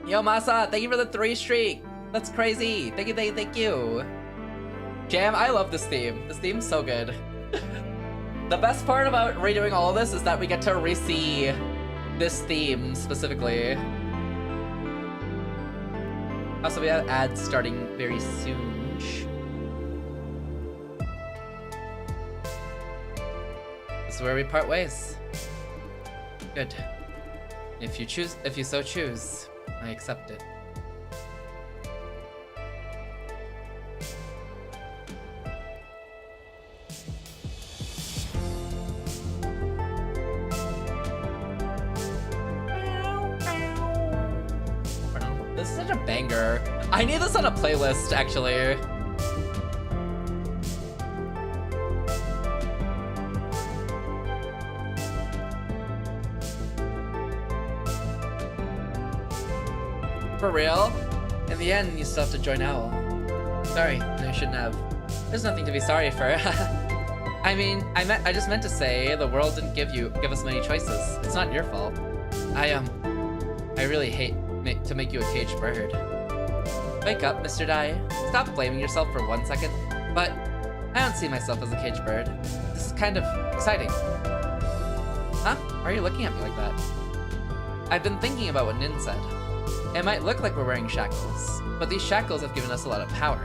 Yo, Masa, thank you for the 3 streak. That's crazy. Thank you, thank you. Jam, I love this theme. This theme's so good. The best part about redoing all of this is that we get to re-see this theme specifically. Also, we have ads starting very soon. This is where we part ways. Good. If you so choose, I accept it. This is such a banger. I need this on a playlist, actually. For real? In the end, you still have to join Owl. Sorry, I shouldn't have. There's nothing to be sorry for. I mean, I just meant to say the world didn't give us many choices. It's not your fault. I really hate to make you a caged bird. Wake up, Mr. Dai. Stop blaming yourself for 1 second. But I don't see myself as a caged bird. This is kind of exciting. Huh? Why are you looking at me like that? I've been thinking about what Nin said. It might look like we're wearing shackles, but these shackles have given us a lot of power.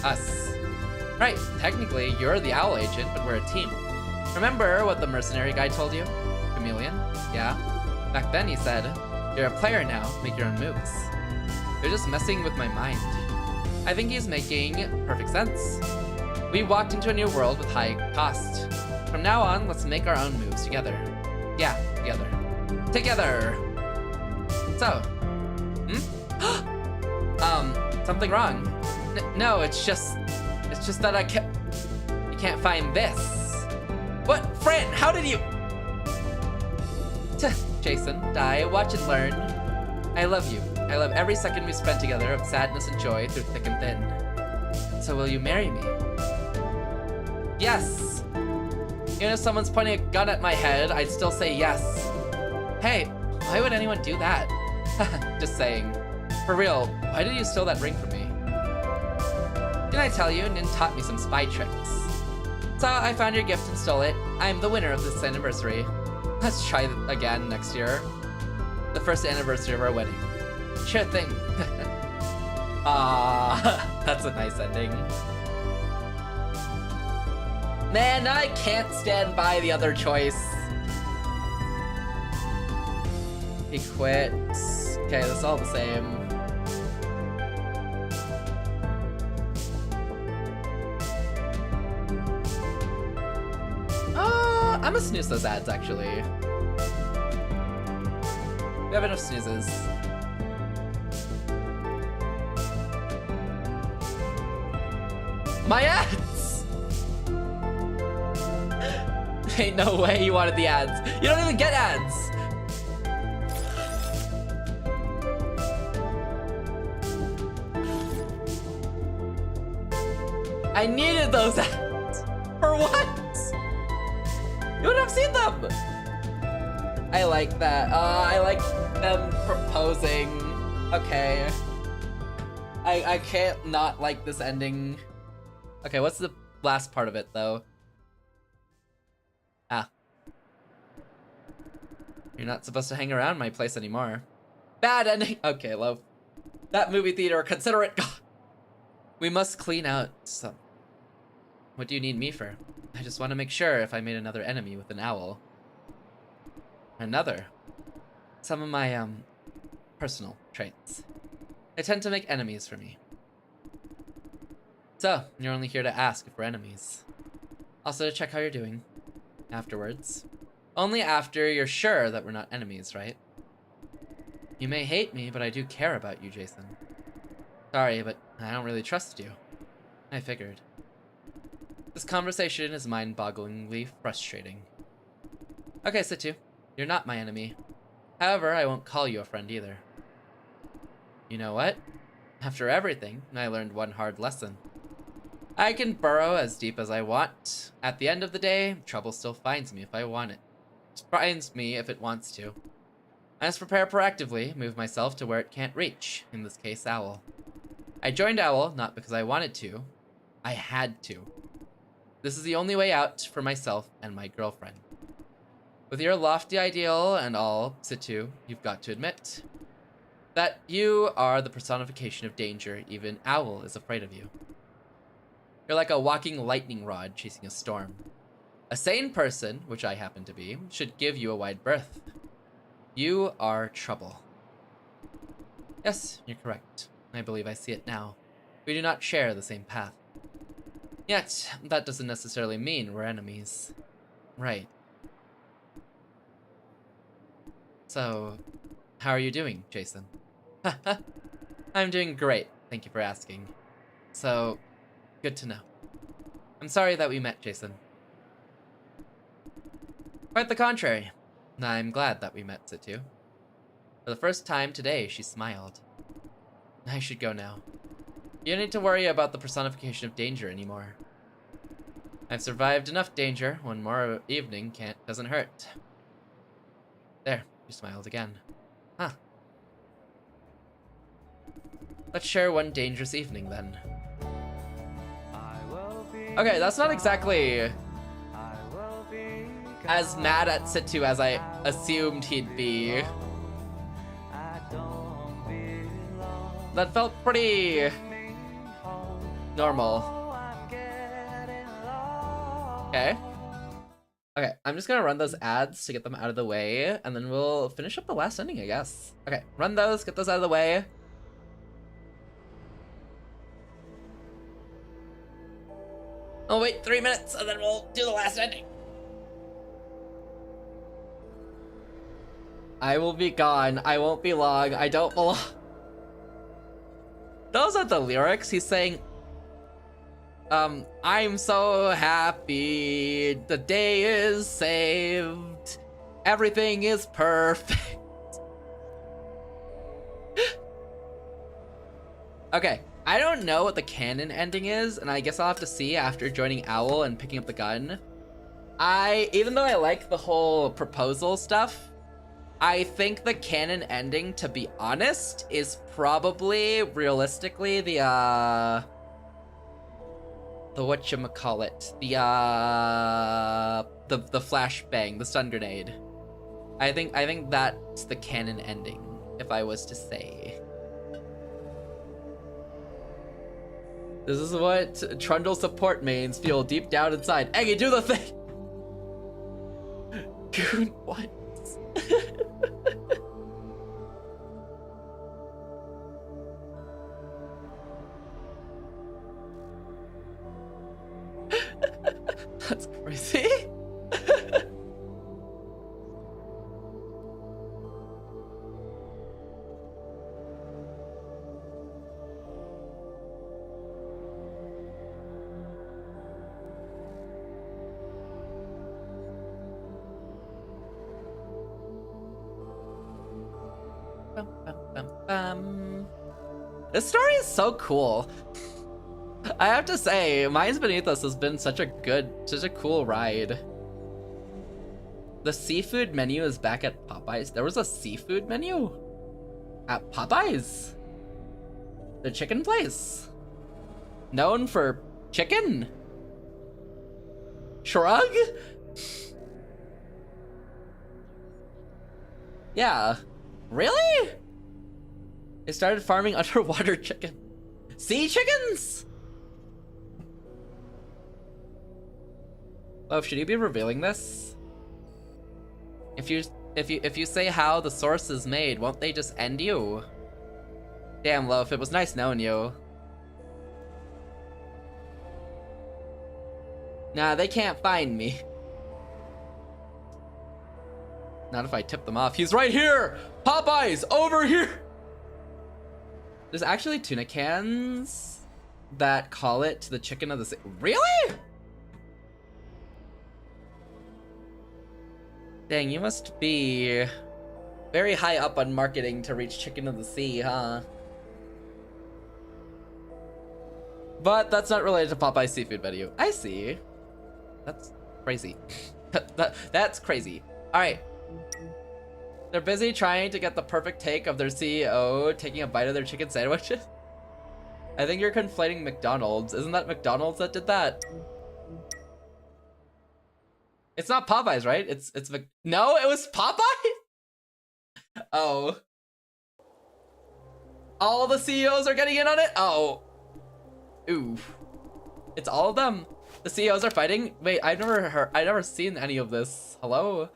Us. Right, technically, you're the owl agent, but we're a team. Remember what the mercenary guy told you? Chameleon? Yeah. Back then he said, you're a player now, make your own moves. You're just messing with my mind. I think he's making perfect sense. We walked into a new world with high cost. From now on, let's make our own moves together. Yeah, together. Together! So, something wrong? No, it's just that I can't find this. What? Fran, how did you? Jason, Dai, watch and learn. I love you. I love every second we spent together of sadness and joy through thick and thin. So will you marry me? Yes. Even if someone's pointing a gun at my head, I'd still say yes. Hey, why would anyone do that? Just saying. For real, why did you steal that ring from me? Didn't I tell you, Nin taught me some spy tricks. So I found your gift and stole it. I'm the winner of this anniversary. Let's try it again next year. The first anniversary of our wedding. Sure thing. Ah, that's a nice ending. Man, I can't stand by the other choice. He quits. Okay, that's all the same. I'm gonna snooze those ads, actually. We have enough snoozes. My ads! Ain't no way you wanted the ads. You don't even get ads! I needed those ads! For what? You would have seen them! I like that. I like them proposing. Okay. I can't not like this ending. Okay, what's the last part of it, though? Ah. You're not supposed to hang around my place anymore. Bad ending! Okay, love. That movie theater, consider it gone. We must clean out some. What do you need me for? I just want to make sure if I made another enemy with an owl. Another. Some of my, personal traits. They tend to make enemies for me. So, you're only here to ask if we're enemies. Also to check how you're doing. Afterwards. Only after you're sure that we're not enemies, right? You may hate me, but I do care about you, Jason. Sorry, but I don't really trust you. I figured. This conversation is mind-bogglingly frustrating. Okay, Situ. You're not my enemy. However, I won't call you a friend either. You know what? After everything, I learned one hard lesson. I can burrow as deep as I want. At the end of the day, trouble still finds me if I want it. It finds me if it wants to. I must prepare proactively, move myself to where it can't reach, in this case, Owl. I joined Owl not because I wanted to. I had to. This is the only way out for myself and my girlfriend. With your lofty ideal and all, Situ, you've got to admit that you are the personification of danger. Even Owl is afraid of you. You're like a walking lightning rod chasing a storm. A sane person, which I happen to be, should give you a wide berth. You are trouble. Yes, you're correct. I believe I see it now. We do not share the same path. Yet, that doesn't necessarily mean we're enemies. Right. So, how are you doing, Jason? I'm doing great, thank you for asking. So, good to know. I'm sorry that we met, Jason. Quite the contrary. I'm glad that we met, Situ. For the first time today, she smiled. I should go now. You don't need to worry about the personification of danger anymore. I've survived enough danger. One more evening doesn't hurt. There, she smiled again. Huh. Let's share one dangerous evening then. Okay, that's not exactly as mad at Situ as I assumed he'd be. That felt pretty normal. Okay. Okay, I'm just gonna run those ads to get them out of the way, and then we'll finish up the last ending, I guess. Okay, run those, get those out of the way. I'll wait 3 minutes, and then we'll do the last ending. I will be gone. I won't be long. I don't belong. Those are the lyrics. He's saying, I'm so happy. The day is saved. Everything is perfect. Okay, I don't know what the canon ending is, and I guess I'll have to see after joining Owl and picking up the gun. Even though I like the whole proposal stuff, I think the canon ending, to be honest, is probably, realistically, the whatchamacallit, the flashbang, the stun grenade. I think that's the canon ending, if I was to say. This is what Trundle support mains feel deep down inside. Eggy, do the thing! Dude, what? That's crazy. This story is so cool. I have to say, Minds Beneath Us has been such a cool ride. The seafood menu is back at Popeyes. There was a seafood menu at Popeyes. The chicken place. Known for chicken. Shrug? Yeah. Really? They started farming underwater chicken. Sea chickens? Oh, should you be revealing this? If you say how the source is made, won't they just end you? Damn, Loaf, it was nice knowing you. Nah, they can't find me. Not if I tip them off. He's right here! Popeyes, over here! There's actually tuna cans that call it the chicken of the sea. Really? Dang, you must be very high up on marketing to reach chicken of the sea, huh? But that's not related to Popeye's seafood menu. I see. That's crazy. That's crazy. All right. They're busy trying to get the perfect take of their CEO taking a bite of their chicken sandwiches. I think you're conflating McDonald's. Isn't that McDonald's that did that? It's not Popeyes, right? No, it was Popeye? Oh. All the CEOs are getting in on it? Oh. Ooh. It's all of them. The CEOs are fighting? Wait, I've never seen any of this. Hello?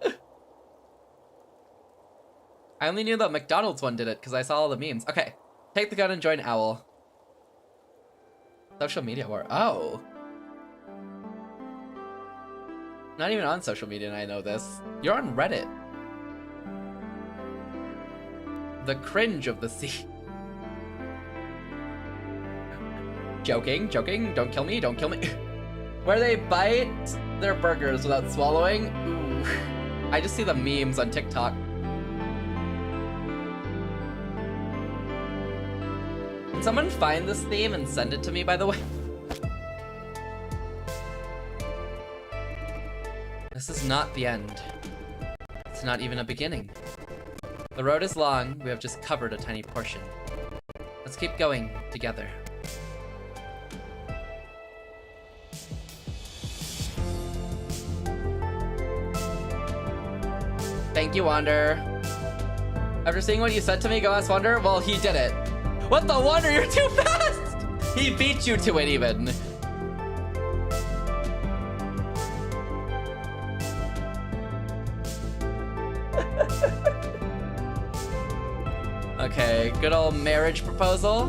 I only knew the McDonald's one did it because I saw all the memes. Okay, take the gun and join Owl. Social media war. Oh. Not even on social media and I know this. You're on Reddit. The cringe of the sea. Joking, joking. Don't kill me, don't kill me. Where they bite their burgers without swallowing. Ooh. I just see the memes on TikTok. Can someone find this theme and send it to me, by the way? This is not the end. It's not even a beginning. The road is long, we have just covered a tiny portion. Let's keep going together. Thank you, Wander. After seeing what you said to me, go ask Wander? Well, he did it. What the Wander? You're too fast! He beat you to it, even. Okay, good old marriage proposal.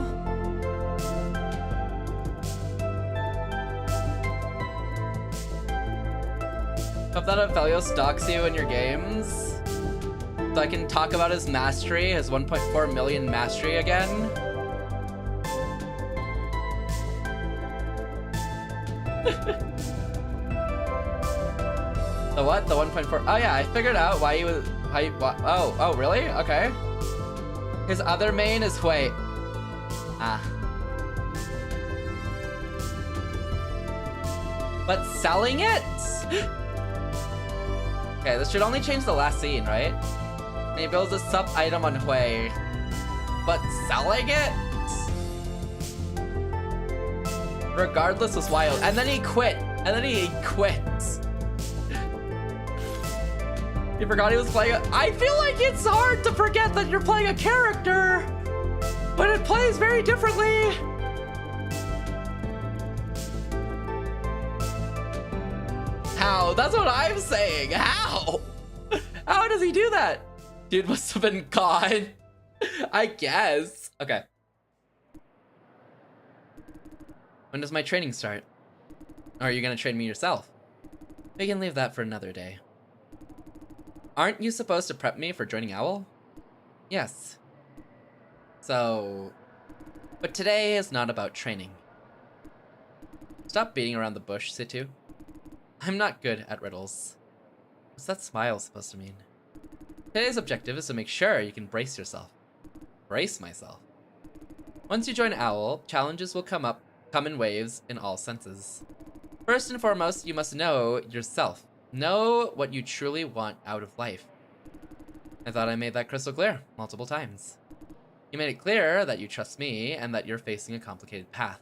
Hope that Ophelio stalks you in your games. So I can talk about his mastery, his 1.4 million mastery again. The what? The 1.4? Oh yeah, I figured out why he was... Oh, really? Okay. His other main is Hui. Ah. But selling it? Okay, this should only change the last scene, right? And he builds a sub-item on Hui. But selling it? Regardless was wild. And then he quit. And then he quits. He forgot he was playing I feel like it's hard to forget that you're playing a character, but it plays very differently. How? That's what I'm saying. How? How does he do that? Dude must have been gone. I guess. Okay. When does my training start? Or are you gonna train me yourself? We can leave that for another day. Aren't you supposed to prep me for joining Owl? Yes. So... But today is not about training. Stop beating around the bush, Situ. I'm not good at riddles. What's that smile supposed to mean? Today's objective is to make sure you can brace yourself. Brace myself. Once you join Owl, challenges will come in waves in all senses. First and foremost, you must know yourself. Know what you truly want out of life. I thought I made that crystal clear multiple times. You made it clear that you trust me and that you're facing a complicated path.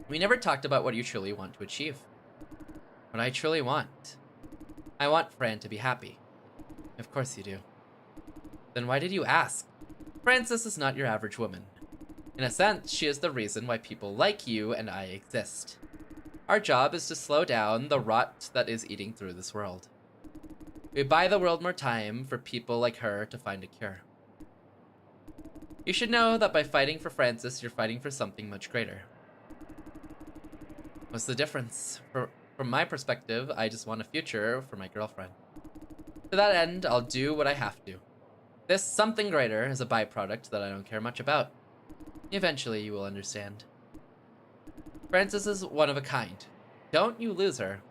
We never talked about what you truly want to achieve. What I truly want. I want Fran to be happy. Of course you do. Then why did you ask? Frances is not your average woman. In a sense, she is the reason why people like you and I exist. Our job is to slow down the rot that is eating through this world. We buy the world more time for people like her to find a cure. You should know that by fighting for Frances, you're fighting for something much greater. What's the difference? From my perspective, I just want a future for my girlfriend. To that end, I'll do what I have to. This something greater is a byproduct that I don't care much about. Eventually, you will understand. Frances is one of a kind. Don't you lose her.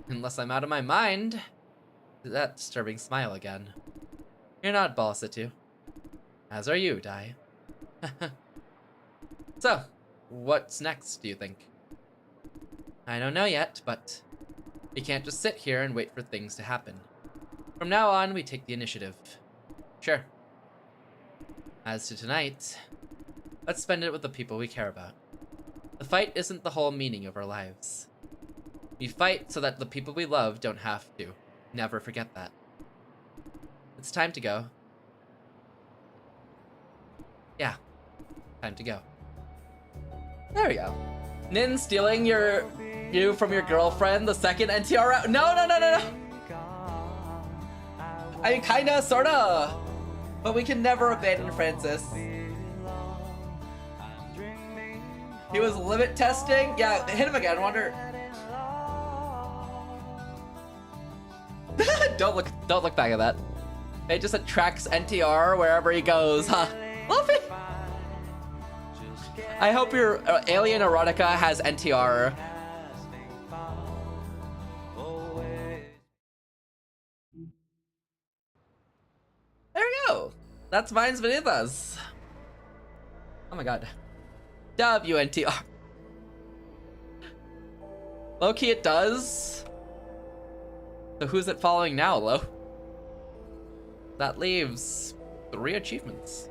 Unless I'm out of my mind. That disturbing smile again. You're not Situ. As are you, Dai. So, what's next, do you think? I don't know yet, but we can't just sit here and wait for things to happen. From now on, we take the initiative. Sure. As to tonight, let's spend it with the people we care about. The fight isn't the whole meaning of our lives. We fight so that the people we love don't have to. Never forget that. It's time to go. Yeah, time to go. There we go. Nin stealing you from your girlfriend the second NTR round. No. I mean, kinda, sorta. But we can never abandon Francis. He was limit testing? Yeah, hit him again, Wonder. Don't look back at that. It just attracts NTR wherever he goes, huh? Luffy! I hope your alien erotica has NTR. There we go. That's Vines Beneath. Oh my god. WNTR. Low-key it does. So who's it following now, Lo? That leaves 3 achievements.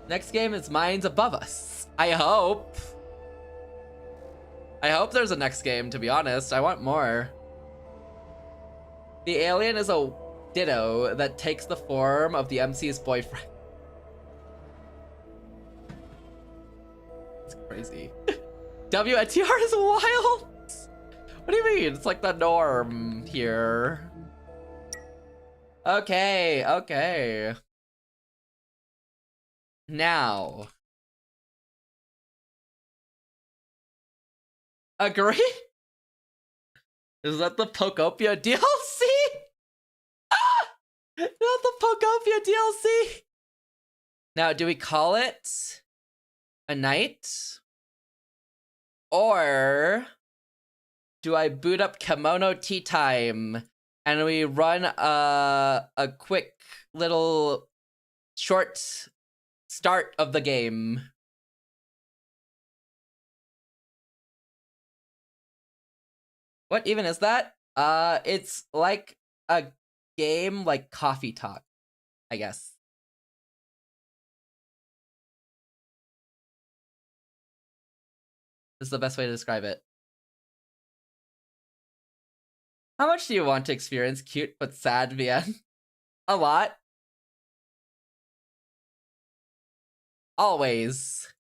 Next game is Minds Above Us. I hope there's a next game, to be honest. I want more. The alien is a ditto that takes the form of the MC's boyfriend. It's crazy. WNTR is wild! What do you mean? It's like the norm here. Okay, okay. Now. Agree? Is that the Pokopia DLC? Ah! Is that the Pokopia DLC? Now, do we call it a night? Or do I boot up KEMONO Tea Time and we run a quick little short start of the game? What even is that? It's like a game like Coffee Talk, I guess. This is the best way to describe it. How much do you want to experience cute but sad VN? A lot. Always.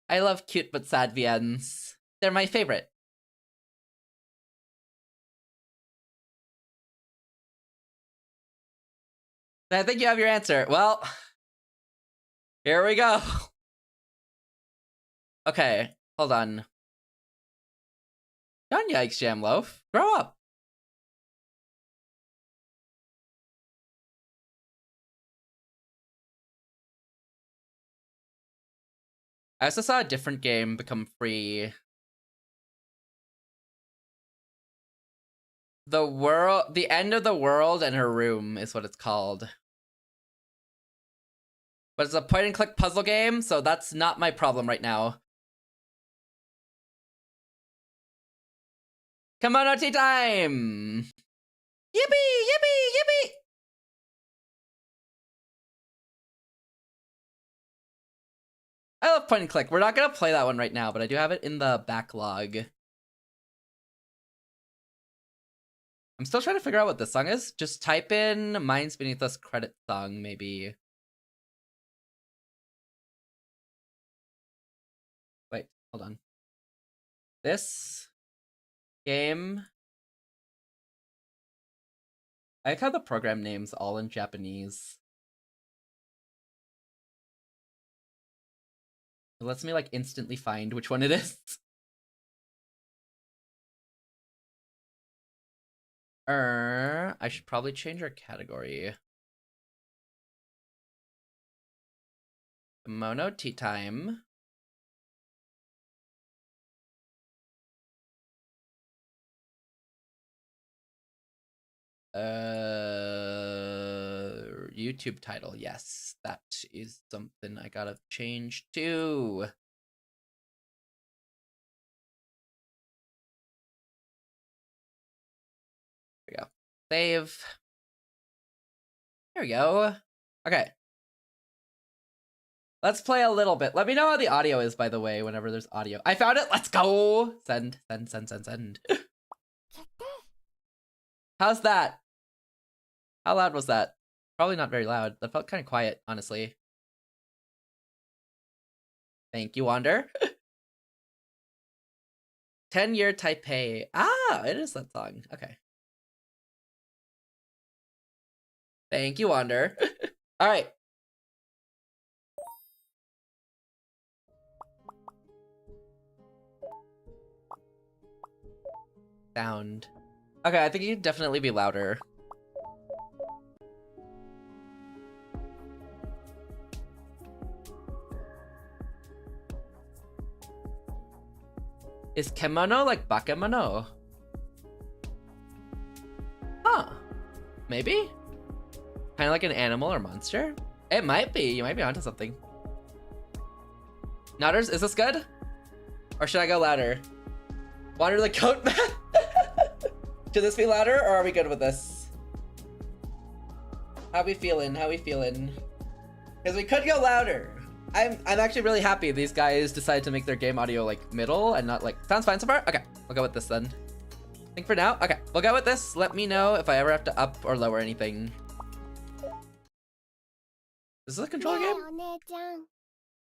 I love cute but sad VNs. They're my favorite. I think you have your answer. Well, here we go. Okay, hold on. Don't yikes, Jamloaf. Grow up. I also saw a different game become free. The End of the World and Her Room is what it's called. But it's a point and click puzzle game, so that's not my problem right now. KEMONO Tea Time! Yippee! Yippee! Yippee! I love point and click. We're not gonna play that one right now, but I do have it in the backlog. I'm still trying to figure out what this song is. Just type in Minds Beneath Us credit song, maybe. Wait, hold on. This game. I like how the program name's all in Japanese. It lets me like instantly find which one it is. I should probably change our category. KEMONO Tea Time. YouTube title. Yes, that is something I gotta change to. There we go. Save. There we go. Okay. Let's play a little bit. Let me know how the audio is, by the way, whenever there's audio. I found it. Let's go. Send, send, send, send, send. How's that? How loud was that? Probably not very loud. That felt kind of quiet, honestly. Thank you, Wander. 10-year Taipei. Ah, it is that song. Okay. Thank you, Wander. All right. Sound. Okay, I think you could definitely be louder. Is kemono like bakemono? Huh. Maybe? Kind of like an animal or monster? It might be. You might be onto something. Nodders, is this good? Or should I go louder? Wander the coat man? Should this be louder or are we good with this? How we feeling? How we feeling? Because we could go louder. I'm actually really happy these guys decided to make their game audio like middle and not like sounds fine so far. Okay, we'll go with this then. I think for now, okay, we'll go with this. Let me know if I ever have to up or lower anything. Is this a controller game?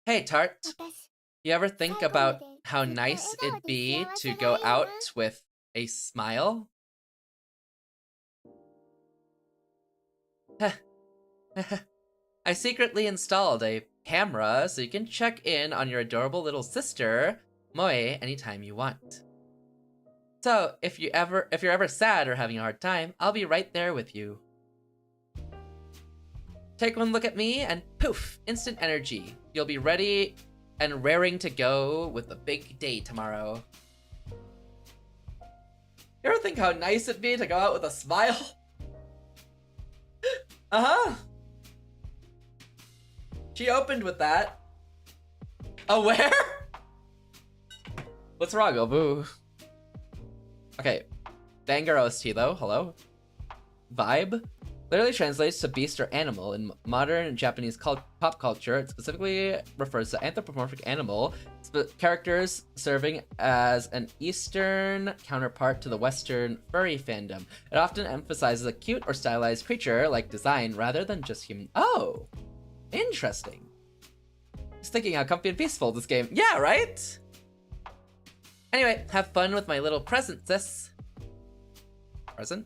Hey Tart, you ever think about how nice it'd be to go out with a smile? I secretly installed a camera so you can check in on your adorable little sister, Moe, anytime you want. So, if you're ever sad or having a hard time, I'll be right there with you. Take one look at me and poof, instant energy. You'll be ready and raring to go with a big day tomorrow. You ever think how nice it'd be to go out with a smile? Uh-huh. She opened with that. Aware? What's wrong, Obu? Okay. Banger OST though, hello? Vibe? Literally translates to beast or animal. In modern Japanese pop culture, it specifically refers to anthropomorphic animal characters serving as an Eastern counterpart to the Western furry fandom. It often emphasizes a cute or stylized creature like design rather than just human. Oh! Interesting. Just thinking how comfy and peaceful this game. Yeah, right? Anyway, have fun with my little present, sis. Present?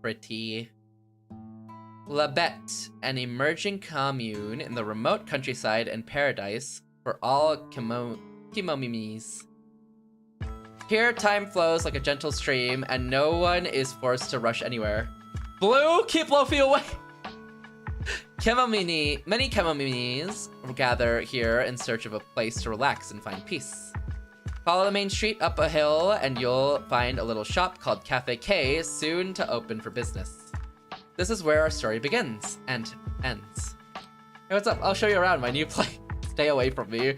Pretty. Labette, an emerging commune in the remote countryside and paradise for all kemomimis. Here, time flows like a gentle stream, and no one is forced to rush anywhere. Blue, keep Lofi away! Many kemominis gather here in search of a place to relax and find peace. Follow the main street up a hill and you'll find a little shop called Cafe K, soon to open for business. This is where our story begins and ends. Hey, what's up? I'll show you around my new place. Stay away from me.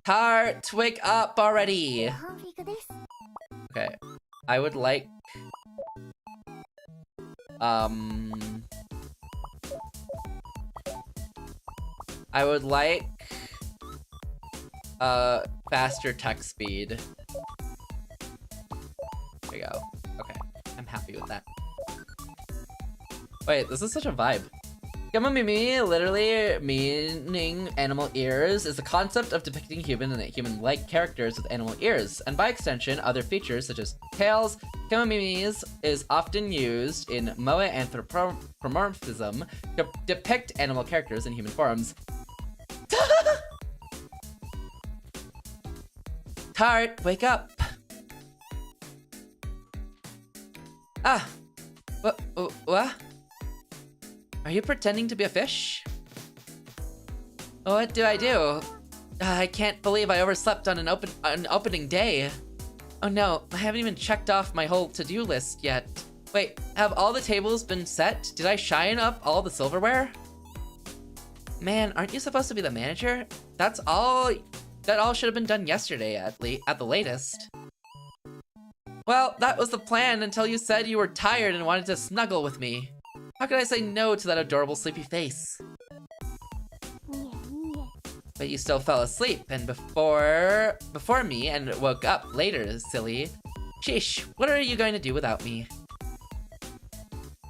Tart, wake up already! Okay, I would like... I would like... faster text speed. There we go. Okay, I'm happy with that. Wait, this is such a vibe. Kemomimi, literally meaning animal ears, is the concept of depicting human and human-like characters with animal ears, and by extension, other features such as tails. Kemomimis is often used in moe anthropomorphism to depict animal characters in human forms. Tart, wake up! Ah! What? Are you pretending to be a fish? What do I do? I can't believe I overslept on an opening day. Oh no, I haven't even checked off my whole to-do list yet. Wait, have all the tables been set? Did I shine up all the silverware? Man, aren't you supposed to be the manager? That all should have been done yesterday at the latest. Well, that was the plan until you said you were tired and wanted to snuggle with me. How could I say no to that adorable sleepy face? But you still fell asleep and before me and woke up later, silly. Sheesh, what are you going to do without me?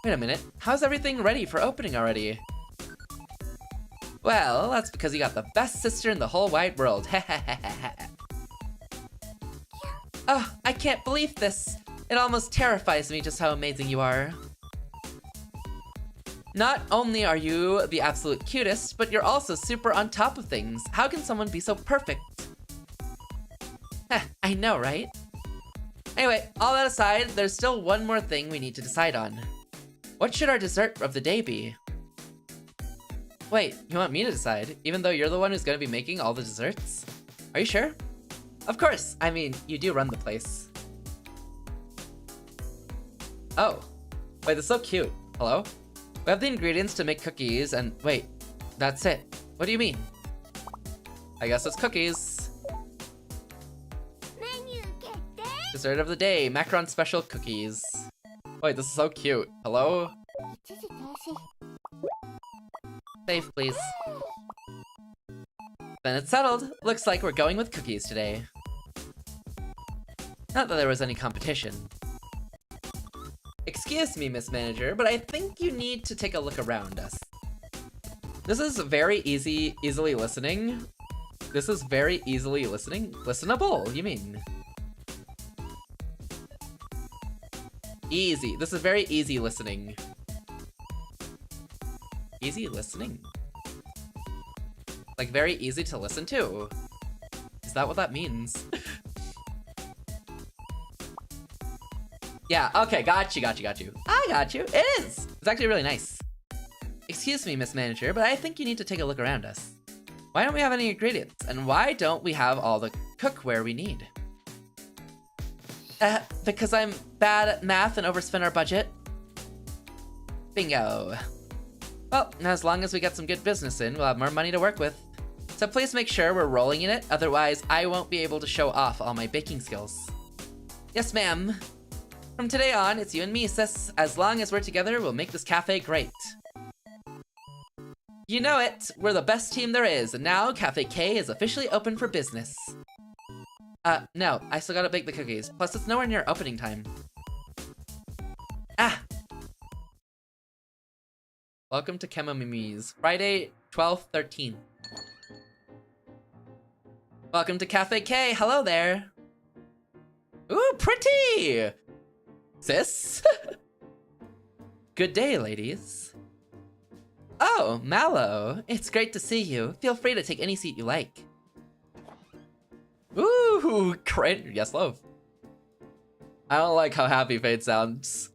Wait a minute, how's everything ready for opening already? Well, that's because you got the best sister in the whole wide world. Oh, I can't believe this. It almost terrifies me just how amazing you are. Not only are you the absolute cutest, but you're also super on top of things. How can someone be so perfect? Heh, I know, right? Anyway, all that aside, there's still one more thing we need to decide on. What should our dessert of the day be? Wait, you want me to decide, even though you're the one who's gonna be making all the desserts? Are you sure? Of course, I mean, you do run the place. Oh, wait, that's so cute. Hello? We have the ingredients to make cookies and wait, that's it. What do you mean? I guess it's cookies. Dessert of the day, macaron special cookies. Wait, this is so cute. Hello? Save, please. Then it's settled. Looks like we're going with cookies today. Not that there was any competition. Excuse me, Miss Manager, but I think you need to take a look around us. This is very easily listening. This is very easily listening. Listenable, you mean? Easy. This is very easy listening. Easy listening? Like very easy to listen to. Is that what that means? Yeah, okay, got you. I got you. It is! It's actually really nice. Excuse me, Miss Manager, but I think you need to take a look around us. Why don't we have any ingredients? And why don't we have all the cookware we need? Because I'm bad at math and overspent our budget. Bingo. Well, as long as we get some good business in, we'll have more money to work with. So please make sure we're rolling in it, otherwise I won't be able to show off all my baking skills. Yes, ma'am. From today on, it's you and me, sis. As long as we're together, we'll make this cafe great. You know it, we're the best team there is, and now Cafe K is officially open for business. No, I still gotta bake the cookies. Plus, it's nowhere near opening time. Ah! Welcome to KEMONO, Friday, 12/13. Welcome to Cafe K, hello there! Ooh, pretty! Sis? Good day, ladies. Oh, Mallow, it's great to see you. Feel free to take any seat you like. Ooh, great. Yes, love. I don't like how happy Fade sounds.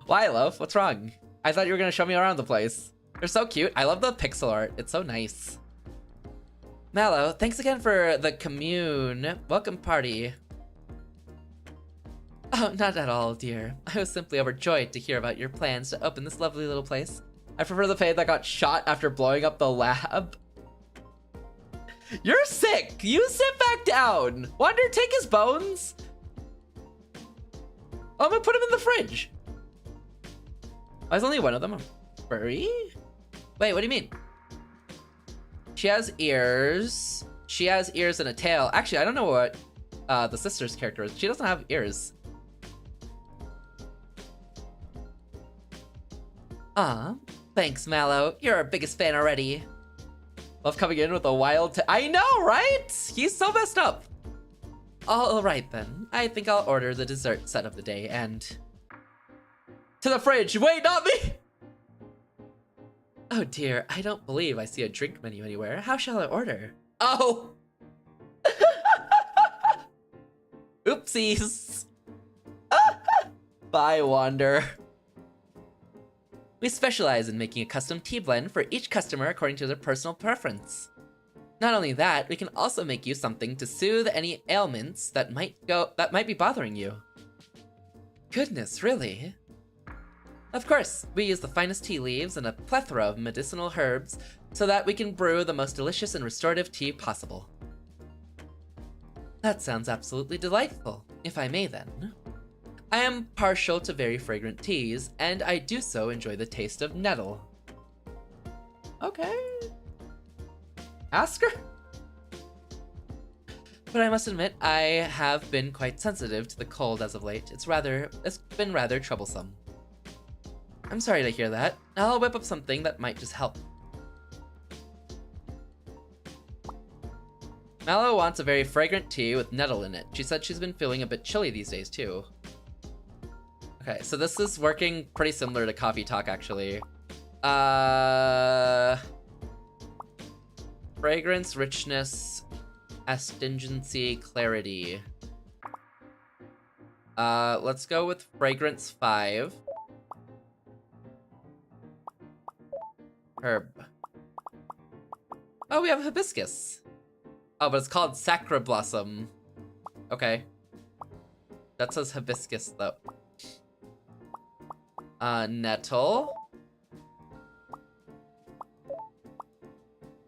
Why, love? What's wrong? I thought you were gonna show me around the place. You're so cute. I love the pixel art. It's so nice. Mallow, thanks again for the commune. Welcome party. Oh, not at all, dear. I was simply overjoyed to hear about your plans to open this lovely little place. I prefer the Fade that got shot after blowing up the lab. You're sick! You sit back down! Wonder, take his bones? Oh, I'm gonna put him in the fridge. Why is only one of them a furry? Wait, what do you mean? She has ears. She has ears and a tail. Actually, I don't know what the sister's character is. She doesn't have ears. Aw, thanks, Mallow. You're our biggest fan already. Love coming in with a wild I know, right? He's so messed up. All right, then. I think I'll order the dessert set of the day and... To the fridge! Wait, not me! Oh dear, I don't believe I see a drink menu anywhere. How shall I order? Oh! Oopsies! Bye, Wander. We specialize in making a custom tea blend for each customer according to their personal preference. Not only that, we can also make you something to soothe any ailments that might be bothering you. Goodness, really? Of course, we use the finest tea leaves and a plethora of medicinal herbs so that we can brew the most delicious and restorative tea possible. That sounds absolutely delightful, if I may then. I am partial to very fragrant teas, and I do so enjoy the taste of nettle. Okay. Ask her. But I must admit, I have been quite sensitive to the cold as of late. It's been rather troublesome. I'm sorry to hear that. I'll whip up something that might just help. Mallow wants a very fragrant tea with nettle in it. She said she's been feeling a bit chilly these days too. Okay, so this is working pretty similar to Coffee Talk actually. Fragrance, richness, astringency, clarity. Let's go with fragrance 5. Herb. Oh, we have hibiscus. Oh, but it's called Sacre Blossom. Okay. That says hibiscus, though. Nettle.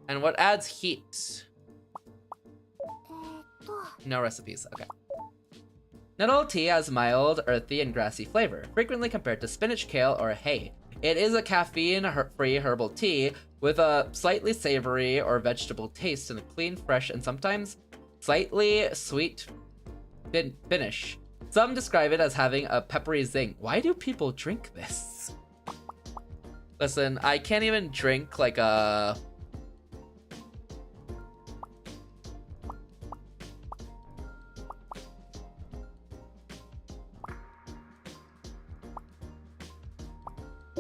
And what adds heat? No recipes, okay. Nettle tea has mild, earthy, and grassy flavor, frequently compared to spinach, kale, or hay. It is a caffeine-free herbal tea with a slightly savory or vegetable taste and a clean, fresh, and sometimes slightly sweet finish. Some describe it as having a peppery zing. Why do people drink this? Listen, I can't even drink like a...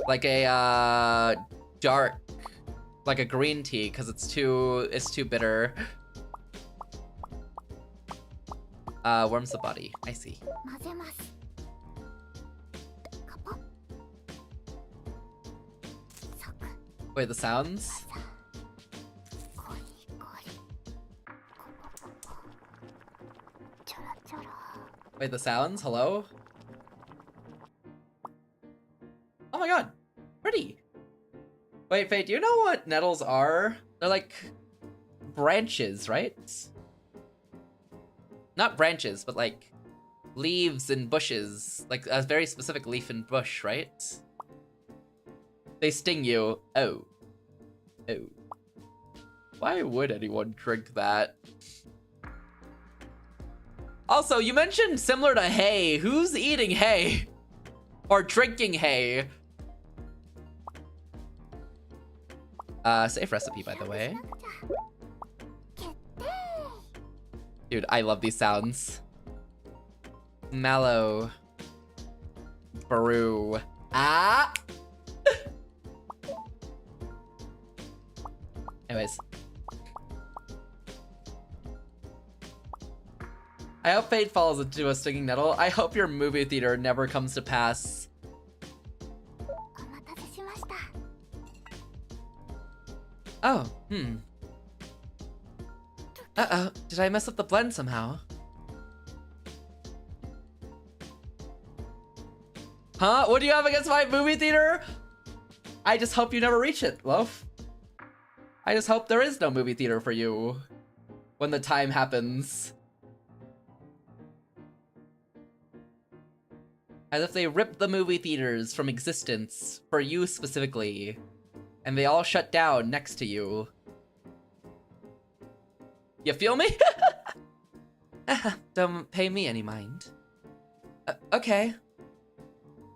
like a dark, like a green tea, because it's too bitter. Warms the body. I see. Wait, the sounds? Wait, the sounds? Hello? Oh my god. Pretty. Wait, Faye, do you know what nettles are? They're like branches, right? Not branches, but like leaves and bushes. Like a very specific leaf and bush, right? They sting you. Oh. Oh. Why would anyone drink that? Also, you mentioned similar to hay. Who's eating hay? Or drinking hay? Safe recipe, by the way. Dude, I love these sounds. Mallow. Brew. Ah! Anyways. I hope fate falls into a stinging nettle. I hope your movie theater never comes to pass. Oh, Uh-oh, did I mess up the blend somehow? Huh? What do you have against my movie theater? I just hope you never reach it, Loaf. I just hope there is no movie theater for you when the time happens. As if they ripped the movie theaters from existence for you specifically, and they all shut down next to you. You feel me? Don't pay me any mind. Okay.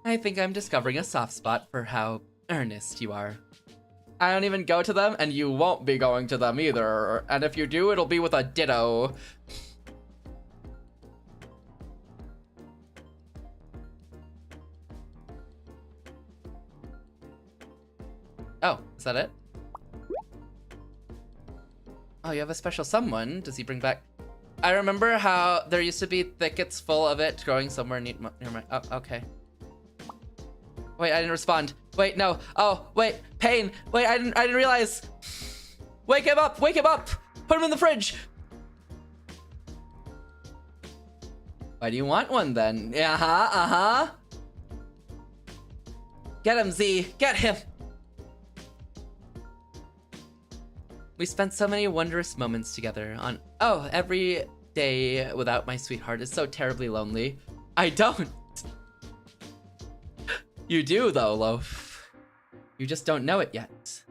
I think I'm discovering a soft spot for how earnest you are. I don't even go to them, and you won't be going to them either. And if you do, it'll be with a ditto. Oh, is that it? Oh, you have a special someone. Does he bring back... I remember how there used to be thickets full of it growing somewhere near my... Oh, okay. Wait, I didn't respond. Wait, no. Oh, wait. Pain. Wait, I didn't realize. Wake him up. Wake him up. Put him in the fridge. Why do you want one then? Uh-huh. Get him, Z. Get him. We spent so many wondrous moments together on... Oh, every day without my sweetheart is so terribly lonely. I don't. You do, though, Loaf. You just don't know it yet.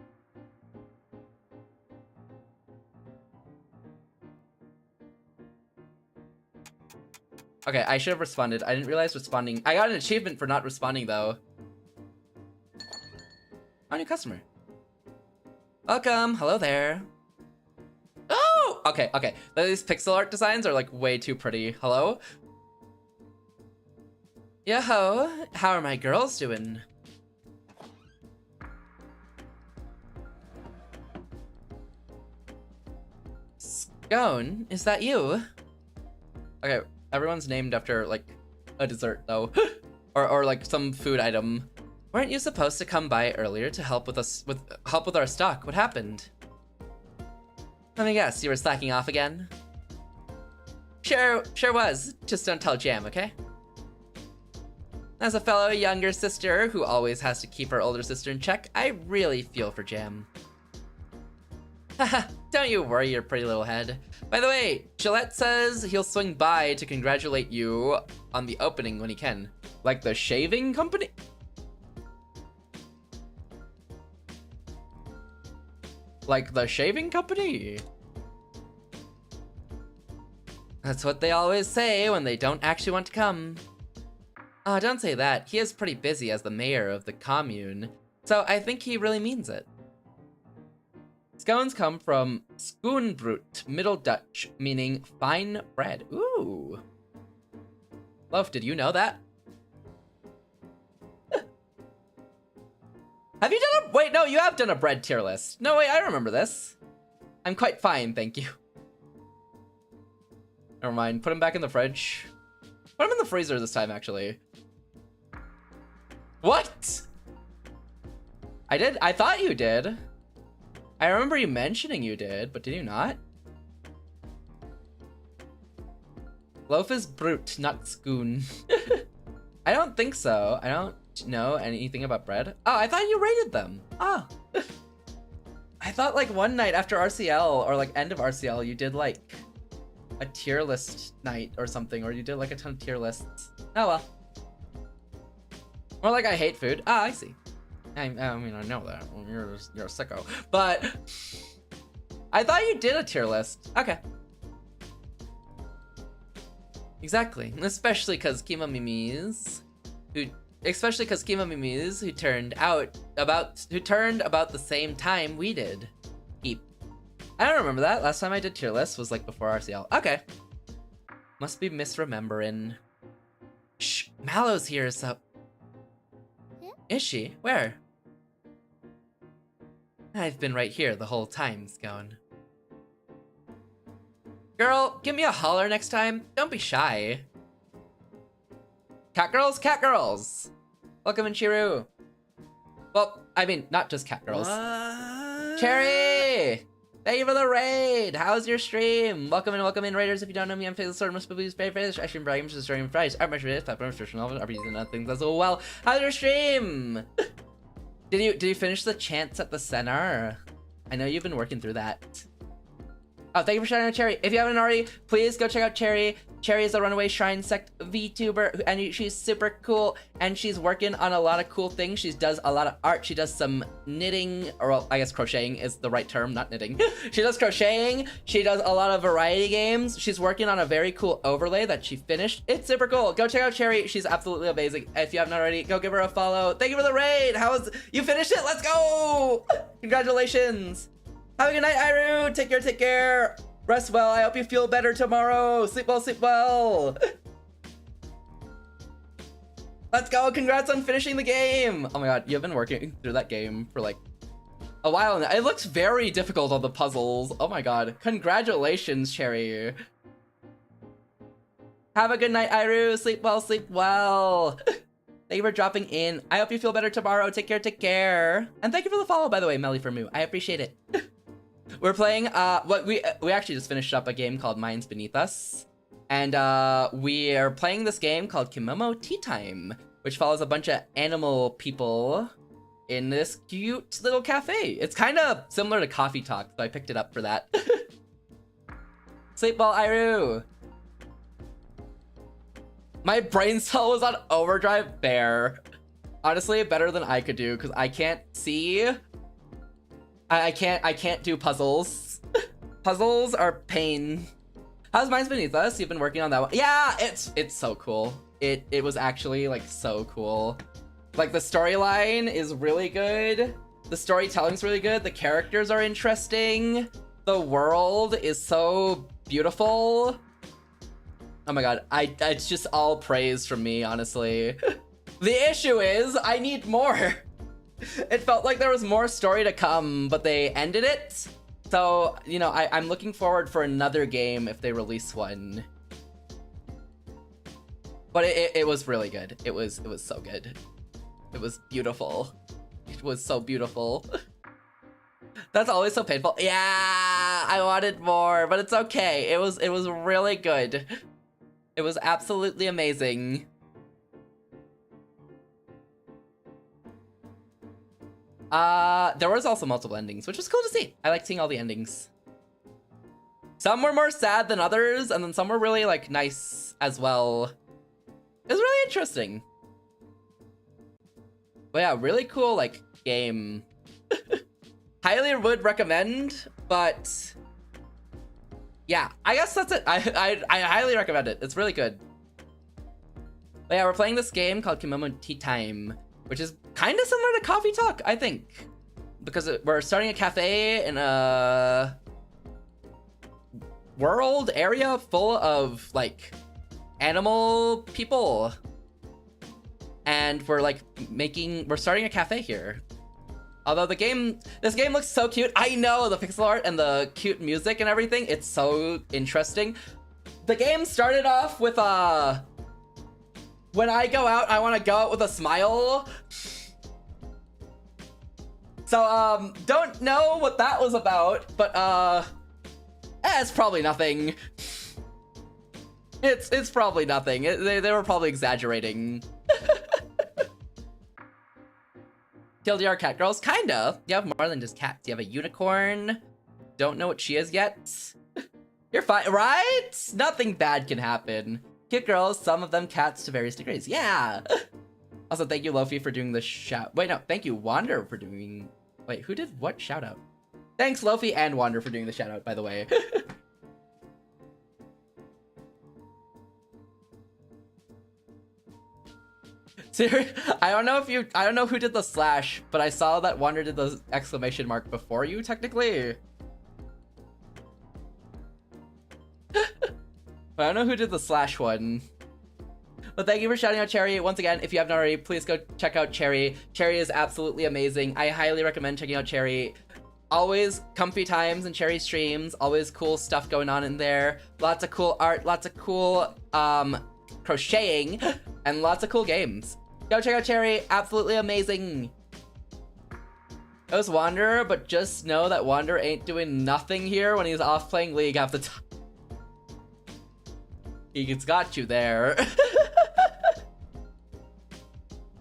Okay, I should have responded. I didn't realize responding... I got an achievement for not responding, though. Oh, new customer. Welcome. Hello there. Oh! Okay, okay. These pixel art designs are like way too pretty. Hello? Yo-ho, how are my girls doing? Scone, is that you? Okay, everyone's named after like a dessert though. or like some food item. Weren't you supposed to come by earlier to help with us with our stock? What happened? Let me guess, you were slacking off again? Sure was. Just don't tell Jam, okay? As a fellow younger sister who always has to keep her older sister in check, I really feel for Jam. Haha, don't you worry your pretty little head. By the way, Gillette says he'll swing by to congratulate you on the opening when he can. Like the shaving company? Like the shaving company? That's what they always say when they don't actually want to come. Oh, don't say that. He is pretty busy as the mayor of the commune, so I think he really means it. Scones come from Schoenbrood, Middle Dutch, meaning fine bread. Ooh. Loaf, did you know that? Have you done a— wait, no, you have done a bread tier list. No, wait, I remember this. I'm quite fine, thank you. Never mind, put him back in the fridge. Put him in the freezer this time, actually. What? I thought you did. I remember you mentioning you did, but did you not? Loaf is brute, not schoon. I don't think so. I don't know anything about bread. Oh, I thought you rated them. Oh. I thought like one night after RCL or like end of RCL, you did like a tier list night or something, or you did like a ton of tier lists. Oh well. More like I hate food. Ah, I see. I mean, I know that. Well, you're a sicko. But I thought you did a tier list. Okay. Exactly. Especially because KEMONO who turned about the same time we did. I don't remember that. Last time I did tier lists was like before RCL. Okay. Must be misremembering. Shh, Mallow's here, so. Is she? Where? I've been right here the whole time, Scone. Girl, give me a holler next time. Don't be shy. Cat girls, cat girls. Welcome in, Chiru. Well, I mean, not just cat girls. What? Cherry! Thank you for the raid! How's your stream? Welcome in, raiders. If you don't know me, I'm Fadelessword, most people use Fadeless. I stream bragging, just streaming fries. I'm much of platform restriction level, RPGs and other things as well. How's your stream? Did you finish the chants at the center? I know you've been working through that. Oh, thank you for shouting out Cherry. If you haven't already, please go check out Cherry. Cherry is a runaway shrine sect VTuber, and she's super cool, and she's working on a lot of cool things. She does a lot of art. She does some knitting, or well, I guess crocheting is the right term, not knitting. She does crocheting. She does a lot of variety games. She's working on a very cool overlay that she finished. It's super cool. Go check out Cherry. She's absolutely amazing. If you haven't already, go give her a follow. Thank you for the raid. You finished it? Let's go. Congratulations. Have a good night, Iru. Take care. Rest well. I hope you feel better tomorrow. Sleep well, sleep well. Let's go. Congrats on finishing the game. Oh my god, you've been working through that game for like a while now. It looks very difficult on the puzzles. Oh my god. Congratulations, Cherry. Have a good night, Iru. Sleep well, sleep well. Thank you for dropping in. I hope you feel better tomorrow. Take care. And thank you for the follow, by the way, Melly for Moo. I appreciate it. We're playing, we actually just finished up a game called Minds Beneath Us. And we are playing this game called KEMONO TEATIME, which follows a bunch of animal people in this cute little cafe. It's kind of similar to Coffee Talk, so I picked it up for that. Sleep well, Iru. My brain cell was on overdrive there. Honestly, better than I could do, because I can't see. I can't do puzzles. Puzzles are pain. How's Minds Beneath Us? You've been working on that one. Yeah, it's so cool. It was actually like so cool. Like the storyline is really good. The storytelling's really good. The characters are interesting. The world is so beautiful. Oh my god, it's just all praise from me, honestly. The issue is, I need more. It felt like there was more story to come, but they ended it. So, you know, I'm looking forward for another game if they release one. But it was really good. It was so good. It was beautiful. It was so beautiful. That's always so painful. Yeah, I wanted more, but it's okay. It was really good. It was absolutely amazing. There was also multiple endings, which was cool to see. I like seeing all the endings. Some were more sad than others, and then some were really, like, nice as well. It was really interesting. But yeah, really cool, like, game. Highly would recommend, but... yeah, I guess that's it. I highly recommend it. It's really good. But yeah, we're playing this game called KEMONO TEATIME, which is kind of similar to Coffee Talk, I think. Because we're starting a cafe in a world area full of, like, animal people. And we're, like, we're starting a cafe here. Although this game looks so cute. I know, the pixel art and the cute music and everything, it's so interesting. The game started off with, when I go out, I want to go out with a smile. So, don't know what that was about, but, it's probably nothing. It's probably nothing. They were probably exaggerating. TLDR cat girls, kinda. You have more than just cats. You have a unicorn. Don't know what she is yet. You're fine, right? Nothing bad can happen. Cute girls, some of them cats to various degrees. Yeah. Also, thank you, Lofi, for doing the shout. Wait, no, thank you, Wander, for doing. Wait, who did what shout out? Thanks, Lofi and Wander, for doing the shout out, by the way. Seriously, I don't know who did the slash, but I saw that Wander did the exclamation mark before you, technically. But I don't know who did the slash one. But thank you for shouting out Cherry. Once again, if you haven't already, please go check out Cherry. Cherry is absolutely amazing. I highly recommend checking out Cherry. Always comfy times in Cherry streams. Always cool stuff going on in there. Lots of cool art, lots of cool crocheting, and lots of cool games. Go check out Cherry. Absolutely amazing. It was Wander, but just know that Wander ain't doing nothing here when he's off playing League half the time. He's got you there.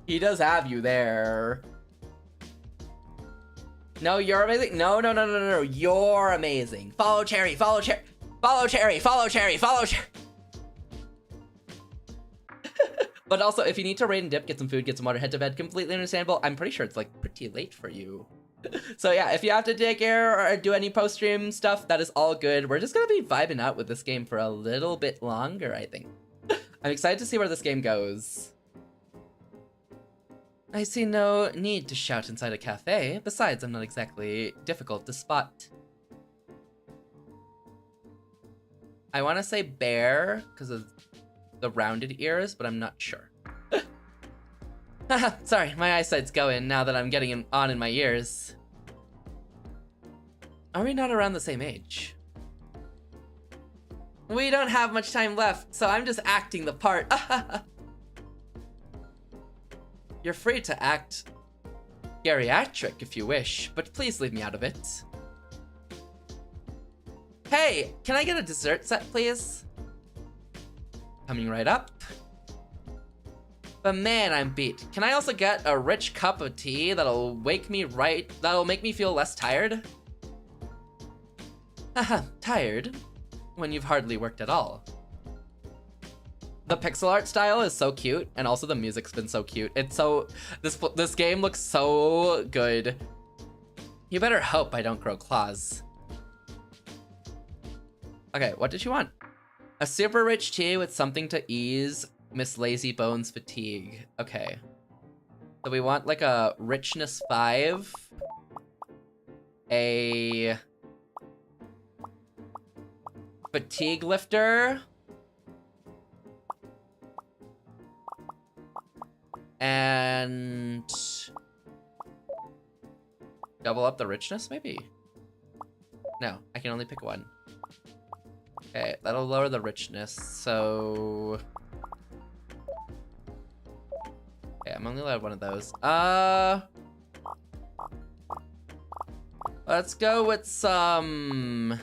He does have you there. No, you're amazing. No. You're amazing. Follow Cherry. Follow Cherry. Follow Cherry. Follow Cherry. Follow Cherry. But also, if you need to raid and dip, get some food, get some water, head to bed, completely understandable. I'm pretty sure it's, like, pretty late for you. So yeah, if you have to take care or do any post-stream stuff, that is all good. We're just gonna be vibing out with this game for a little bit longer, I think. I'm excited to see where this game goes. I see no need to shout inside a cafe. Besides, I'm not exactly difficult to spot. I want to say bear because of the rounded ears, but I'm not sure. Haha, sorry, my eyesight's going now that I'm getting on in my ears. Are we not around the same age? We don't have much time left, so I'm just acting the part. You're free to act geriatric if you wish, but please leave me out of it. Hey, can I get a dessert set, please? Coming right up. But man, I'm beat. Can I also get a rich cup of tea that'll make me feel less tired? Haha, tired? When you've hardly worked at all. The pixel art style is so cute, and also the music's been so cute. It's so... This game looks so good. You better hope I don't grow claws. Okay, what did she want? A super rich tea with something to ease Miss Lazy Bones' fatigue. Okay. So we want like a richness 5. A Fatigue lifter. And double up the richness, maybe? No, I can only pick one. Okay, that'll lower the richness, so... Okay, I'm only allowed one of those. Let's go with some...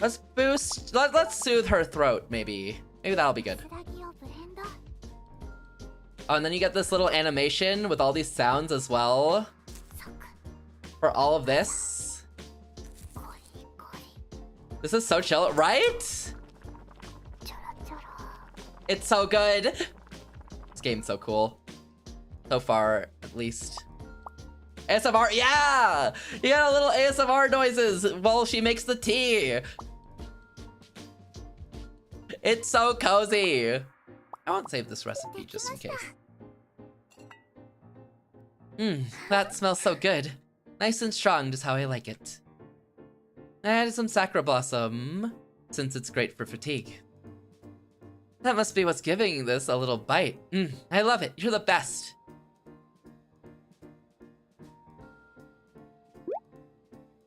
Let's boost... Let's soothe her throat, maybe. Maybe that'll be good. Oh, and then you get this little animation with all these sounds as well. For all of this. This is so chill, right? It's so good. This game's so cool. So far, at least. ASMR, yeah! You got a little ASMR noises while she makes the tea. It's so cozy. I won't save this recipe just in case. That smells so good. Nice and strong, just how I like it. I added some Sakura Blossom, since it's great for fatigue. That must be what's giving this a little bite. I love it. You're the best.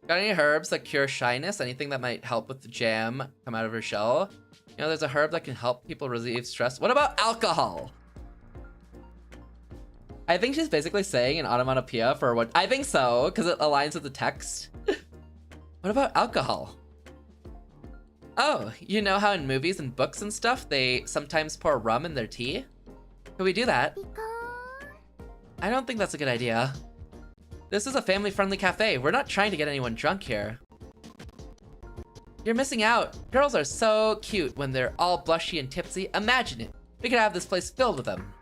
Got any herbs that cure shyness? Anything that might help with the jam come out of her shell? You know, there's a herb that can help people relieve stress. What about alcohol? I think she's basically saying an onomatopoeia for what... I think so, because it aligns with the text. What about alcohol? Oh, you know how in movies and books and stuff, they sometimes pour rum in their tea? Could we do that? I don't think that's a good idea. This is a family-friendly cafe. We're not trying to get anyone drunk here. You're missing out. Girls are so cute when they're all blushy and tipsy. Imagine it. We could have this place filled with them.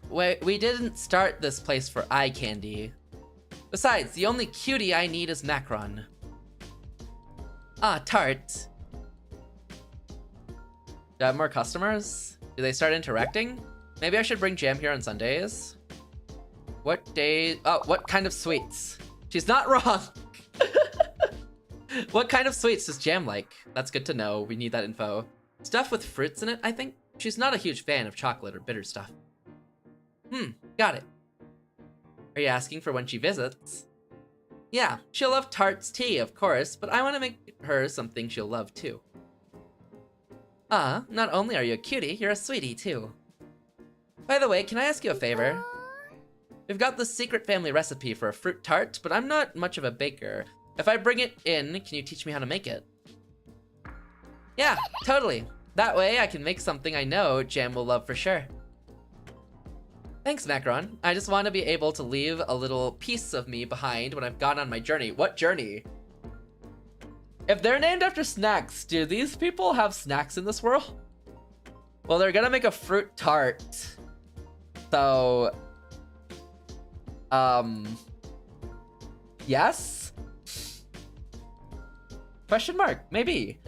We didn't start this place for eye candy. Besides, the only cutie I need is Macron. Ah, tart. Do I have more customers? Do they start interacting? Maybe I should bring Jam here on Sundays. What day? Oh, what kind of sweets? She's not wrong. What kind of sweets does Jam like? That's good to know. We need that info. Stuff with fruits in it, I think. She's not a huge fan of chocolate or bitter stuff. Got it. Are you asking for when she visits? Yeah, she'll love Tart's tea, of course, but I want to make her something she'll love too. Not only are you a cutie, you're a sweetie too. By the way, can I ask you a favor? We've got the secret family recipe for a fruit tart, but I'm not much of a baker. If I bring it in, can you teach me how to make it? Yeah, totally. That way I can make something I know Jam will love for sure. Thanks, Macron. I just want to be able to leave a little piece of me behind when I've gone on my journey. What journey? If they're named after snacks, do these people have snacks in this world? Well, they're gonna make a fruit tart. So... yes? Question mark, maybe.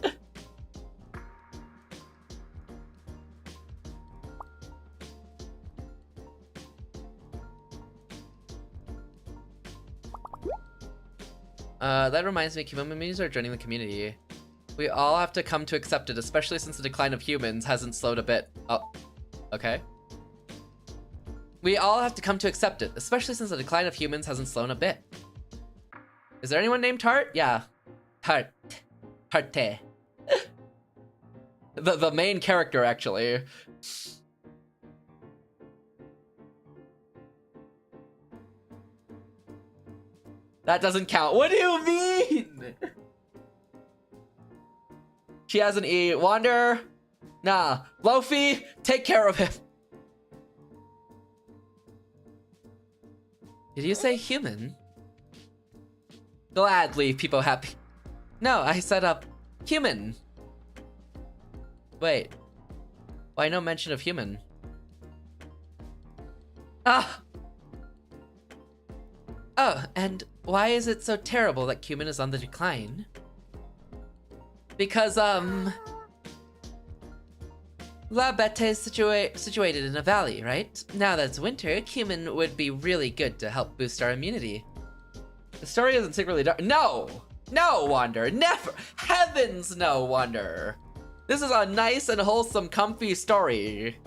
That reminds me, KEMONO memes are joining the community. We all have to come to accept it, especially since the decline of humans hasn't slowed a bit. Oh, okay. We all have to come to accept it, especially since the decline of humans hasn't slowed a bit. Is there anyone named Tart? Yeah. Tart. Tarte. The main character, actually. That doesn't count. What do you mean? She has an E. Wander? Nah. Lofi, take care of him. Did you say human? Gladly, people happy. No, I said human. Wait. Why no mention of human? Ah! Oh, and why is it so terrible that Cumin is on the decline? Because, La Bete is situated in a valley, right? Now that it's winter, cumin would be really good to help boost our immunity. The story isn't secretly dark. No! No, Wander! Never! Heavens no, Wander! This is a nice and wholesome, comfy story.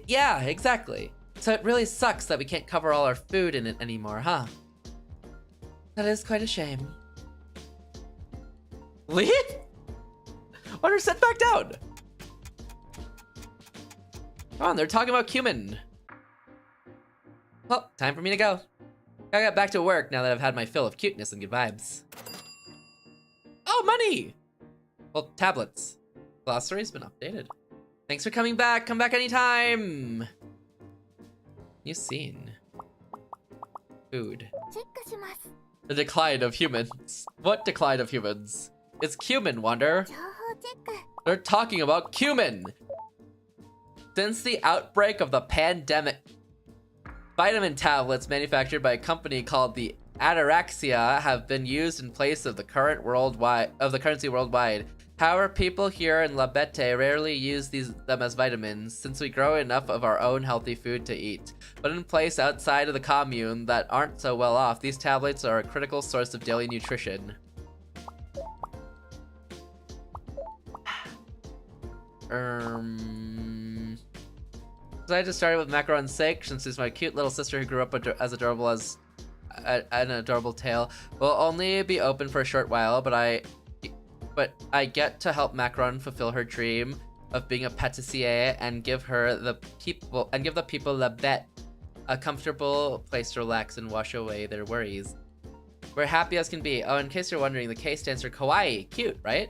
Yeah, exactly. So it really sucks that we can't cover all our food in it anymore, huh? That is quite a shame. Leave? Wander, sit back down! Come on, they're talking about cumin. Well, time for me to go. Gotta get back to work now that I've had my fill of cuteness and good vibes. Oh, money! Well, tablets. Glossary's been updated. Thanks for coming back. Come back anytime. New scene. Food. The decline of humans. What decline of humans? It's cumin, Wander. They're talking about cumin. Since the outbreak of the pandemic, vitamin tablets manufactured by a company called the Ataraxia have been used in place of the currency worldwide. However, people here in La Bete rarely use them as vitamins, since we grow enough of our own healthy food to eat. But in place outside of the commune that aren't so well off, these tablets are a critical source of daily nutrition. Decided to start with macaron's sake, since she's my cute little sister who grew up as adorable as an adorable tale. Will only be open for a short while, but I get to help Macaron fulfill her dream of being a patissier and give the people La Bête a comfortable place to relax and wash away their worries. We're happy as can be. Oh, in case you're wondering, the K stands for kawaii, cute, right?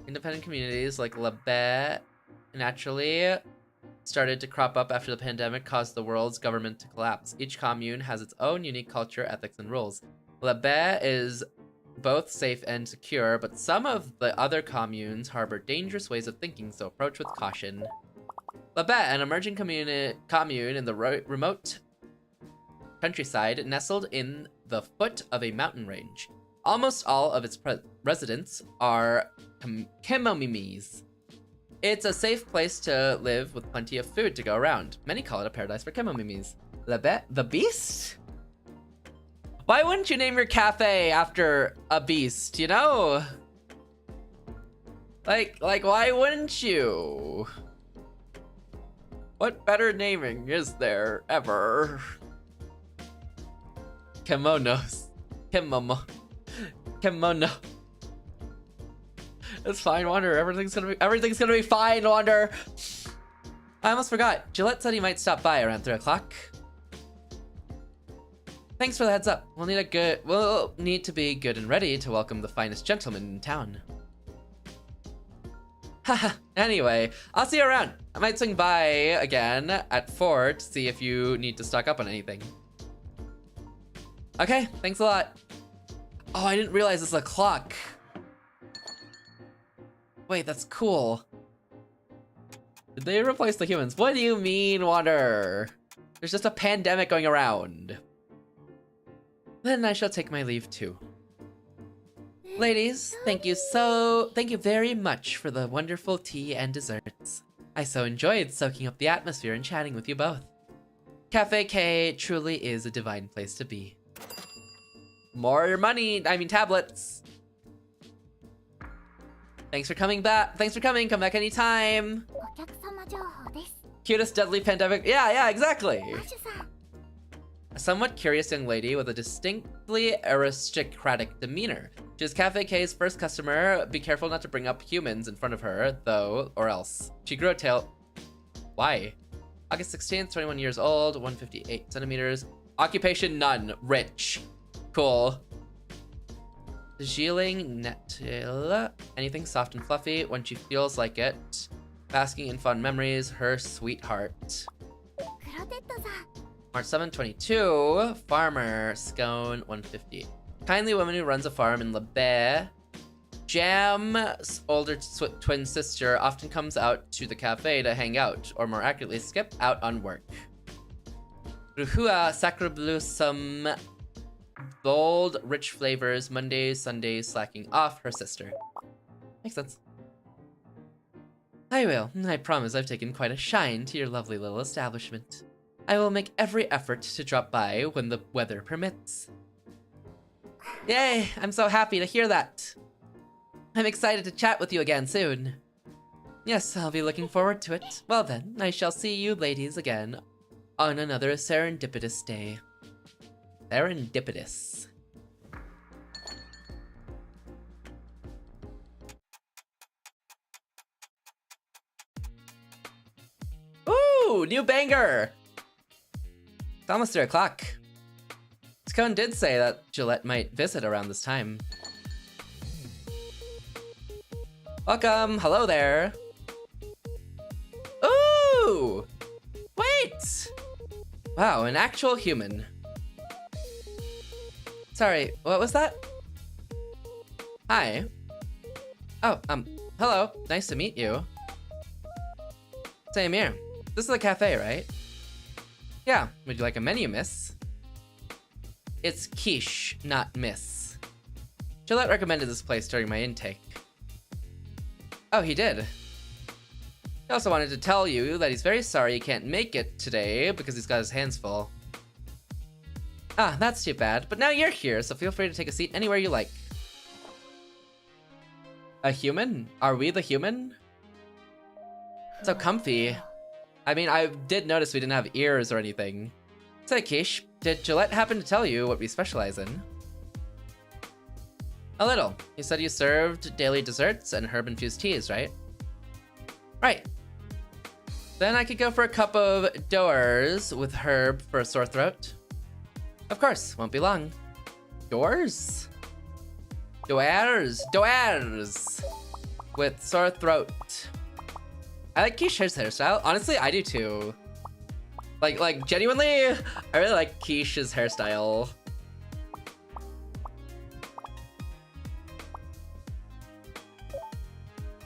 Independent communities like La Bête naturally started to crop up after the pandemic caused the world's government to collapse. Each commune has its own unique culture, ethics, and rules. La Bête is both safe and secure, but some of the other communes harbor dangerous ways of thinking, so approach with caution. La Bête, an emerging commune in the remote countryside, nestled in the foot of a mountain range. Almost all of its residents are kemomimis. It's a safe place to live with plenty of food to go around. Many call it a paradise for kemomimis. La Bête, the beast? Why wouldn't you name your cafe after a beast, you know? Like, why wouldn't you? What better naming is there ever? Kimonos. Kemono. It's fine, Wander. Everything's gonna be fine, Wander. I almost forgot. Gillette said he might stop by around 3 o'clock. Thanks for the heads up. We'll need to be good and ready to welcome the finest gentleman in town. Haha. Anyway, I'll see you around. I might swing by again at 4 to see if you need to stock up on anything. Okay, thanks a lot. Oh, I didn't realize it's a clock. Wait, that's cool. Did they replace the humans? What do you mean, Wander? There's just a pandemic going around. Then I shall take my leave too. Ladies, thank you very much for the wonderful tea and desserts. I so enjoyed soaking up the atmosphere and chatting with you both. Cafe K truly is a divine place to be. More money, I mean tablets. Thanks for coming back. Thanks for coming. Come back anytime. Cutest deadly pandemic. Yeah, exactly. A somewhat curious young lady with a distinctly aristocratic demeanor. She's Cafe K's first customer. Be careful not to bring up humans in front of her, though, or else. She grew a tail. Why? August 16th, 21 years old, 158 centimeters. Occupation none. Rich. Cool. Giling Netil. Anything soft and fluffy when she feels like it. Basking in fond memories, her sweetheart. March 7, 22. Farmer. Scone, 150. Kindly woman who runs a farm in La Baie. Jam's older twin sister often comes out to the cafe to hang out, or more accurately, skip out on work. Ruhua Sacreblusum. Bold, rich flavors, Mondays, Sundays, slacking off, her sister. Makes sense. I will. I promise I've taken quite a shine to your lovely little establishment. I will make every effort to drop by when the weather permits. Yay! I'm so happy to hear that. I'm excited to chat with you again soon. Yes, I'll be looking forward to it. Well then, I shall see you ladies again on another serendipitous day. Serendipitous. Ooh, new banger! It's almost 3 o'clock. Scone did say that Gillette might visit around this time. Welcome, hello there. Ooh! Wait! Wow, an actual human. Sorry, what was that? Hi. Oh, hello, nice to meet you. Same here. This is a cafe, right? Yeah, would you like a menu, miss? It's quiche, not miss. Gillette recommended this place during my intake. Oh, he did? He also wanted to tell you that he's very sorry he can't make it today because he's got his hands full. Ah, that's too bad, but now you're here, so feel free to take a seat anywhere you like. A human? Are we the human? So comfy. I mean, I did notice we didn't have ears or anything. Say, Quiche, did Gillette happen to tell you what we specialize in? A little. You said you served daily desserts and herb-infused teas, right? Right. Then I could go for a cup of Doers with herb for a sore throat. Of course, won't be long. Doers? Doers with sore throat. I like Quiche's hairstyle. Honestly, I do too. Like genuinely, I really like Quiche's hairstyle.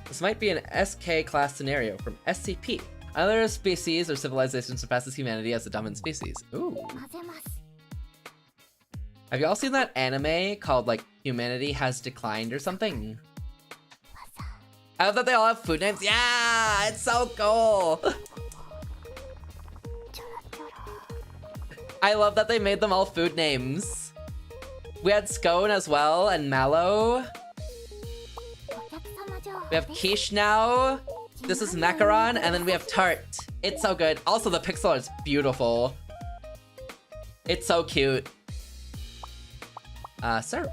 This might be an SK class scenario from SCP. Other species or civilization surpasses humanity as a dominant species. Ooh. Have you all seen that anime called like Humanity Has Declined or something? I love that they all have food names. Yeah, it's so cool. I love that they made them all food names. We had Scone as well and Mallow. We have Quiche now. This is Macaron, and then we have Tart. It's so good. Also, the pixel art's beautiful. It's so cute. Sir.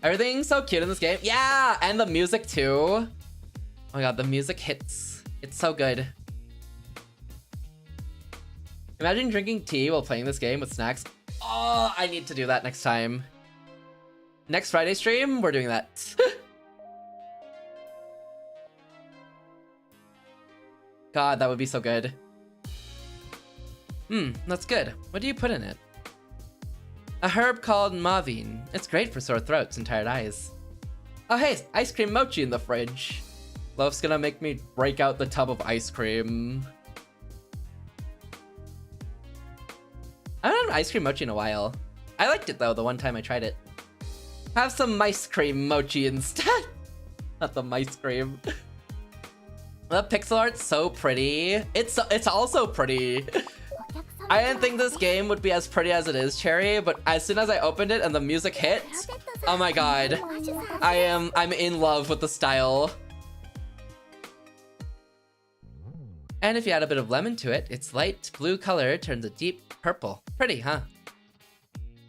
Everything's so cute in this game. Yeah, and the music too. Oh my god, the music hits. It's so good. Imagine drinking tea while playing this game with snacks. Oh, I need to do that next time. Next Friday stream, we're doing that. God, that would be so good. That's good. What do you put in it? A herb called Mavine. It's great for sore throats and tired eyes. Oh hey, ice cream mochi in the fridge. Love's gonna make me break out the tub of ice cream. I haven't had ice cream mochi in a while. I liked it though, the one time I tried it. Have some mice cream mochi instead. Not the mice cream. The pixel art's so pretty. It's also pretty. I didn't think this game would be as pretty as it is, Cherry, but as soon as I opened it and the music hit, oh my god. I'm in love with the style. And if you add a bit of lemon to it, its light blue color turns a deep purple. Pretty, huh?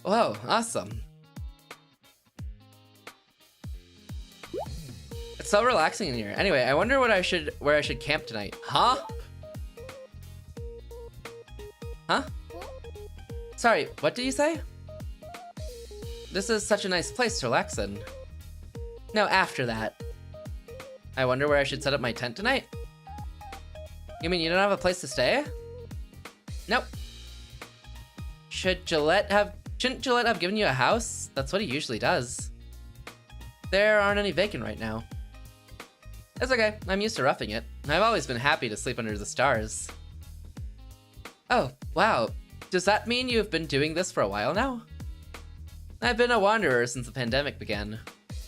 Whoa, awesome. It's so relaxing in here. Anyway, I wonder where I should camp tonight. Huh? Huh? Sorry, what did you say? This is such a nice place to relax in. No, after that. I wonder where I should set up my tent tonight? You mean you don't have a place to stay? Nope. Shouldn't Gillette have given you a house? That's what he usually does. There aren't any vacant right now. It's okay, I'm used to roughing it. I've always been happy to sleep under the stars. Oh, wow. does that mean you've been doing this for a while now? I've been a wanderer since the pandemic began.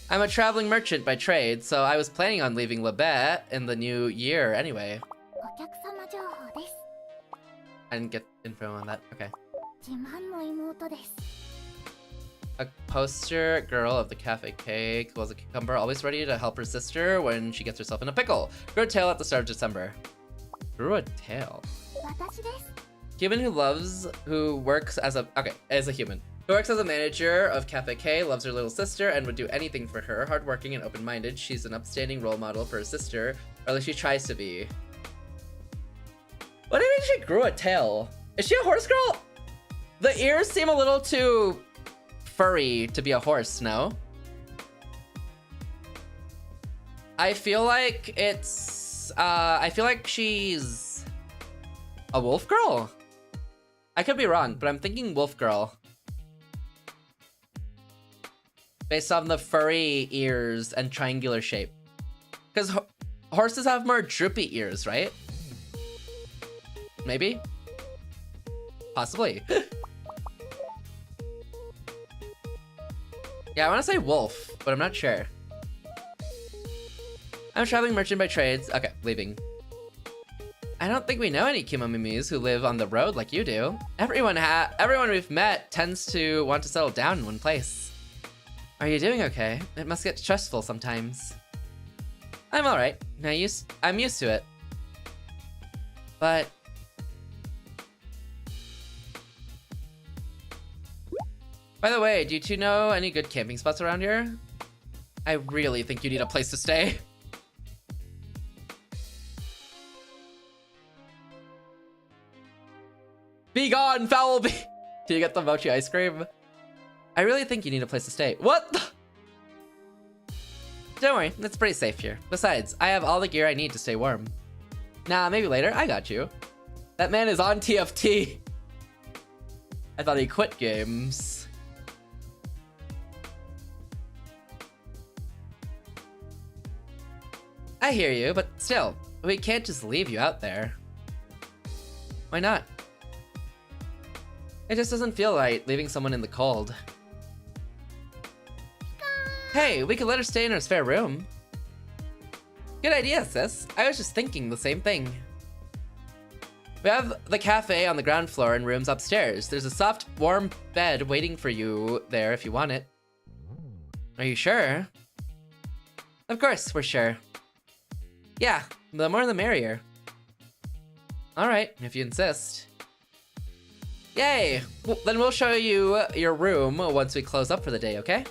I'm a traveling merchant by trade, so I was planning on leaving Lebet in the new year anyway. I didn't get info on that. Okay. A poster girl of the cafe cake was a cucumber, always ready to help her sister when she gets herself in a pickle. Grew a tail at the start of December. Grew a tail. Human who works as a human. Who works as a manager of Cafe K, loves her little sister, and would do anything for her. Hardworking and open-minded, she's an upstanding role model for her sister, or at least she tries to be. What do you mean she grew a tail? Is she a horse girl? The ears seem a little too furry to be a horse, no? I feel like it's, I feel like she's a wolf girl? I could be wrong, but I'm thinking wolf girl. Based on the furry ears and triangular shape. Because horses have more droopy ears, right? Maybe? Possibly. Yeah, I want to say wolf, but I'm not sure. I'm a traveling merchant by trades. Okay, leaving. I don't think we know any Kemomimis who live on the road like you do. Everyone we've met tends to want to settle down in one place. Are you doing okay? It must get stressful sometimes. I'm alright. I'm used to it. But... By the way, do you two know any good camping spots around here? I really think you need a place to stay. Be gone, foul be- Do you get the mochi ice cream? I really think you need a place to stay. What the? Don't worry, it's pretty safe here. Besides, I have all the gear I need to stay warm. Nah, maybe later, I got you. That man is on TFT. I thought he quit games. I hear you, but still, we can't just leave you out there. Why not? It just doesn't feel right leaving someone in the cold. Hey, we could let her stay in her spare room. Good idea, sis. I was just thinking the same thing. We have the cafe on the ground floor and rooms upstairs. There's a soft, warm bed waiting for you there if you want it. Are you sure? Of course, we're sure. Yeah, the more the merrier. Alright, if you insist. Yay! Well, then we'll show you your room once we close up for the day, okay?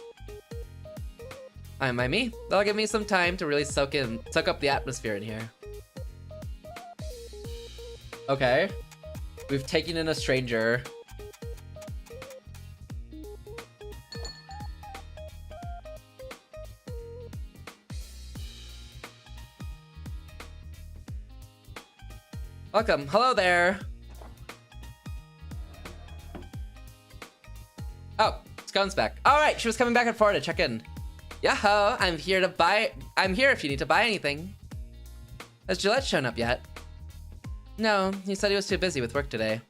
By me. That'll give me some time to really soak up the atmosphere in here. Okay. We've taken in a stranger. Welcome. Hello there. Oh, Scone's back. All right, she was coming back and forth to check in. Yo-ho, I'm here if you need to buy anything. Has Gillette shown up yet? No, he said he was too busy with work today.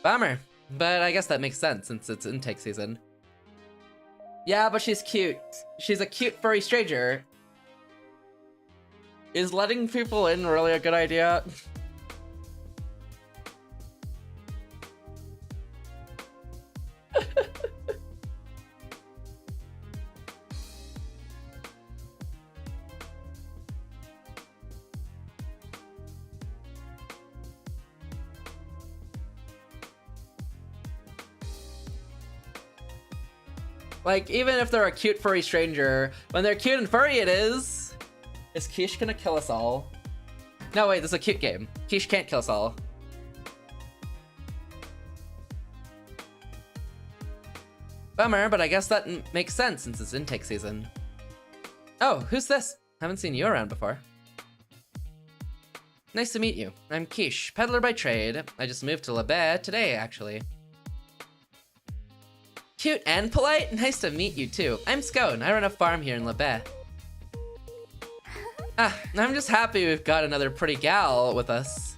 Bummer, but I guess that makes sense since it's intake season. Yeah, but she's cute. She's a cute furry stranger. Is letting people in really a good idea? Like, even if they're a cute furry stranger, when they're cute and furry it is! Is Quiche gonna kill us all? No, wait, this is a cute game. Quiche can't kill us all. Bummer, but I guess that makes sense since it's intake season. Oh, who's this? Haven't seen you around before. Nice to meet you. I'm Quiche, peddler by trade. I just moved to Lebet today, actually. Cute and polite? Nice to meet you too. I'm Scone. I run a farm here in Lebet. I'm just happy we've got another pretty gal with us.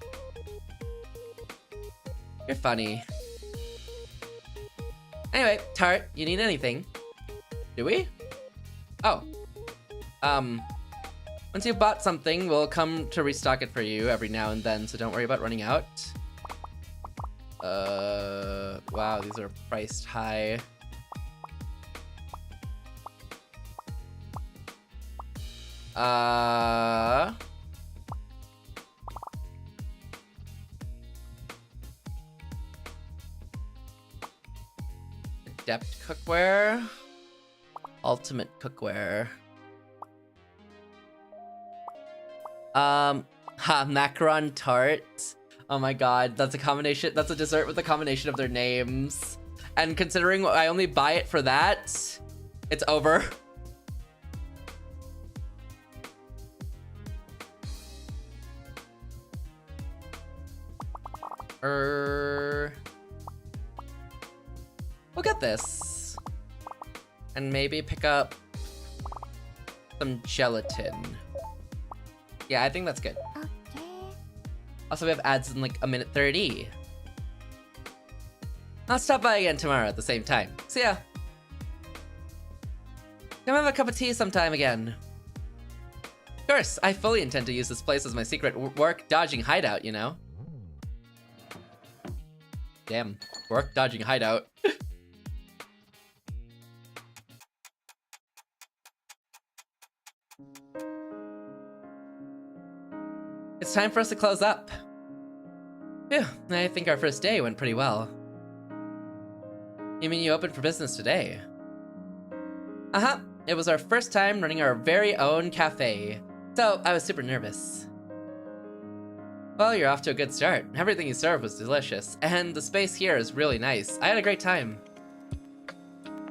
You're funny. Anyway, Tart, you need anything? Do we? Oh. Once you've bought something, we'll come to restock it for you every now and then, so don't worry about running out. Wow, these are priced high. Adept cookware. Ultimate cookware. Macaron tart. Oh my god, that's a combination. That's a dessert with a combination of their names. And considering I only buy it for that, it's over. We'll get this. And maybe pick up some gelatin. Yeah, I think that's good. Okay. Also, we have ads in like a minute 30. I'll stop by again tomorrow at the same time. See ya. Come have a cup of tea sometime again. Of course, I fully intend to use this place as my secret work dodging hideout, you know? Damn, work dodging hideout. It's time for us to close up. Phew, I think our first day went pretty well. You mean you opened for business today? Uh-huh, it was our first time running our very own cafe, so I was super nervous. Well, you're off to a good start. Everything you served was delicious, and the space here is really nice. I had a great time.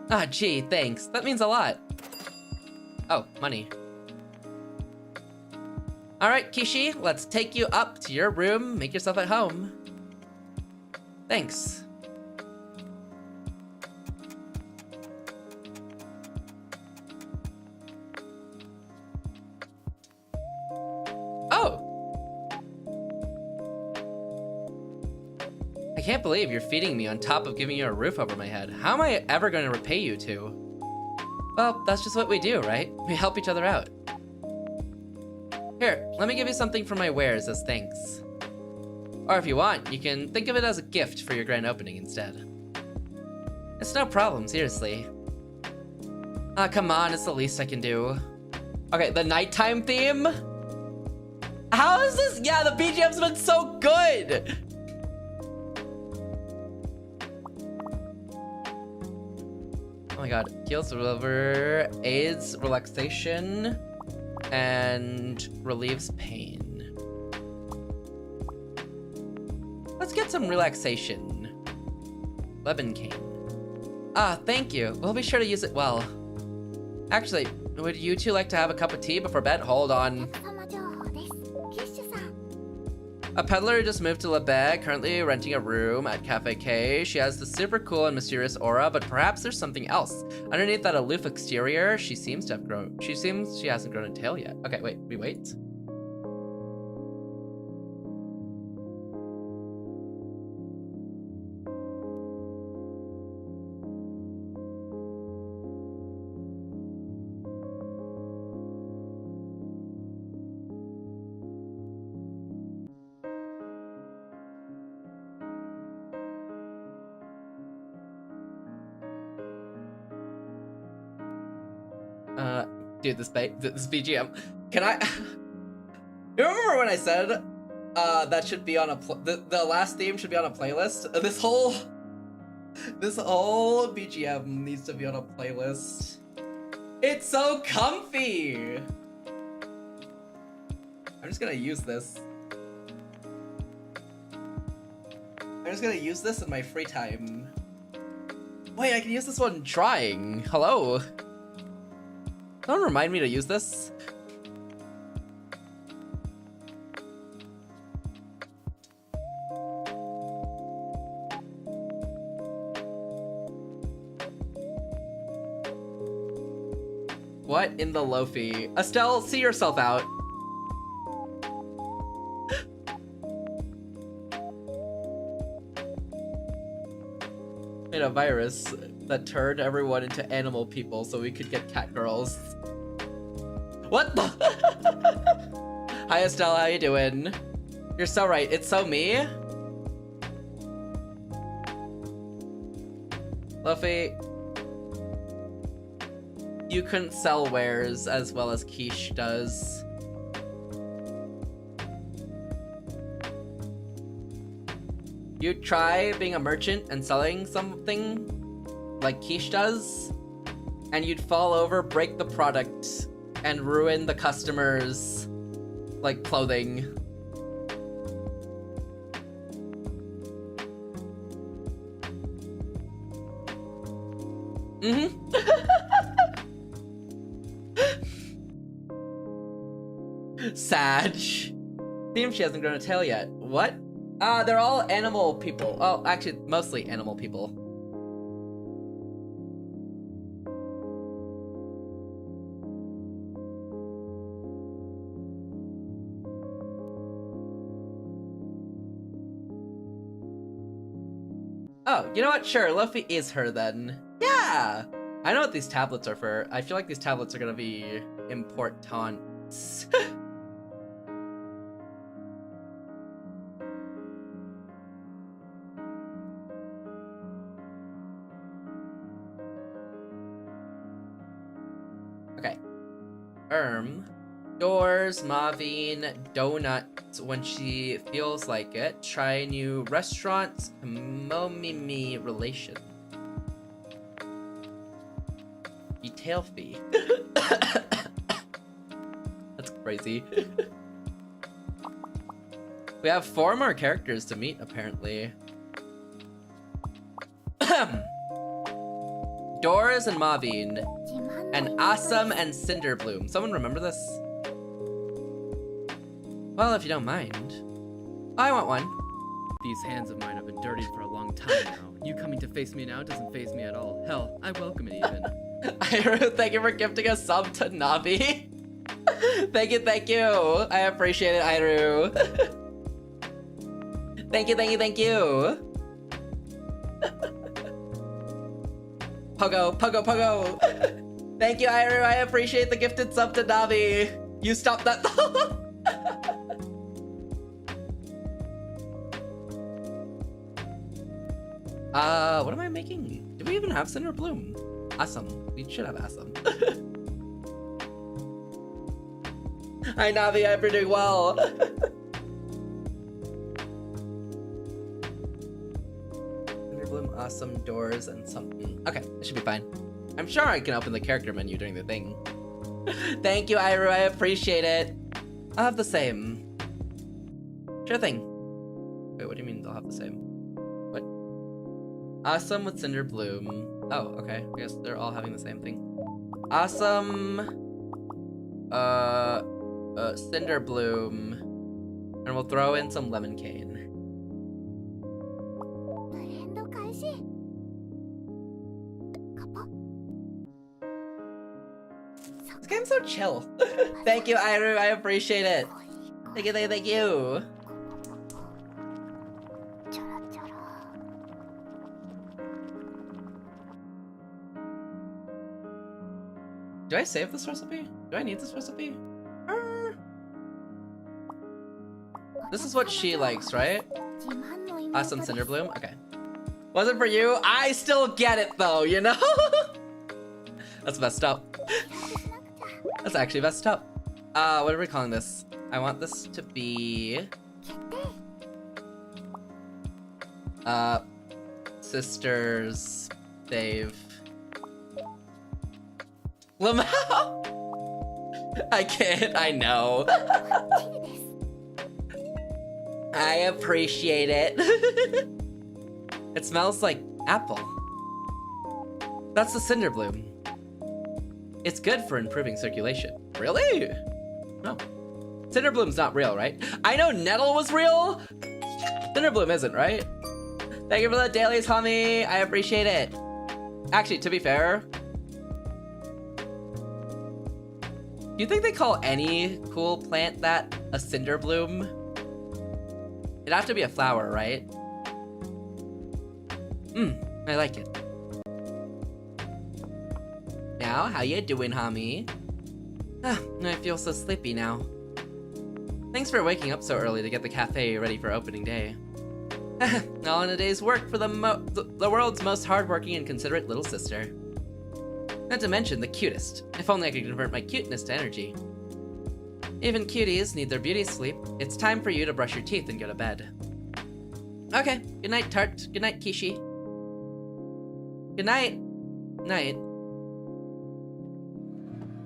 Ah, gee, thanks. That means a lot. Oh, money. Alright, Kishi, let's take you up to your room. Make yourself at home. Thanks. Oh! I can't believe you're feeding me on top of giving you a roof over my head. How am I ever going to repay you two? Well, that's just what we do, right? We help each other out. Here, let me give you something for my wares as thanks. Or if you want, you can think of it as a gift for your grand opening instead. It's no problem, seriously. Ah, come on, it's the least I can do. Okay, the nighttime theme? How is this? Yeah, the BGM's been so good! Oh my god, heals the liver, aids relaxation, and relieves pain. Let's get some relaxation. Lemon cane. Ah, thank you. We'll be sure to use it well. Actually, would you two like to have a cup of tea before bed? Hold on. A peddler just moved to Lebec, currently renting a room at Cafe K. She has the super cool and mysterious aura, but perhaps there's something else. Underneath that aloof exterior, she seems to have grown. She hasn't grown a tail yet. Okay, wait, we wait. Dude, this BGM. Can I? You remember when I said that should be on a the last theme should be on a playlist? This whole BGM needs to be on a playlist. It's so comfy. I'm just gonna use this. I'm just gonna use this in my free time. Wait, I can use this one drawing. Hello. Don't remind me to use this. What in the Lofi? Estelle, see yourself out. Made a virus that turned everyone into animal people so we could get cat girls. What the? Hi Estelle, how you doing? You're so right, it's so me. Luffy, you couldn't sell wares as well as Quiche does. You try being a merchant and selling something like Quiche does, and you'd fall over, break the product, and ruin the customers' like clothing. Sag. Seems she hasn't grown a tail yet. What? They're all animal people. Oh, actually, mostly animal people. Oh, you know what? Sure, Luffy is her then. Yeah! I know what these tablets are for. I feel like these tablets are gonna be important. Okay. Doors, Mavine, donuts when she feels like it. Try new restaurants, Momimi relation. Detail fee. That's crazy. We have 4 more characters to meet, apparently. Doors and Mavine. And Awesome and Cinderbloom. Someone remember this? Well, if you don't mind. I want one. These hands of mine have been dirty for a long time now. You coming to face me now doesn't faze me at all. Hell, I welcome it even. Iru, thank you for gifting a sub to Navi. Thank you, thank you. I appreciate it, Iru. Thank you, thank you, thank you. Pogo, Pogo, Pogo. Thank you, Iru. I appreciate the gifted sub to Navi. You stopped that. What am I making? Do we even have Cinderbloom? Awesome. We should have Awesome. Hi, Navi. I hope you're doing well. Cinderbloom, Awesome, doors, and something. Okay, it should be fine. I'm sure I can open the character menu during the thing. Thank you, Iru. I appreciate it. I'll have the same. Sure thing. Wait, what do you mean they'll have the same? What? Awesome with Cinderbloom. Oh, okay. I guess they're all having the same thing. Awesome. Cinderbloom. And we'll throw in some lemon cane. This game's so chill. Thank you, Iru. I appreciate it. Thank you, thank you, thank you. Do I save this recipe? Do I need this recipe? This is what she likes, right? Awesome Cinderbloom? Okay. Wasn't for you? I still get it though, you know? That's messed up. That's actually messed up. What are we calling this? I want this to be... Sisters... Save... Lamau! I can't, I know. I appreciate it. It smells like apple. That's the Cinderbloom. It's good for improving circulation. Really? No. Cinderbloom's not real, right? I know Nettle was real. Cinderbloom isn't, right? Thank you for the dailies, homie. I appreciate it. Actually, to be fair, do you think they call any cool plant that a Cinderbloom? It'd have to be a flower, right? I like it. Now, how you doing, homie? I feel so sleepy now. Thanks for waking up so early to get the cafe ready for opening day. All in a day's work for the world's most hardworking and considerate little sister. Not to mention the cutest. If only I could convert my cuteness to energy. Even cuties need their beauty sleep. It's time for you to brush your teeth and go to bed. Okay, good night, Tart. Good night, Kishi. Good night. Night.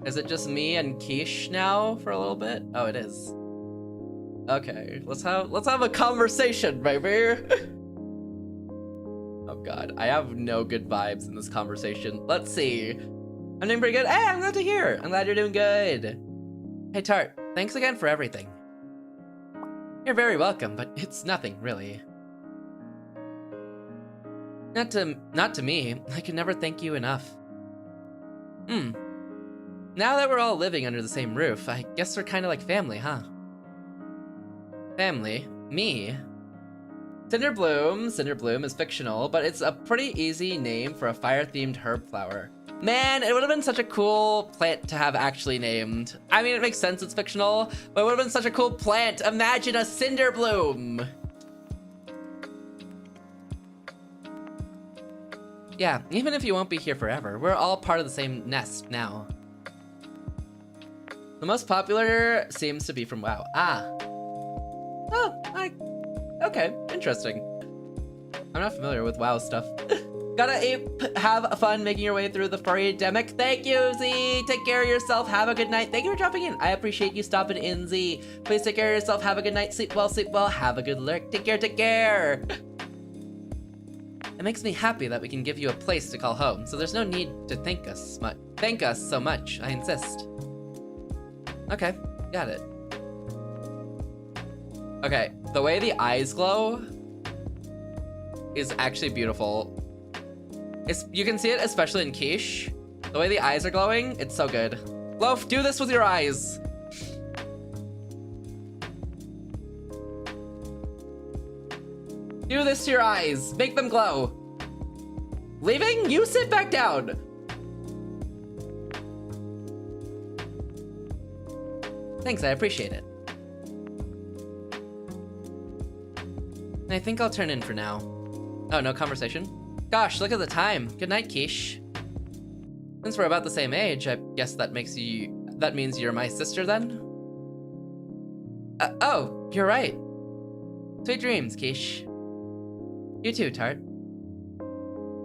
Is it just me and Quiche now for a little bit? Oh, it is. Okay, let's have a conversation, baby. Oh god, I have no good vibes in this conversation. Let's see. I'm doing pretty good. Hey, I'm glad to hear. I'm glad you're doing good. Hey, Tart, thanks again for everything. You're very welcome, but it's nothing, really. Not to me. I can never thank you enough. Now that we're all living under the same roof, I guess we're kind of like family, huh? Family? Me? Cinderbloom. Cinderbloom is fictional, but it's a pretty easy name for a fire-themed herb flower. Man, it would have been such a cool plant to have actually named. I mean, it makes sense it's fictional, but it would have been such a cool plant. Imagine a Cinderbloom! Yeah, even if you won't be here forever, we're all part of the same nest now. The most popular seems to be from WoW. Okay, interesting. I'm not familiar with WoW stuff. Gotta ape, have fun making your way through the furry-demic. Thank you, Z. Take care of yourself. Have a good night. Thank you for dropping in. I appreciate you stopping in, Z. Please take care of yourself. Have a good night. Sleep well, sleep well. Have a good lurk. Take care, take care. It makes me happy that we can give you a place to call home, so there's no need to thank us so much. I insist. Okay, got it. Okay, the way the eyes glow is actually beautiful. You can see it especially in Quiche. The way the eyes are glowing, it's so good. Loaf, do this with your eyes. Do this to your eyes. Make them glow. Leaving? You sit back down. Thanks, I appreciate it. I think I'll turn in for now. Oh, no conversation? Gosh, look at the time. Good night, Quiche. Since we're about the same age, I guess that means you're my sister then? Oh, you're right. Sweet dreams, Quiche. You too, Tart.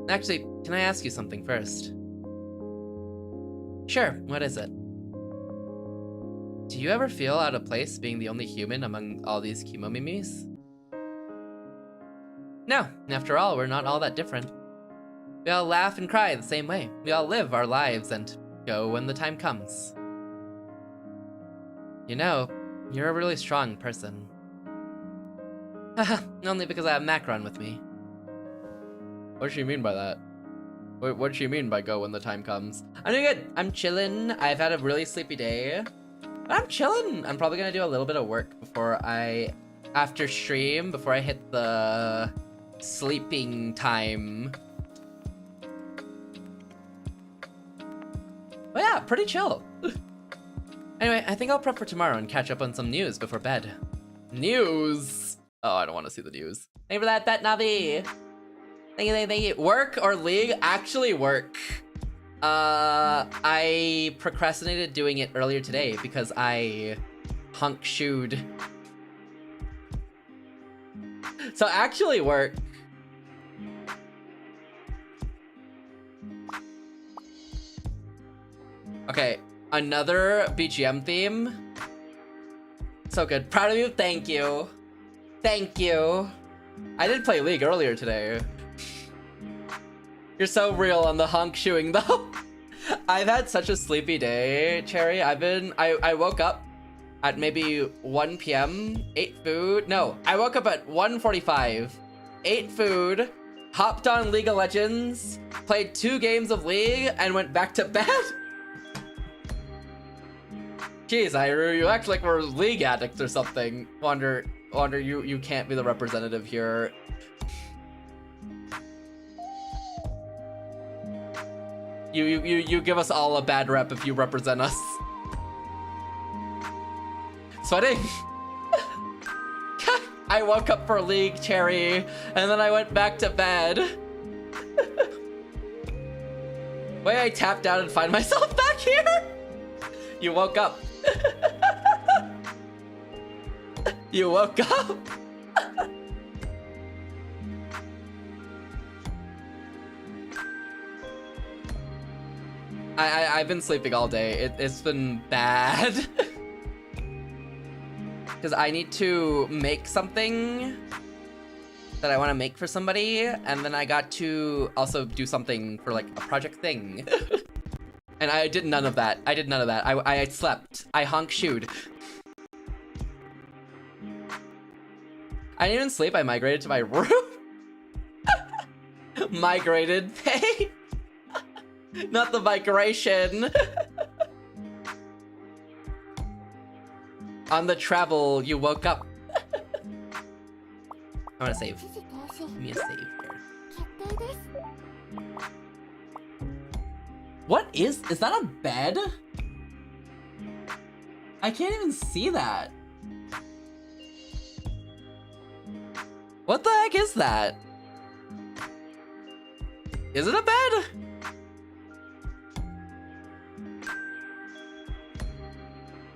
Actually, can I ask you something first? Sure, what is it? Do you ever feel out of place being the only human among all these Kemomimis? No, after all, we're not all that different. We all laugh and cry the same way. We all live our lives and go when the time comes. You know, you're a really strong person. Haha, only because I have Macron with me. What does she mean by that? What does she mean by go when the time comes? I'm doing good. I'm chillin'. I've had a really sleepy day. But I'm chillin'. I'm probably gonna do a little bit of work after stream, before I hit the sleeping time. But yeah, pretty chill. Anyway, I think I'll prep for tomorrow and catch up on some news before bed. News? Oh, I don't want to see the news. Thank you for that, Bet Navi. Thank you, thank you. Work or League? Actually work. I procrastinated doing it earlier today because I hunk-shooed. So actually work. Okay, another BGM theme. So good. Proud of you. Thank you. Thank you. I did play League earlier today. You're so real on the honk shooing though. I've had such a sleepy day, Cherry. I woke up at maybe 1 p.m., ate food. No, I woke up at 1:45, ate food, hopped on League of Legends, played 2 games of League, and went back to bed. Jeez, Iru, you act like we're League addicts or something. Wonder you can't be the representative here. You give us all a bad rep if you represent us. Sweating. I woke up for League, Cherry, and then I went back to bed. Wait, I tapped out and find myself back here? You woke up. You woke up. I've been sleeping all day. It's been bad. Because I need to make something that I want to make for somebody, and then I got to also do something for like a project thing. And I did none of that. I did none of that. I slept. I honk-shooed. I didn't even sleep. I migrated to my room. Migrated pay. Not the migration. On the travel, you woke up. I want to save. Give me a save here. What is that a bed? I can't even see that. What the heck is that? Is it a bed?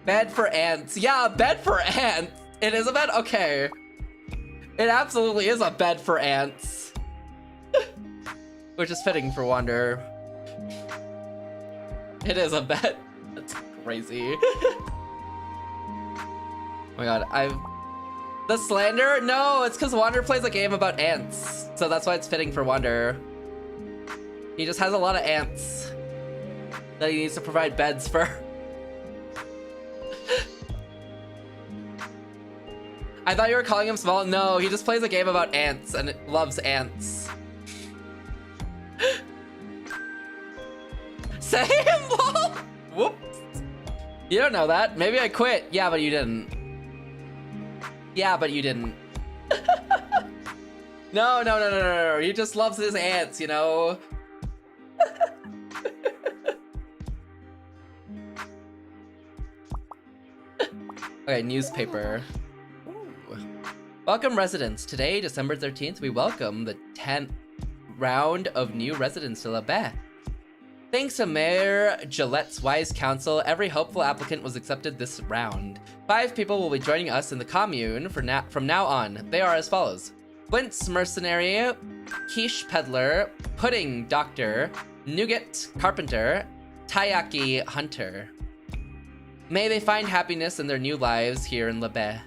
Bed for ants. Yeah, bed for ants. It is a bed? Okay. It absolutely is a bed for ants. Which is fitting for Wander. It is a bed. That's crazy. Oh my god, the slander? No, it's because Wander plays a game about ants. So that's why it's fitting for Wander. He just has a lot of ants that he needs to provide beds for. I thought you were calling him small. No, he just plays a game about ants and loves ants. Same. Whoops. You don't know that. Maybe I quit. Yeah, but you didn't. Yeah, but you didn't. No. He just loves his ants, you know? Okay, newspaper. Welcome residents. Today, December 13th, we welcome the 10th round of new residents to La Baie. Thanks to Mayor Gillette's wise counsel, every hopeful applicant was accepted this round. 5 people will be joining us in the commune from now on. They are as follows. Quince Mercenary, Quiche Peddler, Pudding Doctor, Nougat Carpenter, Taiyaki Hunter. May they find happiness in their new lives here in La Baie.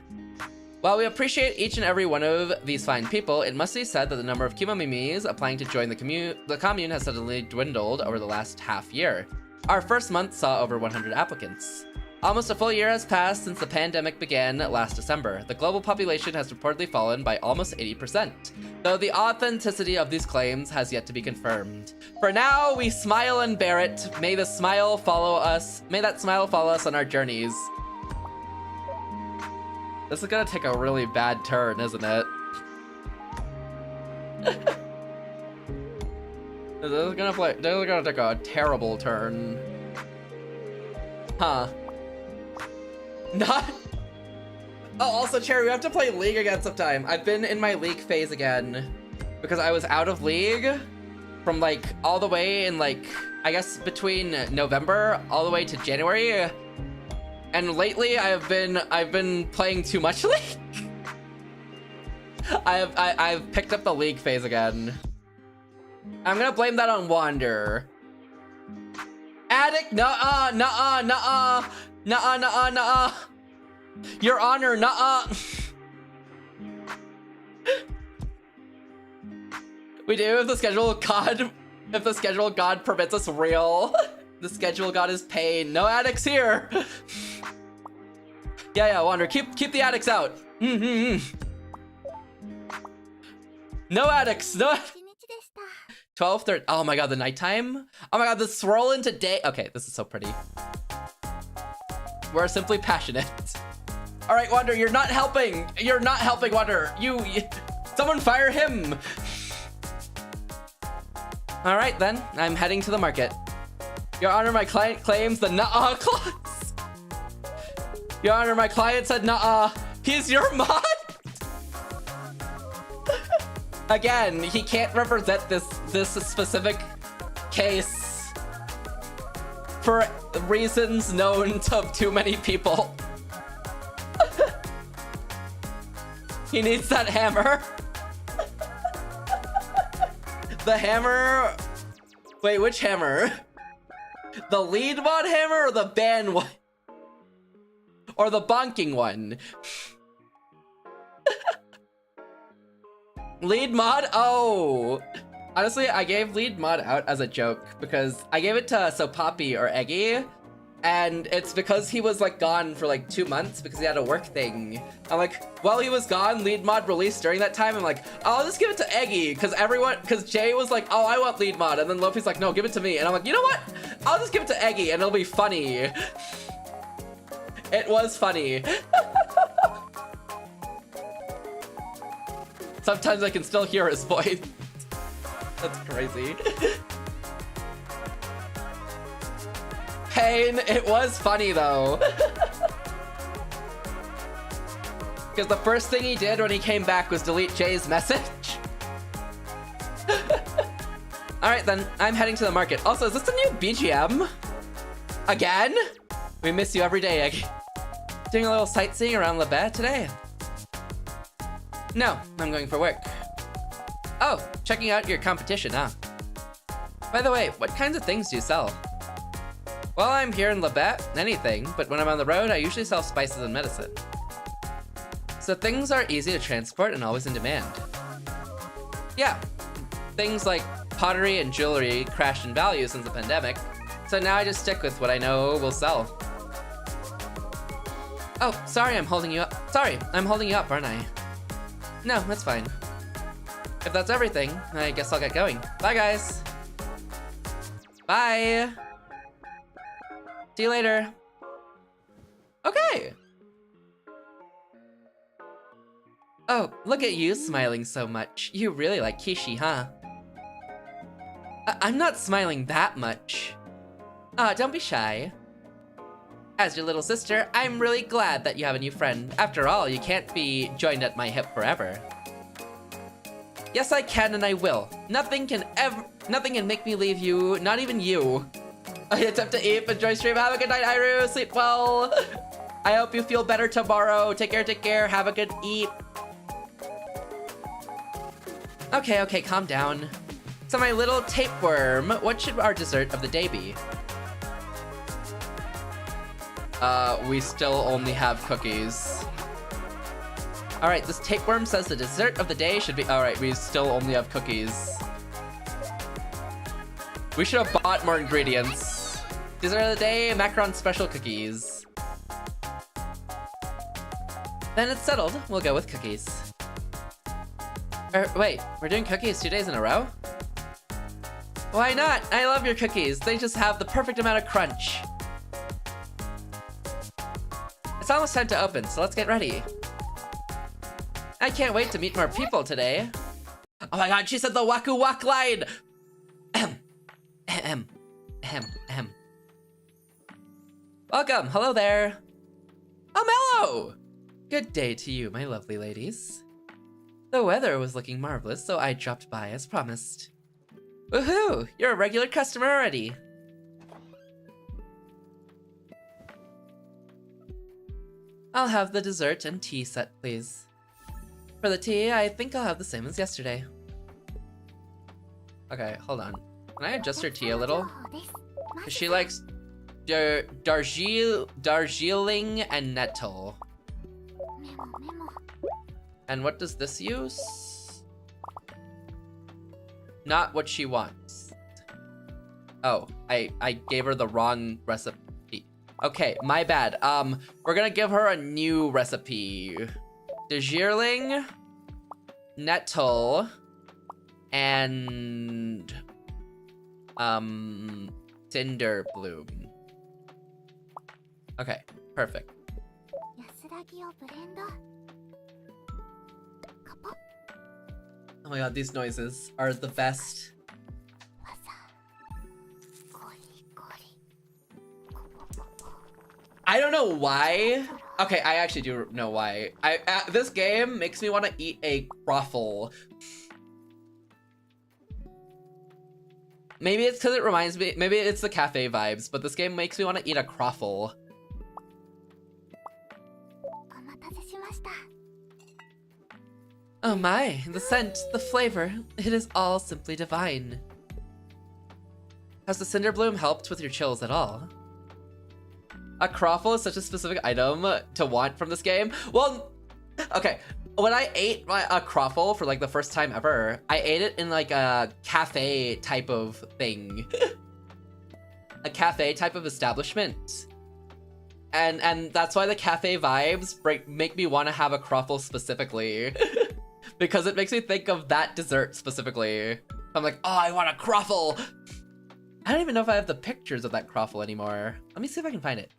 While we appreciate each and every one of these fine people, it must be said that the number of Kemomimis applying to join the commune has suddenly dwindled over the last half year. Our first month saw over 100 applicants. Almost a full year has passed since the pandemic began last December. The global population has reportedly fallen by almost 80%, though the authenticity of these claims has yet to be confirmed. For now, we smile and bear it. May the smile follow us. May that smile follow us on our journeys. This is gonna take a really bad turn, isn't it? This is gonna take a terrible turn. Huh. Not. Oh, also, Cherry, we have to play League again sometime. I've been in my League phase again because I was out of League from like all the way in like, I guess between November all the way to January. And lately I've been playing too much League. I've picked up the League phase again. I'm gonna blame that on Wander. Addict, nuh-uh. Your Honor, nuh-uh. We do if the schedule god permits us real. The schedule god is pain. No addicts here. Yeah, Wander, keep the addicts out. No addicts, no. 12:30. Oh my god, the nighttime. Oh my god, the swirl into day. Okay, this is so pretty. We're simply passionate. All right, Wander, you're not helping. You're not helping, Wander. Someone fire him. All right, then. I'm heading to the market. Your Honor, my client claims the nuh-uh clause. Your Honor, my client said nuh-uh. He's your mod? Again, he can't represent this specific case for reasons known to too many people. He needs that hammer. The hammer... Wait, which hammer? The lead mod hammer or the ban one? Or the bonking one? Lead mod? Oh! Honestly, I gave lead mod out as a joke because I gave it to So Poppy or Eggy, and it's because he was like gone for like 2 months because he had a work thing. I'm like, while he was gone, lead mod released during that time. I'm like, I'll just give it to Eggy because Jay was like, oh, I want lead mod, and then Lofi's like, no, give it to me, and I'm like, you know what? I'll just give it to Eggy and it'll be funny. It was funny. Sometimes I can still hear his voice. That's crazy. Pain, it was funny though. Because the first thing he did when he came back was delete Jay's message. Alright then, I'm heading to the market. Also, is this a new BGM? Again? We miss you every day, Egg. Doing a little sightseeing around Le Bay today? No, I'm going for work. Oh, checking out your competition, huh? By the way, what kinds of things do you sell? Well, I'm here in Le Bay, anything, but when I'm on the road, I usually sell spices and medicine. So things are easy to transport and always in demand. Yeah, things like pottery and jewelry crashed in value since the pandemic, so now I just stick with what I know will sell. Oh, sorry I'm holding you up. Sorry, I'm holding you up, aren't I? No, that's fine. If that's everything, I guess I'll get going. Bye, guys. Bye. See you later. Okay. Oh, look at you smiling so much. You really like Kishi, huh? I'm not smiling that much. Don't be shy. As your little sister, I'm really glad that you have a new friend. After all, you can't be joined at my hip forever. Yes, I can and I will. Nothing can make me leave you, not even you. It's time to eat, enjoy stream, have a good night, Iru, sleep well. I hope you feel better tomorrow. Take care, have a good eat. Okay, calm down. So my little tapeworm, what should our dessert of the day be? We still only have cookies. Alright, this tapeworm says the dessert of the day should be... Alright, we still only have cookies. We should have bought more ingredients. Dessert of the day, macaron special cookies. Then it's settled, we'll go with cookies. Wait, we're doing cookies 2 days in a row? Why not? I love your cookies. They just have the perfect amount of crunch. It's almost time to open, so let's get ready. I can't wait to meet more people today. Oh my god, she said the waku wak line! Ahem. Welcome, hello there. Oh, Mello! Good day to you, my lovely ladies. The weather was looking marvelous, so I dropped by as promised. Woohoo! You're a regular customer already. I'll have the dessert and tea set, please. For the tea, I think I'll have the same as yesterday. Okay, hold on. Can I adjust her tea a little? She likes Darjeeling and nettle. And what does this use? Not what she wants. Oh, I gave her the wrong recipe. Okay, my bad. We're gonna give her a new recipe. Darjeeling, nettle, and cinder bloom. Okay, perfect. Oh my god, these noises are the best. I don't know why. Okay, I actually do know why. This game makes me want to eat a croffle. Maybe it's because it reminds me, maybe it's the cafe vibes, but this game makes me want to eat a croffle. Oh my, the scent, the flavor, it is all simply divine. Has the cinder bloom helped with your chills at all? A croffle is such a specific item to want from this game. Well, okay, when I ate a croffle for like the first time ever, I ate it in like a cafe type of thing. A cafe type of establishment. And that's why the cafe vibes make me want to have a croffle specifically. Because it makes me think of that dessert specifically. I'm like, oh, I want a croffle! I don't even know if I have the pictures of that croffle anymore. Let me see if I can find it.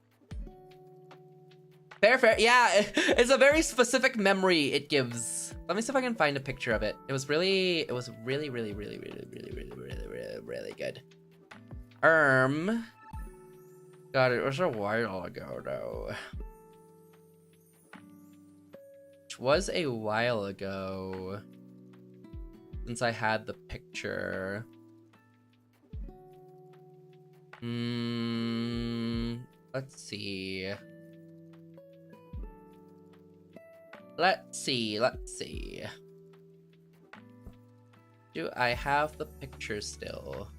Fair. Yeah, it's a very specific memory it gives. Let me see if I can find a picture of it. It was really good. God, it was a while ago though. Which was a while ago since I had the picture. Let's see. Let's see. Do I have the picture still?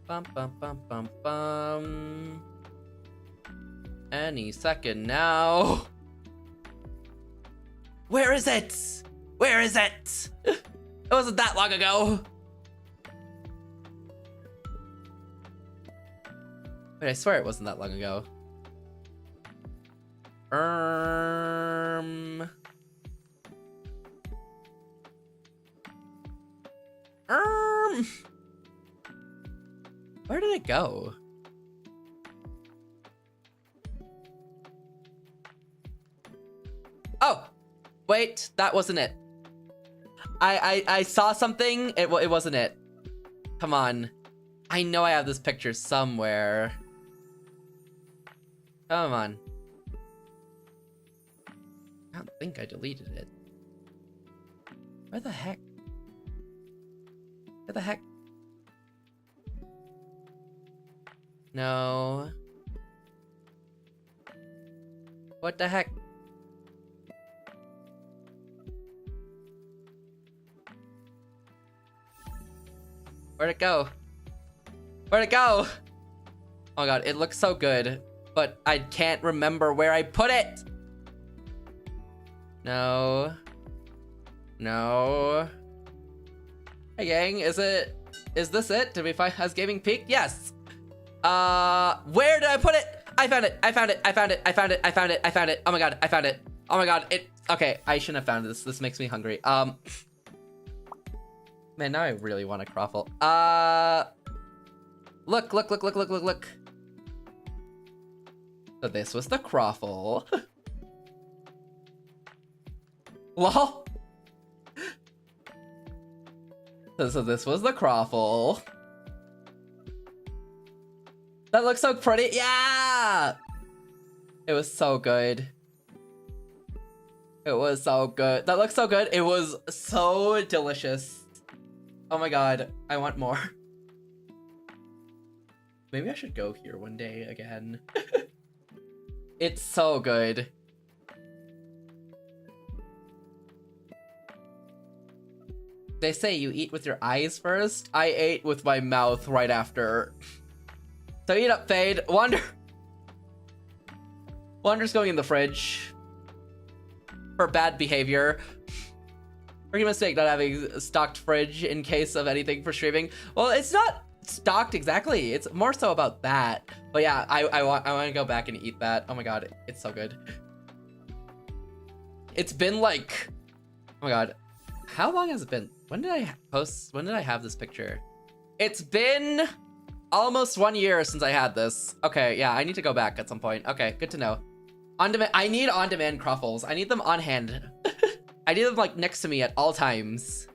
Bum. Any second now. Where is it? Where is it? It wasn't that long ago. Wait, I swear it wasn't that long ago. Where did it go? Oh, wait, that wasn't it. I saw something. It wasn't it. Come on. I know I have this picture somewhere. Come on. I don't think I deleted it. Where the heck? Where the heck? No. What the heck? Where'd it go? Where'd it go? Oh my god, it looks so good, but I can't remember where I put it. No. No. Hey gang, is this it? Did we find Has Gaming peaked? Yes. Where did I put it? I found it. Oh my god, I found it. Oh my god, okay, I shouldn't have found this. This makes me hungry. Man, now I really want a croffle. Look. So this was the croffle. Lol. So this was the croffle. That looks so pretty. Yeah! It was so good. It was so good. That looks so good. It was so delicious. Oh my god, I want more. Maybe I should go here one day again. It's so good. They say you eat with your eyes first. I ate with my mouth right after. So eat up, Fade. Wander's going in the fridge. For bad behavior. Rookie mistake not having a stocked fridge in case of anything for streaming. Well, it's not stocked exactly. It's more so about that. But yeah, I want to go back and eat that. Oh my god, it's so good. It's been like, oh my god, how long has it been? When did I have this picture? It's been almost 1 year since I had this. Okay, yeah, I need to go back at some point. Okay, good to know. On demand, I need on-demand croffles. I need them on hand. I need them like next to me at all times.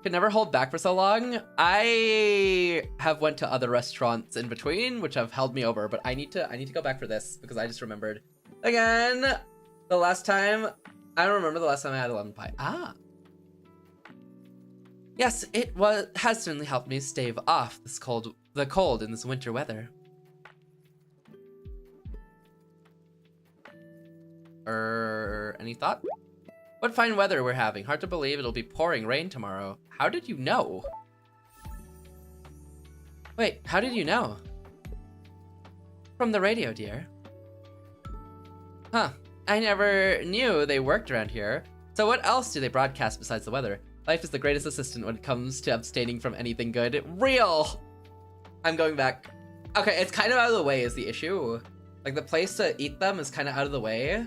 Could never hold back for so long. I have went to other restaurants in between, which have held me over, but I need to go back for this because I just remembered. Again, the last time, I don't remember the last time I had a lemon pie. Ah. Yes, has certainly helped me stave off the cold in this winter weather. Any thought? What fine weather we're having. Hard to believe it'll be pouring rain tomorrow. How did you know? Wait, how did you know? From the radio, dear. Huh, I never knew they worked around here. So what else do they broadcast besides the weather? Life is the greatest assistant when it comes to abstaining from anything good. Real! I'm going back. Okay, it's kind of out of the way is the issue. Like, the place to eat them is kind of out of the way.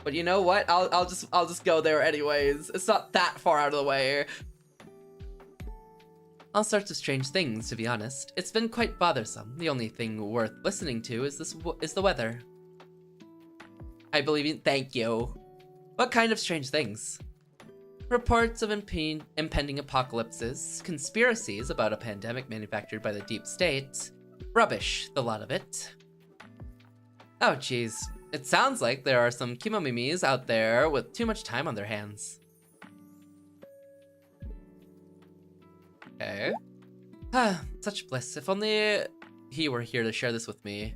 But you know what? I'll just go there anyways. It's not that far out of the way. All sorts of strange things, to be honest. It's been quite bothersome. The only thing worth listening to is the weather. I believe in. Thank you. What kind of strange things? Reports of impending apocalypses, conspiracies about a pandemic manufactured by the deep state. Rubbish, the lot of it. Oh, jeez. It sounds like there are some kemomimis out there with too much time on their hands. Okay. Ah, such bliss. If only he were here to share this with me.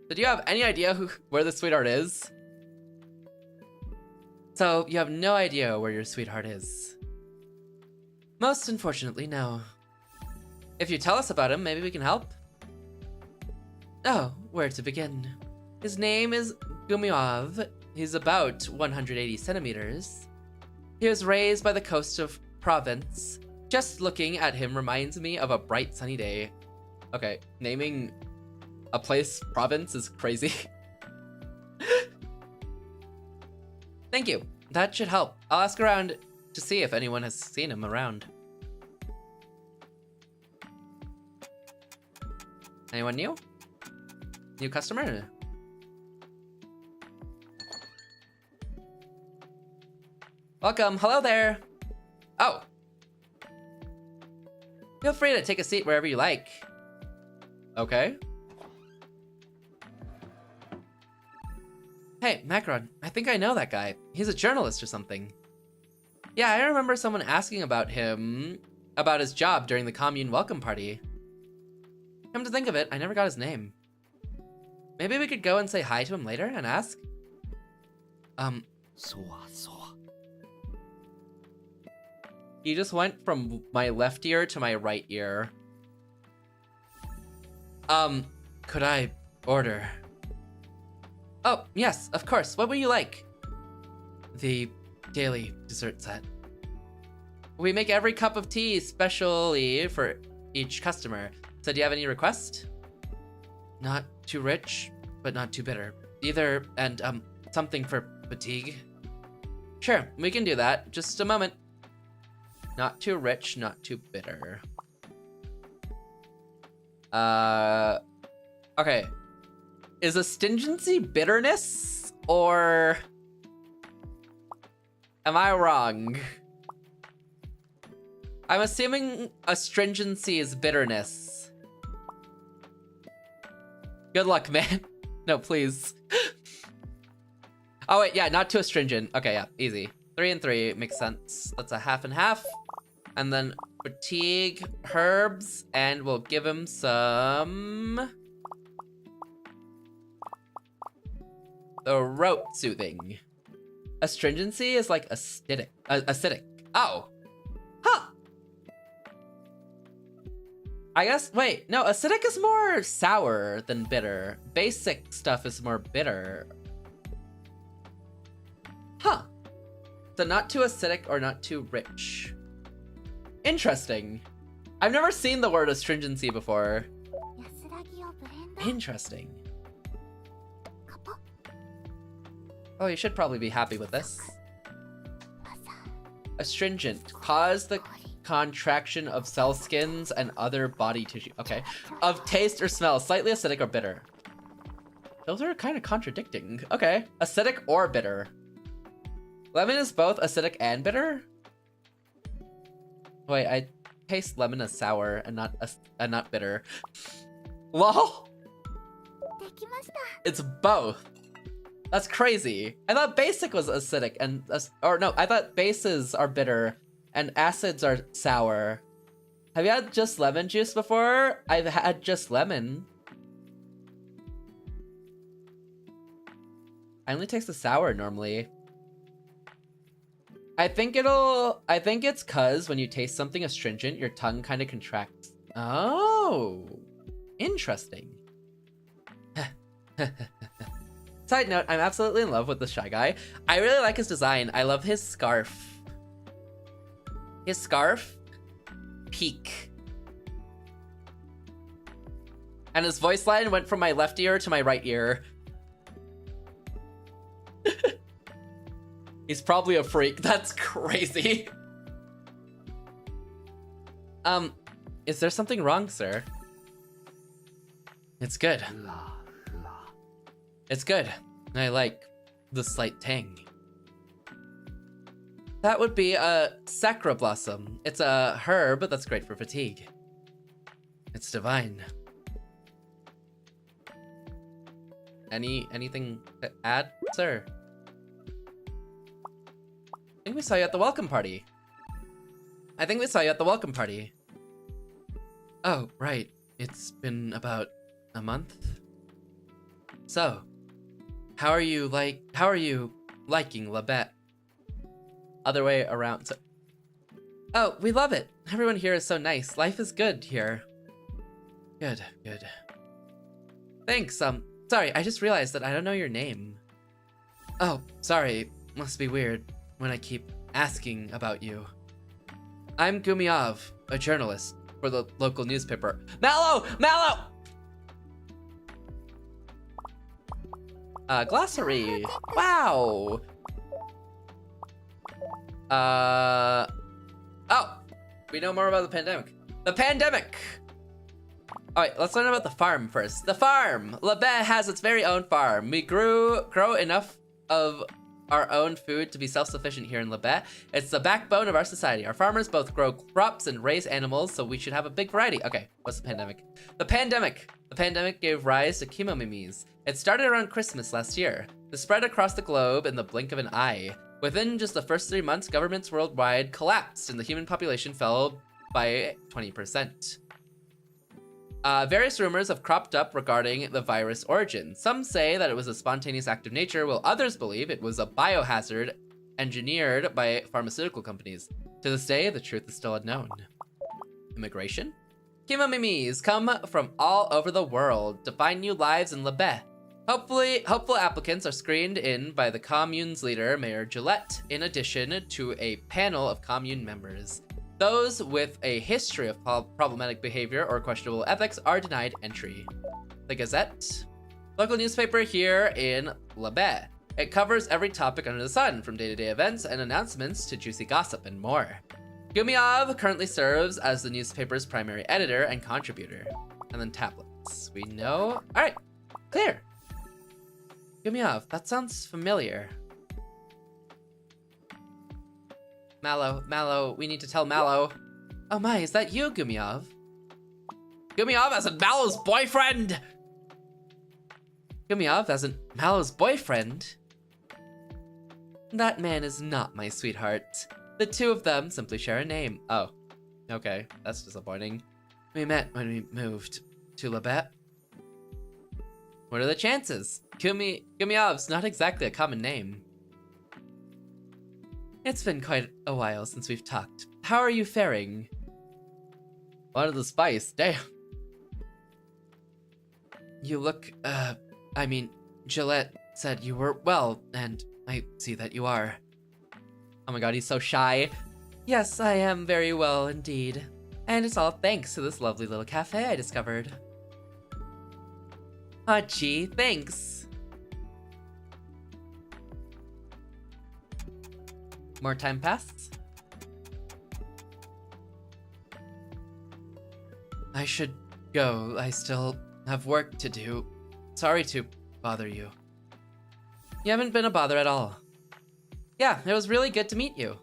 So do you have any idea where the sweetheart is? So, you have no idea where your sweetheart is. Most unfortunately, no. If you tell us about him, maybe we can help. Oh, where to begin? His name is Gumiov. He's about 180 centimeters. He was raised by the coast of Provence. Just looking at him reminds me of a bright sunny day. Okay, naming a place Provence is crazy. Thank you. That should help. I'll ask around to see if anyone has seen him around. Anyone new? New customer? Welcome. Hello there. Oh. Feel free to take a seat wherever you like. Okay. Hey, Macron, I think I know that guy. He's a journalist or something. Yeah, I remember someone asking about him, about his job during the commune welcome party. Come to think of it, I never got his name. Maybe we could go and say hi to him later and ask? He just went from my left ear to my right ear. Could I order? Oh, yes, of course. What would you like? The daily dessert set. We make every cup of tea specially for each customer. So do you have any requests? Not too rich, but not too bitter. Either, and something for fatigue. Sure, we can do that. Just a moment. Not too rich, not too bitter. Okay. Is astringency bitterness, or am I wrong? I'm assuming astringency is bitterness. Good luck, man. No, please. Oh wait, yeah, not too astringent. Okay, yeah, easy. 3 and 3 makes sense. That's a half and half. And then fatigue, herbs, and we'll give him some throat soothing. Astringency is like acidic. Acidic. Oh. Huh. I guess, wait, no, acidic is more sour than bitter. Basic stuff is more bitter. Huh. So not too acidic or not too rich. Interesting. I've never seen the word astringency before. Interesting. Oh, you should probably be happy with this. Astringent. Cause the contraction of cell skins and other body tissue. Okay. Of taste or smell. Slightly acidic or bitter. Those are kind of contradicting. Okay. Acidic or bitter. Lemon is both acidic and bitter? Wait, I taste lemon as sour and not bitter. Lol. It's both. That's crazy. I thought basic was acidic and or no, I thought bases are bitter and acids are sour. Have you had just lemon juice before? I've had just lemon. I only taste the sour normally. I think it's cause when you taste something astringent, your tongue kind of contracts. Oh, interesting. Side note, I'm absolutely in love with the Shy Guy. I really like his design. I love his scarf. His scarf, peak. And his voice line went from my left ear to my right ear. He's probably a freak. That's crazy. Is there something wrong, sir? It's good. It's good. I like the slight tang. That would be a sacra blossom. It's a herb that's great for fatigue. It's divine. Anything to add, sir? I think we saw you at the welcome party. Oh, right. It's been about a month. So, how are you liking Labette? Other way around. So, oh, we love it. Everyone here is so nice. Life is good here. Good. Thanks. Sorry, I just realized that I don't know your name. Oh, sorry. Must be weird when I keep asking about you. I'm Gumiov, a journalist for the local newspaper. Mallow! Glossary. Wow. Oh, we know more about the pandemic. The pandemic! Alright, let's learn about the farm first. The farm! Labette has its very own farm. We grow enough of our own food to be self-sufficient here in Labette. It's the backbone of our society. Our farmers both grow crops and raise animals, so we should have a big variety. Okay, what's the pandemic? The pandemic gave rise to chemomemes. It started around Christmas last year. It spread across the globe in the blink of an eye. Within just the first 3 months, governments worldwide collapsed and the human population fell by 20%. Various rumors have cropped up regarding the virus origin. Some say that it was a spontaneous act of nature, while others believe it was a biohazard engineered by pharmaceutical companies. To this day, the truth is still unknown. Immigration? Chemomemes come from all over the world to find new lives in Labette. Hopeful applicants are screened in by the commune's leader, Mayor Gillette, in addition to a panel of commune members. Those with a history of problematic behavior or questionable ethics are denied entry. The Gazette, local newspaper here in Labette. It covers every topic under the sun, from day-to-day events and announcements to juicy gossip and more. Gumiov currently serves as the newspaper's primary editor and contributor. And then tablets. We know. All right, clear. Gumiov, that sounds familiar. Mallow, we need to tell Mallow. Oh my, is that you, Gumiov? Gumiov as in Mallow's boyfriend! Gumiov as in Mallow's boyfriend? That man is not my sweetheart. The two of them simply share a name. Oh, okay, that's disappointing. We met when we moved to Labette. What are the chances? Gumiov's not exactly a common name. It's been quite a while since we've talked. How are you faring? What of the spice? Damn. You look, I mean, Gillette said you were well, and I see that you are. Oh my god, he's so shy. Yes, I am very well indeed. And it's all thanks to this lovely little cafe I discovered. Ah, gee, thanks. More time passed. I should go. I still have work to do. Sorry to bother you. You haven't been a bother at all. Yeah, it was really good to meet you.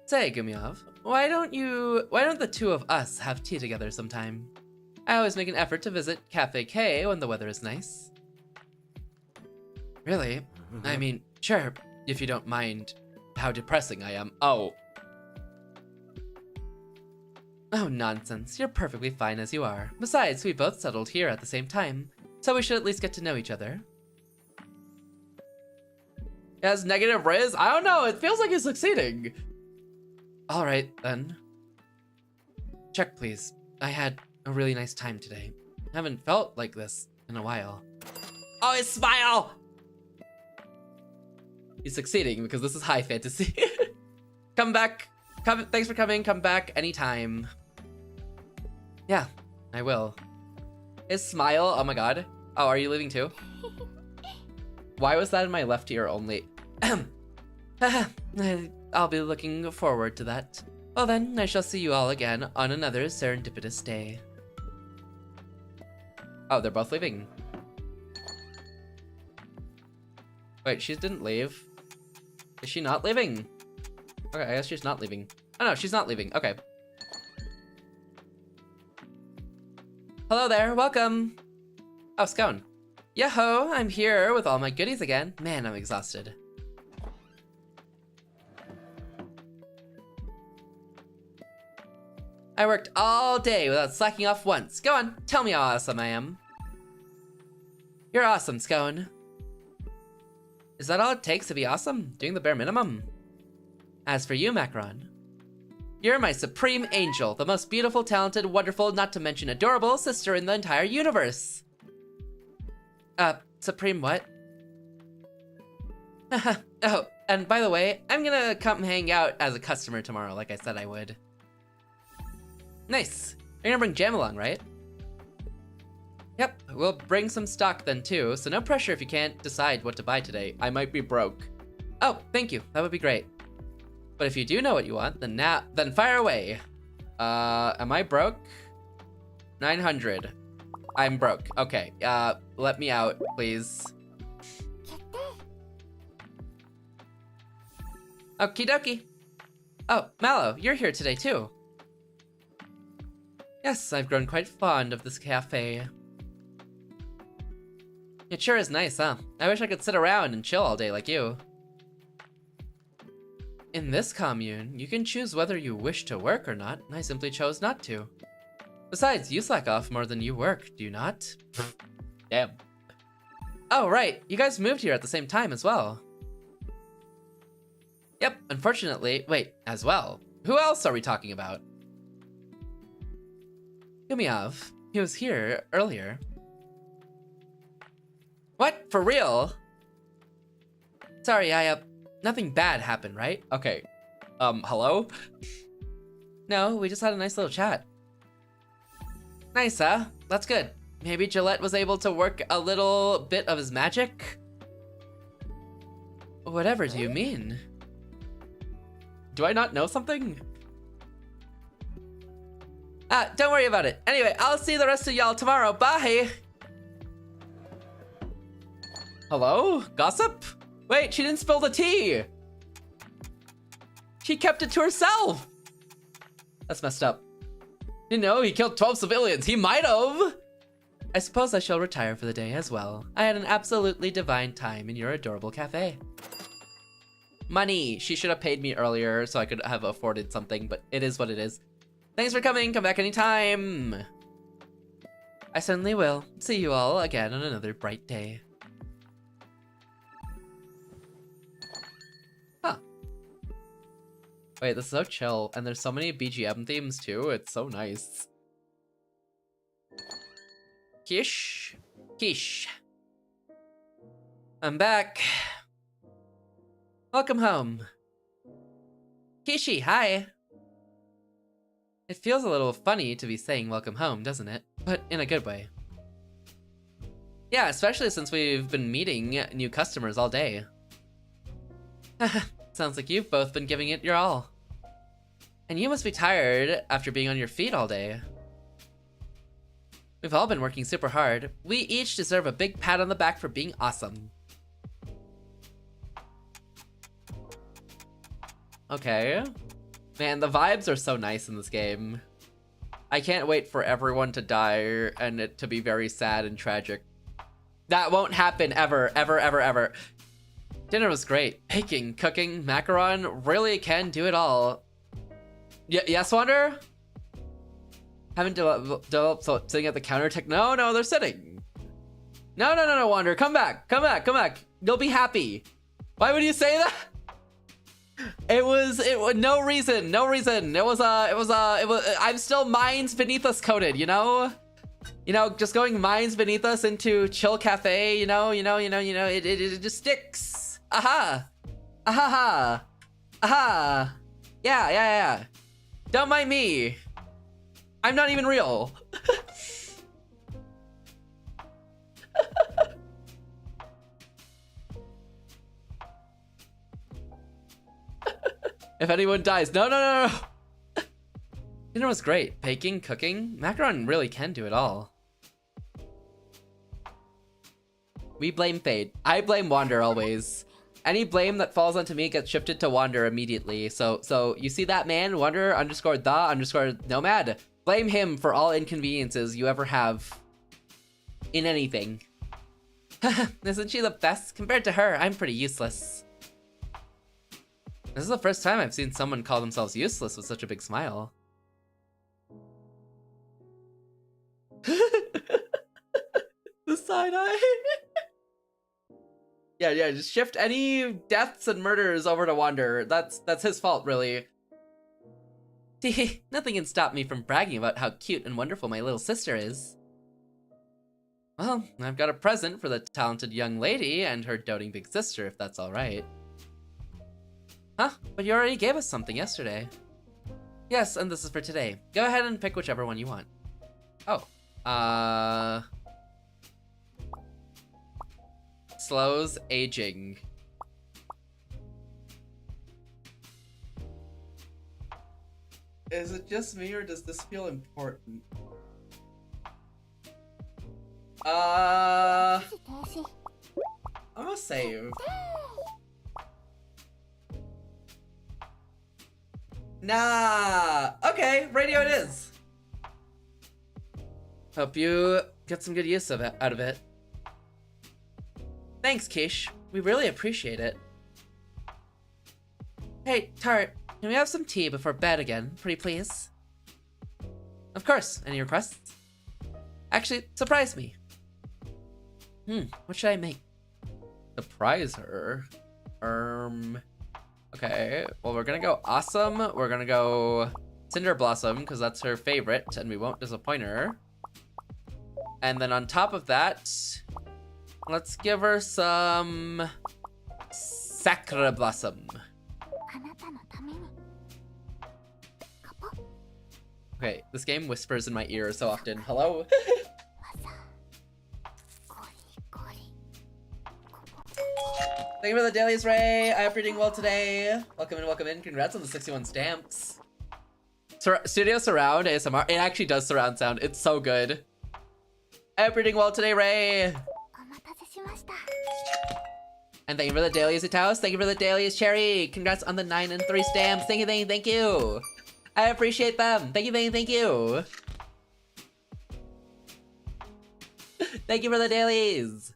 Say, Gumiov, why don't the two of us have tea together sometime? I always make an effort to visit Cafe K when the weather is nice. Really? I mean, sure, if you don't mind how depressing I am. Oh. Oh, nonsense. You're perfectly fine as you are. Besides, we both settled here at the same time, so we should at least get to know each other. He has negative riz? I don't know, it feels like he's succeeding. Alright, then. Check, please. I had a really nice time today. I haven't felt like this in a while. Oh, his smile! He's succeeding because this is high fantasy. Come back. Thanks for coming. Come back anytime. Yeah, I will. His smile. Oh my god. Oh, are you leaving too? Why was that in my left ear only? I'll be looking forward to that. Well then, I shall see you all again on another serendipitous day. Oh, they're both leaving. Wait, she didn't leave. Is she not leaving? Okay, I guess she's not leaving. Oh no, she's not leaving. Okay. Hello there, welcome. Oh, Scone. Yo-ho, I'm here with all my goodies again. Man, I'm exhausted. I worked all day without slacking off once. Go on, tell me how awesome I am. You're awesome, Scone. Is that all it takes to be awesome? Doing the bare minimum? As for you, Macron, you're my supreme angel, the most beautiful, talented, wonderful, not to mention adorable sister in the entire universe. Supreme what? Oh, and by the way, I'm gonna come hang out as a customer tomorrow, like I said I would. Nice. You're gonna bring Jam along, right? Yep, we'll bring some stock then too, so no pressure if you can't decide what to buy today. I might be broke. Oh, thank you. That would be great. But if you do know what you want, then fire away. Am I broke? 900. I'm broke. Okay, let me out, please. Okie dokie. Oh, Mallow, you're here today too. Yes, I've grown quite fond of this cafe. It sure is nice, huh? I wish I could sit around and chill all day like you. In this commune, you can choose whether you wish to work or not, and I simply chose not to. Besides, you slack off more than you work, do you not? Damn. Oh, right, you guys moved here at the same time as well. Yep, unfortunately, wait, as well. Who else are we talking about? Gumiov, he was here earlier. What? For real? Sorry, nothing bad happened, right? Okay. Hello? No, we just had a nice little chat. Nice, huh? That's good. Maybe Gillette was able to work a little bit of his magic? Whatever do you mean? Do I not know something? Don't worry about it. Anyway, I'll see the rest of y'all tomorrow. Bye! Hello? Gossip? Wait, she didn't spill the tea! She kept it to herself! That's messed up. You know, he killed 12 civilians. He might have! I suppose I shall retire for the day as well. I had an absolutely divine time in your adorable cafe. Money! She should have paid me earlier so I could have afforded something, but it is what it is. Thanks for coming. Come back anytime. I certainly will. See you all again on another bright day. Huh. Wait, this is so chill, and there's so many BGM themes too. It's so nice. Kish. Kish. I'm back. Welcome home. Kishi, hi. It feels a little funny to be saying welcome home, doesn't it? But in a good way. Yeah, especially since we've been meeting new customers all day. Sounds like you've both been giving it your all. And you must be tired after being on your feet all day. We've all been working super hard. We each deserve a big pat on the back for being awesome. Okay. Man, the vibes are so nice in this game. I can't wait for everyone to die and it to be very sad and tragic. That won't happen ever, ever, ever, ever. Dinner was great. Baking, cooking, macaron, really can do it all. Yes, Wander? Haven't developed sitting at the counter tech. No, they're sitting. No, Wander, come back. You'll be happy. Why would you say that? It was no reason. It was I'm still minds beneath us coded, you know? Just going minds beneath us into chill cafe, it just sticks. Aha. Yeah. Don't mind me. I'm not even real. If anyone dies, no. Dinner was great. Baking, cooking, macaron really can do it all. We blame Fade. I blame Wander always. Any blame that falls onto me gets shifted to Wander immediately. So you see that man, Wander _ nomad. Blame him for all inconveniences you ever have in anything. Isn't she the best? Compared to her, I'm pretty useless. This is the first time I've seen someone call themselves useless with such a big smile. The side eye. Yeah, just shift any deaths and murders over to Wander. That's his fault, really. See, nothing can stop me from bragging about how cute and wonderful my little sister is. Well, I've got a present for the talented young lady and her doting big sister, if that's alright. Huh? But you already gave us something yesterday. Yes, and this is for today. Go ahead and pick whichever one you want. Oh. Slows aging. Is it just me or does this feel important? I'm gonna save. Nah. Okay, radio it is. Hope you get some good use out of it. Thanks, Kish. We really appreciate it. Hey, Tart, can we have some tea before bed again, pretty please? Of course. Any requests? Actually, surprise me. What should I make? Surprise her? Okay, well, we're gonna go awesome. We're gonna go Cinder Blossom, because that's her favorite, and we won't disappoint her. And then on top of that, let's give her some Sacre Blossom. Okay, this game whispers in my ear so often. Hello? Thank you for the dailies, Ray. I hope you're doing well today. Welcome in. Congrats on the 61 stamps. Studio Surround ASMR. It actually does surround sound. It's so good. I hope you're doing well today, Ray. And thank you for the dailies, Itaos. Thank you for the dailies, Cherry. Congrats on the 9 and 3 stamps. Thank you. I appreciate them. Thank you. Thank you for the dailies.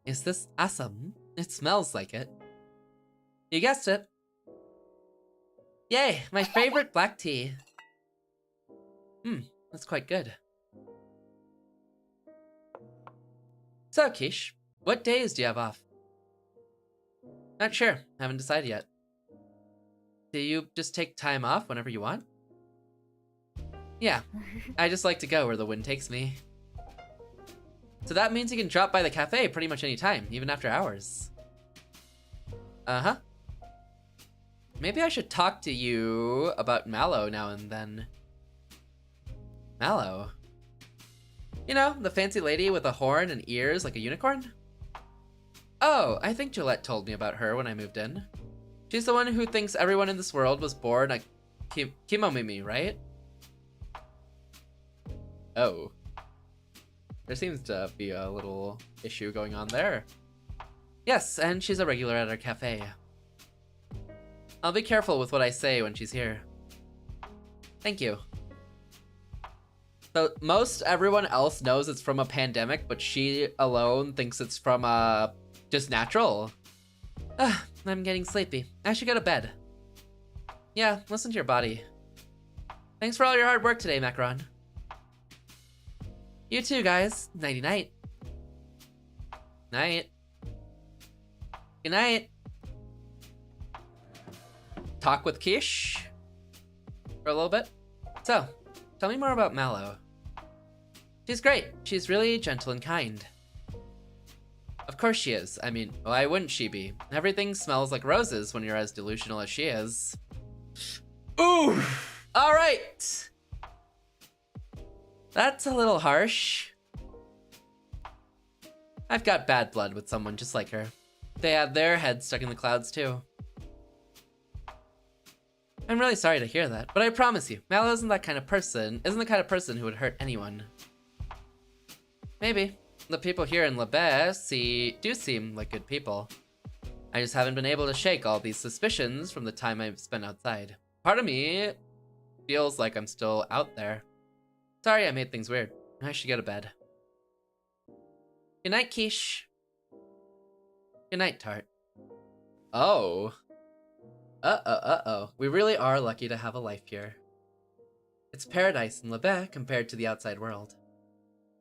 Is this awesome? It smells like it. You guessed it. Yay, my favorite black tea. That's quite good. So, Kish, what days do you have off? Not sure. Haven't decided yet. Do you just take time off whenever you want? Yeah, I just like to go where the wind takes me. So that means you can drop by the cafe pretty much any time, even after hours. Uh-huh. Maybe I should talk to you about Mallow now and then. Mallow? You know, the fancy lady with a horn and ears like a unicorn? Oh, I think Gillette told me about her when I moved in. She's the one who thinks everyone in this world was born a Kimomimi, right? Oh. There seems to be a little issue going on there. Yes, and she's a regular at our cafe. I'll be careful with what I say when she's here. Thank you. So most everyone else knows it's from a pandemic, but she alone thinks it's from just natural. I'm getting sleepy. I should go to bed. Yeah, listen to your body. Thanks for all your hard work today, Macron. You too, guys. Nighty night. Night. Good night. Talk with Kish for a little bit. So, tell me more about Mallow. She's great. She's really gentle and kind. Of course she is. I mean, why wouldn't she be? Everything smells like roses when you're as delusional as she is. Ooh! Alright! That's a little harsh. I've got bad blood with someone just like her. They have their heads stuck in the clouds too. I'm really sorry to hear that, but I promise you, Mallow isn't the kind of person who would hurt anyone. Maybe. The people here in Lebes do seem like good people. I just haven't been able to shake all these suspicions from the time I've spent outside. Part of me feels like I'm still out there. Sorry I made things weird. I should go to bed. Good night, Quiche. Good night, Tart. Oh. Uh-oh. We really are lucky to have a life here. It's paradise in Lebes compared to the outside world.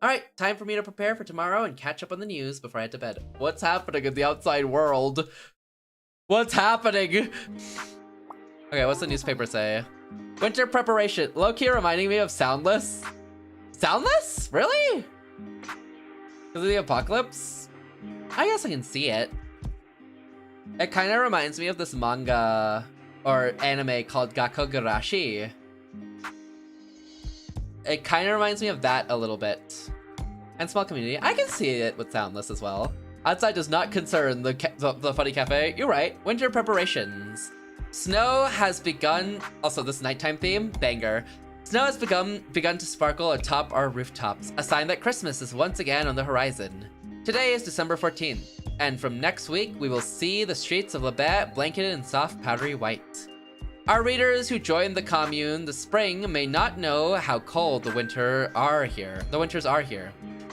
Alright, time for me to prepare for tomorrow and catch up on the news before I head to bed. What's happening in the outside world? What's happening? Okay, what's the newspaper say? Winter preparation. Low-key reminding me of Soundless. Soundless? Really? Because of the apocalypse? I guess I can see it. It kind of reminds me of this manga or anime called Gakogurashi. It kind of reminds me of that a little bit. And small community. I can see it with Soundless as well. Outside does not concern the funny cafe. You're right. Winter preparations. Snow has begun. Also, this nighttime theme, banger. Snow has begun to sparkle atop our rooftops, a sign that Christmas is once again on the horizon. Today is December 14th, and from next week, we will see the streets of Lebes blanketed in soft, powdery white. Our readers who joined the commune this spring may not know how cold the winters are here.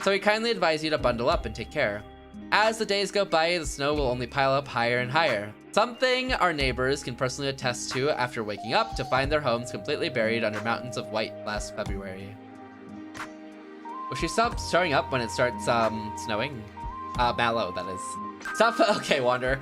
So we kindly advise you to bundle up and take care. As the days go by, the snow will only pile up higher and higher. Something our neighbors can personally attest to after waking up to find their homes completely buried under mountains of white last February. Will she stop showing up when it starts snowing? Mallow, that is. Stop. Okay, Wander.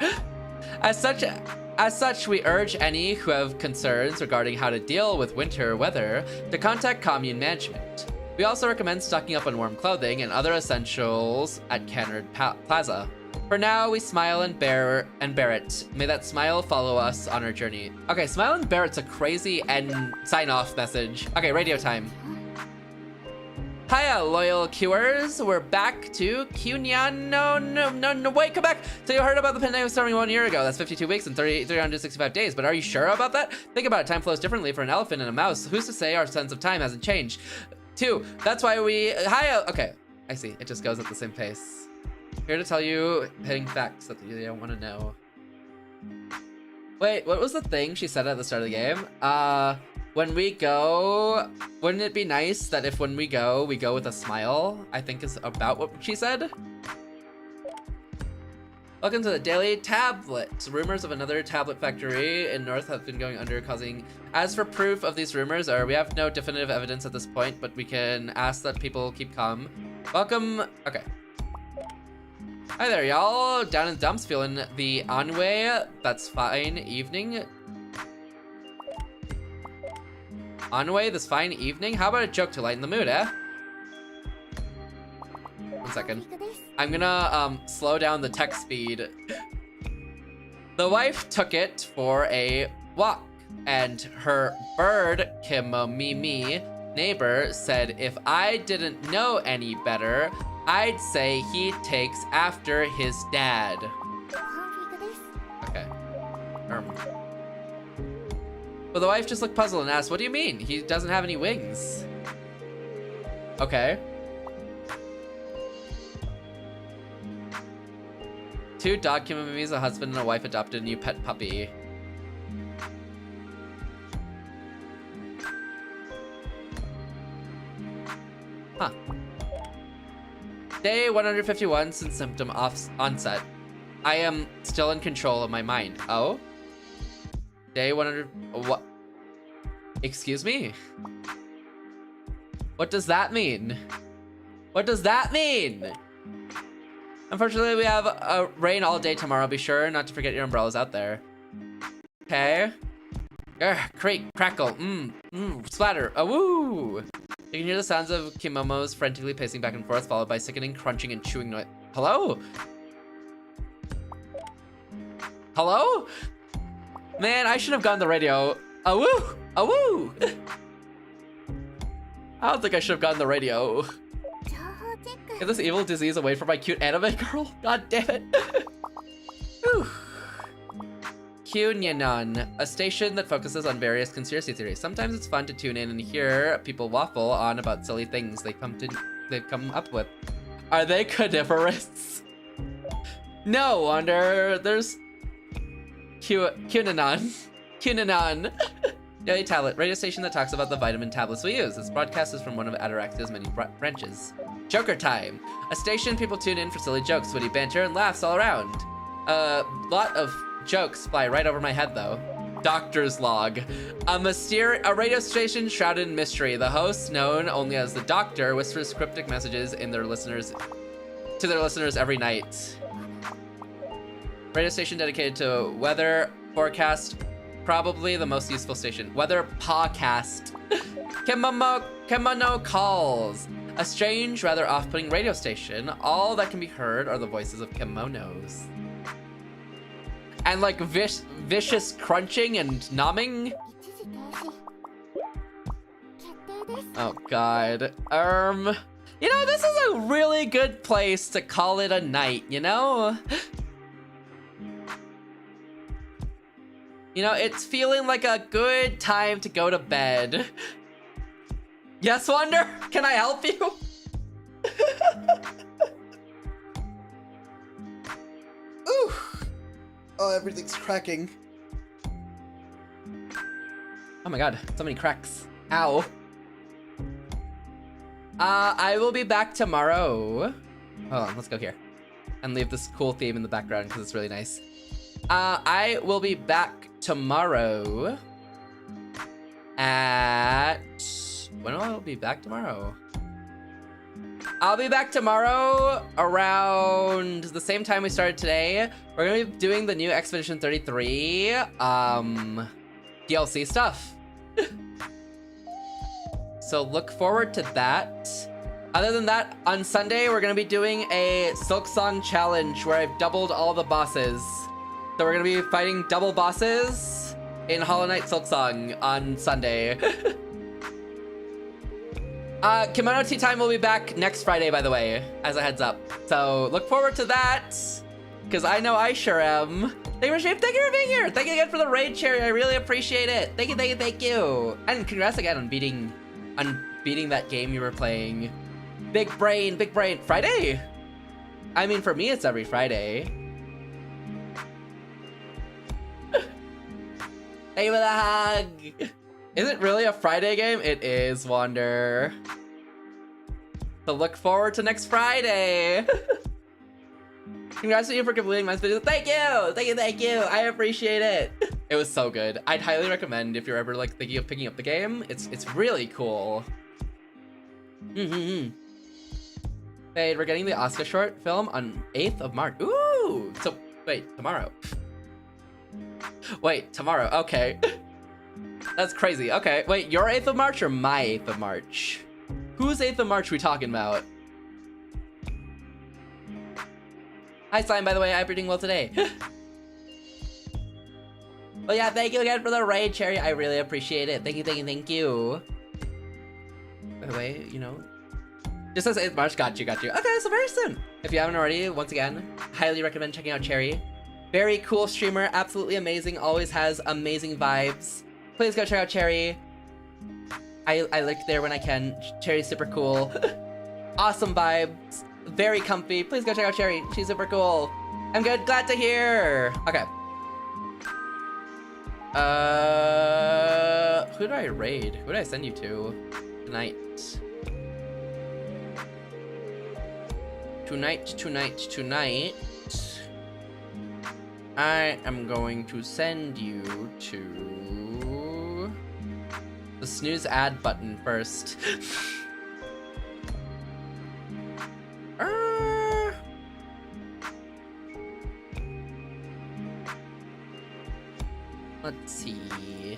As such, we urge any who have concerns regarding how to deal with winter weather to contact commune management. We also recommend stocking up on warm clothing and other essentials at Canard Plaza. For now, we smile and bear it. May that smile follow us on our journey. Okay, smile and bear it's a crazy end sign-off message. Okay, radio time. Hiya, loyal queuers. We're back to Cunyan. No, wait, come back. So you heard about the pandemic starting 1 year ago. That's 52 weeks and 365 days. But are you sure about that? Think about it. Time flows differently for an elephant and a mouse. Who's to say our sense of time hasn't changed? 2, that's why we... Hiya. Okay, I see. It just goes at the same pace. Here to tell you hitting facts that you don't want to know. Wait, what was the thing she said at the start of the game? When we go, wouldn't it be nice that if when we go with a smile? I think is about what she said. Welcome to the Daily Tablet. Rumors of another tablet factory in North have been going under, causing... As for proof of these rumors, we have no definitive evidence at this point, but we can ask that people keep calm. Welcome... Okay. Hi there, y'all. Down in the dumps, feeling the ennui. That's fine evening. Ennui this fine evening? How about a joke to lighten the mood, eh? 1 second. I'm gonna slow down the text speed. The wife took it for a walk, and her bird, Kimomimi, neighbor said if I didn't know any better, I'd say he takes after his dad. Okay. But the wife just looked puzzled and asked, what do you mean? He doesn't have any wings. Okay. 2 dog Kimomimis, a husband and a wife adopted a new pet puppy. Huh. Day 151 since symptom onset. I am still in control of my mind. Oh? Day 100... What? Excuse me? What does that mean? What does that mean? Unfortunately, we have rain all day tomorrow. Be sure not to forget your umbrellas out there. Okay. Creak, crackle, splatter, woo! You can hear the sounds of Kimomo's frantically pacing back and forth, followed by sickening crunching and chewing noise. Hello? Hello? Man, I should have gotten the radio. Woo! Woo! I don't think I should have gotten the radio. Get this evil disease away from my cute anime girl. God damn it. Whew. KEMONO, a station that focuses on various conspiracy theories. Sometimes it's fun to tune in and hear people waffle on about silly things they've come up with. Are they carnivorous? No wonder. There's KEMONO. Daily tablet, radio station that talks about the vitamin tablets we use. This broadcast is from one of Adiractia's many branches. Joker Time, a station people tune in for silly jokes, witty banter, and laughs all around. A lot of jokes fly right over my head though. Doctor's Log, a radio station shrouded in mystery. The host, known only as the Doctor, whispers cryptic messages to their listeners every night. Radio station dedicated to weather forecast, probably the most useful station. Weather podcast. KEMONO Calls, a strange, rather off-putting radio station. All that can be heard are the voices of kimonos. And like vicious crunching and nomming. Oh god. You know, this is a really good place to call it a night, you know? You know, it's feeling like a good time to go to bed. Yes, Wonder? Can I help you? Ooh. Oh, everything's cracking. Oh my god, so many cracks. Ow. I will be back tomorrow. Hold on, let's go here. And leave this cool theme in the background because it's really nice. I will be back tomorrow at... When will I be back tomorrow? I'll be back tomorrow around the same time we started today. We're gonna be doing the new Expedition 33 DLC stuff. So look forward to that. Other than that, on Sunday, we're gonna be doing a Silk Song challenge where I've doubled all the bosses. So we're gonna be fighting double bosses in Hollow Knight Silk Song on Sunday. KEMONO Tea Time will be back next Friday, by the way, as a heads up. So look forward to that, because I know I sure am. Thank you for being here. Thank you again for the raid, Cherry. I really appreciate it. Thank you, thank you, thank you. And congrats again on beating that game you were playing. Big brain, big brain. Friday? I mean, for me, it's every Friday. Thank you for the hug. Is it really a Friday game? It is, Wander. So look forward to next Friday. Congrats to you for completing my video. Thank you! Thank you, thank you! I appreciate it. It was so good. I'd highly recommend if you're ever like thinking of picking up the game. It's really cool. Fade, we're getting the Oscar short film on 8th of March. Ooh! So, wait, tomorrow. Wait, tomorrow, okay. That's crazy. Okay, wait, your 8th of March or my 8th of March? Whose 8th of March we talking about? Hi, Slime, by the way. I'm doing well today. Well, yeah, thank you again for the raid, Cherry. I really appreciate it. Thank you, thank you, thank you. By the way, you know, just says 8th of March. Got you, got you. Okay, so very soon. If you haven't already, once again, highly recommend checking out Cherry. Very cool streamer, absolutely amazing. Always has amazing vibes. Please go check out Cherry. I like there when I can. Cherry's super cool. Awesome vibes. Very comfy. Please go check out Cherry. She's super cool. I'm good. Glad to hear. Okay. Who did I raid? Who did I send you to tonight? tonight, I am going to send you to the snooze ad button first. Let's see.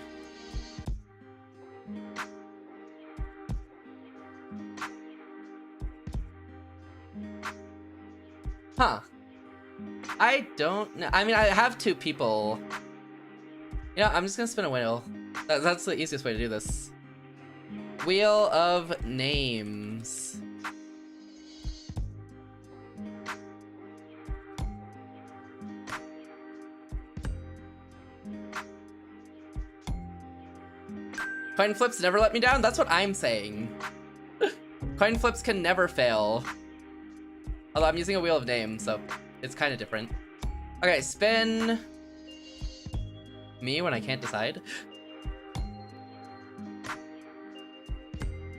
Huh. I don't know. I mean, I have 2 people. You know, I'm just gonna spin a wheel. That's the easiest way to do this. Wheel of names. Coin flips never let me down? That's what I'm saying. Coin flips can never fail. Although I'm using a wheel of names, so it's kind of different. Okay, spin me when I can't decide.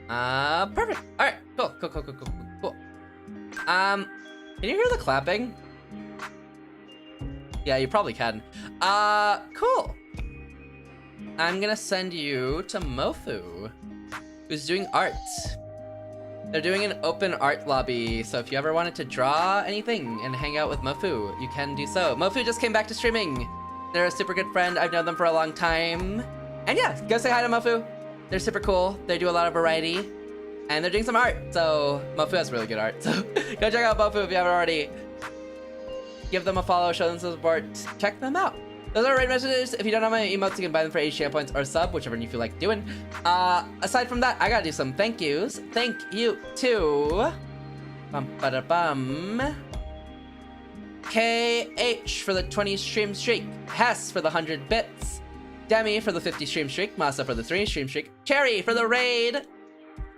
Perfect. All right, cool. Can you hear the clapping? Yeah, you probably can. Cool. I'm gonna send you to Mofu, who's doing art. They're doing an open art lobby, so if you ever wanted to draw anything and hang out with Mofu, you can do so. Mofu just came back to streaming. They're a super good friend. I've known them for a long time. And yeah, go say hi to Mofu. They're super cool. They do a lot of variety. And they're doing some art, so Mofu has really good art. So go check out Mofu if you haven't already. Give them a follow, show them some support, check them out. Those are raid messages. If you don't have my emotes, you can buy them for 80 channel points or sub, whichever you feel like doing. Aside from that, I gotta do some thank yous. Thank you to KH for the 20 stream streak, Hess for the 100 bits, Demi for the 50 stream streak, Masa for the 3 stream streak, Cherry for the raid,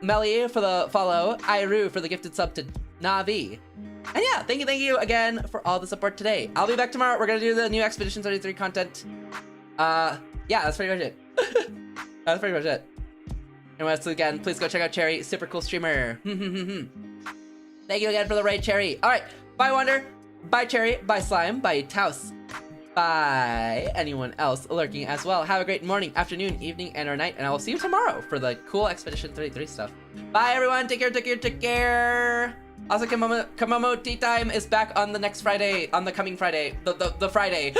Melly for the follow, Iru for the gifted sub to Navi. And yeah, thank you again for all the support today. I'll be back tomorrow. We're gonna do the new Expedition 33 content. Yeah, that's pretty much it. That's pretty much it. Anyways, again, please go check out Cherry, super cool streamer. Thank you again for the raid, Cherry. All right, bye Wonder, bye Cherry, bye Slime, bye Taos, bye anyone else lurking as well. Have a great morning, afternoon, evening, and or night, and I will see you tomorrow for the cool Expedition 33 stuff. Bye everyone, take care. Also, KEMONO TEATIME is back on the next Friday, on the coming Friday, the Friday.